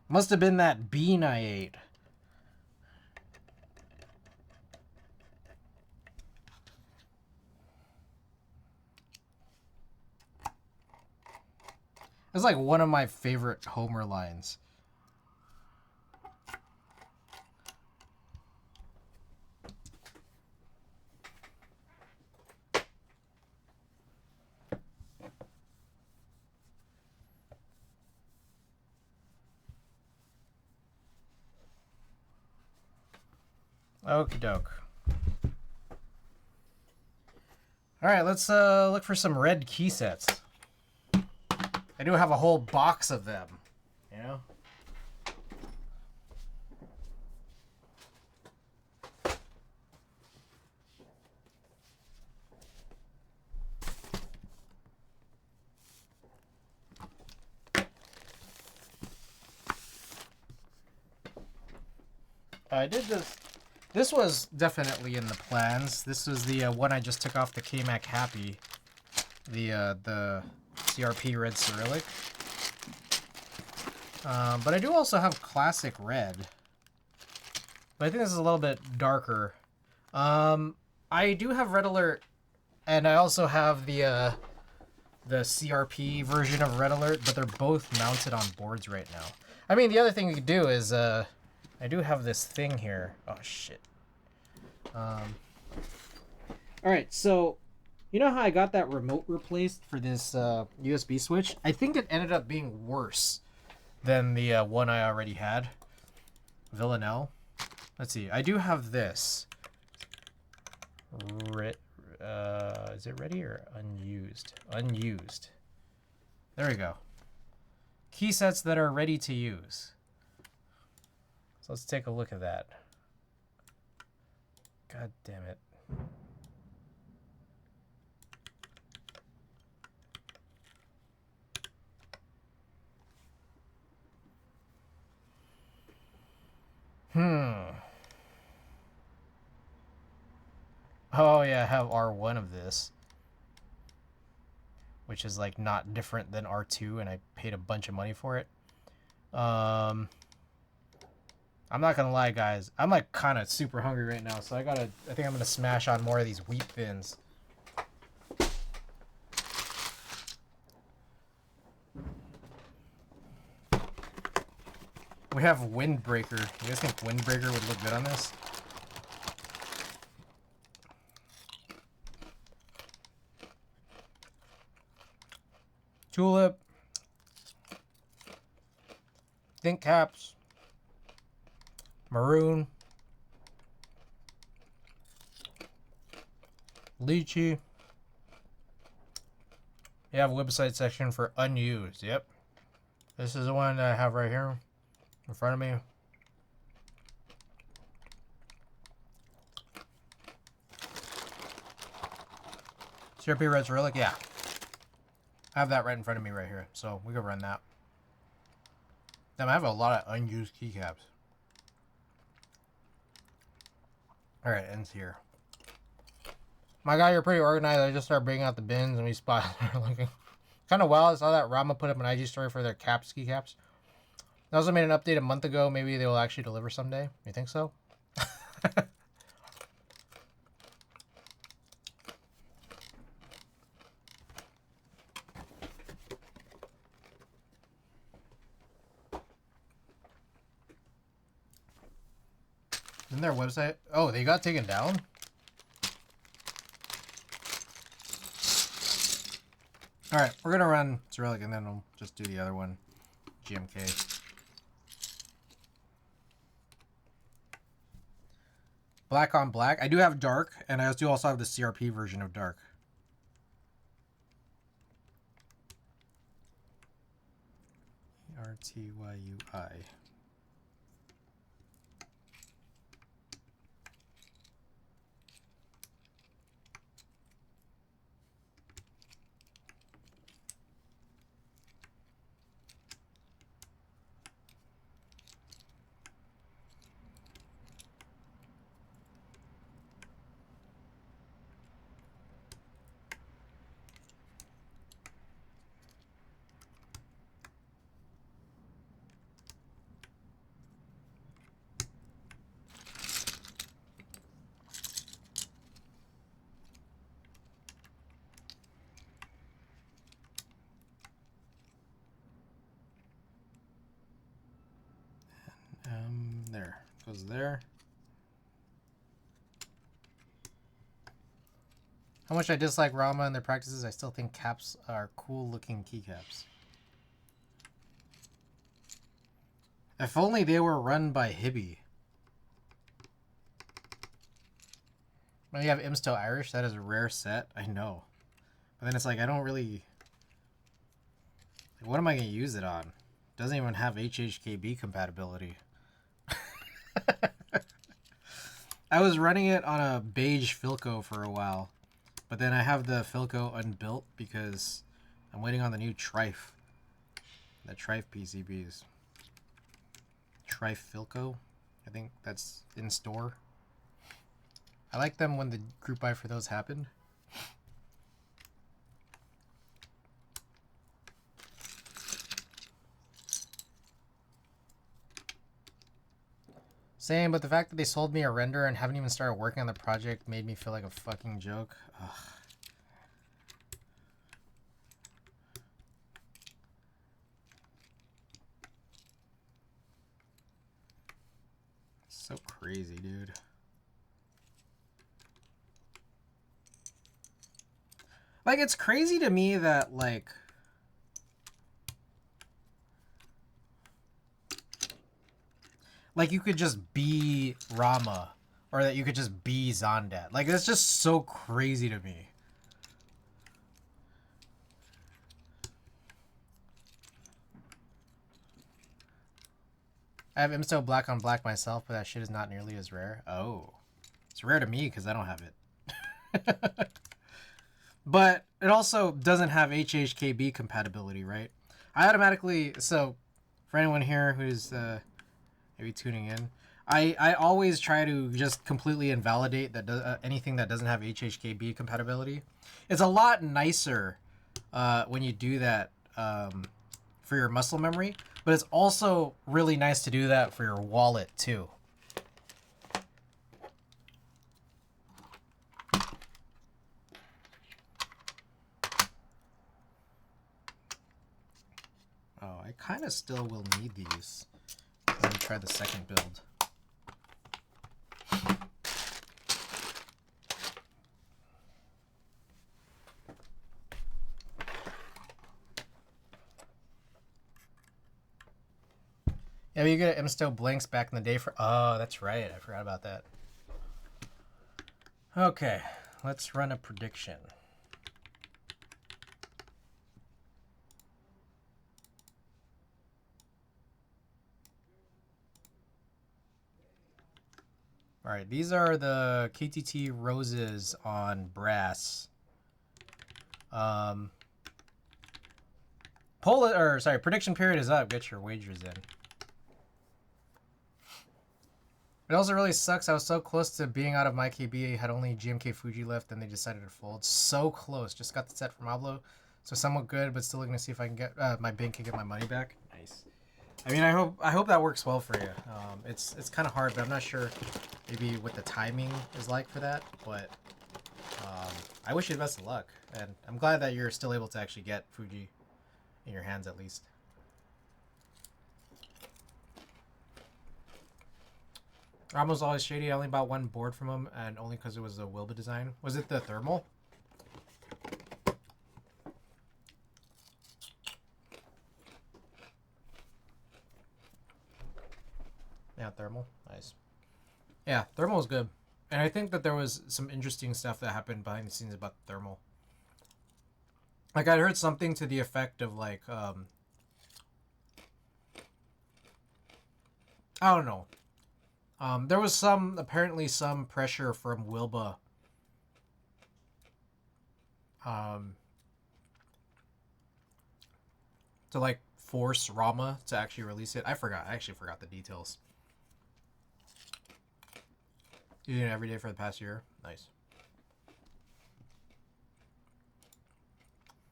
Must have been that bean I ate. It's like one of my favorite Homer lines. Okie doke. Alright, let's look for some red key sets. I do have a whole box of them, you know? I did this. This was definitely in the plans. This was the one I just took off the K-Mac Happy. The CRP Red Cyrillic. But I do also have Classic Red. But I think this is a little bit darker. I do have Red Alert, and I also have the CRP version of Red Alert, but they're both mounted on boards right now. I mean, the other thing you could do is, I do have this thing here. Oh, shit. Alright, so, you know how I got that remote replaced for this USB switch? I think it ended up being worse than the one I already had. Villanelle. Let's see. I do have this. Is it ready or unused? Unused. There we go. Key sets that are ready to use. So let's take a look at that. God damn it. Oh yeah, I have R1 of this, which is like not different than R2, and I paid a bunch of money for it. I'm not gonna lie, guys. I'm like kind of super hungry right now, so I think I'm gonna smash on more of these wheat thins. We have Windbreaker. You guys think Windbreaker would look good on this? Tulip. Think caps. Maroon. Lychee. You have a website section for unused. Yep. This is the one that I have right here in front of me. CRP Red Cyrillic, yeah. I have that right in front of me right here, so we can run that. Damn, I have a lot of unused keycaps. Alright, ends here. My guy, you're pretty organized. I just started bringing out the bins and we spotted looking. Kind of wild. I saw that Rama put up an IG story for their caps, keycaps. They also made an update a month ago. Maybe they will actually deliver someday. You think so? Isn't their website? Oh, they got taken down? Alright, we're gonna run Cyrillic and then we'll just do the other one. GMK. Black on black. I do have dark, and I do also have the CRP version of dark. RTYUI. There. Goes there. How much I dislike Rama and their practices, I still think caps are cool looking keycaps. If only they were run by Hibby. When you have Imsto Irish, that is a rare set. I know. But then it's like, I don't really... Like, what am I going to use it on? It doesn't even have HHKB compatibility. I was running it on a beige Filco for a while. But then I have the Filco unbuilt because I'm waiting on the new Trife. The Trife PCBs. Trife Filco. I think that's in store. I like them when the group buy for those happened. Same, but the fact that they sold me a render and haven't even started working on the project made me feel like a fucking joke. Ugh. So crazy, dude. Like, it's crazy to me that, like... Like, you could just be Rama. Or that you could just be Zondat. Like, that's just so crazy to me. I have Imsto black on black myself, but that shit is not nearly as rare. Oh. It's rare to me because I don't have it. But it also doesn't have HHKB compatibility, right? I automatically... So, for anyone here who's maybe tuning in, I always try to just completely invalidate that anything that doesn't have HHKB compatibility. It's a lot nicer when you do that for your muscle memory, but it's also really nice to do that for your wallet too. Oh, I kind of still will need these. Let me try the second build. Yeah, you get Imsto blanks back in the day for... Oh, that's right. I forgot about that. Okay, let's run a prediction. All right, these are the KTT roses on brass. Prediction period is up. Get your wagers in. It also really sucks. I was so close to being out of my KB. Had only GMK Fuji left, and they decided to fold. So close. Just got the set from Ablo, so somewhat good, but still looking to see if I can get my bank can get my money back. Nice. I mean, I hope that works well for you. It's kind of hard, but I'm not sure maybe what the timing is like for that. But I wish you the best of luck, and I'm glad that you're still able to actually get Fuji in your hands at least. Ramos always shady. I only bought one board from him, and only because it was a Wilba design. Was it the thermal? Yeah, thermal. Nice. Yeah, thermal is good. And I think that there was some interesting stuff that happened behind the scenes about the thermal. Like, I heard something to the effect of, like, I don't know. There was apparently some pressure from Wilba to, like, force Rama to actually release it. I actually forgot the details. Using it every day for the past year. Nice.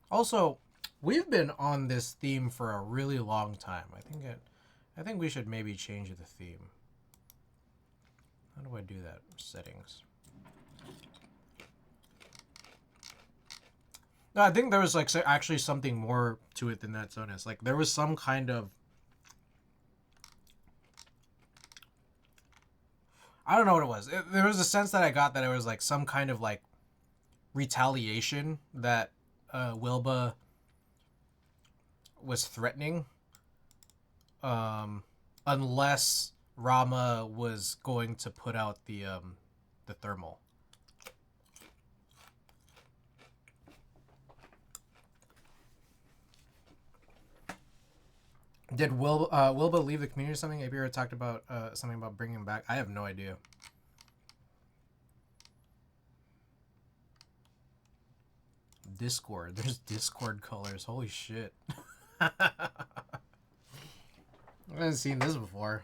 Also, we've been on this theme for a really long time. I think we should maybe change the theme. How do I do that? Settings. No, I think there was like actually something more to it than that, Sonus. Like there was some kind of I don't know what it was. There was a sense that I got that it was like some kind of like retaliation that Wilba was threatening, unless Rama was going to put out the thermal. Did Wilba leave the community or something? Abira talked about something about bringing him back. I have no idea. Discord. There's Discord colors. Holy shit. I haven't seen this before.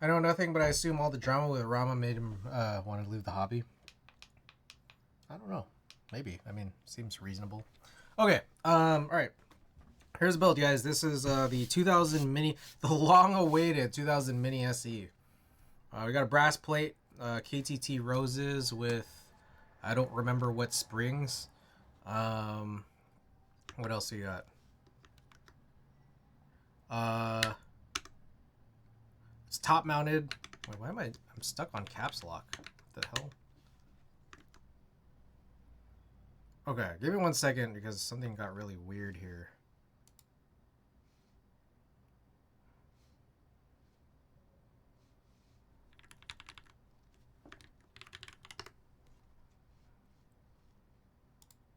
I know nothing, but I assume all the drama with Rama made him want to leave the hobby. I don't know. Maybe. I mean, seems reasonable. Okay. All right. Here's the build, guys. This is the 2000 Mini, the long-awaited 2000 Mini SE. We got a brass plate, KTT roses with, I don't remember what springs. What else you got? It's top-mounted. Wait, why am I'm stuck on caps lock. What the hell? Okay, give me 1 second because something got really weird here.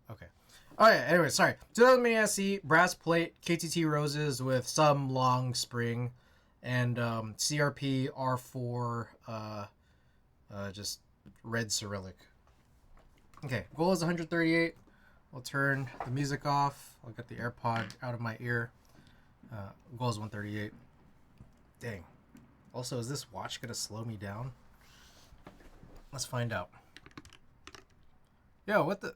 Okay. Oh yeah, anyway, sorry. 2000 Mini SE, brass plate, KTT roses with some long spring, and CRP R4, just red Cyrillic. Okay, goal is 138. I'll turn the music off. I'll get the AirPod out of my ear. Goal is 138. Dang. Also, is this watch going to slow me down? Let's find out. Yo, what the...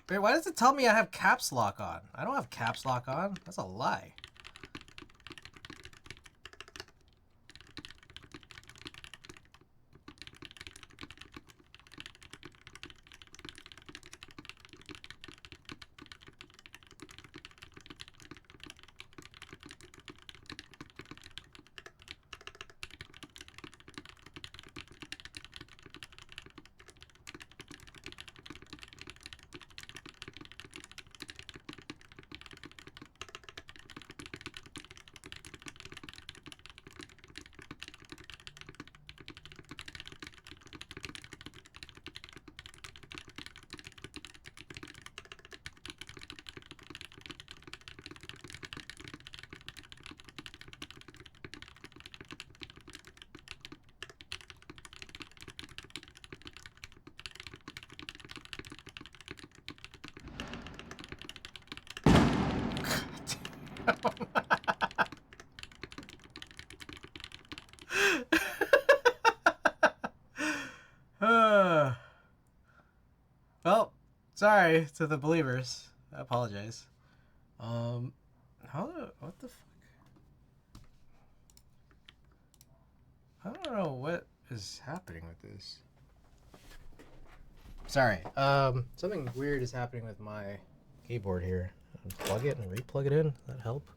Wait, why does it tell me I have caps lock on? I don't have caps lock on. That's a lie. Well, sorry to the believers. I apologize. What the fuck? I don't know what is happening with this. Sorry. Something weird is happening with my keyboard here. Plug it and re-plug it in. Does that help?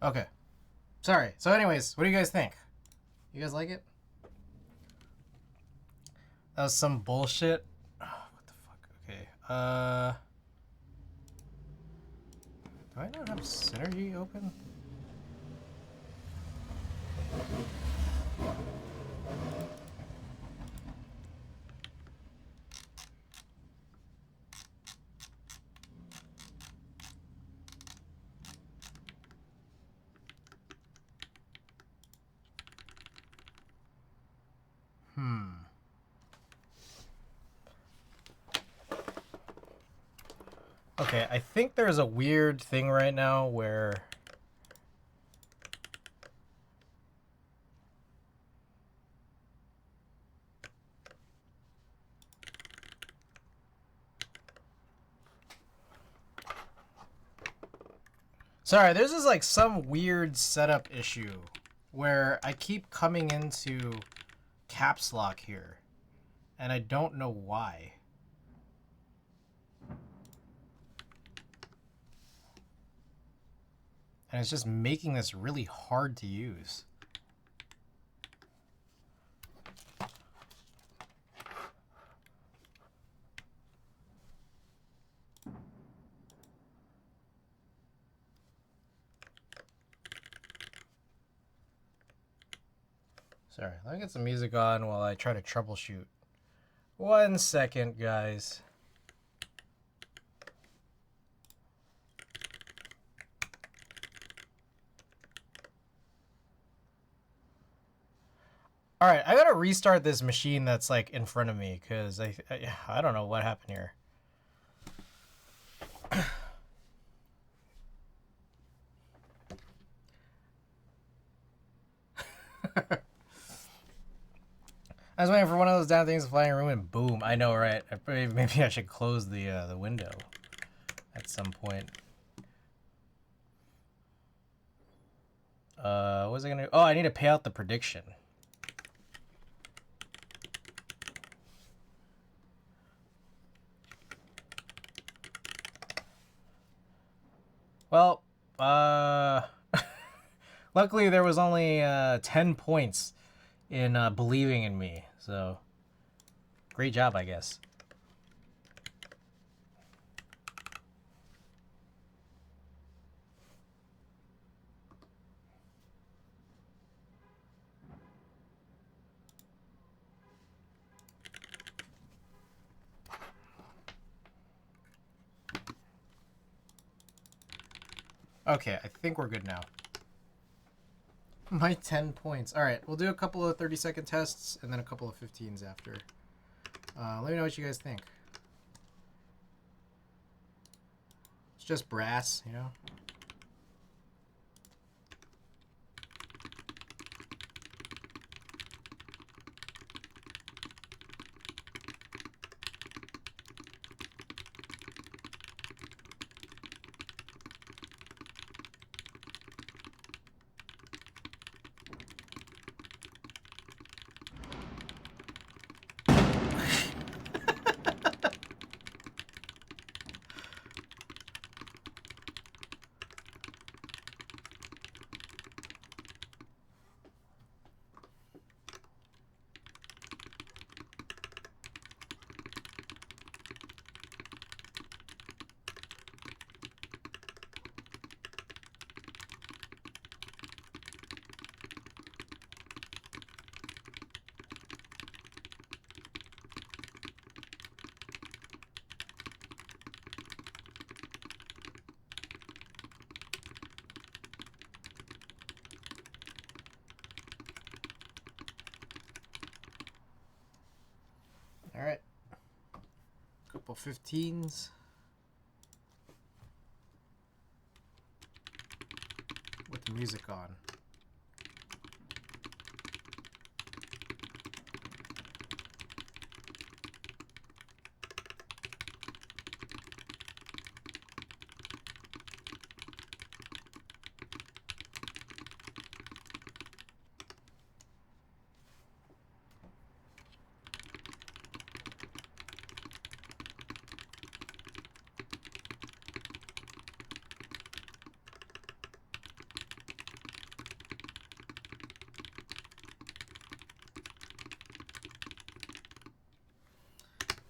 Okay. Sorry. So anyways, what do you guys think? You guys like it? That was some bullshit. Oh, what the fuck? Okay. Do I not have Synergy open? Okay, I think there's a weird thing right now where... Sorry, there's just like some weird setup issue where I keep coming into caps lock here, and I don't know why. And it's just making this really hard to use. Sorry, let me get some music on while I try to troubleshoot. 1 second, guys. All right, I gotta restart this machine that's like in front of me because I don't know what happened here. I was waiting for one of those damn things to fly in a room and boom. I know, right? Maybe I should close the window at some point. What was I gonna do? Oh, I need to pay out the prediction. Well, luckily there was only 10 points in believing in me, so great job, I guess. Okay, I think we're good now. My 10 points. All right, we'll do a couple of 30-second tests and then a couple of 15s after. Let me know what you guys think. It's just brass, you know? All right, couple 15s. With the music on.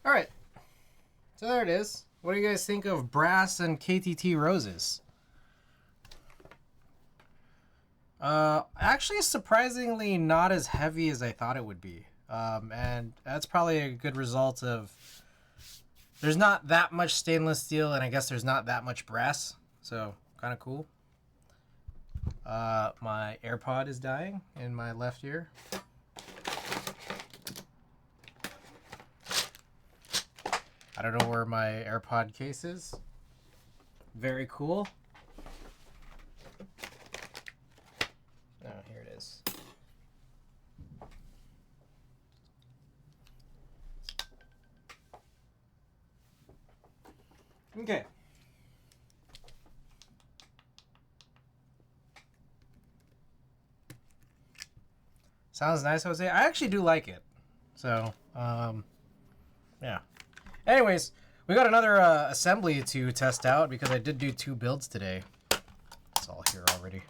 All right, so there it is. What do you guys think of brass and KTT roses? Actually, surprisingly not as heavy as I thought it would be. And that's probably a good result of there's not that much stainless steel, and I guess there's not that much brass, so kind of cool. My AirPod is dying in my left ear. I don't know where my AirPod case is. Very cool. Oh, here it is. Okay. Sounds nice, Jose. I actually do like it. So, yeah. Anyways, we got another assembly to test out because I did do 2 builds today. It's all here already.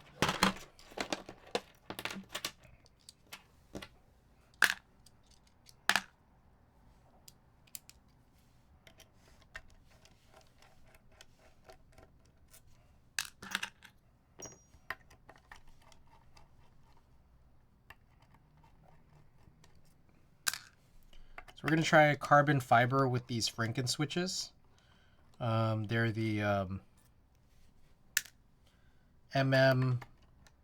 So we're going to try carbon fiber with these Franken switches. They're the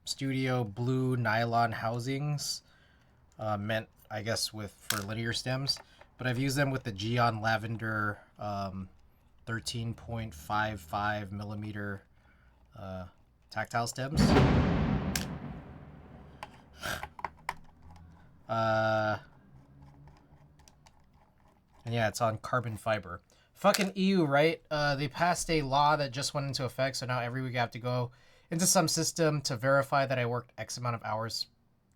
Studio blue nylon housings, meant, I guess, for linear stems. But I've used them with the Geon Lavender 13.55 millimeter tactile stems. And yeah, it's on carbon fiber. Fucking EU, right? They passed a law that just went into effect, so now every week I have to go into some system to verify that I worked X amount of hours.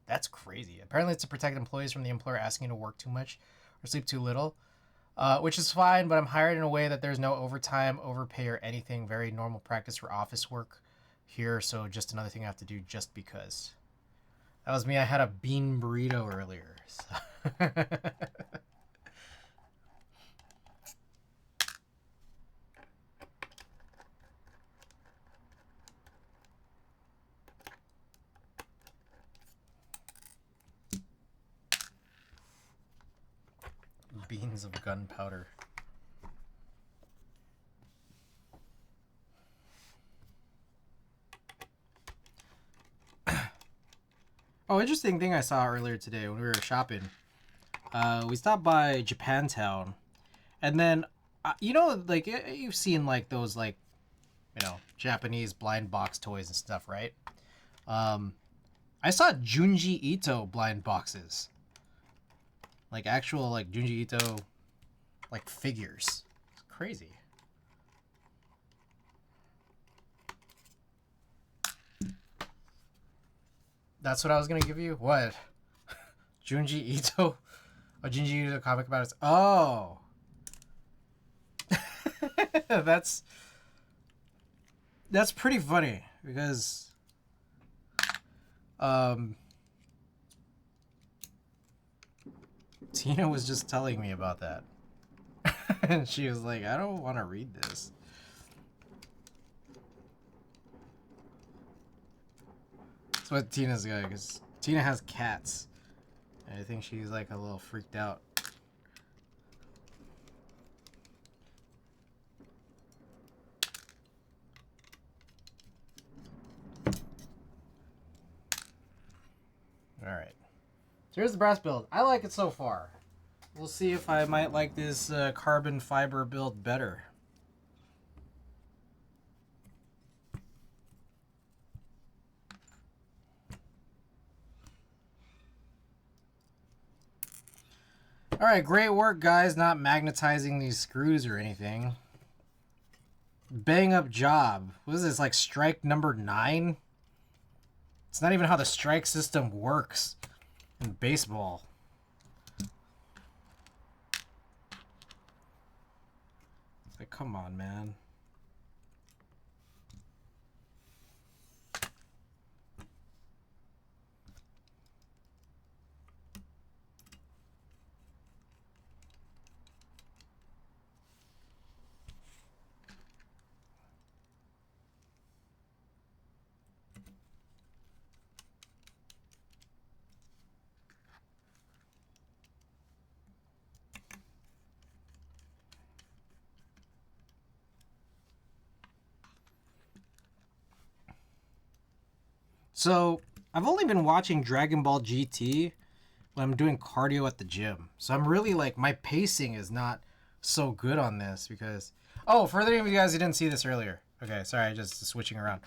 That's crazy. Apparently it's to protect employees from the employer asking you to work too much or sleep too little, which is fine, but I'm hired in a way that there's no overtime, overpay, or anything. Very normal practice for office work here, so just another thing I have to do just because. That was me. I had a bean burrito earlier. So. Beans of gunpowder. Oh, interesting thing I saw earlier today when we were shopping. We stopped by Japantown, and then you know, like you've seen like those like, you know, Japanese blind box toys and stuff, right? I saw Junji Ito blind boxes. Like actual like Junji Ito like figures. It's crazy. That's what I was gonna give you? What? Junji Ito? A Junji Ito comic about it? Oh. That's pretty funny because Tina was just telling me about that. And she was like, I don't want to read this. That's what Tina's got, because Tina has cats. And I think she's like a little freaked out. Alright. So here's the brass build. I like it so far. We'll see if I might like this carbon fiber build better. Alright, great work, guys. Not magnetizing these screws or anything. Bang up job. What is this, like strike number 9? It's not even how the strike system works in baseball. Like, come on, man. So, I've only been watching Dragon Ball GT when I'm doing cardio at the gym. So I'm really like, my pacing is not so good on this because... Oh, for any of you guys who didn't see this earlier. Okay, sorry, just switching around.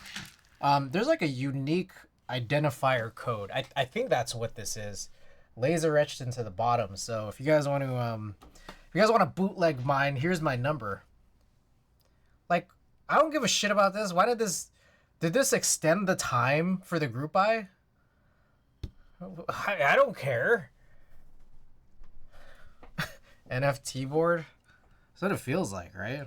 There's like a unique identifier code. I think that's what this is. Laser etched into the bottom. So if you guys want to bootleg mine, here's my number. Like, I don't give a shit about this. Why did this extend the time for the group buy? I don't care. NFT board? That's what it feels like, right?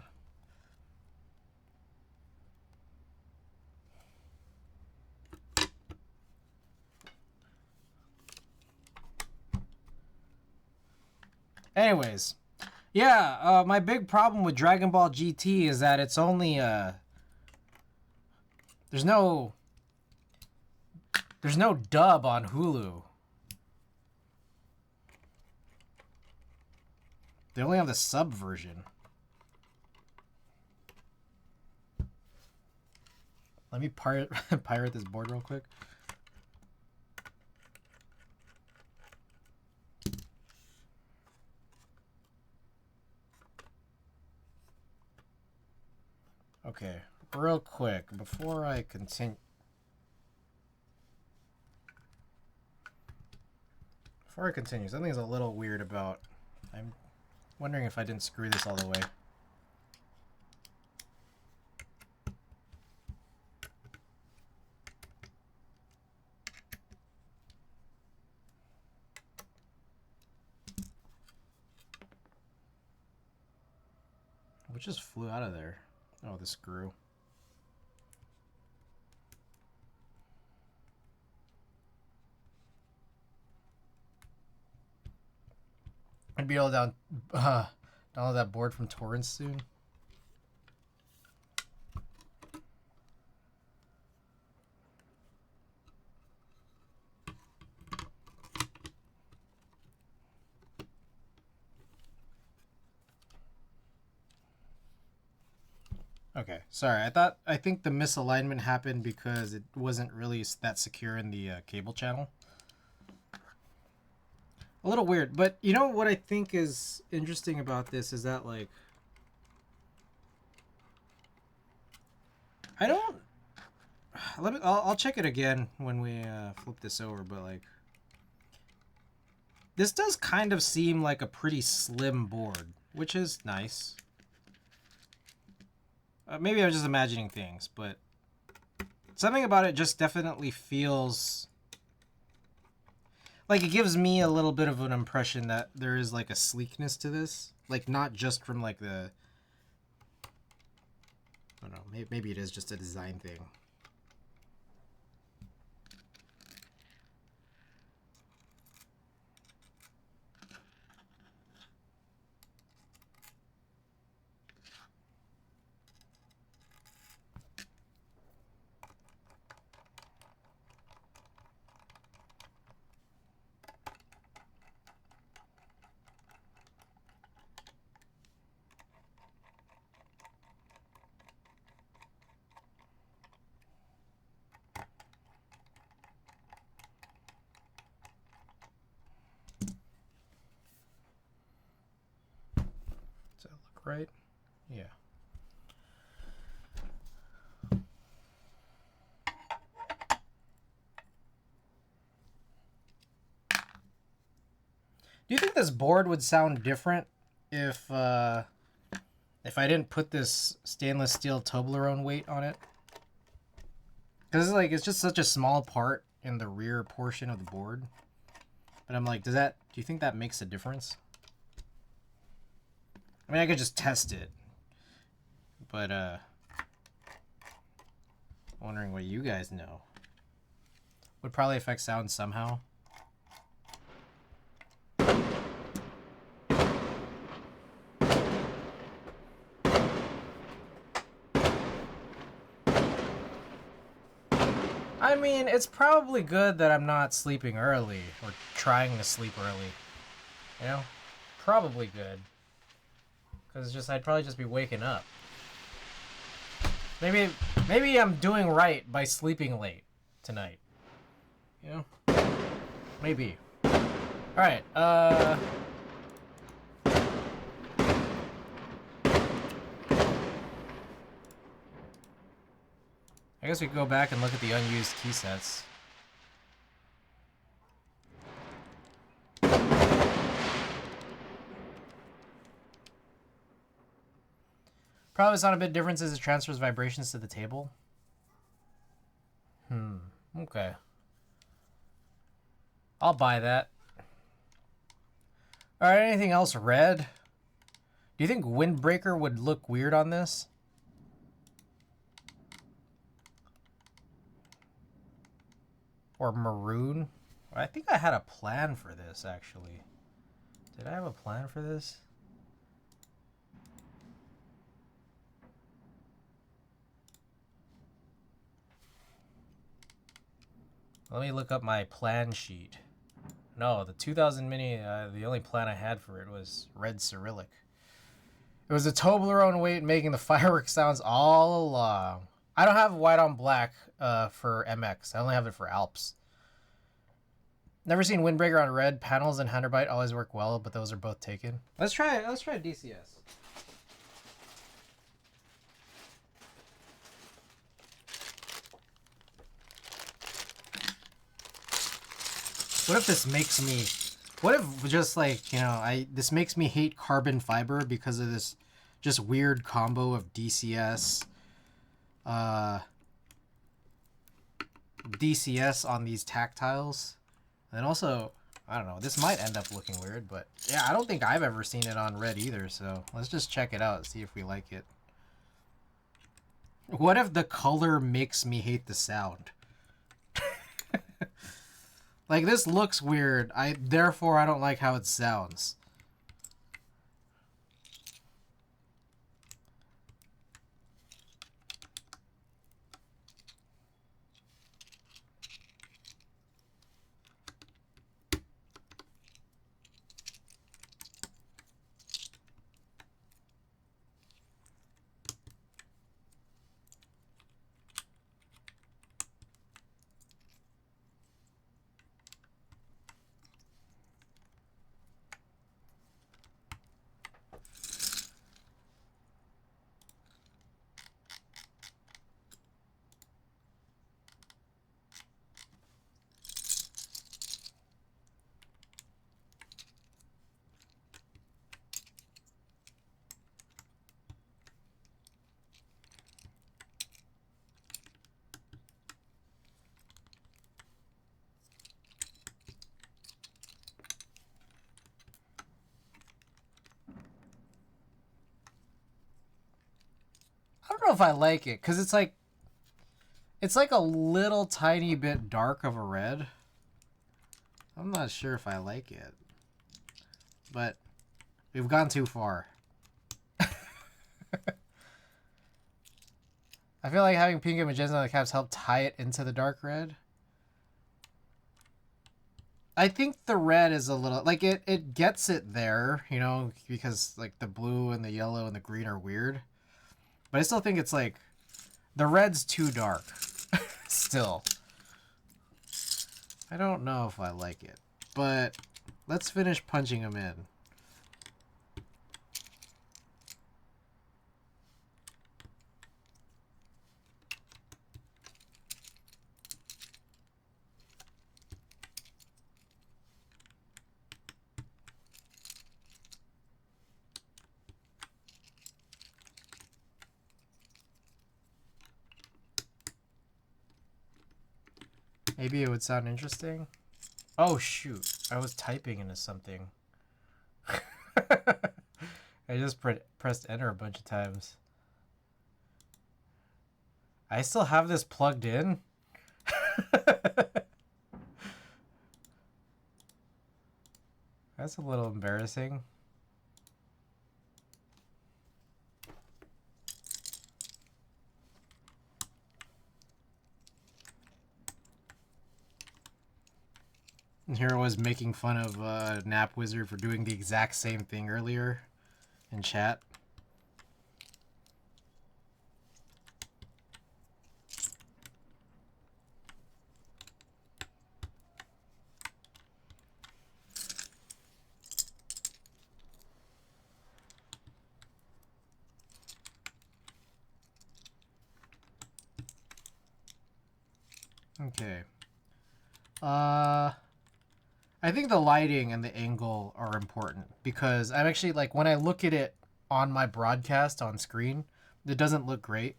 Anyways, yeah, my big problem with Dragon Ball GT is that it's only there's no dub on Hulu. They only have the sub version. Let me pirate this board real quick. Okay, real quick before I continue. Something's a little weird about. I'm wondering if I didn't screw this all the way. What just flew out of there? Oh, the screw. I'd be able to download that board from torrents soon. Okay, sorry. I think the misalignment happened because it wasn't really that secure in the cable channel. A little weird, but you know what I think is interesting about this is that, like, I don't. I'll check it again when we flip this over, but like, this does kind of seem like a pretty slim board, which is nice. Maybe I'm just imagining things, but something about it just definitely feels like it gives me a little bit of an impression that there is like a sleekness to this, like not just from like the, I don't know, maybe it is just a design thing. Does that look right? Yeah. Do you think this board would sound different if I didn't put this stainless steel Toblerone weight on it? Because it's just such a small part in the rear portion of the board. But I'm like, do you think that makes a difference? I mean, I could just test it. But wondering what you guys know. Would probably affect sound somehow. I mean, it's probably good that I'm not sleeping early or trying to sleep early. You know? Probably good. Because I'd probably just be waking up. Maybe I'm doing right by sleeping late tonight. You know? Maybe. Alright, I guess we could go back and look at the unused key sets. Probably not a bit difference as it transfers vibrations to the table. Okay. I'll buy that. All right, anything else red? Do you think Windbreaker would look weird on this? Or maroon? I think I had a plan for this, actually. Did I have a plan for this? Let me look up my plan sheet. No, the 2000 Mini, the only plan I had for it was red Cyrillic. It was a Toblerone weight making the fireworks sounds all along. I don't have white on black for MX. I only have it for Alps. Never seen Windbreaker on red. Panels and Handerbite always work well, but those are both taken. Let's try DCS. What if this makes me... What if just like, you know, this makes me hate carbon fiber because of this just weird combo of DCS DCS on these tactiles. And also, I don't know, this might end up looking weird, but yeah, I don't think I've ever seen it on red either, so let's just check it out, see if we like it. What if the color makes me hate the sound? Like, this looks weird. Therefore, I don't like how it sounds. I don't know if I like it, because it's like a little tiny bit dark of a red. I'm not sure if I like it. But we've gone too far. I feel like having pink and magenta on the caps helped tie it into the dark red. I think the red is a little... Like, it gets it there, you know, because, like, the blue and the yellow and the green are weird. But I still think it's, like... The red's too dark. Still. I don't know if I like it. But let's finish punching them in. Maybe it would sound interesting. Oh, shoot. I was typing into something. I just pressed enter a bunch of times. I still have this plugged in? That's a little embarrassing. And here I was making fun of Nap Wizard for doing the exact same thing earlier in chat. Okay. I think the lighting and the angle are important because I'm actually, like, when I look at it on my broadcast on screen, it doesn't look great.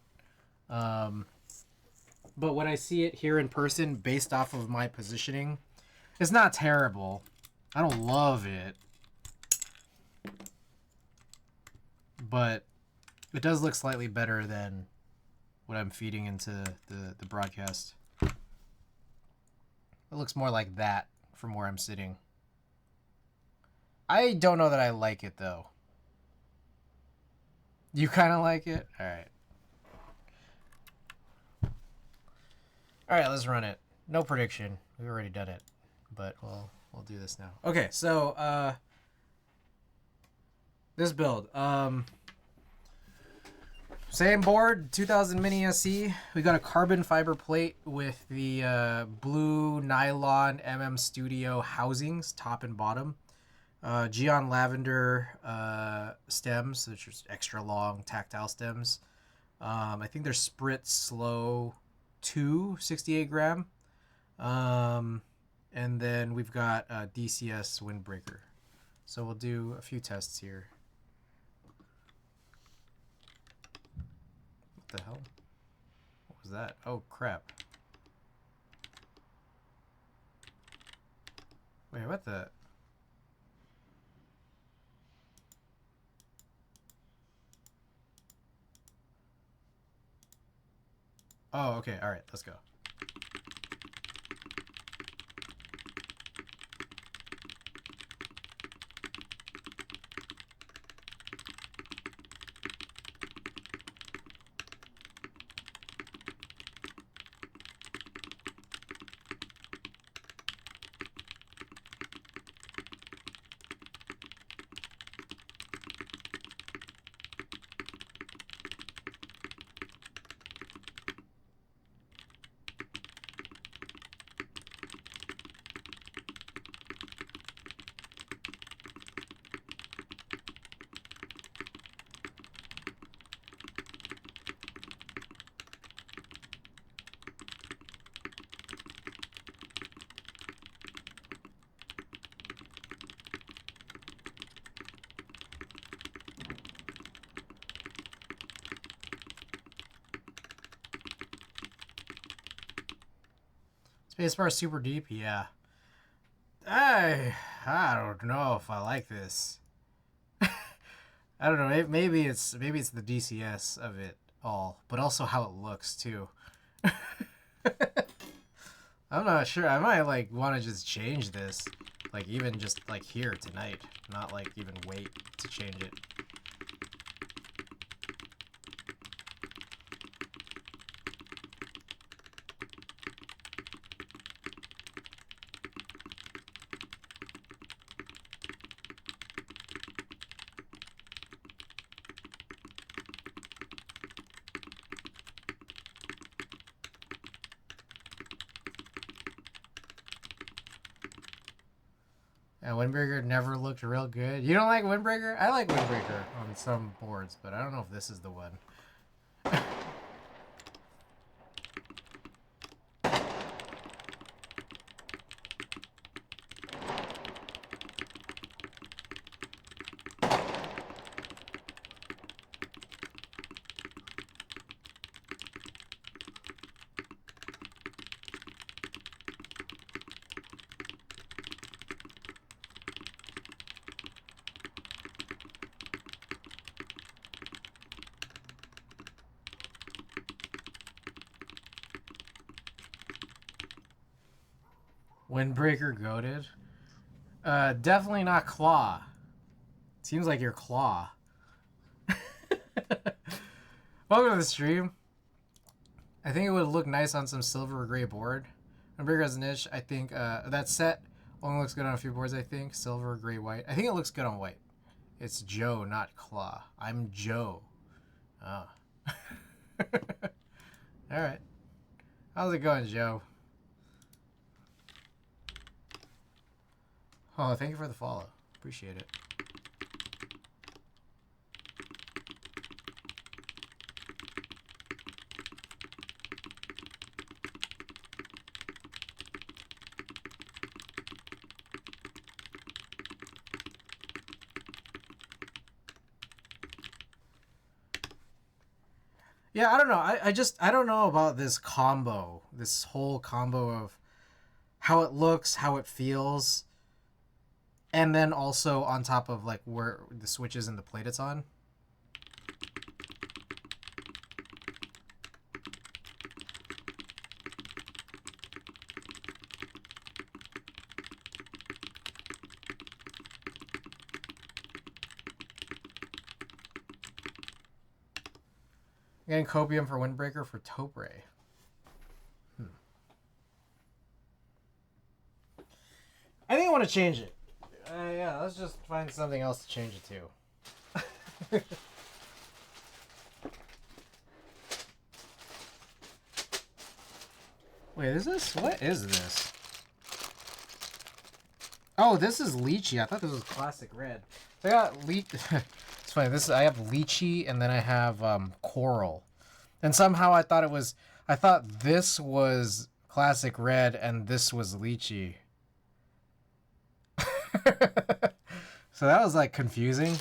But when I see it here in person, based off of my positioning It's not terrible. I don't love it. But it does look slightly better than what I'm feeding into the broadcast. It looks more like that from where I'm sitting. I don't know that I like it, though. You kind of like it? Alright. Alright, let's run it. No prediction. We've already done it. But we'll do this now. Okay, so, this build. Same board, 2000 Mini SE. We got a carbon fiber plate with the blue nylon Studio housings, top and bottom. Geon lavender stems, which are extra long tactile stems. I think they're Sprit Slow 2, 68 gram. And then we've got DCS windbreaker. So we'll do a few tests here. What the hell? What was that? Oh, crap. Wait, what the... Oh, okay. All right, let's go. Spacebar super deep? Yeah. I don't know if I like this. I don't know. Maybe it's the DCS of it all, but also how it looks too. I'm not sure. I might like want to just change this, like even just like here tonight, not like even wait to change it. And Windbreaker never looked real good. You don't like Windbreaker? I like Windbreaker on some boards, but I don't know if this is the one. Windbreaker goated? Definitely not Claw. Seems like you're Claw. Welcome to the stream. I think it would look nice on some silver or gray board. Windbreaker has a niche. I think that set only looks good on a few boards, I think. Silver, gray, white. I think it looks good on white. It's Joe, not Claw. I'm Joe. Oh. Alright. How's it going, Joe? Oh, thank you for the follow. Appreciate it. Yeah, I don't know. I don't know about this combo. This whole combo of how it looks, how it feels, and then also on top of like where the switches and the plate it's on. Getting copium for Windbreaker for Topre. I think I want to change it. Yeah, let's just find something else to change it to. Wait, is this? What is this? Oh, this is lychee. I thought this was classic red. So I got lychee. It's funny. I have lychee and then I have coral. And somehow I thought this was classic red and this was lychee. So that was like confusing.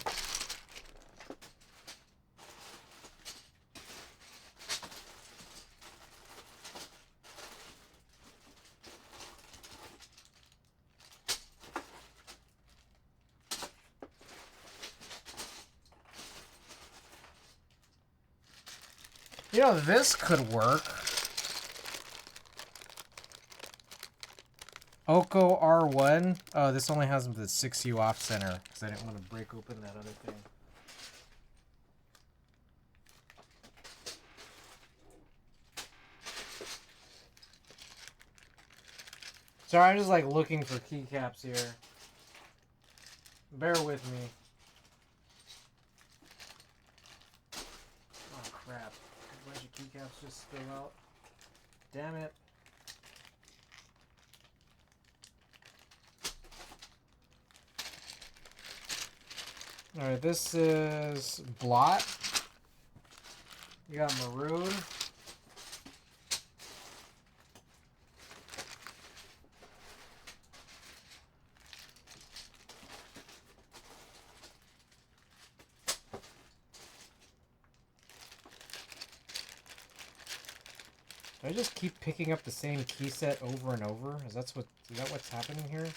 You know, this could work. Oko R1. Oh, this only has the 6U off center because I didn't want to break open that other thing. Sorry, I'm just like looking for keycaps here. Bear with me. Oh crap. A bunch of keycaps just spill out. Damn it. Alright, this is blot. You got maroon. Do I just keep picking up the same key set over and over? Is that what's happening here?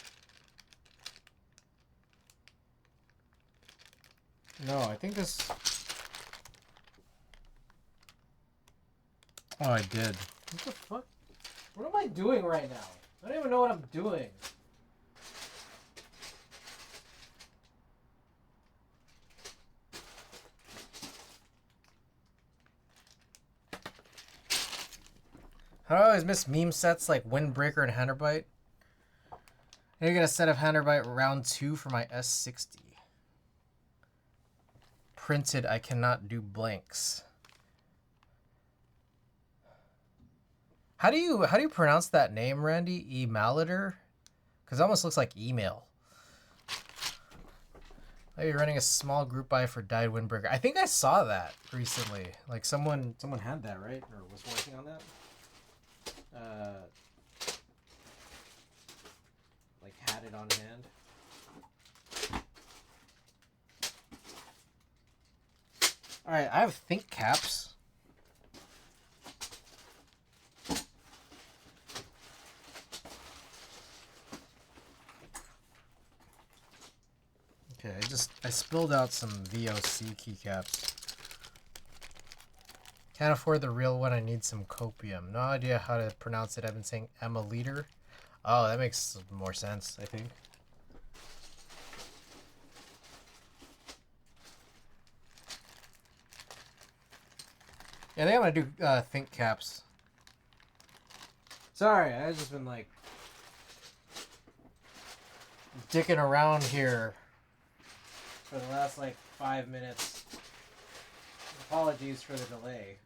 No, I think this... Oh, I did. What the fuck? What am I doing right now? I don't even know what I'm doing. I always miss meme sets like Windbreaker and Handerbite. I get a set of Handerbite round 2 for my S60. Printed, I cannot do blanks. How do you pronounce that name, Randy? Emalator? Because it almost looks like email. Are you running a small group buy for Dyed Windbreaker? I think I saw that recently. Like someone had that, right? Or was working on that. Like had it on hand. All right, I have think caps. Okay, I spilled out some VOC keycaps. Can't afford the real one, I need some copium. No idea how to pronounce it. I've been saying Emma-liter. Oh, that makes more sense, I think. Yeah, I think I'm gonna do think caps. Sorry, I've just been like dicking around here for the last like 5 minutes. Apologies for the delay.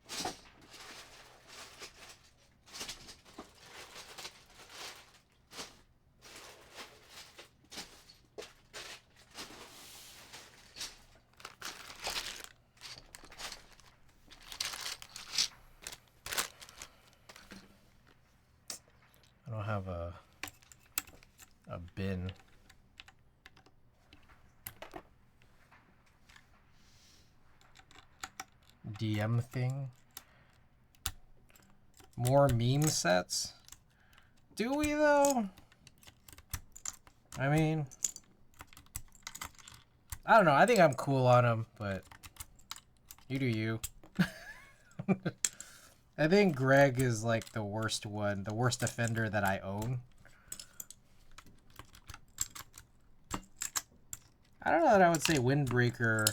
I don't have a bin. DM thing. More meme sets. Do we though? I mean, I don't know. I think I'm cool on him, but you do you. I think Greg is like the worst one, the worst offender that I own. I don't know that I would say Windbreaker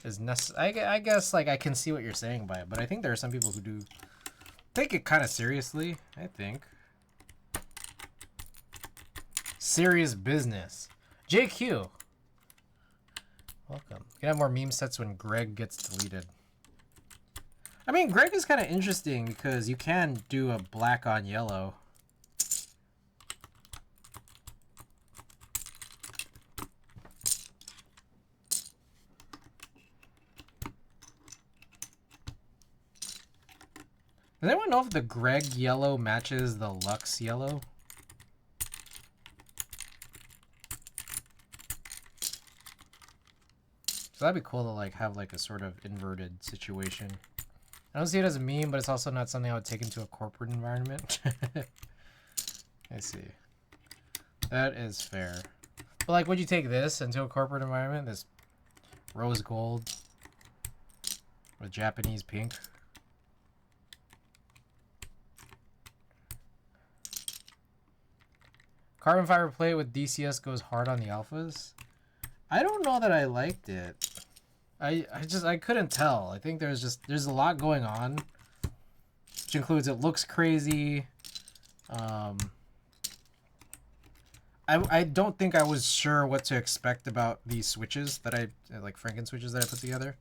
is necessary. I guess like I can see what you're saying by it, but I think there are some people who do take it kind of seriously, I think. Serious business. JQ. Welcome. You can have more meme sets when Greg gets deleted. I mean, Greg is kind of interesting because you can do a black on yellow. Does anyone know if the Greg yellow matches the Lux yellow? So that'd be cool to like have like a sort of inverted situation. I don't see it as a meme, but it's also not something I would take into a corporate environment. I see. That is fair. But like, would you take this into a corporate environment? This rose gold with Japanese pink? Carbon fiber plate with DCS goes hard on the alphas. I don't know that I liked it. I couldn't tell. I think there's a lot going on, which includes it looks crazy. I don't think I was sure what to expect about these switches that I like Franken switches that I put together.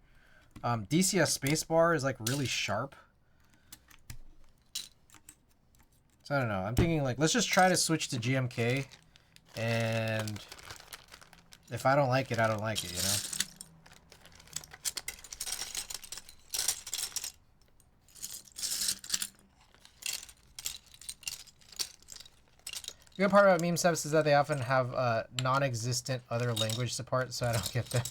DCS spacebar is like really sharp. So I don't know. I'm thinking like let's just try to switch to GMK, and if I don't like it, I don't like it, you know. The good part about meme subs is that they often have non-existent other language support, so I don't get them.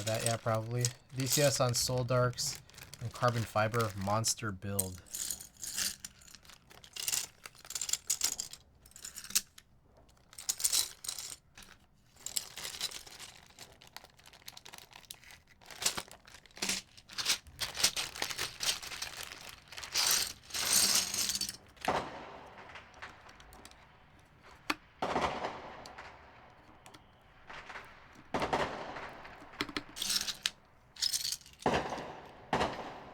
That, yeah, probably. DCS on Soul Darks and Carbon Fiber monster build.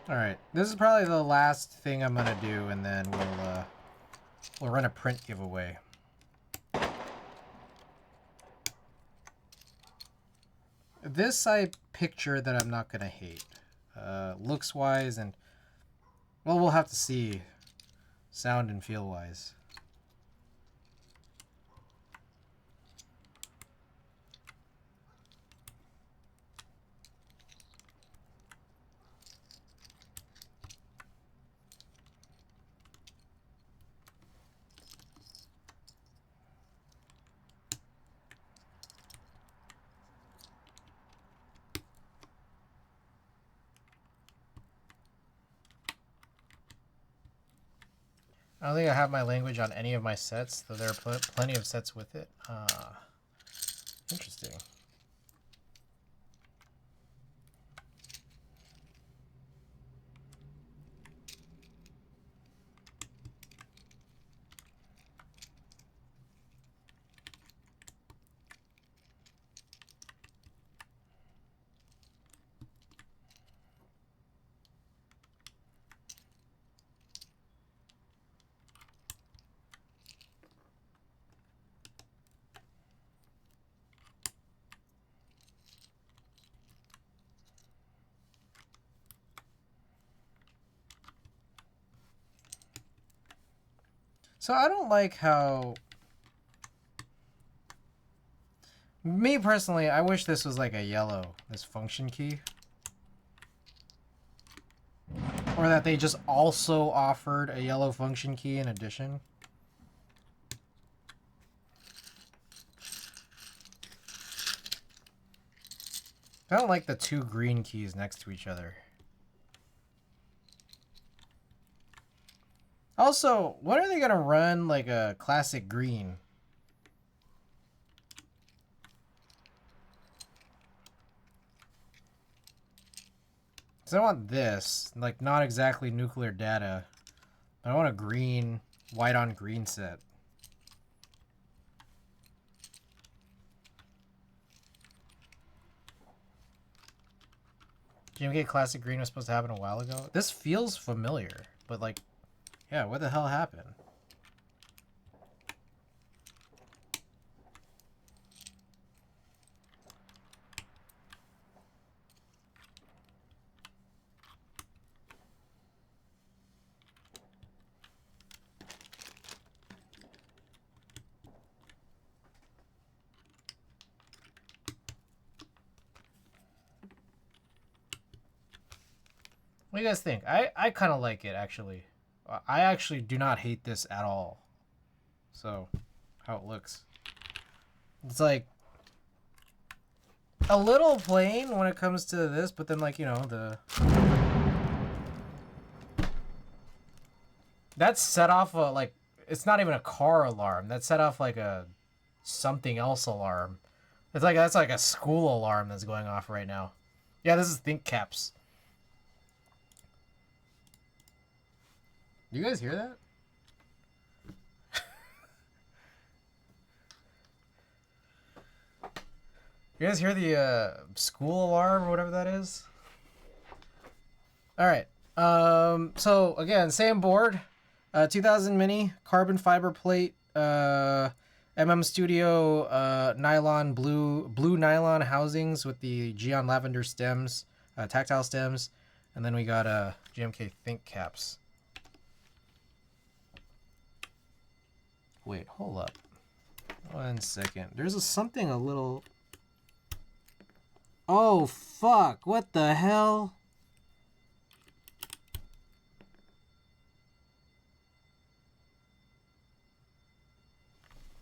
Alright, this is probably the last thing I'm gonna do, and then we'll run a print giveaway. This I picture that I'm not gonna hate. Looks wise, and well, we'll have to see sound and feel wise. I don't think I have my language on any of my sets, though there are plenty of sets with it. Interesting. So I don't like how... Me personally, I wish this was like a yellow, this function key. Or that they just also offered a yellow function key in addition. I don't like the two green keys next to each other. Also, when are they gonna run like a classic green? Cause I want this, like not exactly nuclear data, but I want a green, white on green set. GMK Classic Green was supposed to happen a while ago. This feels familiar, but like, yeah, what the hell happened? What do you guys think? I kind of like it, actually. I actually do not hate this at all. So, how it looks. It's like a little plain when it comes to this, but then like, you know, that's set off a, like, it's not even a car alarm. That set off like a something else alarm. It's like, that's like a school alarm that's going off right now. Yeah, this is think caps. Do you guys hear that? You guys hear the school alarm or whatever that is? All right. So again, same board, 2000 mini carbon fiber plate, Studio nylon blue nylon housings with the Geon lavender stems, tactile stems, and then we got GMK think caps. Wait, hold up. 1 second. There's something a little. Oh fuck! What the hell?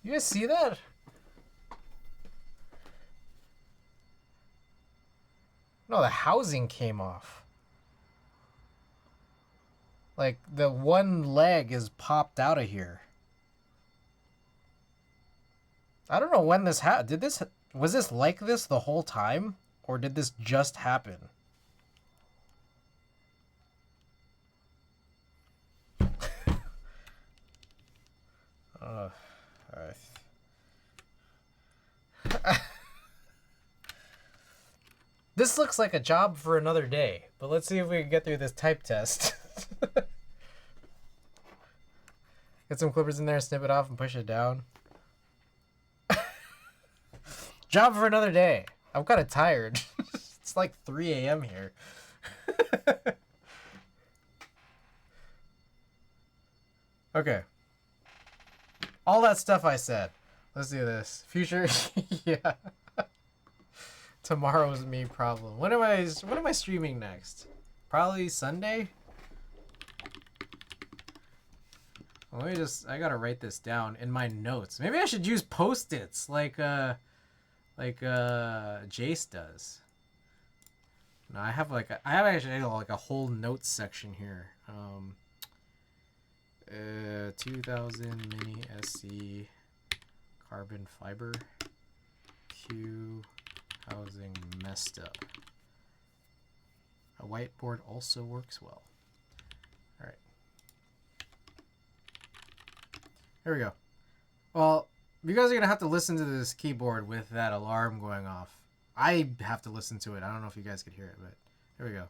You guys see that? No, the housing came off. Like the one leg is popped out of here. I don't know when this happened. Was this like this the whole time? Or did this just happen? Alright. This looks like a job for another day, but let's see if we can get through this type test. Get some clippers in there, snip it off, and push it down. Job for another day. I'm kind of tired. It's like 3 a.m. here. Okay. All that stuff I said. Let's do this. Future. Yeah. Tomorrow's me problem. When am I streaming next? Probably Sunday? Well, I gotta write this down in my notes. Maybe I should use Post-its like Jace does. No, I have actually like a whole notes section here. 2000 mini SC carbon fiber Q housing messed up. A whiteboard also works well. All right. Here we go. Well, you guys are gonna have to listen to this keyboard with that alarm going off. I have to listen to it. I don't know if you guys could hear it, but here we go.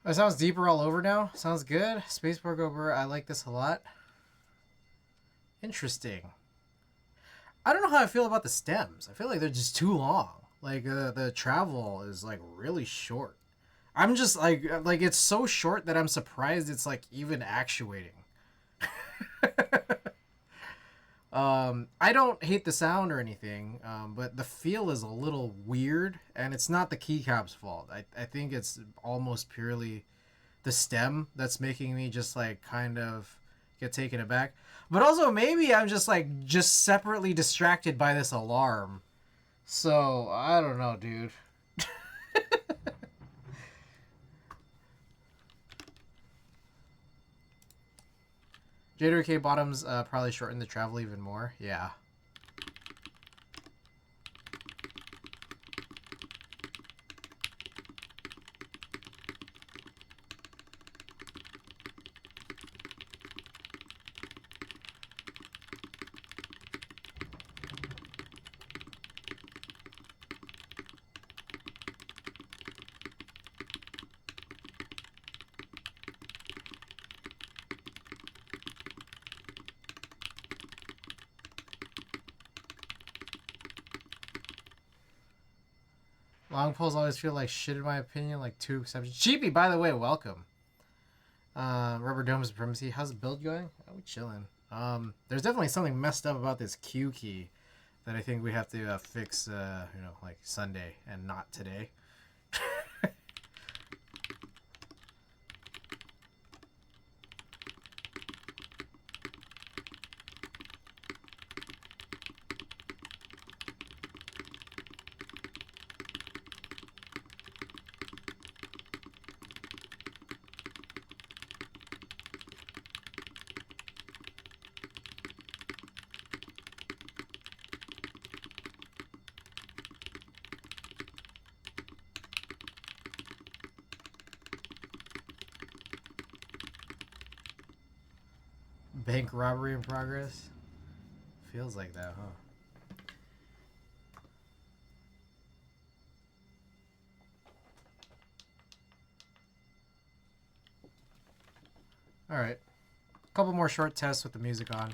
It sounds deeper all over now. Sounds good. Spacebar Gober, I like this a lot. Interesting. I don't know how I feel about the stems. I feel like they're just too long. Like the travel is like really short. I'm just like it's so short that I'm surprised it's like even actuating. I don't hate the sound or anything, but the feel is a little weird, and it's not the keycap's fault. I think it's almost purely the stem that's making me just like kind of get taken aback. But also maybe I'm just like just separately distracted by this alarm. So I don't know, dude. JWK bottoms probably shorten the travel even more. Yeah. Long poles always feel like shit in my opinion, like two exceptions. Cheapy, by the way, welcome. Rubber Dome Supremacy. How's the build going? Oh, we chilling. There's definitely something messed up about this Q key that I think we have to fix, like Sunday and not today. Bank robbery in progress? Feels like that, huh? Alright. A couple more short tests with the music on.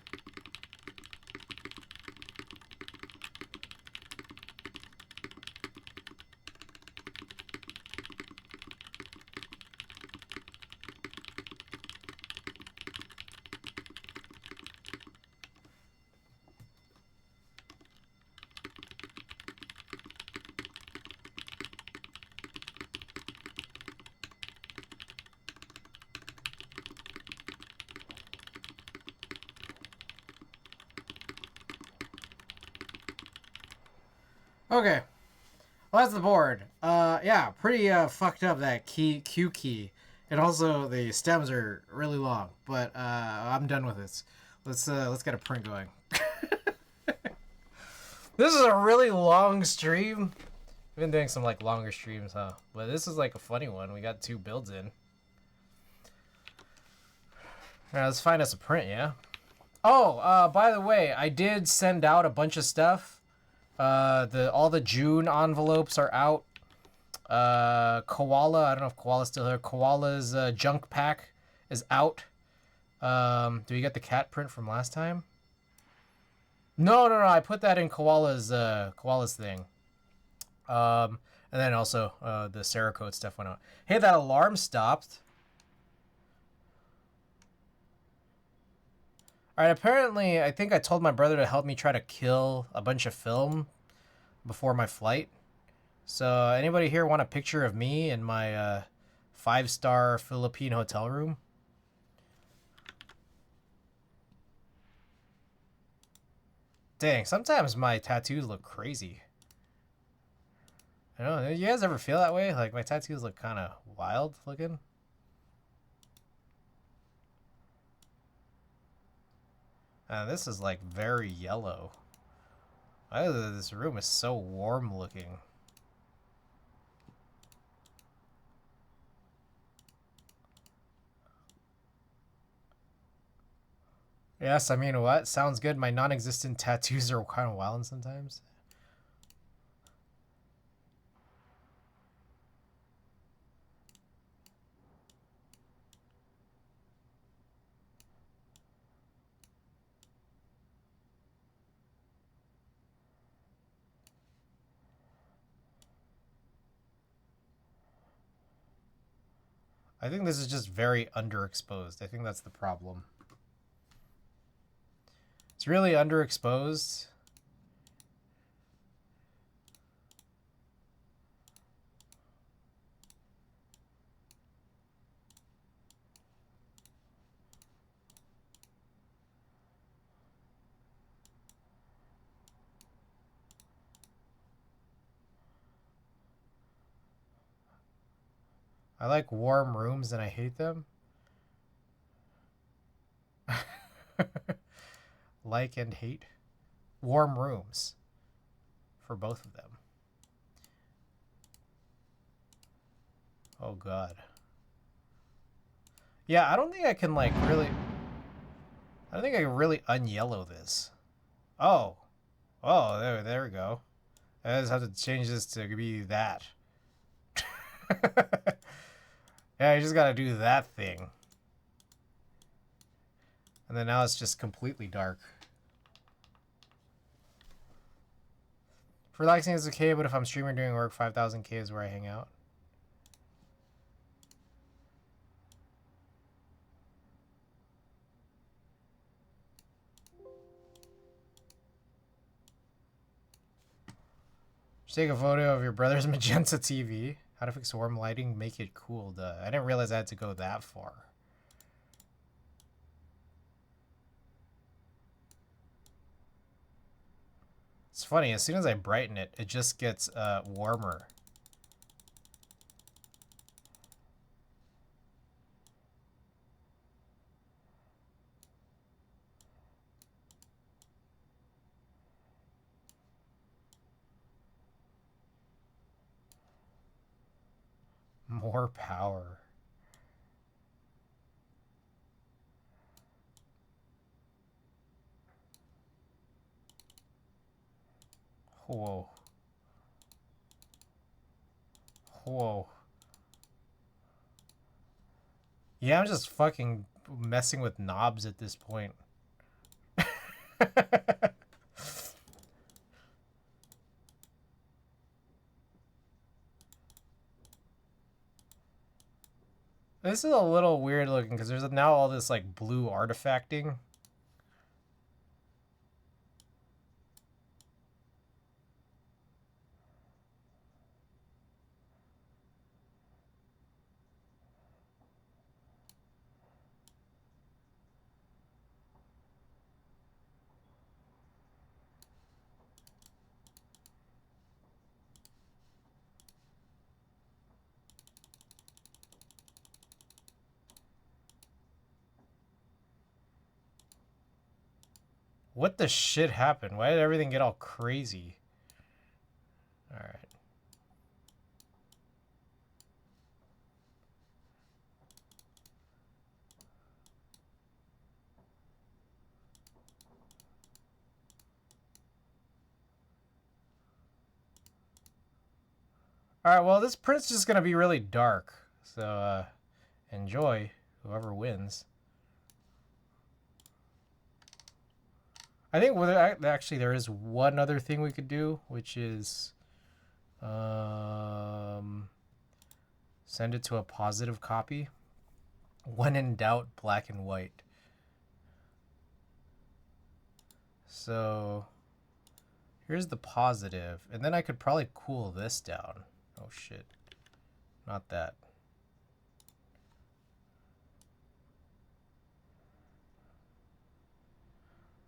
Okay. Well, that's the board. Yeah, pretty fucked up, that Q key. And also the stems are really long, but I'm done with this. Let's get a print going. This is a really long stream. We've been doing some like longer streams, huh? But this is like a funny one. We got 2 builds in. Alright, let's find us a print, yeah? Oh, by the way, I did send out a bunch of stuff. All the June envelopes are out. Koala, I don't know if Koala's still here. Koala's junk pack is out. Do we get the cat print from last time? No, I put that in Koala's thing. And then also the Cerakote stuff went out. Hey, that alarm stopped. Alright, apparently, I think I told my brother to help me try to kill a bunch of film before my flight. So, anybody here want a picture of me in my 5-star Philippine hotel room? Dang, sometimes my tattoos look crazy. I don't know, you guys ever feel that way? Like, my tattoos look kind of wild looking? This is like very yellow. This room is so warm looking. Yes, I mean, what? Sounds good. My non-existent tattoos are kind of wild sometimes. I think this is just very underexposed. I think that's the problem. It's really underexposed. I like warm rooms and I hate them. Like and hate. Warm rooms. For both of them. Oh god. Yeah, I don't think I can like really... I don't think I can really unyellow this. Oh. Oh, there we go. I just have to change this to be that. Yeah, you just gotta do that thing. And then now it's just completely dark. For relaxing is okay, but if I'm streaming doing work, 5,000K is where I hang out. Just take a photo of your brother's magenta TV. How to fix warm lighting, make it cool. Duh. I didn't realize I had to go that far. It's funny, as soon as I brighten it, it just gets warmer. More power. Whoa. Whoa. Yeah, I'm just fucking messing with knobs at this point. This is a little weird looking because there's now all this like blue artifacting. What the shit happened? Why did everything get all crazy? Alright. Alright, well, this print's just gonna be really dark. So, enjoy, whoever wins. I think actually there is one other thing we could do, which is send it to a positive copy. When in doubt, black and white. So here's the positive, and then I could probably cool this down. Oh shit, not that.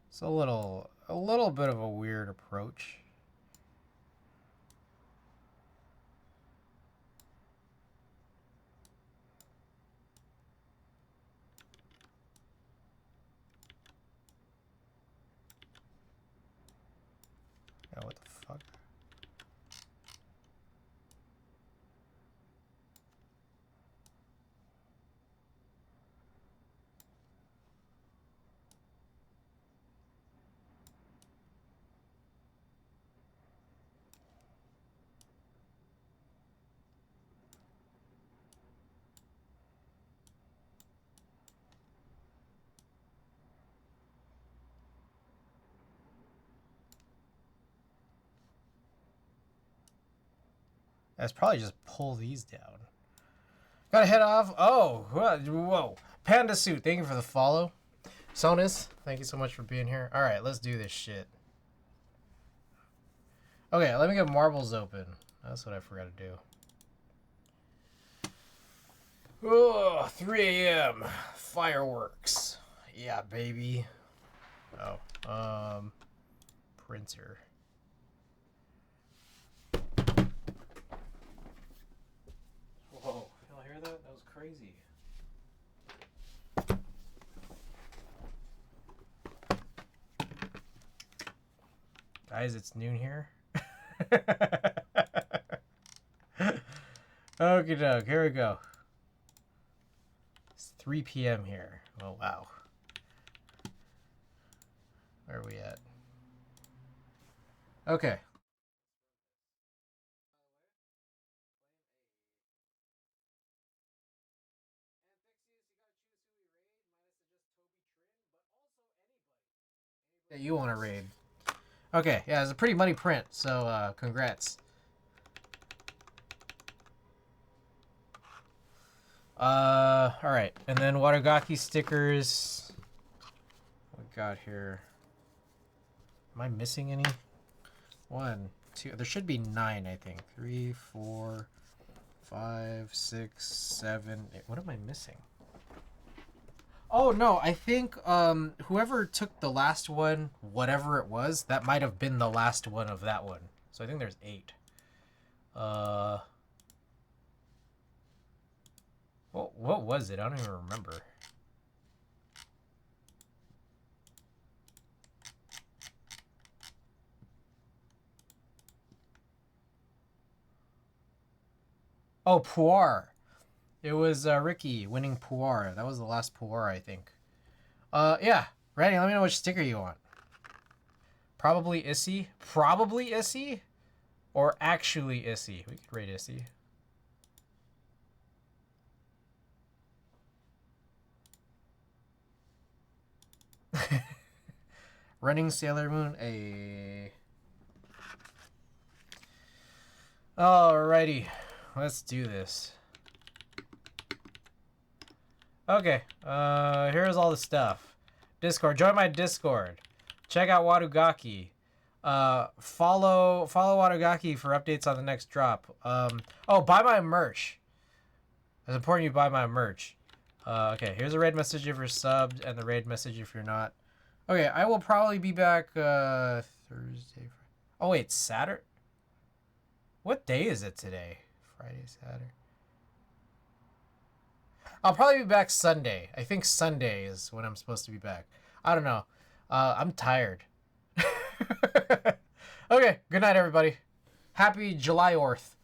It's a little bit of a weird approach. Yeah, what the fuck? Let's probably just pull these down. Gotta head off. Oh, whoa. Panda Suit, thank you for the follow. Sonus, thank you so much for being here. All right, let's do this shit. Okay, let me get marbles open. That's what I forgot to do. Oh, 3 a.m. Fireworks. Yeah, baby. Oh, printer. Whoa, y'all hear that? That was crazy. Guys, it's noon here. Okie doke, here we go. It's 3 p.m. here. Oh, wow. Where are we at? Okay. That you want to raid. Okay, yeah, it's a pretty money print, so congrats. Alright, and then Watagaki stickers. What we got here? Am I missing any? 1, 2, there should be 9, I think. 3, 4, 5, 6, 7, 8. What am I missing? Oh no, I think whoever took the last one, whatever it was, that might have been the last one of that one. So I think there's 8. What was it? I don't even remember. Oh, Puar. It was Ricky winning Puar. That was the last Puar, I think. Yeah. Randy, let me know which sticker you want. Probably Issy. Probably Issy? Or actually Issy. We could rate Issy. Running Sailor Moon. Alrighty. Let's do this. Okay. Here's all the stuff. Discord. Join my Discord. Check out Watugaki. Follow Watugaki for updates on the next drop. Buy my merch. It's important you buy my merch. Okay, here's a raid message if you're subbed, and the raid message if you're not. Okay, I will probably be back Thursday. Oh wait, Saturday? What day is it today? Friday, Saturday. I'll probably be back Sunday. I think Sunday is when I'm supposed to be back. I don't know. I'm tired. Okay, good night, everybody. Happy July 4th.